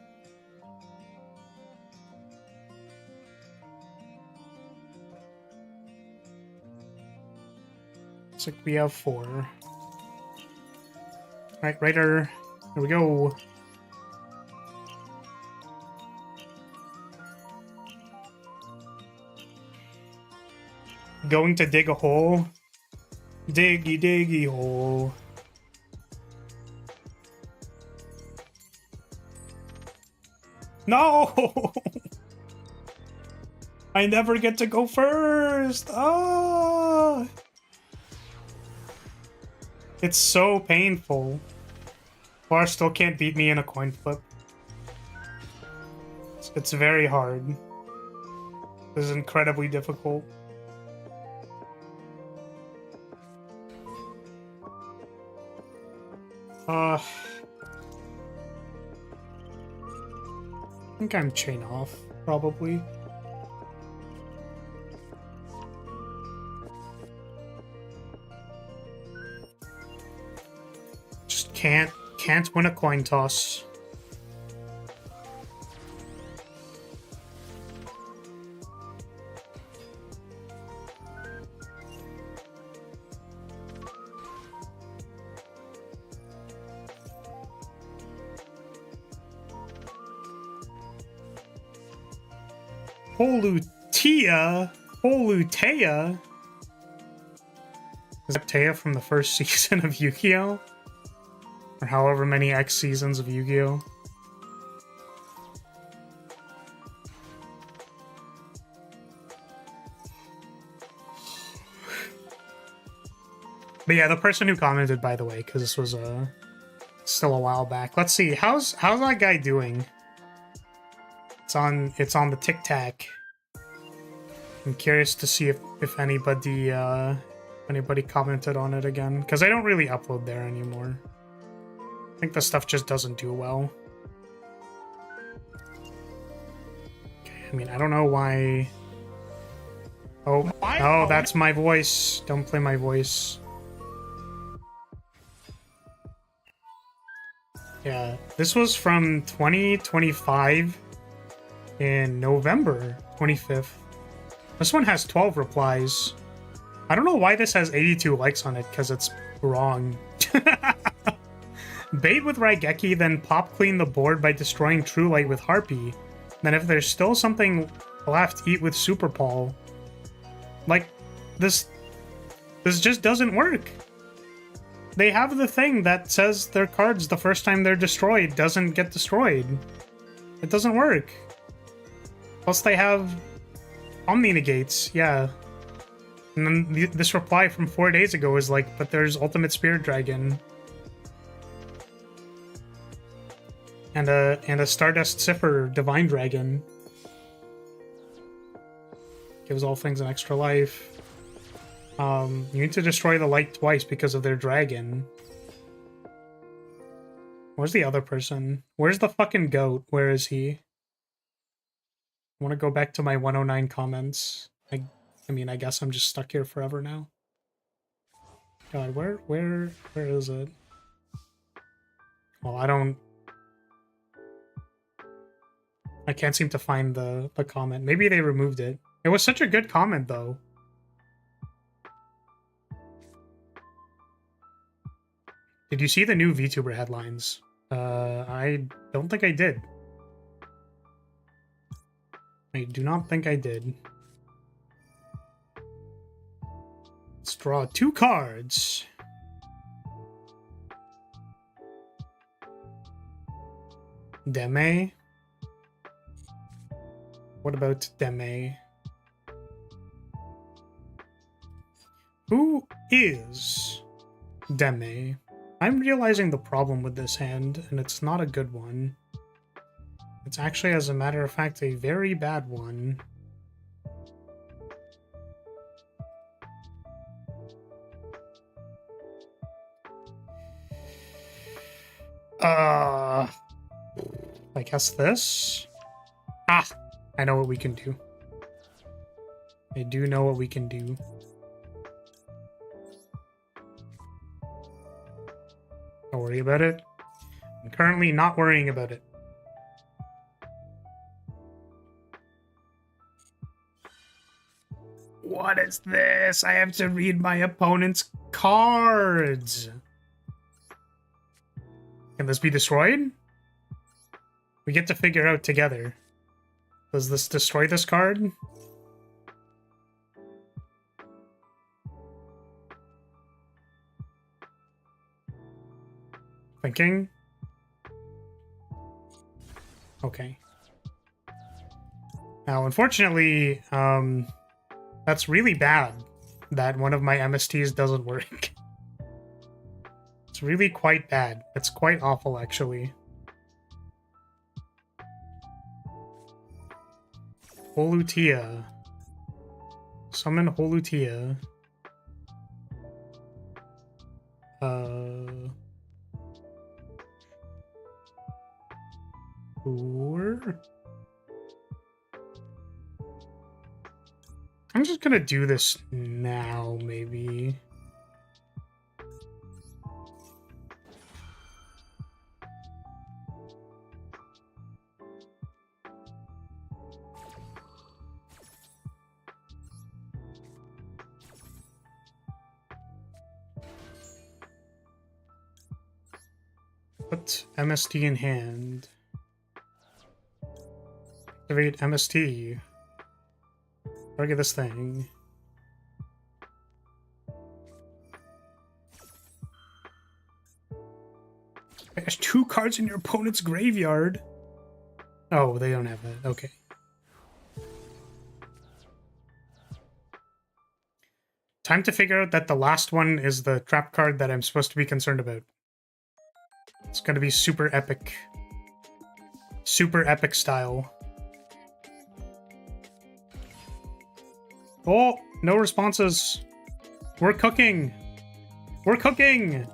Looks like we have 4. Alright, Ryder. Here we go. Going to dig a hole. Diggy, diggy hole. No! I never get to go first! Ah! It's so painful. Lar still can't beat me in a coin flip. It's very hard. This is incredibly difficult. I think I'm chain off, probably. Just can't win a coin toss. Holutea? Is that Taya from the first season of Yu-Gi-Oh? Or however many X seasons of Yu-Gi-Oh? But yeah, the person who commented, by the way, because this was still a while back. Let's see, how's that guy doing? It's on the Tic Tac. I'm curious to see if anybody commented on it again, because I don't really upload there anymore. I think the stuff just doesn't do well. Okay, I mean, I don't know why. Oh, oh, that's my voice. Don't play my voice. Yeah, this was from 2025 in November 25th. This one has 12 replies. I don't know why this has 82 likes on it, because it's wrong. Bait with Raigeki, then pop clean the board by destroying True Light with Harpy. Then if there's still something left, eat with Super Paul. Like, this just doesn't work. They have the thing that says their cards the first time they're destroyed doesn't get destroyed. It doesn't work. Plus they have Omni Negates, yeah. And then this reply from 4 days ago is like, but there's Ultimate Spirit Dragon. And a Stardust Cipher Divine Dragon. Gives all things an extra life. You need to destroy the light twice because of their dragon. Where's the other person? Where's the fucking goat? Where is he? I want to go back to my 109 comments. I mean, I guess I'm just stuck here forever now. God, where is it? Well, I can't seem to find the comment. Maybe they removed it. It was such a good comment, though. Did you see the new VTuber headlines? I don't think I did. I do not think I did. Let's draw 2 cards. Deme. What about Deme? Who is Deme? I'm realizing the problem with this hand, and it's not a good one. It's actually, as a matter of fact, a very bad one. I guess this? Ah! I know what we can do. I do know what we can do. Don't worry about it. I'm currently not worrying about it. What is this? I have to read my opponent's cards. Can this be destroyed? We get to figure out together. Does this destroy this card? Thinking? Okay. Now, unfortunately, that's really bad that one of my MSTs doesn't work. It's really quite bad. It's quite awful, actually. Holutia. Summon Holutia. Or... I'm just gonna do this now, maybe. Put MST in hand. Activate MST. Target this thing. There's 2 cards in your opponent's graveyard. Oh, they don't have that. Okay. Time to figure out that the last one is the trap card that I'm supposed to be concerned about. It's gonna be super epic. Super epic style. Oh, no responses. We're cooking. We're cooking.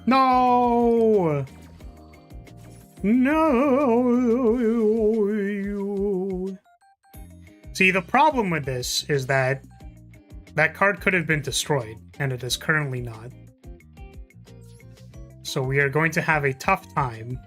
No. No. See, the problem with this is that that card could have been destroyed, and it is currently not. So we are going to have a tough time.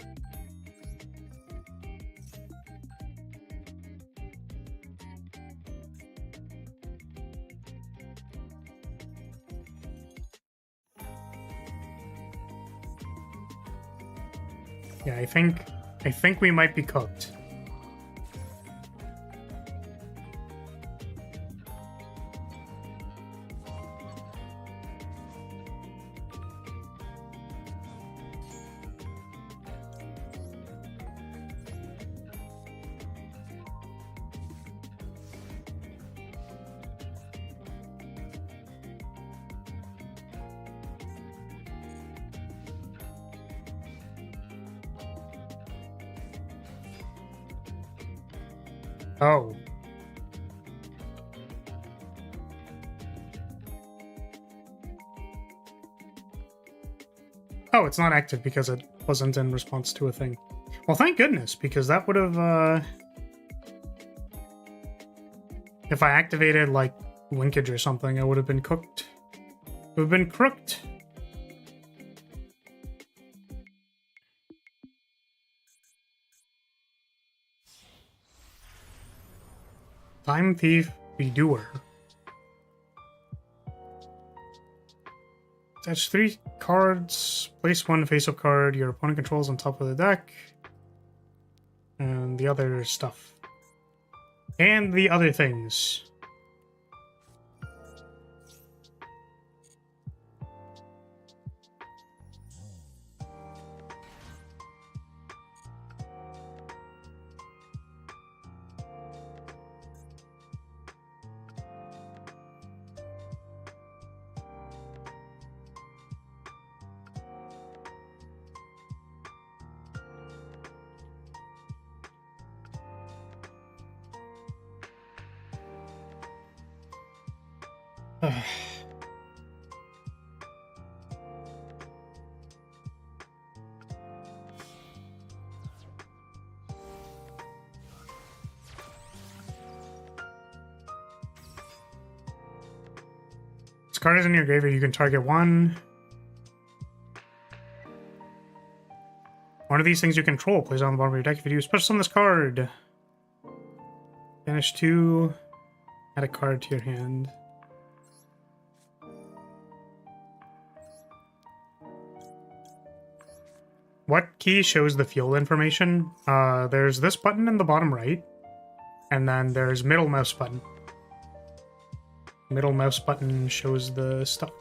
Yeah, I think we might be cooked. Oh. Oh, it's not active because it wasn't in response to a thing. Well, thank goodness, because that would have, If I activated, like, linkage or something, I would have been cooked. Would have been crooked. Time Thief, the Doer. Attach 3 cards. Place 1 face-up card your opponent controls on top of the deck. And the other stuff. And the other things. This card is in your graveyard. You can target one. One of these things you control. Place it on the bottom of your deck. If you do, special summon this card. Banish 2. Add a card to your hand. What key shows the field information? There's this button in the bottom right. And then there's middle mouse button. Middle mouse button shows the stuff.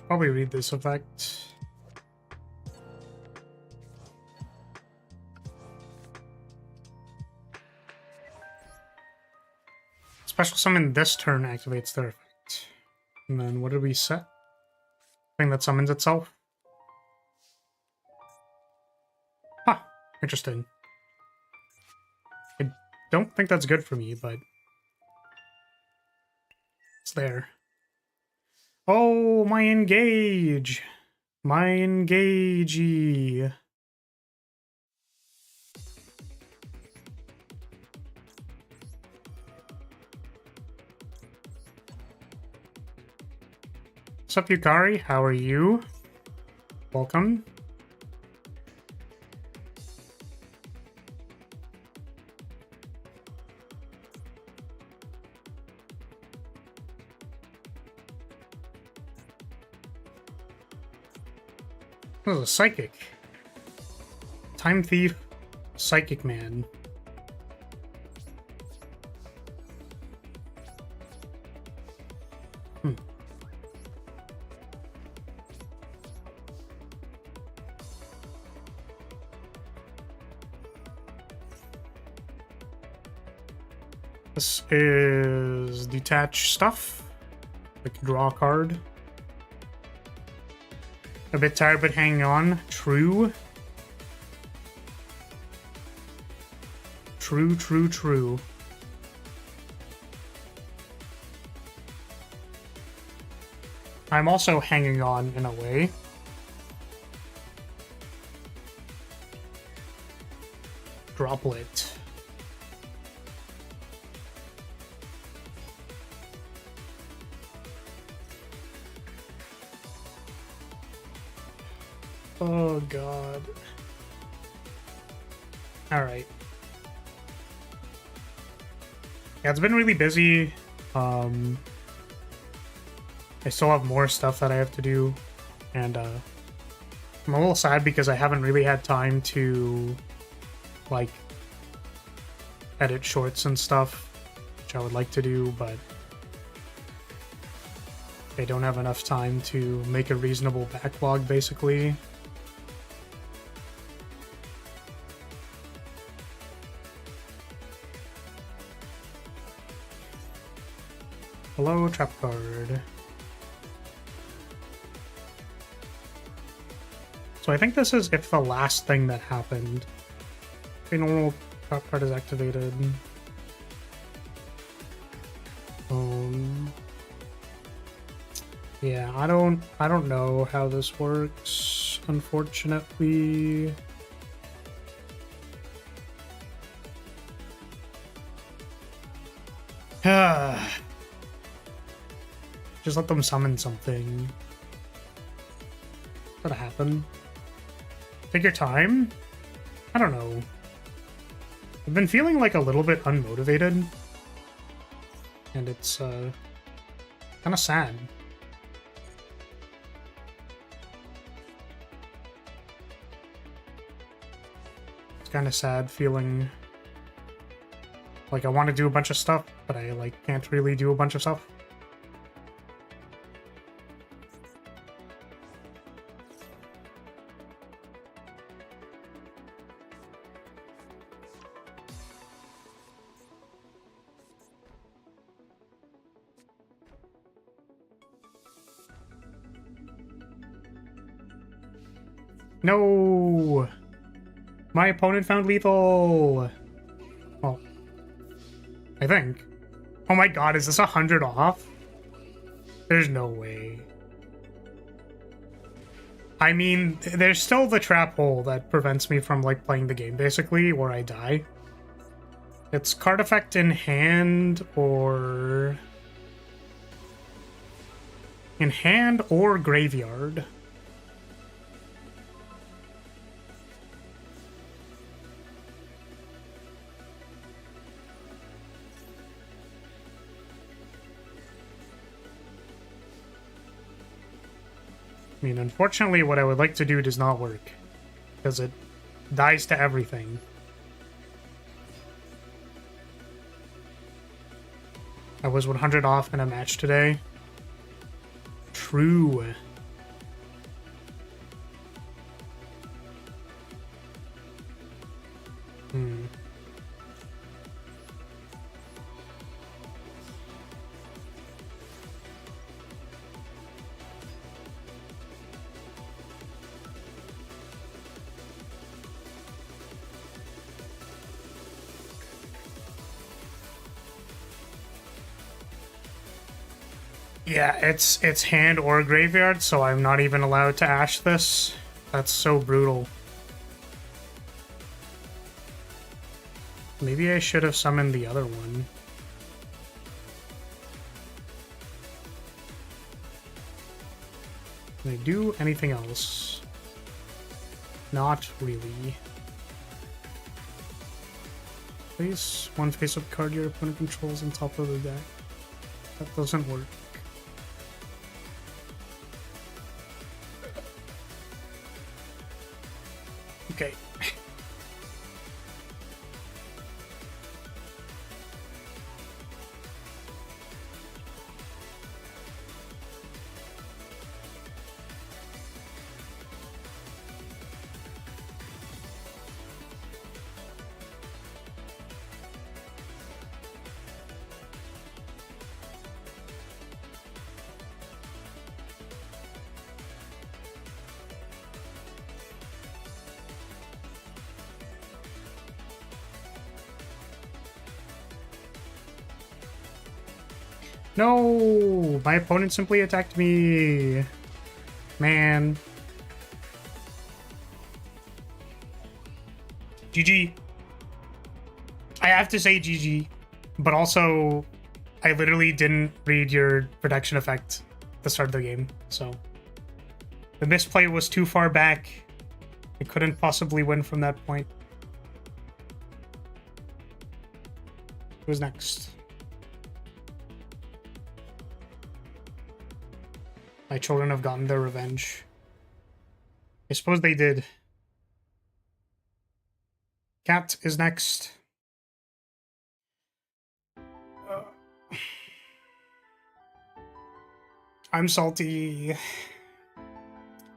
Probably read this effect. Special summon this turn activates their effect. And then what did we set? Thing that summons itself. Huh, interesting. I don't think that's good for me, but it's there. Oh, my engage! My engagey! What's up, Yukari? How are you? Welcome. This is a psychic. Time Thief, Psychic Man. This is detach stuff. Like draw a card. A bit tired, but hanging on. True. True, true, true. I'm also hanging on in a way. Droplet. Oh god. Alright. Yeah, it's been really busy. I still have more stuff that I have to do. And I'm a little sad because I haven't really had time to like edit shorts and stuff, which I would like to do, but I don't have enough time to make a reasonable backlog basically. Hello, trap card. So I think this is if the last thing that happened. Okay, normal trap card is activated. Yeah, I don't know how this works, unfortunately. Just let them summon something. That'll happen. Take your time? I don't know. I've been feeling like a little bit unmotivated. And it's kind of sad. It's kind of sad feeling like I want to do a bunch of stuff, but I like can't really do a bunch of stuff. No! My opponent found lethal! Well, I think. Oh my god, is this 100 off? There's no way. I mean, there's still the trap hole that prevents me from, like, playing the game, basically, or I die. It's card effect in hand or... in hand or graveyard. I mean, unfortunately, what I would like to do does not work, because it dies to everything. I was 100 off in a match today. True. Yeah, it's hand or graveyard, so I'm not even allowed to ash this. That's so brutal. Maybe I should have summoned the other one. Can I do anything else? Not really. Place one face-up card your opponent controls on top of the deck. That doesn't work. Okay. No! My opponent simply attacked me! Man. GG. I have to say GG, but also I literally didn't read your protection effect at the start of the game, so the misplay was too far back. I couldn't possibly win from that point. Who's next? My children have gotten their revenge. I suppose they did. Cat is next. I'm salty.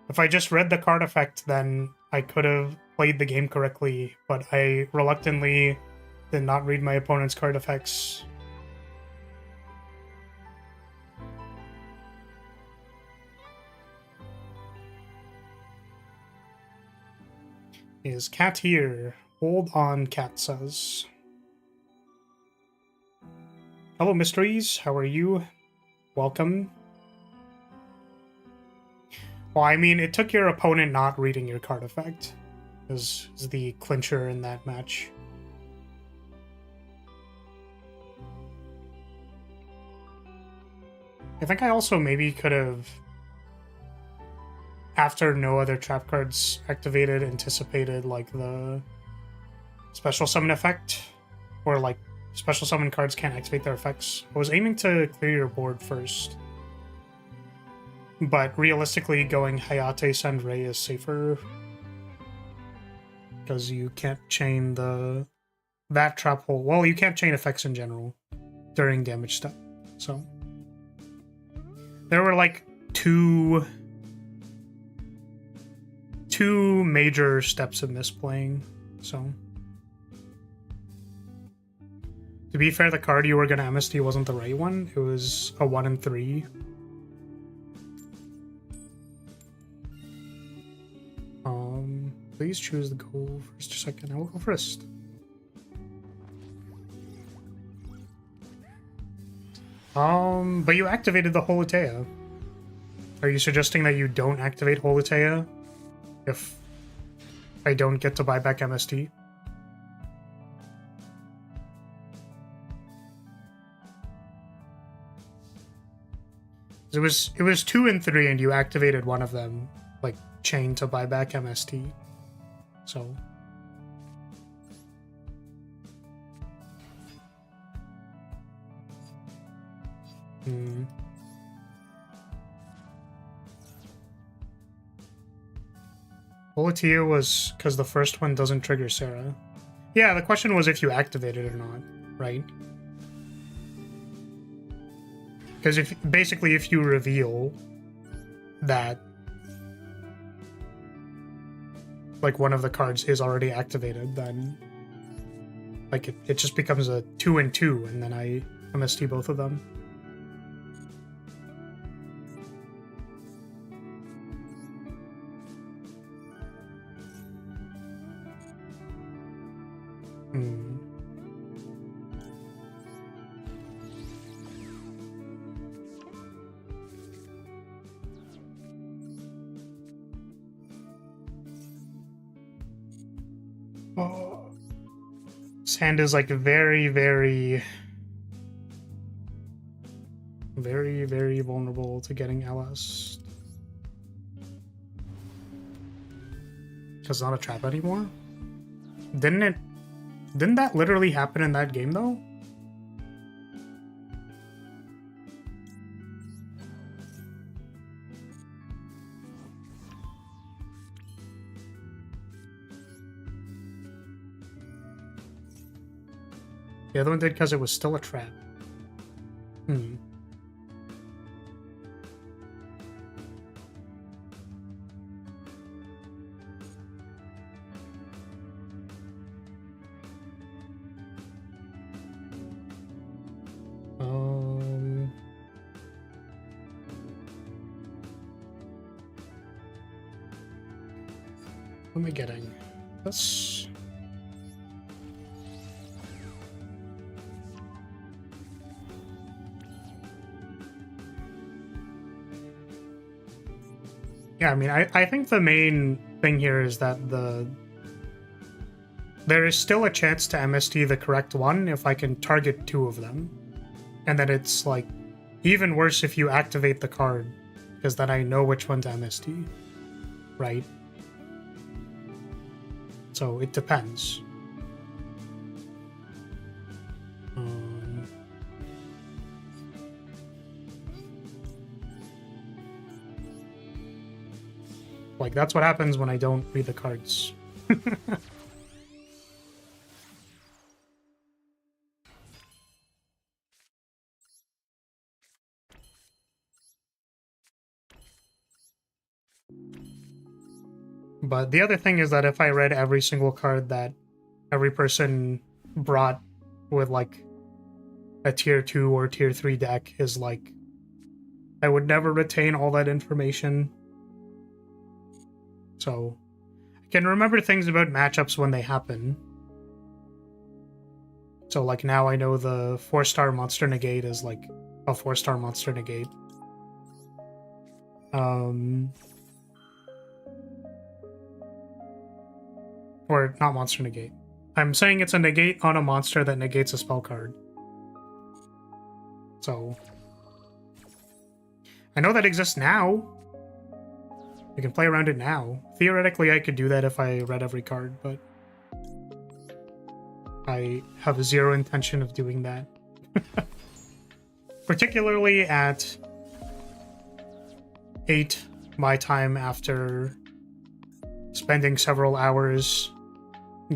If I just read the card effect, then I could have played the game correctly, but I reluctantly did not read my opponent's card effects. Is Cat here? Hold on, Cat says. Hello, Mysteries. How are you? Welcome. Well, I mean, it took your opponent not reading your card effect. Is the clincher in that match. I think I also maybe could have, after no other trap cards activated, anticipated like the special summon effect, or like special summon cards can't activate their effects. I was aiming to clear your board first, but realistically going Hayate Sandrei is safer because you can't chain that trap hole. Well, you can't chain effects in general during damage step, so there were like two major steps of misplaying, so. To be fair, the card you were going to MST wasn't the right one. It was a 1 and 3. Please choose the go first or second. I will go first. But you activated the Holutea. Are you suggesting that you don't activate Holutea if I don't get to buy back MST? It was 2 and 3, and you activated one of them, like chain to buy back MST. So. Holutea was because the first one doesn't trigger Sarah. Yeah, the question was if you activated it or not, right? Because if you reveal that like one of the cards is already activated, then like it just becomes a 2 and 2, and then I MST both of them. Hand is like very, very, very, very vulnerable to getting LS. Because it's not a trap anymore? Didn't that literally happen in that game though? The other one did because it was still a trap. What am I getting? This. Yeah, I mean, I think the main thing here is that there is still a chance to MST the correct one if I can target 2 of them. And then it's, like, even worse if you activate the card, because then I know which one to MST, right? So it depends. Like, that's what happens when I don't read the cards. But the other thing is that if I read every single card that every person brought with, like, a tier 2 or tier 3 deck is, like, I would never retain all that information. So can remember things about matchups when they happen. So, like, now I know the 4-star monster negate is, like, a 4-star monster negate. Or not monster negate. I'm saying it's a negate on a monster that negates a spell card. So, I know that exists now. I can play around it now. Theoretically, I could do that if I read every card, but I have zero intention of doing that. Particularly at 8 my time, after spending several hours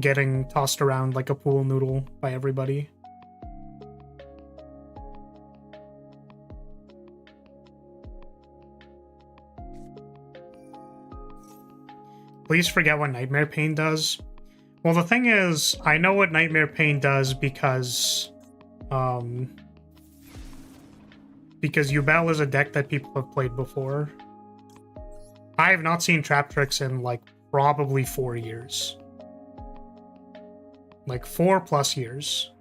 getting tossed around like a pool noodle by everybody. Please forget what Nightmare Pain does. Well, the thing is, I know what Nightmare Pain does because Yubel is a deck that people have played before. I have not seen Trap Tricks in, like, probably 4 years. Like, 4+ years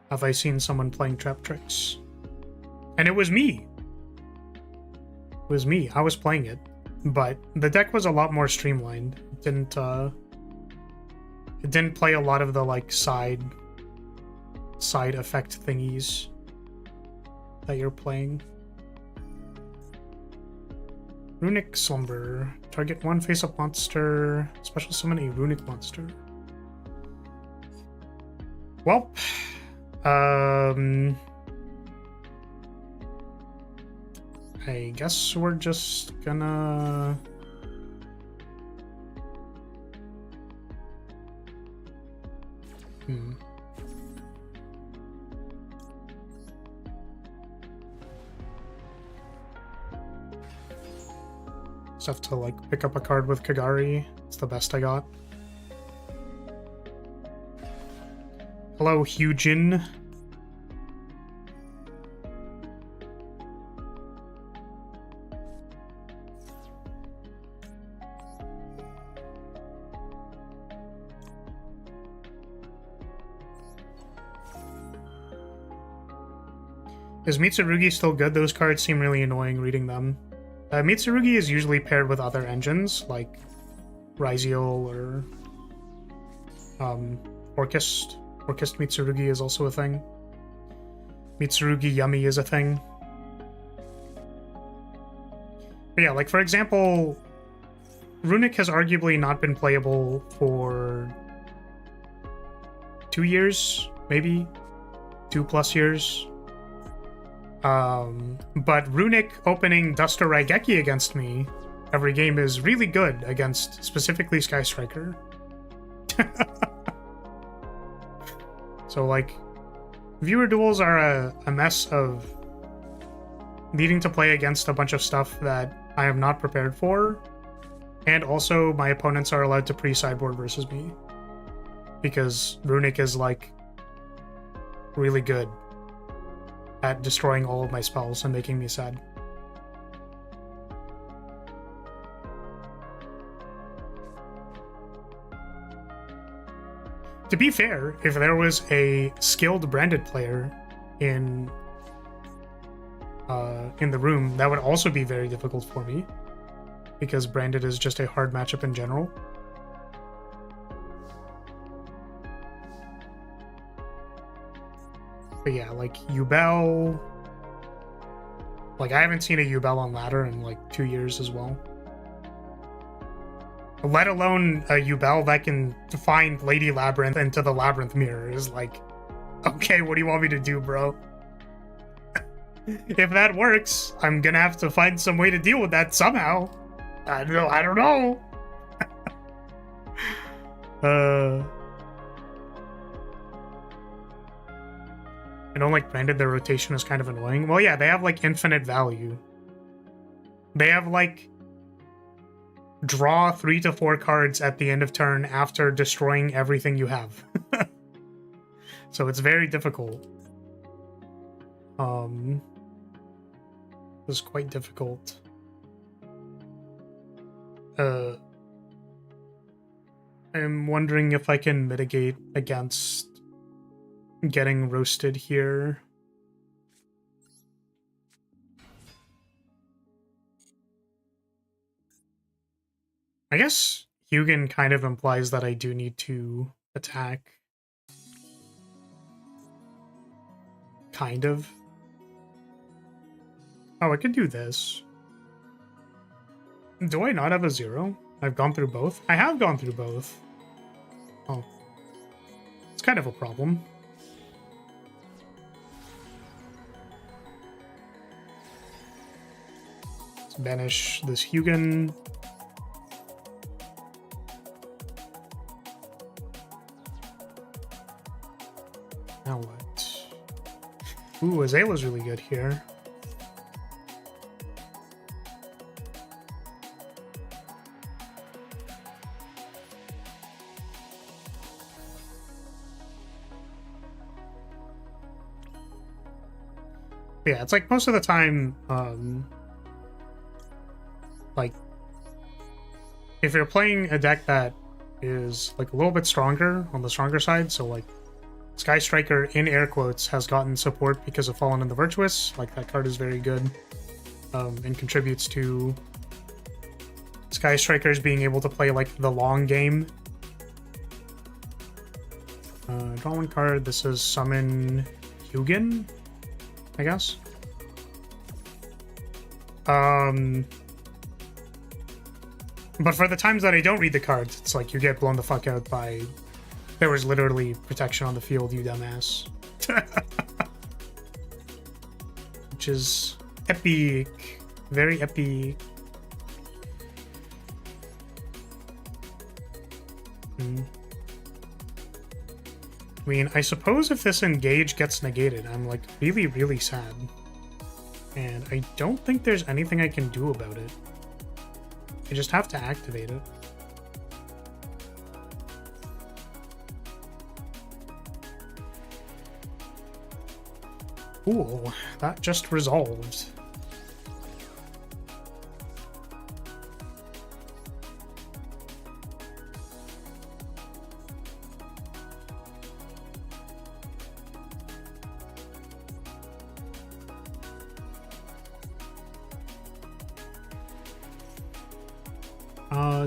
have I seen someone playing Trap Tricks. And it was me. It was me. I was playing it. But the deck was a lot more streamlined. It didn't play a lot of the, like, side effect thingies that you're playing. Runic Slumber. Target one face-up monster. Special summon a runic monster. Well, I guess we're just gonna... Just have to, like, pick up a card with Kagari. It's the best I got. Hello, Hyujin. Is Mitsurugi still good? Those cards seem really annoying reading them. Mitsurugi is usually paired with other engines, like Ryziel or Orchist. Orchist Mitsurugi is also a thing. Mitsurugi Yummy is a thing. But yeah, like, for example, Runic has arguably not been playable for 2 years, maybe 2+ years. But Runic opening Duster Raigeki against me every game is really good against specifically Sky Striker. So, like, viewer duels are a mess of needing to play against a bunch of stuff that I am not prepared for, and also my opponents are allowed to pre-sideboard versus me, because Runic is, like, really good at destroying all of my spells and making me sad. To be fair, if there was a skilled branded player in the room, that would also be very difficult for me, because branded is just a hard matchup in general. But yeah, like, Yubel... Like, I haven't seen a Yubel on ladder in, like, 2 years as well. Let alone a Yubel that can find Lady Labyrinth into the Labyrinth Mirror is like, okay, what do you want me to do, bro? If that works, I'm gonna have to find some way to deal with that somehow. I don't know. I don't like branded, their rotation is kind of annoying. Well, yeah, they have, like, infinite value. They have, like, draw 3 to 4 cards at the end of turn after destroying everything you have. So it's very difficult. It's quite difficult. I'm wondering if I can mitigate against getting roasted here. I guess Hugin kind of implies that I do need to attack. Kind of. Oh, I could do this. Do I not have a 0? I've gone through both? I have gone through both. Oh. It's kind of a problem. Let's banish this Hugin. Now what? Ooh, Azalea's really good here. Yeah, it's like most of the time, like, if you're playing a deck that is like a little bit stronger, on the stronger side, so like Sky Striker, in air quotes, has gotten support because of Fallen in the Virtuous, like that card is very good, and contributes to Sky Strikers being able to play like the long game. Draw one card, this is Summon Hugin, I guess. But for the times that I don't read the cards, it's like you get blown the fuck out by... There was literally protection on the field, you dumbass. Which is epic. Very epic. I mean, I suppose if this engage gets negated, I'm like really, really sad. And I don't think there's anything I can do about it. I just have to activate it. Ooh, that just resolved.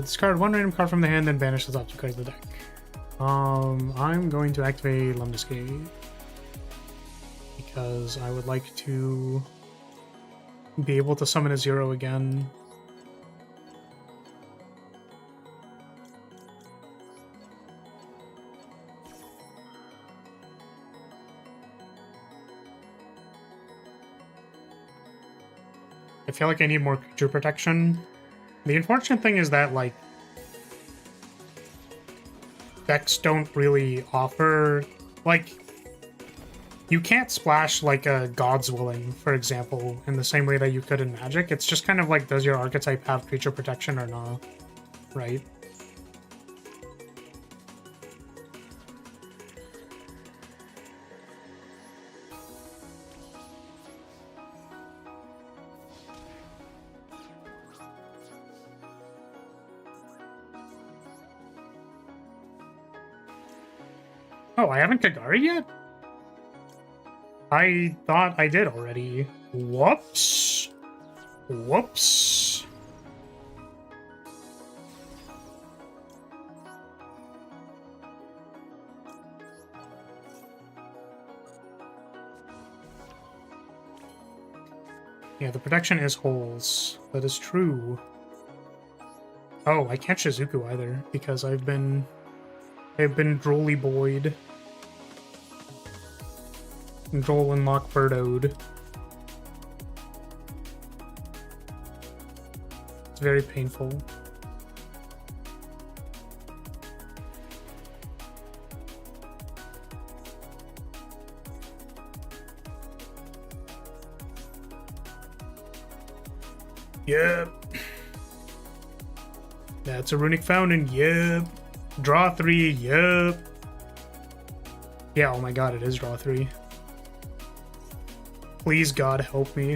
Discard one random card from the hand, then banish the top 2 cards of the deck. I'm going to activate Lemniscate because I would like to be able to summon a 0 again. I feel like I need more creature protection. The unfortunate thing is that, like, decks don't really offer, like, you can't splash, like, a God's Willing, for example, in the same way that you could in Magic. It's just kind of like, does your archetype have creature protection or not, right? Oh, I haven't Kagari yet? I thought I did already. Whoops. Whoops. Yeah, the protection is holes. That is true. Oh, I can't Shizuku either, because I've been drolly boyed. Droll and Lockbirdoed. It's very painful. Yep. That's a runic fountain. Yep. Draw 3. Yep. Yeah, oh my god, it is draw 3. Please, God, help me.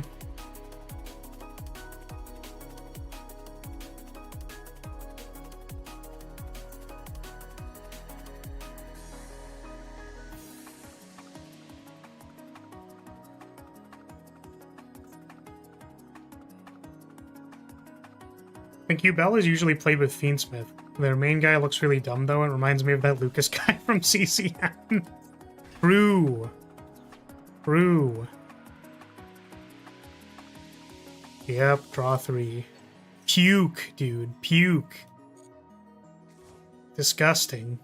Thank you. Bell is usually played with Fiendsmith. Their main guy looks really dumb, though. It reminds me of that Lucas guy from CCM. True. True. Yep, draw 3. Puke, dude. Puke. Disgusting.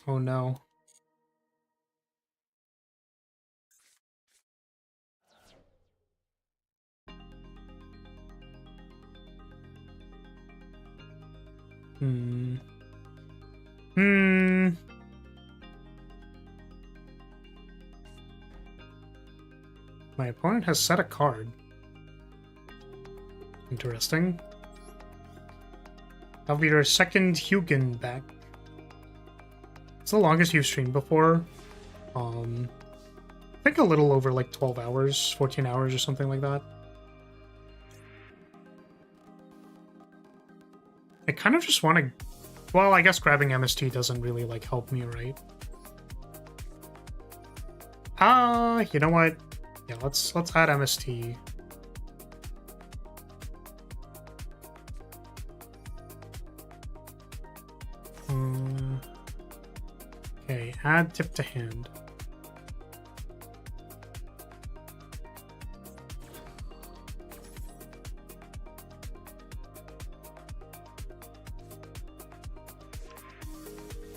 Oh no. My opponent has set a card. Interesting. That'll be our second Hugin back. It's the longest you've streamed before. I think a little over like 12 hours, 14 hours or something like that. I kind of just want to... Well, I guess grabbing MST doesn't really like help me, right? You know what? Yeah, let's add MST. Okay, add tip to hand.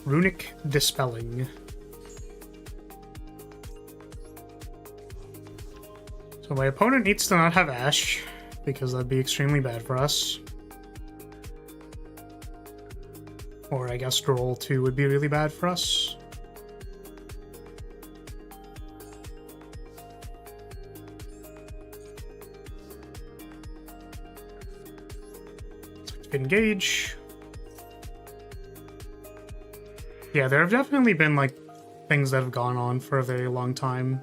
Runic Dispelling. So my opponent needs to not have Ash, because that'd be extremely bad for us. Or I guess Duel 2 would be really bad for us. Let's engage. Yeah, there have definitely been, like, things that have gone on for a very long time.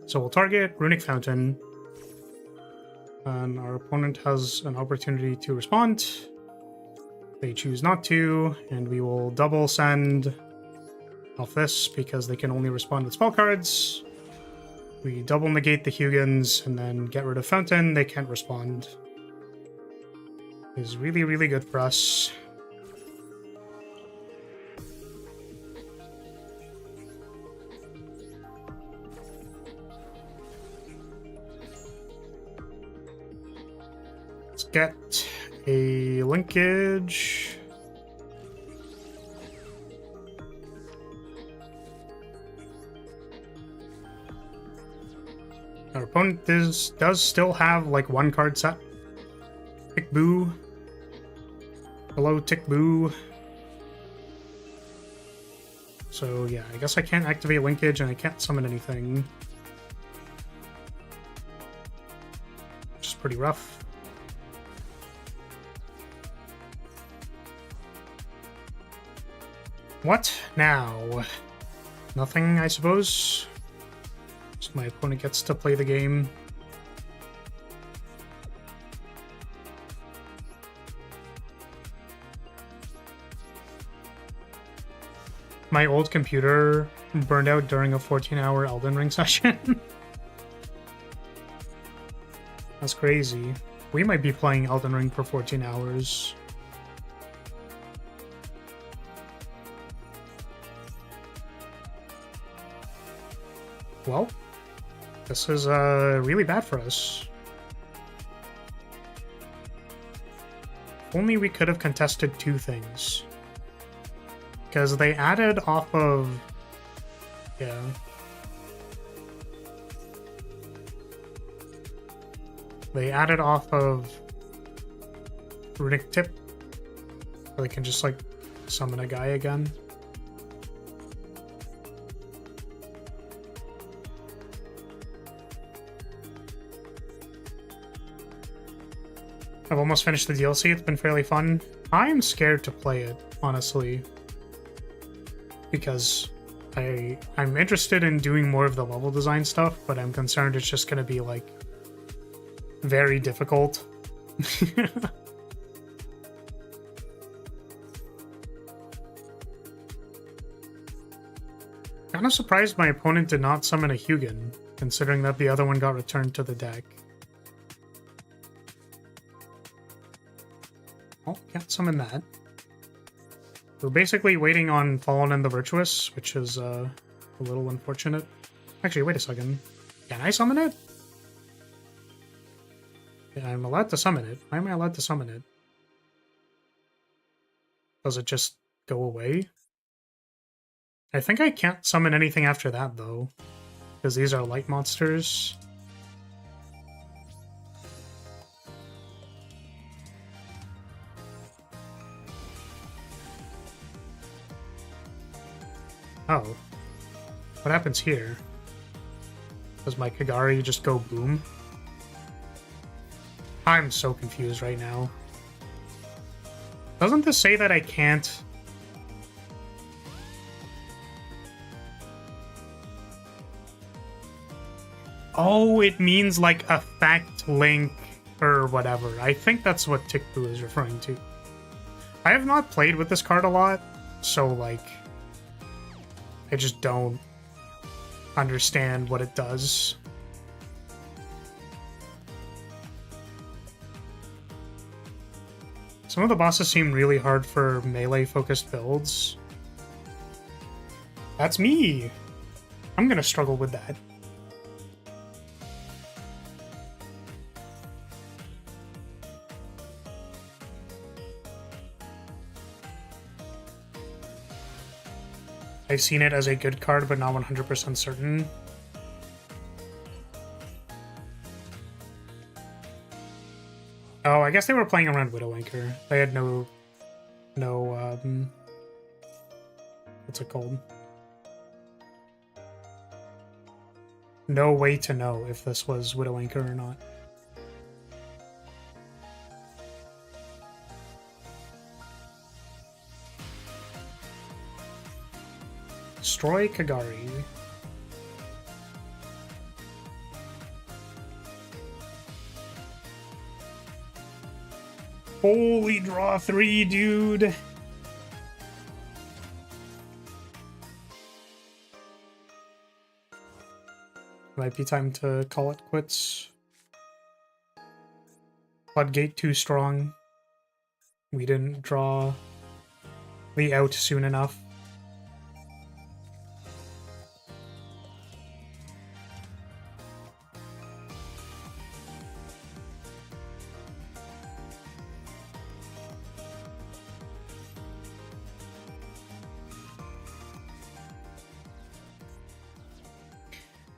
So we'll target Runic Fountain. And our opponent has an opportunity to respond. They choose not to, and we will double send off this because they can only respond with spell cards. We double negate the Hugins and then get rid of Fountain. They can't respond. Is really, really good for us. Let's get a linkage. Our opponent does still have like one card set. Tick Boo. Hello, Tick Boo. So yeah, I guess I can't activate linkage and I can't summon anything. Which is pretty rough. What now? Nothing, I suppose. So my opponent gets to play the game. My old computer burned out during a 14-hour Elden Ring session. That's crazy. We might be playing Elden Ring for 14 hours. Well, this is really bad for us. If only we could have contested two things. Because they added off of... Yeah. They added off of Runic Tip. Or they can just, like, summon a guy again. I've almost finished the DLC. It's been fairly fun. I'm scared to play it, honestly. Because I'm interested in doing more of the level design stuff, but I'm concerned it's just going to be, like, very difficult. Kind of surprised my opponent did not summon a Hugin, considering that the other one got returned to the deck. Oh, can't summon that. We're basically waiting on Fallen and the Virtuous, which is a little unfortunate. Actually, wait a second. Can I summon it? Yeah, I'm allowed to summon it. Why am I allowed to summon it? Does it just go away? I think I can't summon anything after that, though. Because these are light monsters. Oh. What happens here? Does my Kagari just go boom? I'm so confused right now. Doesn't this say that I can't... Oh, it means like effect link or whatever. I think that's what Tikbu is referring to. I have not played with this card a lot, so like... I just don't understand what it does. Some of the bosses seem really hard for melee-focused builds. That's me! I'm gonna struggle with that. I've seen it as a good card, but not 100% certain. Oh, I guess they were playing around Widowmaker. They had no, what's it called? No way to know if this was Widowmaker or not. Destroy Kagari. Holy draw 3, dude! Might be time to call it quits. Floodgate too strong. We didn't draw the out soon enough.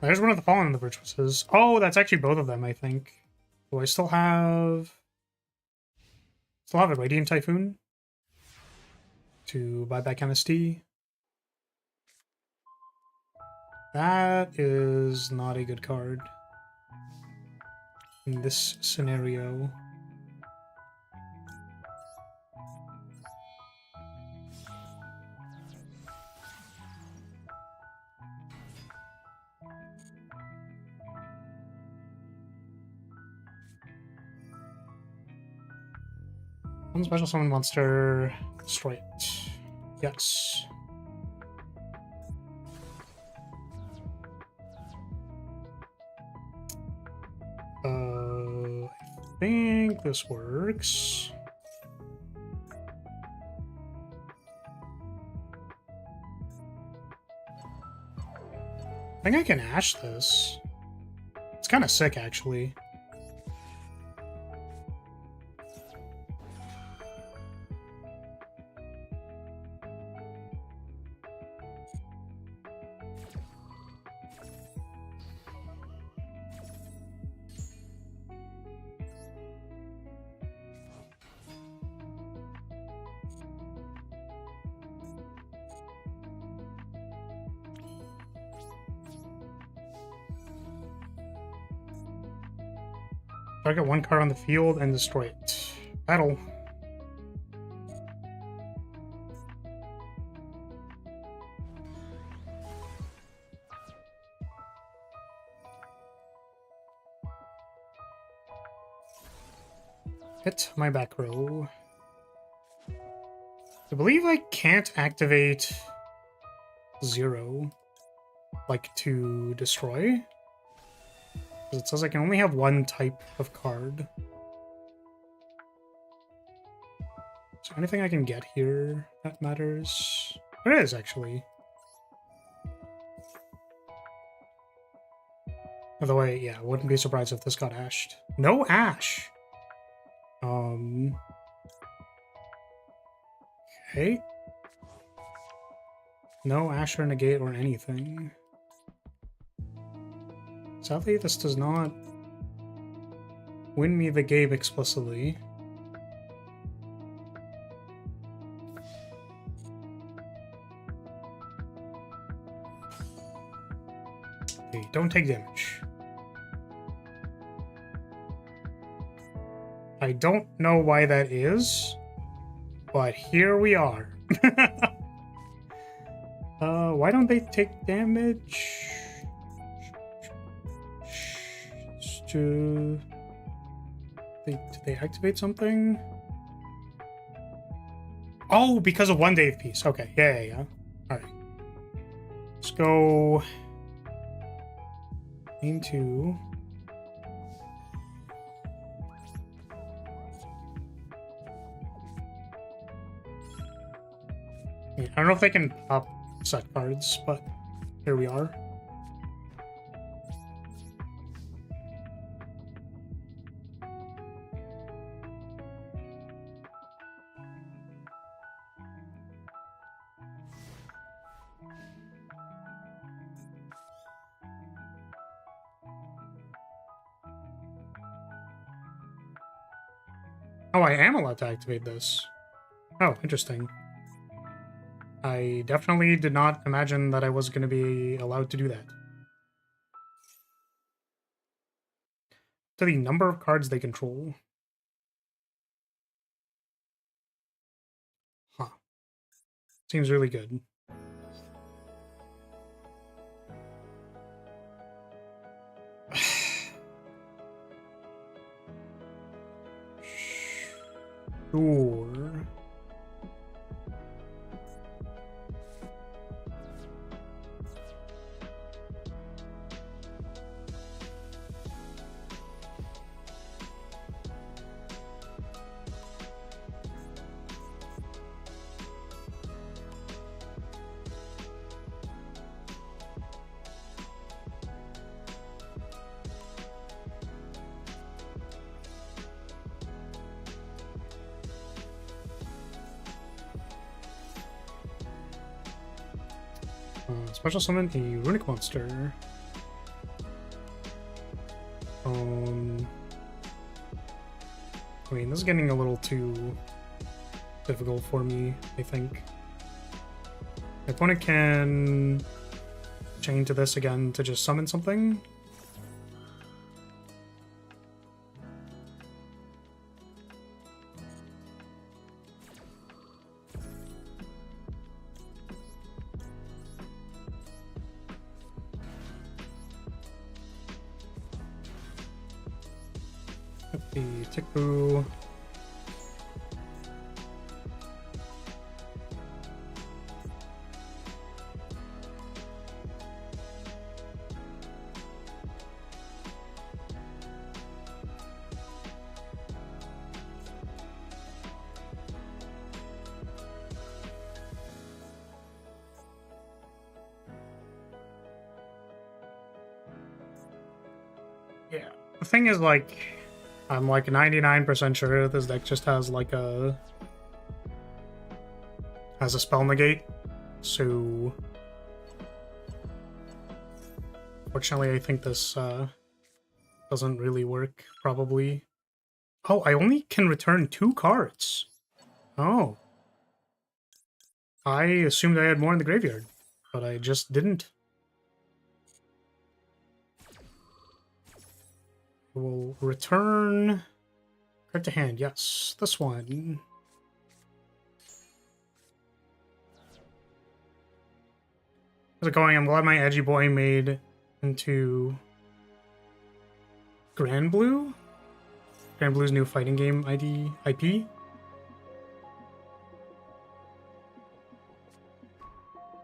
There's one of the Fallen and the Virtuouses. Oh, that's actually both of them, I think. Do I still have... Still have a Radiant Typhoon? To buy back MST? That is not a good card. In this scenario. One special summon monster, destroy it. Yes. I think this works. I think I can Ash this. It's kind of sick, actually. Target one card on the field and destroy it. Battle. hit my back row. I believe I can't activate 0, like, to destroy. It says I can only have one type of card. Is there anything I can get here that matters? There is, actually. By the way, yeah, I wouldn't be surprised if this got ashed. No ash! Okay. No ash or negate or anything. Sadly, this does not win me the game explicitly. Okay, don't take damage. I don't know why that is, but here we are. Why don't they take damage? Did they activate something? Oh, because of 1 Dave piece. Okay, yeah. Alright. Let's go into... I don't know if they can pop set cards, but here we are. Oh, I am allowed to activate this. Oh, interesting. I definitely did not imagine that I was going to be allowed to do that. To the number of cards they control. Huh. Seems really good. Sure. Special summon a runic monster. I mean, this is getting a little too difficult for me, I think. My opponent can chain to this again to just summon something. The Tikbu. Yeah, the thing is, like, I'm like 99% sure this deck just has like a spell negate, so fortunately I think this doesn't really work, probably. Oh, I only can return 2 cards. Oh. I assumed I had more in the graveyard, but I just didn't. We'll return card to hand. Yes, this one. How's it going? I'm glad my edgy boy made into Grand Blue. Grand Blue's new fighting game IP? You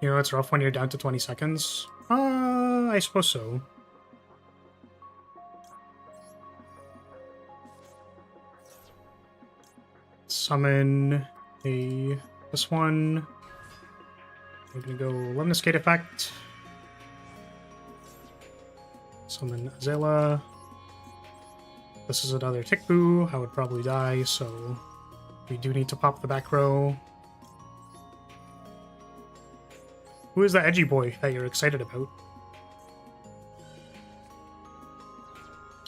know, it's rough when you're down to 20 seconds. I suppose so. Summon this one. We're gonna go Lemniscate effect. Summon Azela. This is another Tickboo. I would probably die, so we do need to pop the back row. Who is the edgy boy that you're excited about?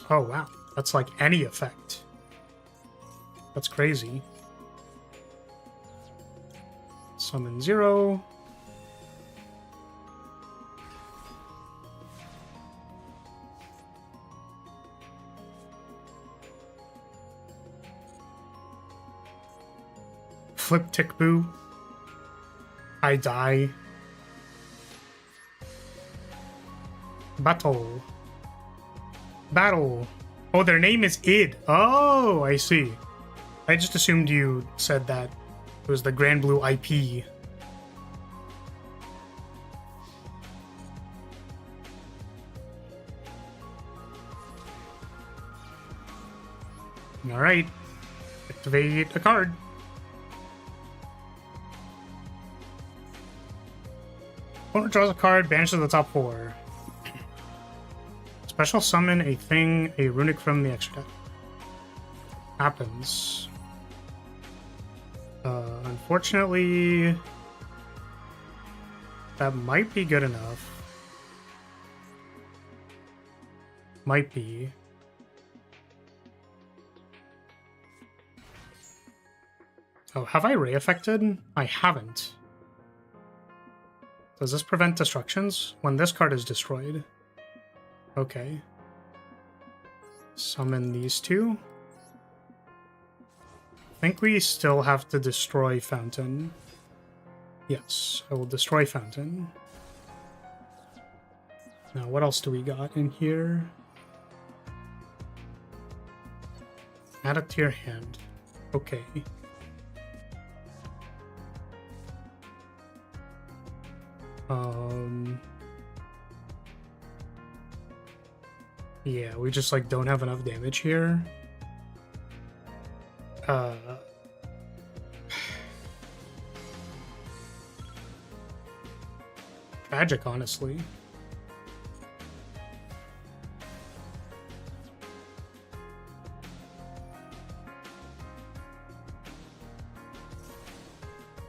Oh wow, that's like any effect. That's crazy. Summon 0. Flip Tickboo. I die. Battle. Oh, their name is Id. Oh, I see. I just assumed you said that it was the Grand Blue IP. Alright. Activate a card. Opponent draws a card, banishes the top 4. Special summon a thing, a runic from the extra deck. Happens. Unfortunately, that might be good enough. Might be. Oh, have I Ray affected? I haven't. Does this prevent destructions when this card is destroyed? Okay. Summon these two. I think we still have to destroy Fountain. Yes, I will destroy Fountain. Now, what else do we got in here? Add it to your hand. Okay. Yeah, we just like don't have enough damage here. Tragic, honestly.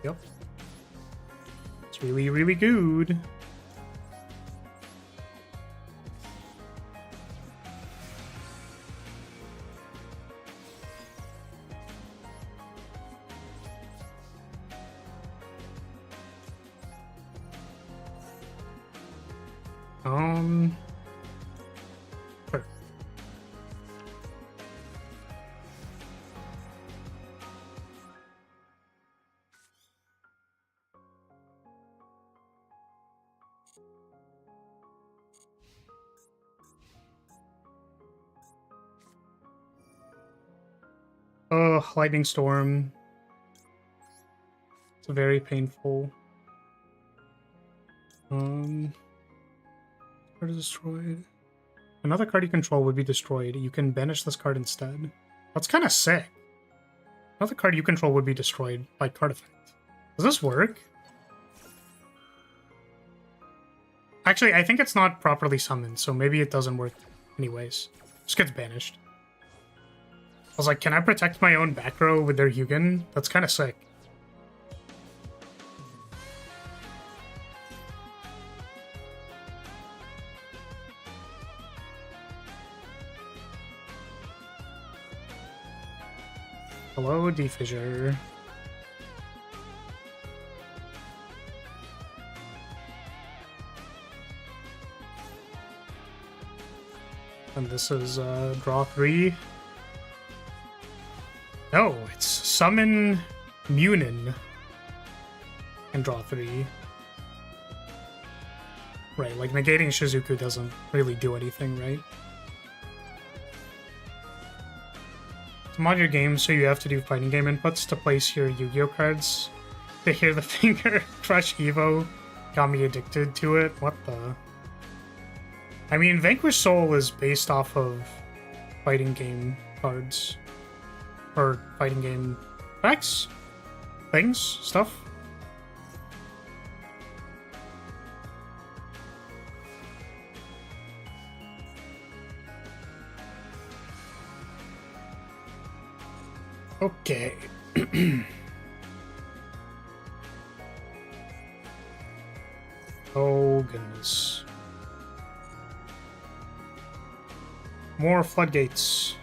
Yep. It's really, really good. Sure. Oh, lightning storm. It's very painful. Card is destroyed. Another card you control would be destroyed. You can banish this card instead. That's kind of sick. Another card you control would be destroyed by card effect. Does this work? Actually, I think it's not properly summoned, so maybe it doesn't work anyways. Just gets banished. I was like, can I protect my own back row with their Hugin? That's kind of sick. Hello, D-Fissure. And this is draw 3. No, it's summon Munin and draw 3. Right, like negating Shizuku doesn't really do anything, right? To mod your game, so you have to do fighting game inputs to place your Yu-Gi-Oh cards. To hear the finger crush Evo got me addicted to it. What the? I mean, Vanquish Soul is based off of fighting game cards. Or fighting game packs? Things? Stuff? Okay. Oh, goodness. More floodgates.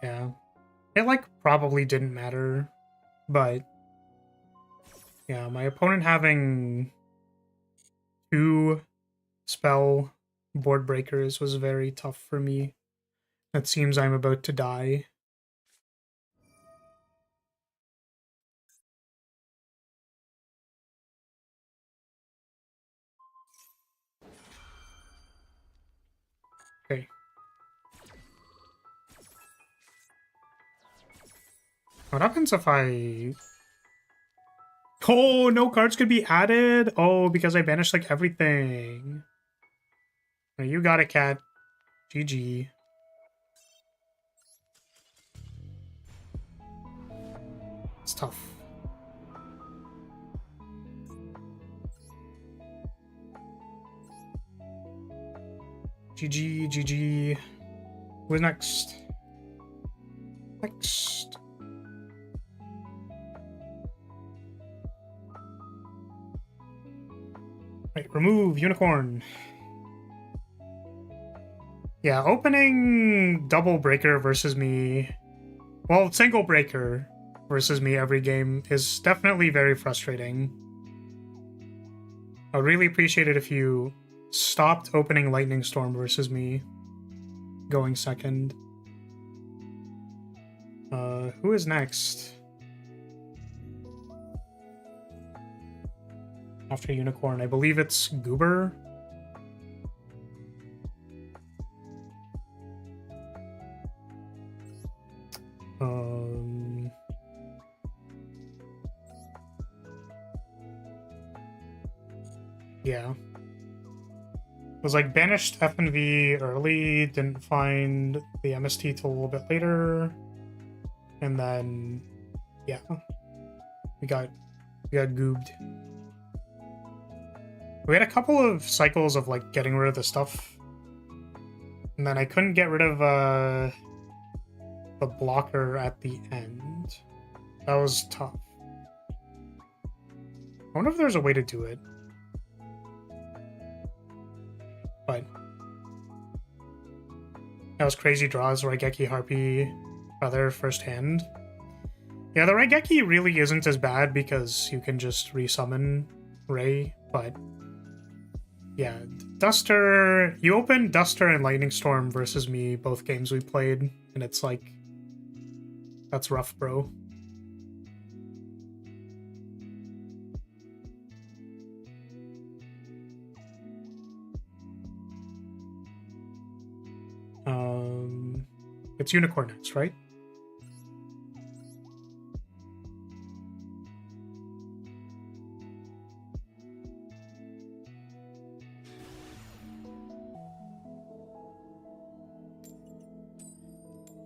Yeah. It, like, probably didn't matter, but... yeah, my opponent having 2 spell board breakers was very tough for me. It seems I'm about to die. Okay. What happens if I... oh, no cards could be added? Oh, because I banished, like, everything. Oh, you got it, cat. GG. It's tough. GG, GG. Who's next? Next. Right, remove unicorn. Yeah, opening double breaker versus me, well, single breaker versus me every game is definitely very frustrating. I'd really appreciate it if you stopped opening Lightning Storm versus me going second. Who is next? After Unicorn, I believe it's Goober. Yeah. Was like banished F and V early, didn't find the MST till a little bit later. And then yeah. We got goobed. We had a couple of cycles of like getting rid of the stuff. And then I couldn't get rid of the blocker at the end. That was tough. I wonder if there's a way to do it. But that was crazy draws, Raigeki Harpy Feather first hand. Yeah, the Raigeki really isn't as bad because you can just resummon Ray, but yeah, Duster, you opened Duster and Lightning Storm versus me both games we played, and it's like, that's rough, bro. It's Unicorn next, right?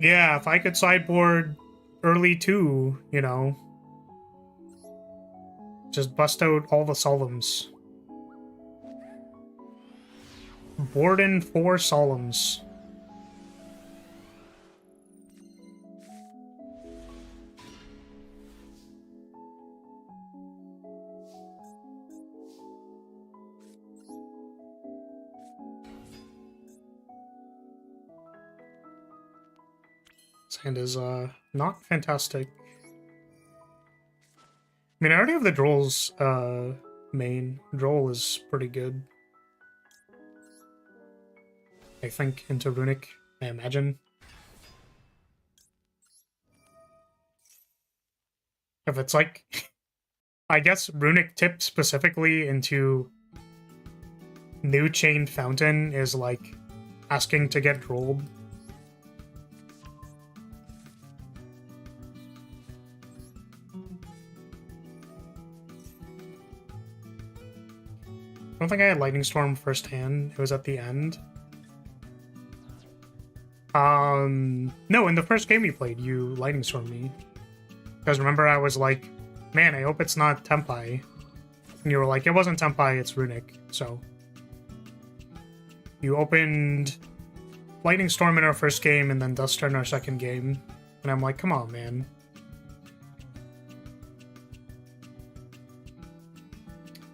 Yeah, if I could sideboard early too, you know. Just bust out all the Solemns. Board in 4 Solemns. This hand is not fantastic. I mean, I already have the Droll's main. Droll is pretty good. I think into Runic, I imagine. If it's like, I guess Runic Tip specifically into New Chained Fountain is like asking to get rolled. I don't think I had Lightning Storm firsthand. It was at the end. No, in the first game we played, you Lightning Stormed me. Because remember, I was like, man, I hope it's not Tempai. And you were like, it wasn't Tempai, it's Runic. So you opened Lightning Storm in our first game and then Duster in our second game. And I'm like, come on, man.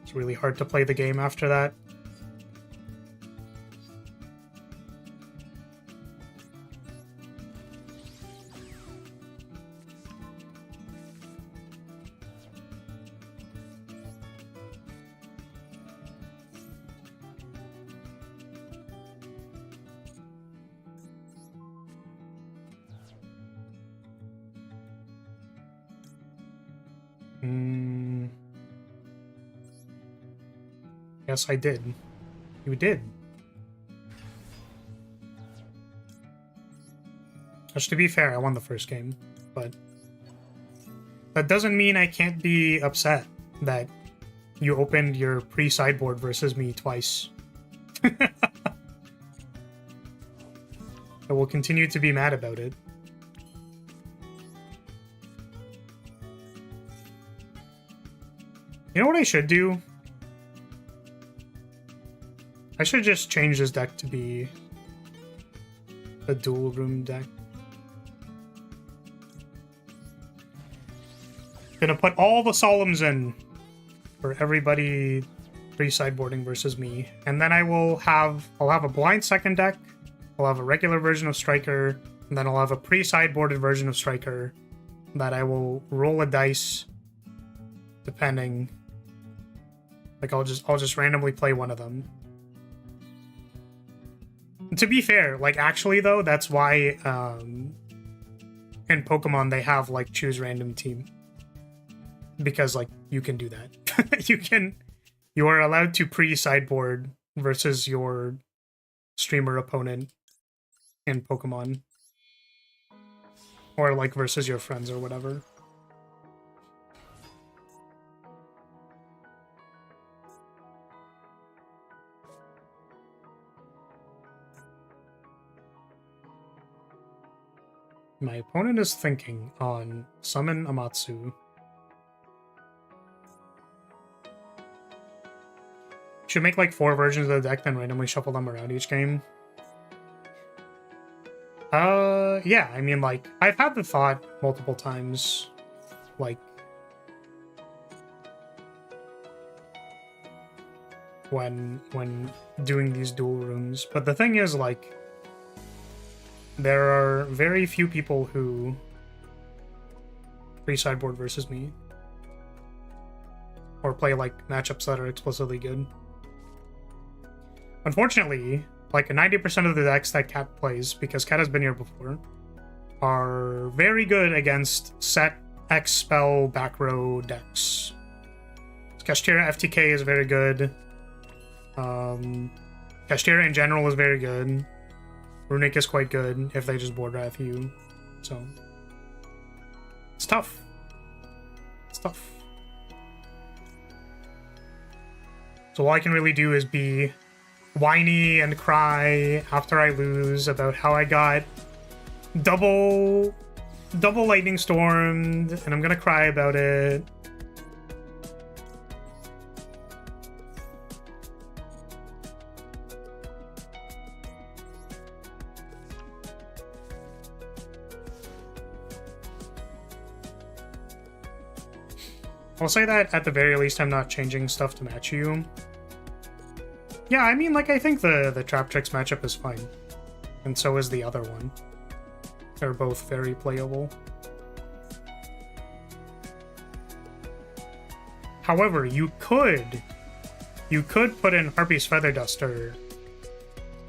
It's really hard to play the game after that. Yes, I did. You did. Which, to be fair, I won the first game, but that doesn't mean I can't be upset that you opened your pre-sideboard versus me twice. I will continue to be mad about it. You know what I should do? I should just change this deck to be a dual room deck. Gonna put all the Solemns in for everybody pre-sideboarding versus me. And then I'll have a blind second deck, I'll have a regular version of Striker, and then I'll have a pre-sideboarded version of Striker that I will roll a dice depending. Like I'll just randomly play one of them. To be fair, like actually though, that's why in Pokemon they have like choose random team. Because like you can do that. You are allowed to pre-sideboard versus your streamer opponent in Pokemon. Or like versus your friends or whatever. My opponent is thinking on Summon Amatsu. Should make like 4 versions of the deck, then randomly shuffle them around each game. Yeah, I mean, like, I've had the thought multiple times, like, when doing these dual rooms, but the thing is, like, there are very few people who pre-sideboard versus me. Or play, like, matchups that are explicitly good. Unfortunately, like, 90% of the decks that Cat plays, because Cat has been here before, are very good against set X spell back row decks. Kashtira FTK is very good. Kashtira in general is very good. Runic is quite good if they just board wrath you. So it's tough. It's tough. So all I can really do is be whiny and cry after I lose about how I got double lightning stormed, and I'm gonna cry about it. I'll say that at the very least I'm not changing stuff to match you. Yeah, I mean, like, I think the Trap Tricks matchup is fine. And so is the other one. They're both very playable. However, you could put in Harpy's Feather Duster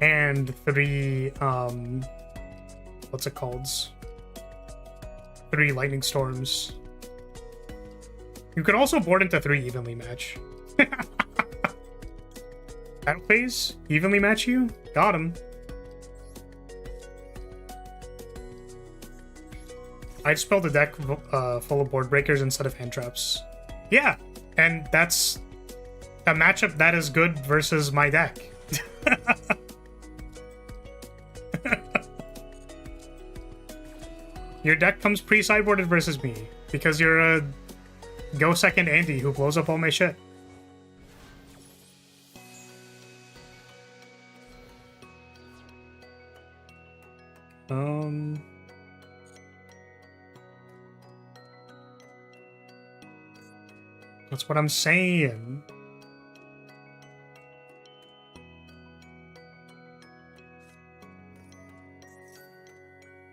and 3, what's it called? 3 Lightning Storms You could also board into 3 evenly match. Battle phase? Evenly match you? Got him. I just built a deck full of board breakers instead of hand traps. Yeah, and that's a matchup that is good versus my deck. Your deck comes pre-sideboarded versus me because you're a go second Andy who blows up all my shit. That's what I'm saying.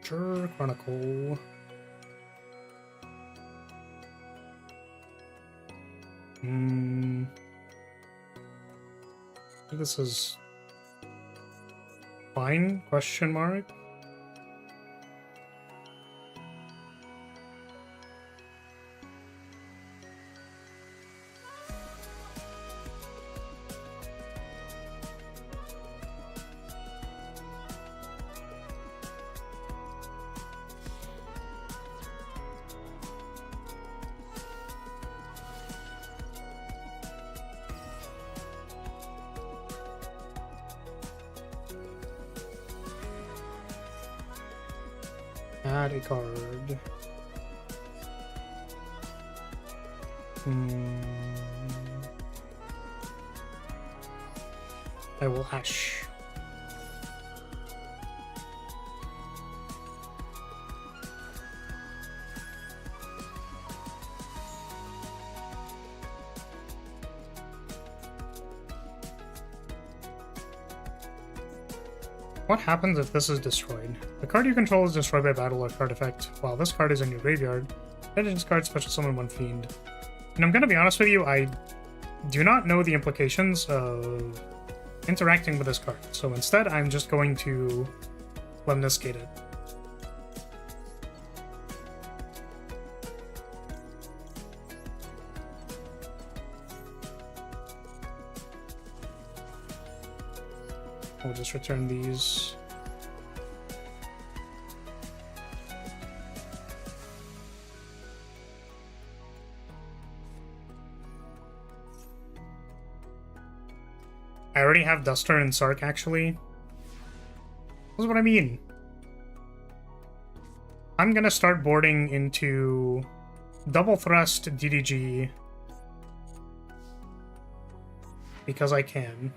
Sure, Chronicle. This is fine? Question mark. Add a card. I will hash. What happens if this is destroyed? The card you control is destroyed by battle or card effect, while this card is in your graveyard. Legends card special summon 1 fiend. And I'm gonna be honest with you, I do not know the implications of interacting with this card, so instead I'm just going to lemniscate it. We'll just return these. I already have Duster and Sark, actually. That's what I mean. I'm gonna start boarding into Double Thrust DDG because I can.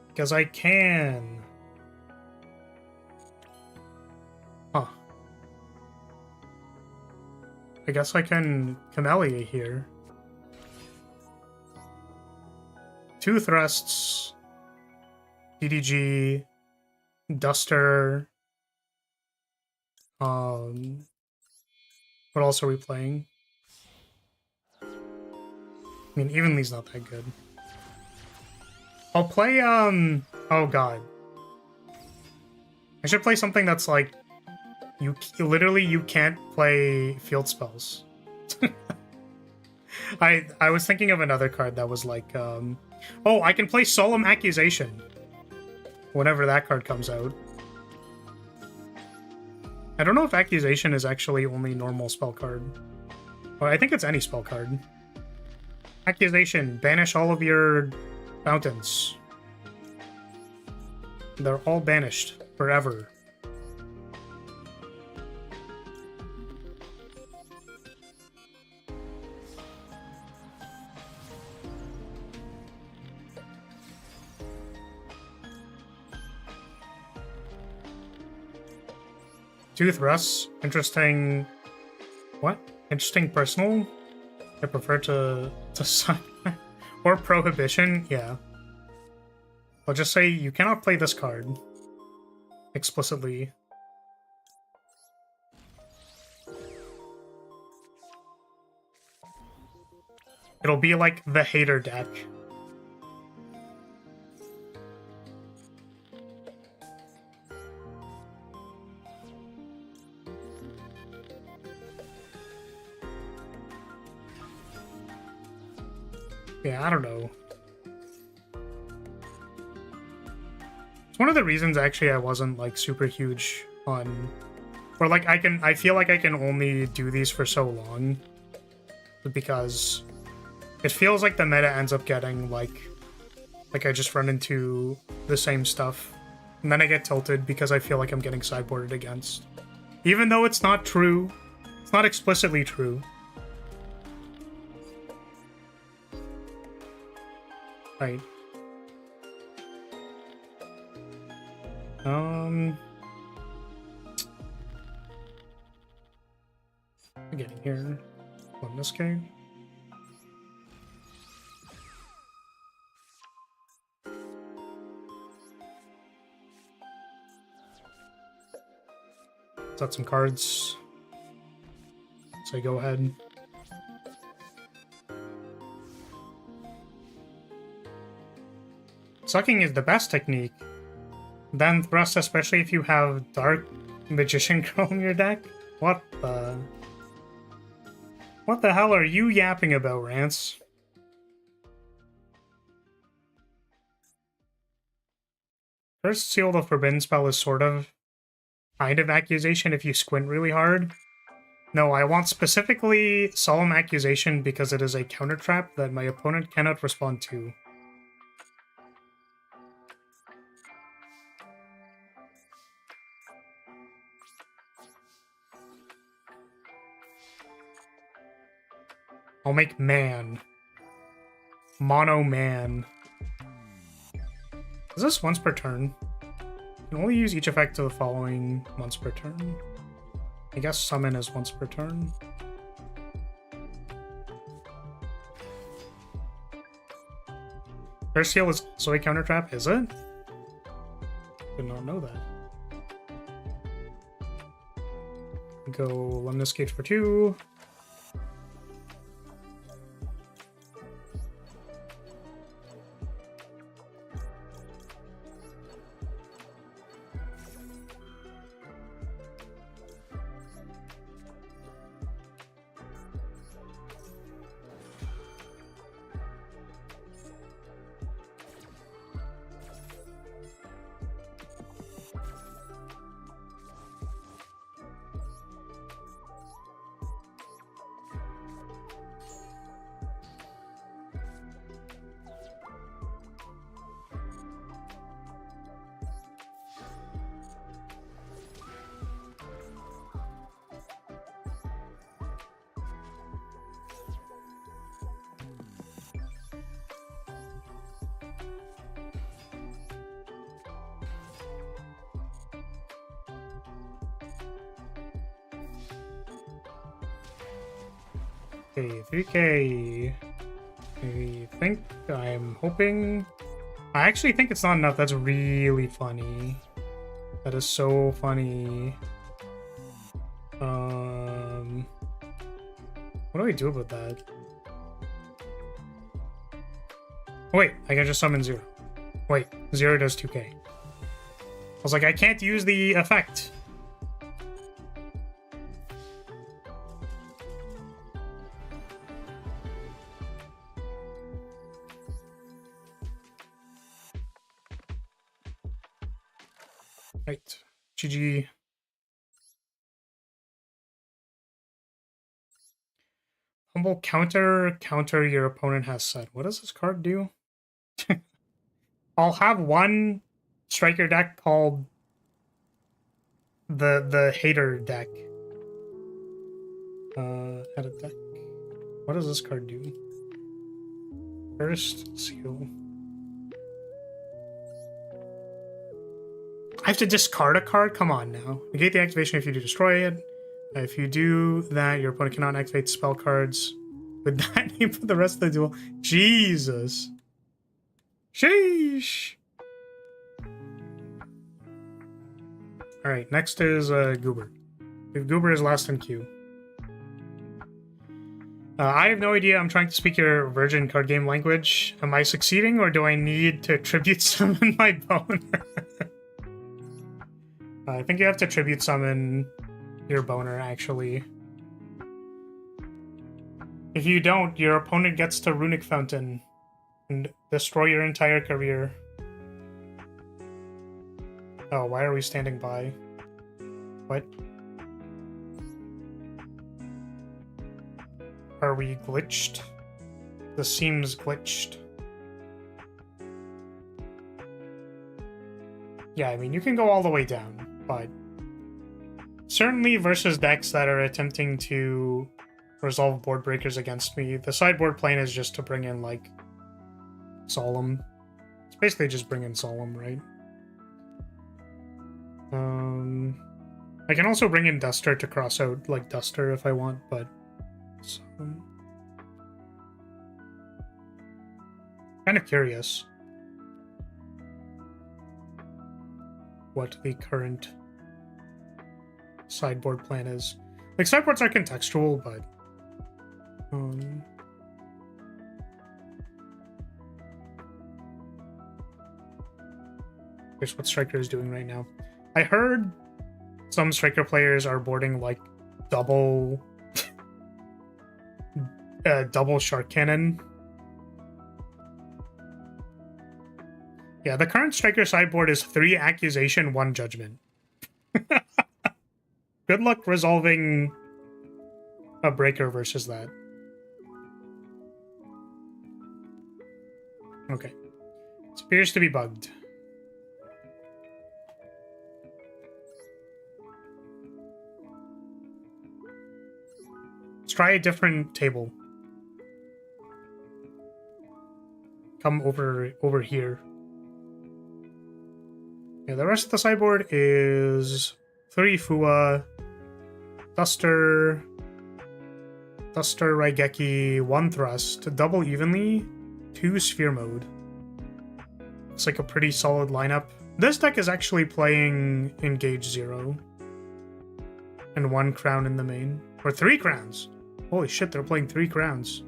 Because I can. Huh. I guess I can Camellia here. 2 thrusts. DDG. Duster. What else are we playing? I mean, Evenly's not that good. I'll play, oh god. I should play something that's like, you can't play field spells. I was thinking of another card that was like, oh, I can play Solemn Accusation. Whenever that card comes out. I don't know if Accusation is actually only normal spell card. Well, I think it's any spell card. Accusation, banish all of your fountains. They're all banished forever. Two thrusts. Interesting. What? Interesting personal? I prefer to sign. Or Prohibition, yeah. I'll just say you cannot play this card. Explicitly. It'll be like the hater deck. Yeah, I don't know. It's one of the reasons actually I wasn't like super huge on, or like I feel like I can only do these for so long, because it feels like the meta ends up getting like I just run into the same stuff, and then I get tilted because I feel like I'm getting sideboarded against, even though it's not true. It's not explicitly true. Right. Getting here on this game. Set some cards. So go ahead. Sucking is the best technique. Then thrust, especially if you have Dark Magician Girl in your deck. What the hell are you yapping about, Rance? First Seal the Forbidden Spell is sort of kind of accusation if you squint really hard. No, I want specifically Solemn Accusation because it is a counter trap that my opponent cannot respond to. I'll make man. Mono man. Is this once per turn? You can only use each effect of the following once per turn. I guess summon is once per turn. First heal is also a counter trap, is it? Did not know that. Go Lemnis Gate for 2. Okay, 3k. I'm hoping... I actually think it's not enough. That's really funny. That is so funny. What do I do about that? Oh, wait, I can just summon 0. Wait, 0 does 2k. I was like, I can't use the effect. Right, GG. Humble counter your opponent has set. What does this card do? I'll have one striker deck called the hater deck. Edit deck. What does this card do? First seal. I have to discard a card? Come on now. Negate the activation if you do destroy it. If you do that, your opponent cannot activate spell cards with that name for the rest of the duel. Jesus. Sheesh. Alright, next is Goober. If Goober is last in queue. I have no idea. I'm trying to speak your virgin card game language. Am I succeeding, or do I need to tribute summon my boner? I think you have to tribute summon your boner, actually. If you don't, your opponent gets to Runic Fountain and destroy your entire career. Oh, why are we standing by? What? Are we glitched? This seems glitched. Yeah, I mean, you can go all the way down, but certainly versus decks that are attempting to resolve board breakers against me, the sideboard plan is just to bring in, like, Solemn. It's basically just bring in Solemn, right? I can also bring in Duster to cross out, like, Duster if I want, but... kind of curious what the current sideboard plan is. Like, sideboards are contextual, but here's what Striker is doing right now. I heard some Striker players are boarding like double double Shark Cannon. Yeah, the current Striker sideboard is 3 Accusation, 1 Judgment. Good luck resolving a breaker versus that. Okay. It appears to be bugged. Let's try a different table. Come over here. Yeah, the rest of the sideboard is 3 Fua, Duster, Raigeki, 1 Thrust, double evenly, 2 Sphere Mode. It's like a pretty solid lineup. This deck is actually playing Engage 0. And 1 Crown in the main. Or 3 Crowns! Holy shit, they're playing 3 Crowns.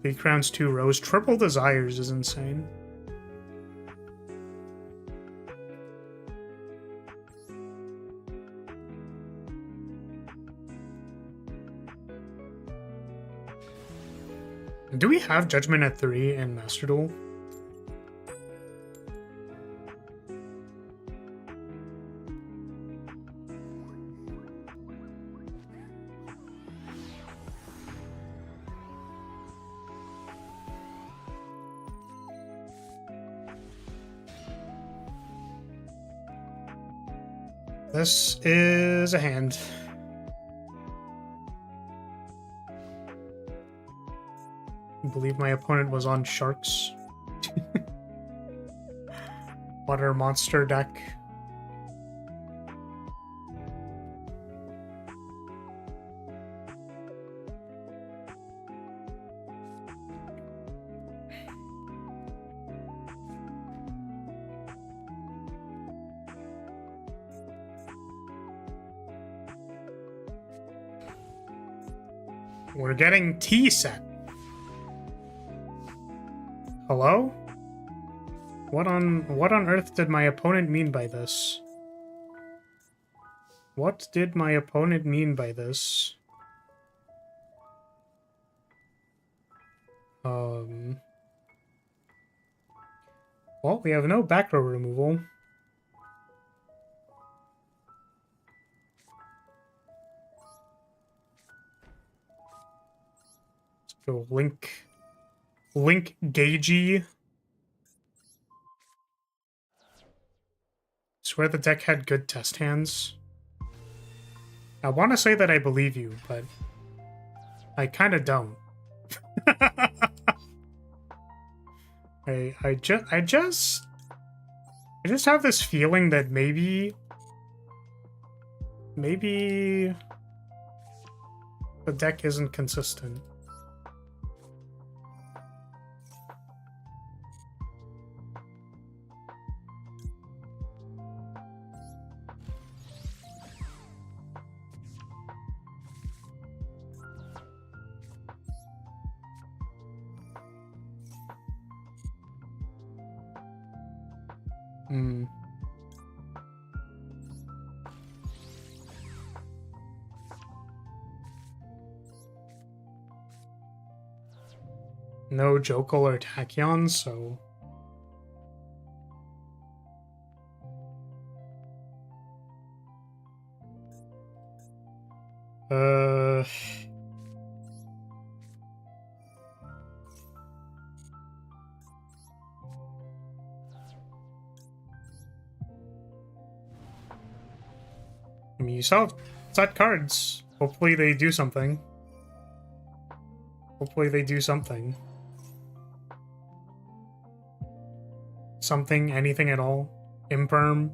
3 Crowns, 2 Rose. Triple Desires is insane. Do we have Judgment at 3 in Master Duel? This is a hand. I believe my opponent was on Sharks. Water monster deck. We're getting T set. Hello? What on earth did my opponent mean by this? What did my opponent mean by this? Well, we have no back row removal. Let's go Link Gagey. Swear the deck had good test hands. I want to say that I believe you, but I kind of don't. I just have this feeling that maybe the deck isn't consistent. no Jokel or Tachyon, so... I mean, you still have set cards. Hopefully they do something. Hopefully they do something. Something, anything at all. Imperm.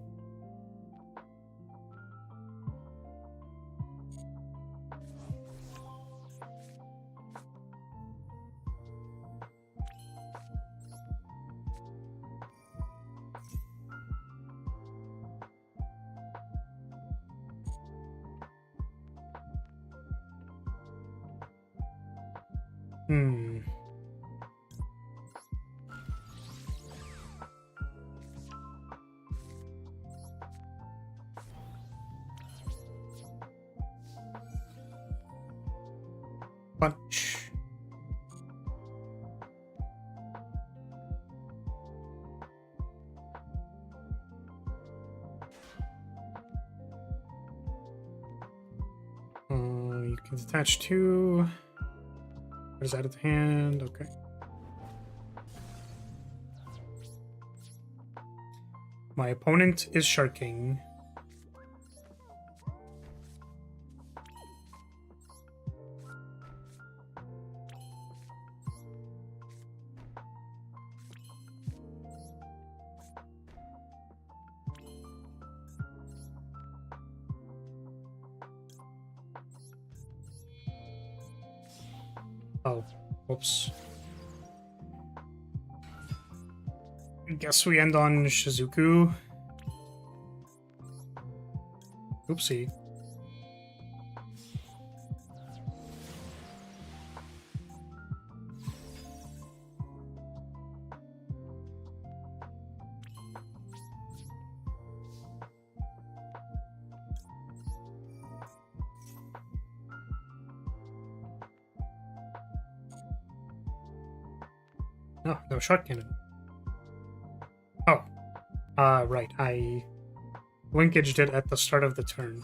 Punch. You can attach two. What is that at the hand? Okay. My opponent is sharking. Oh, whoops. I guess we end on Shizuku. Oopsie. No, no shot cannon. Oh. Right. I linkaged it at the start of the turn.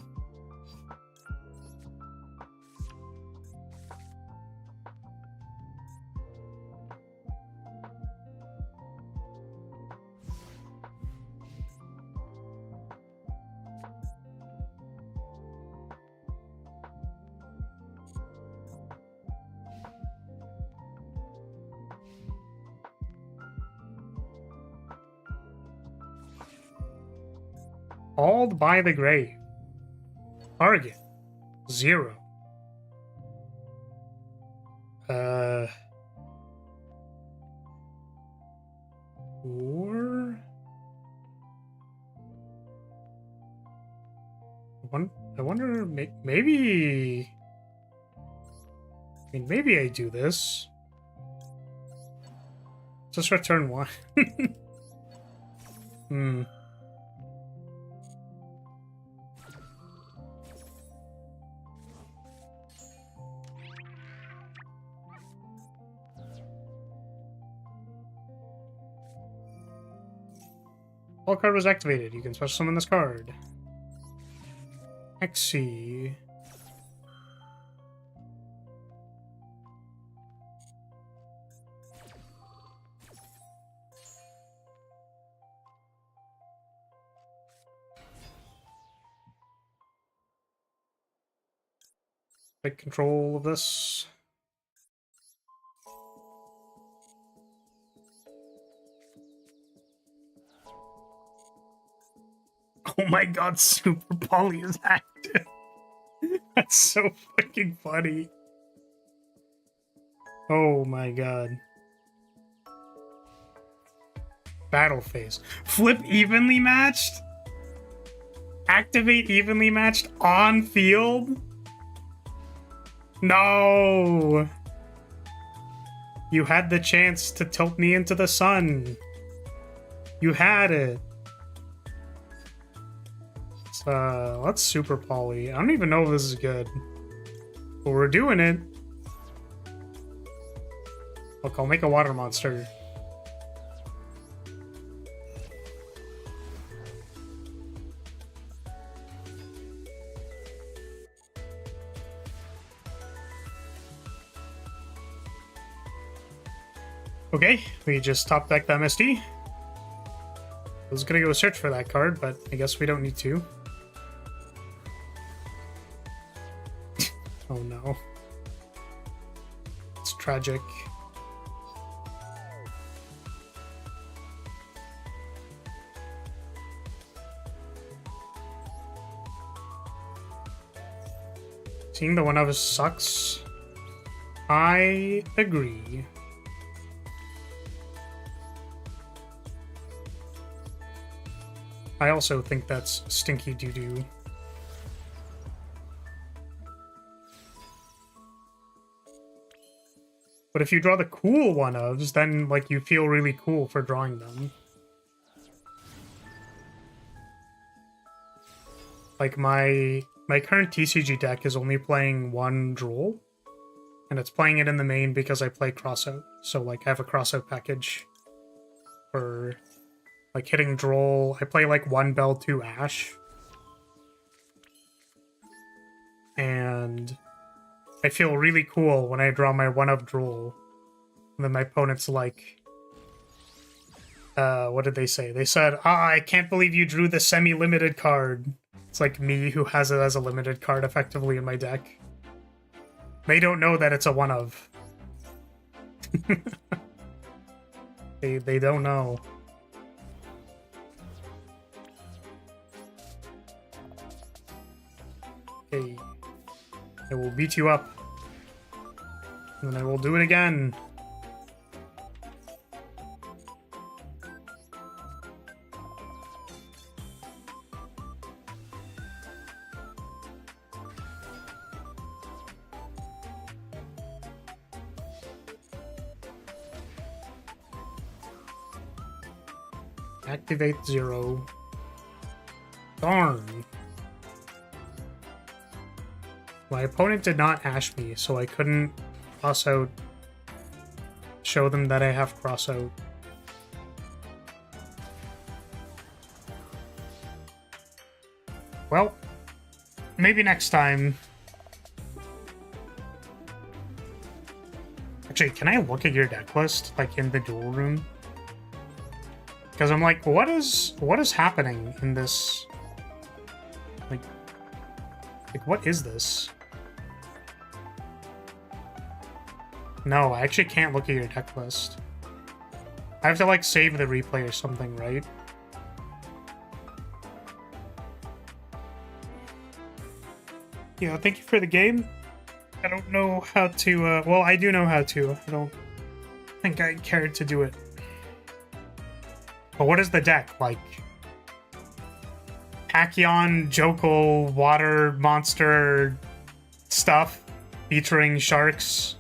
Called by the grave. Target 0. Or I wonder, maybe. I mean, maybe I do this. Just return 1. All card was activated. You can special summon this card. Xyz. Take control of this. Oh my god, Super Poly is active. That's so fucking funny. Oh my god. Battle phase. Flip evenly matched? Activate evenly matched on field? No! You had the chance to tilt me into the sun. You had it. Let's Super Poly. I don't even know if this is good. But we're doing it. Look, I'll make a water monster. Okay, we just top decked MSD. I was gonna go search for that card, but I guess we don't need to. Oh no. It's tragic. Seeing the one of us sucks. I agree. I also think that's stinky doo-doo. But if you draw the cool one-ofs, then, like, you feel really cool for drawing them. Like, my current TCG deck is only playing one Duel, and it's playing it in the main because I play crossout. So, like, I have a crossout package for... like, hitting Droll. I play, like, 1 Bell, 2 Ash. And I feel really cool when I draw my 1-of Droll. And then my opponent's like... what did they say? They said, I can't believe you drew the semi-limited card. It's like me who has it as a limited card effectively in my deck. They don't know that it's a 1-of. They don't know. Okay, I will beat you up, and then I will do it again. Activate 0. Darn. My opponent did not ash me, so I couldn't cross out, show them that I have cross out. Well, maybe next time. Actually, can I look at your deck list, like, in the duel room? Because I'm like, what is happening in this? Like, what is this? No, I actually can't look at your deck list. I have to, like, save the replay or something, right? Yeah, thank you for the game. I don't know how to, well, I do know how to. I don't think I cared to do it. But what is the deck? Like, Tachyon, Jokel, water monster stuff featuring sharks.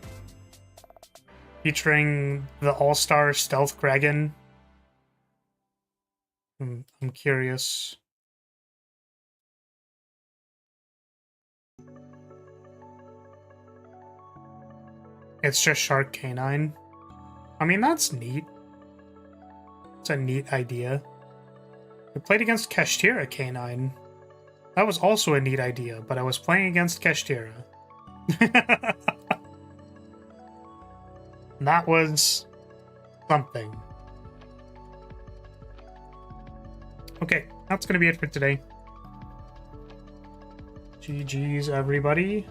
Featuring the All-Star Stealth Dragon. I'm curious. It's just Shark Canine. I mean, that's neat. It's a neat idea. I played against Kashtira Canine. That was also a neat idea, but I was playing against Kashtira. That was something. Okay, that's gonna be it for today. GG's, everybody.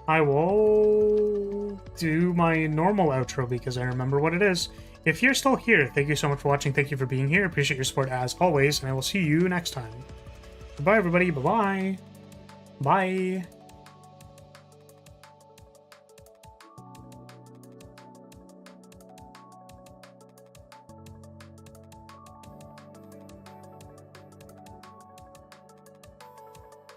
I will do my normal outro because I remember what it is. If you're still here, thank you so much for watching. Thank you for being here. Appreciate your support as always, and I will see you next time. Goodbye, everybody. Bye-bye. Bye.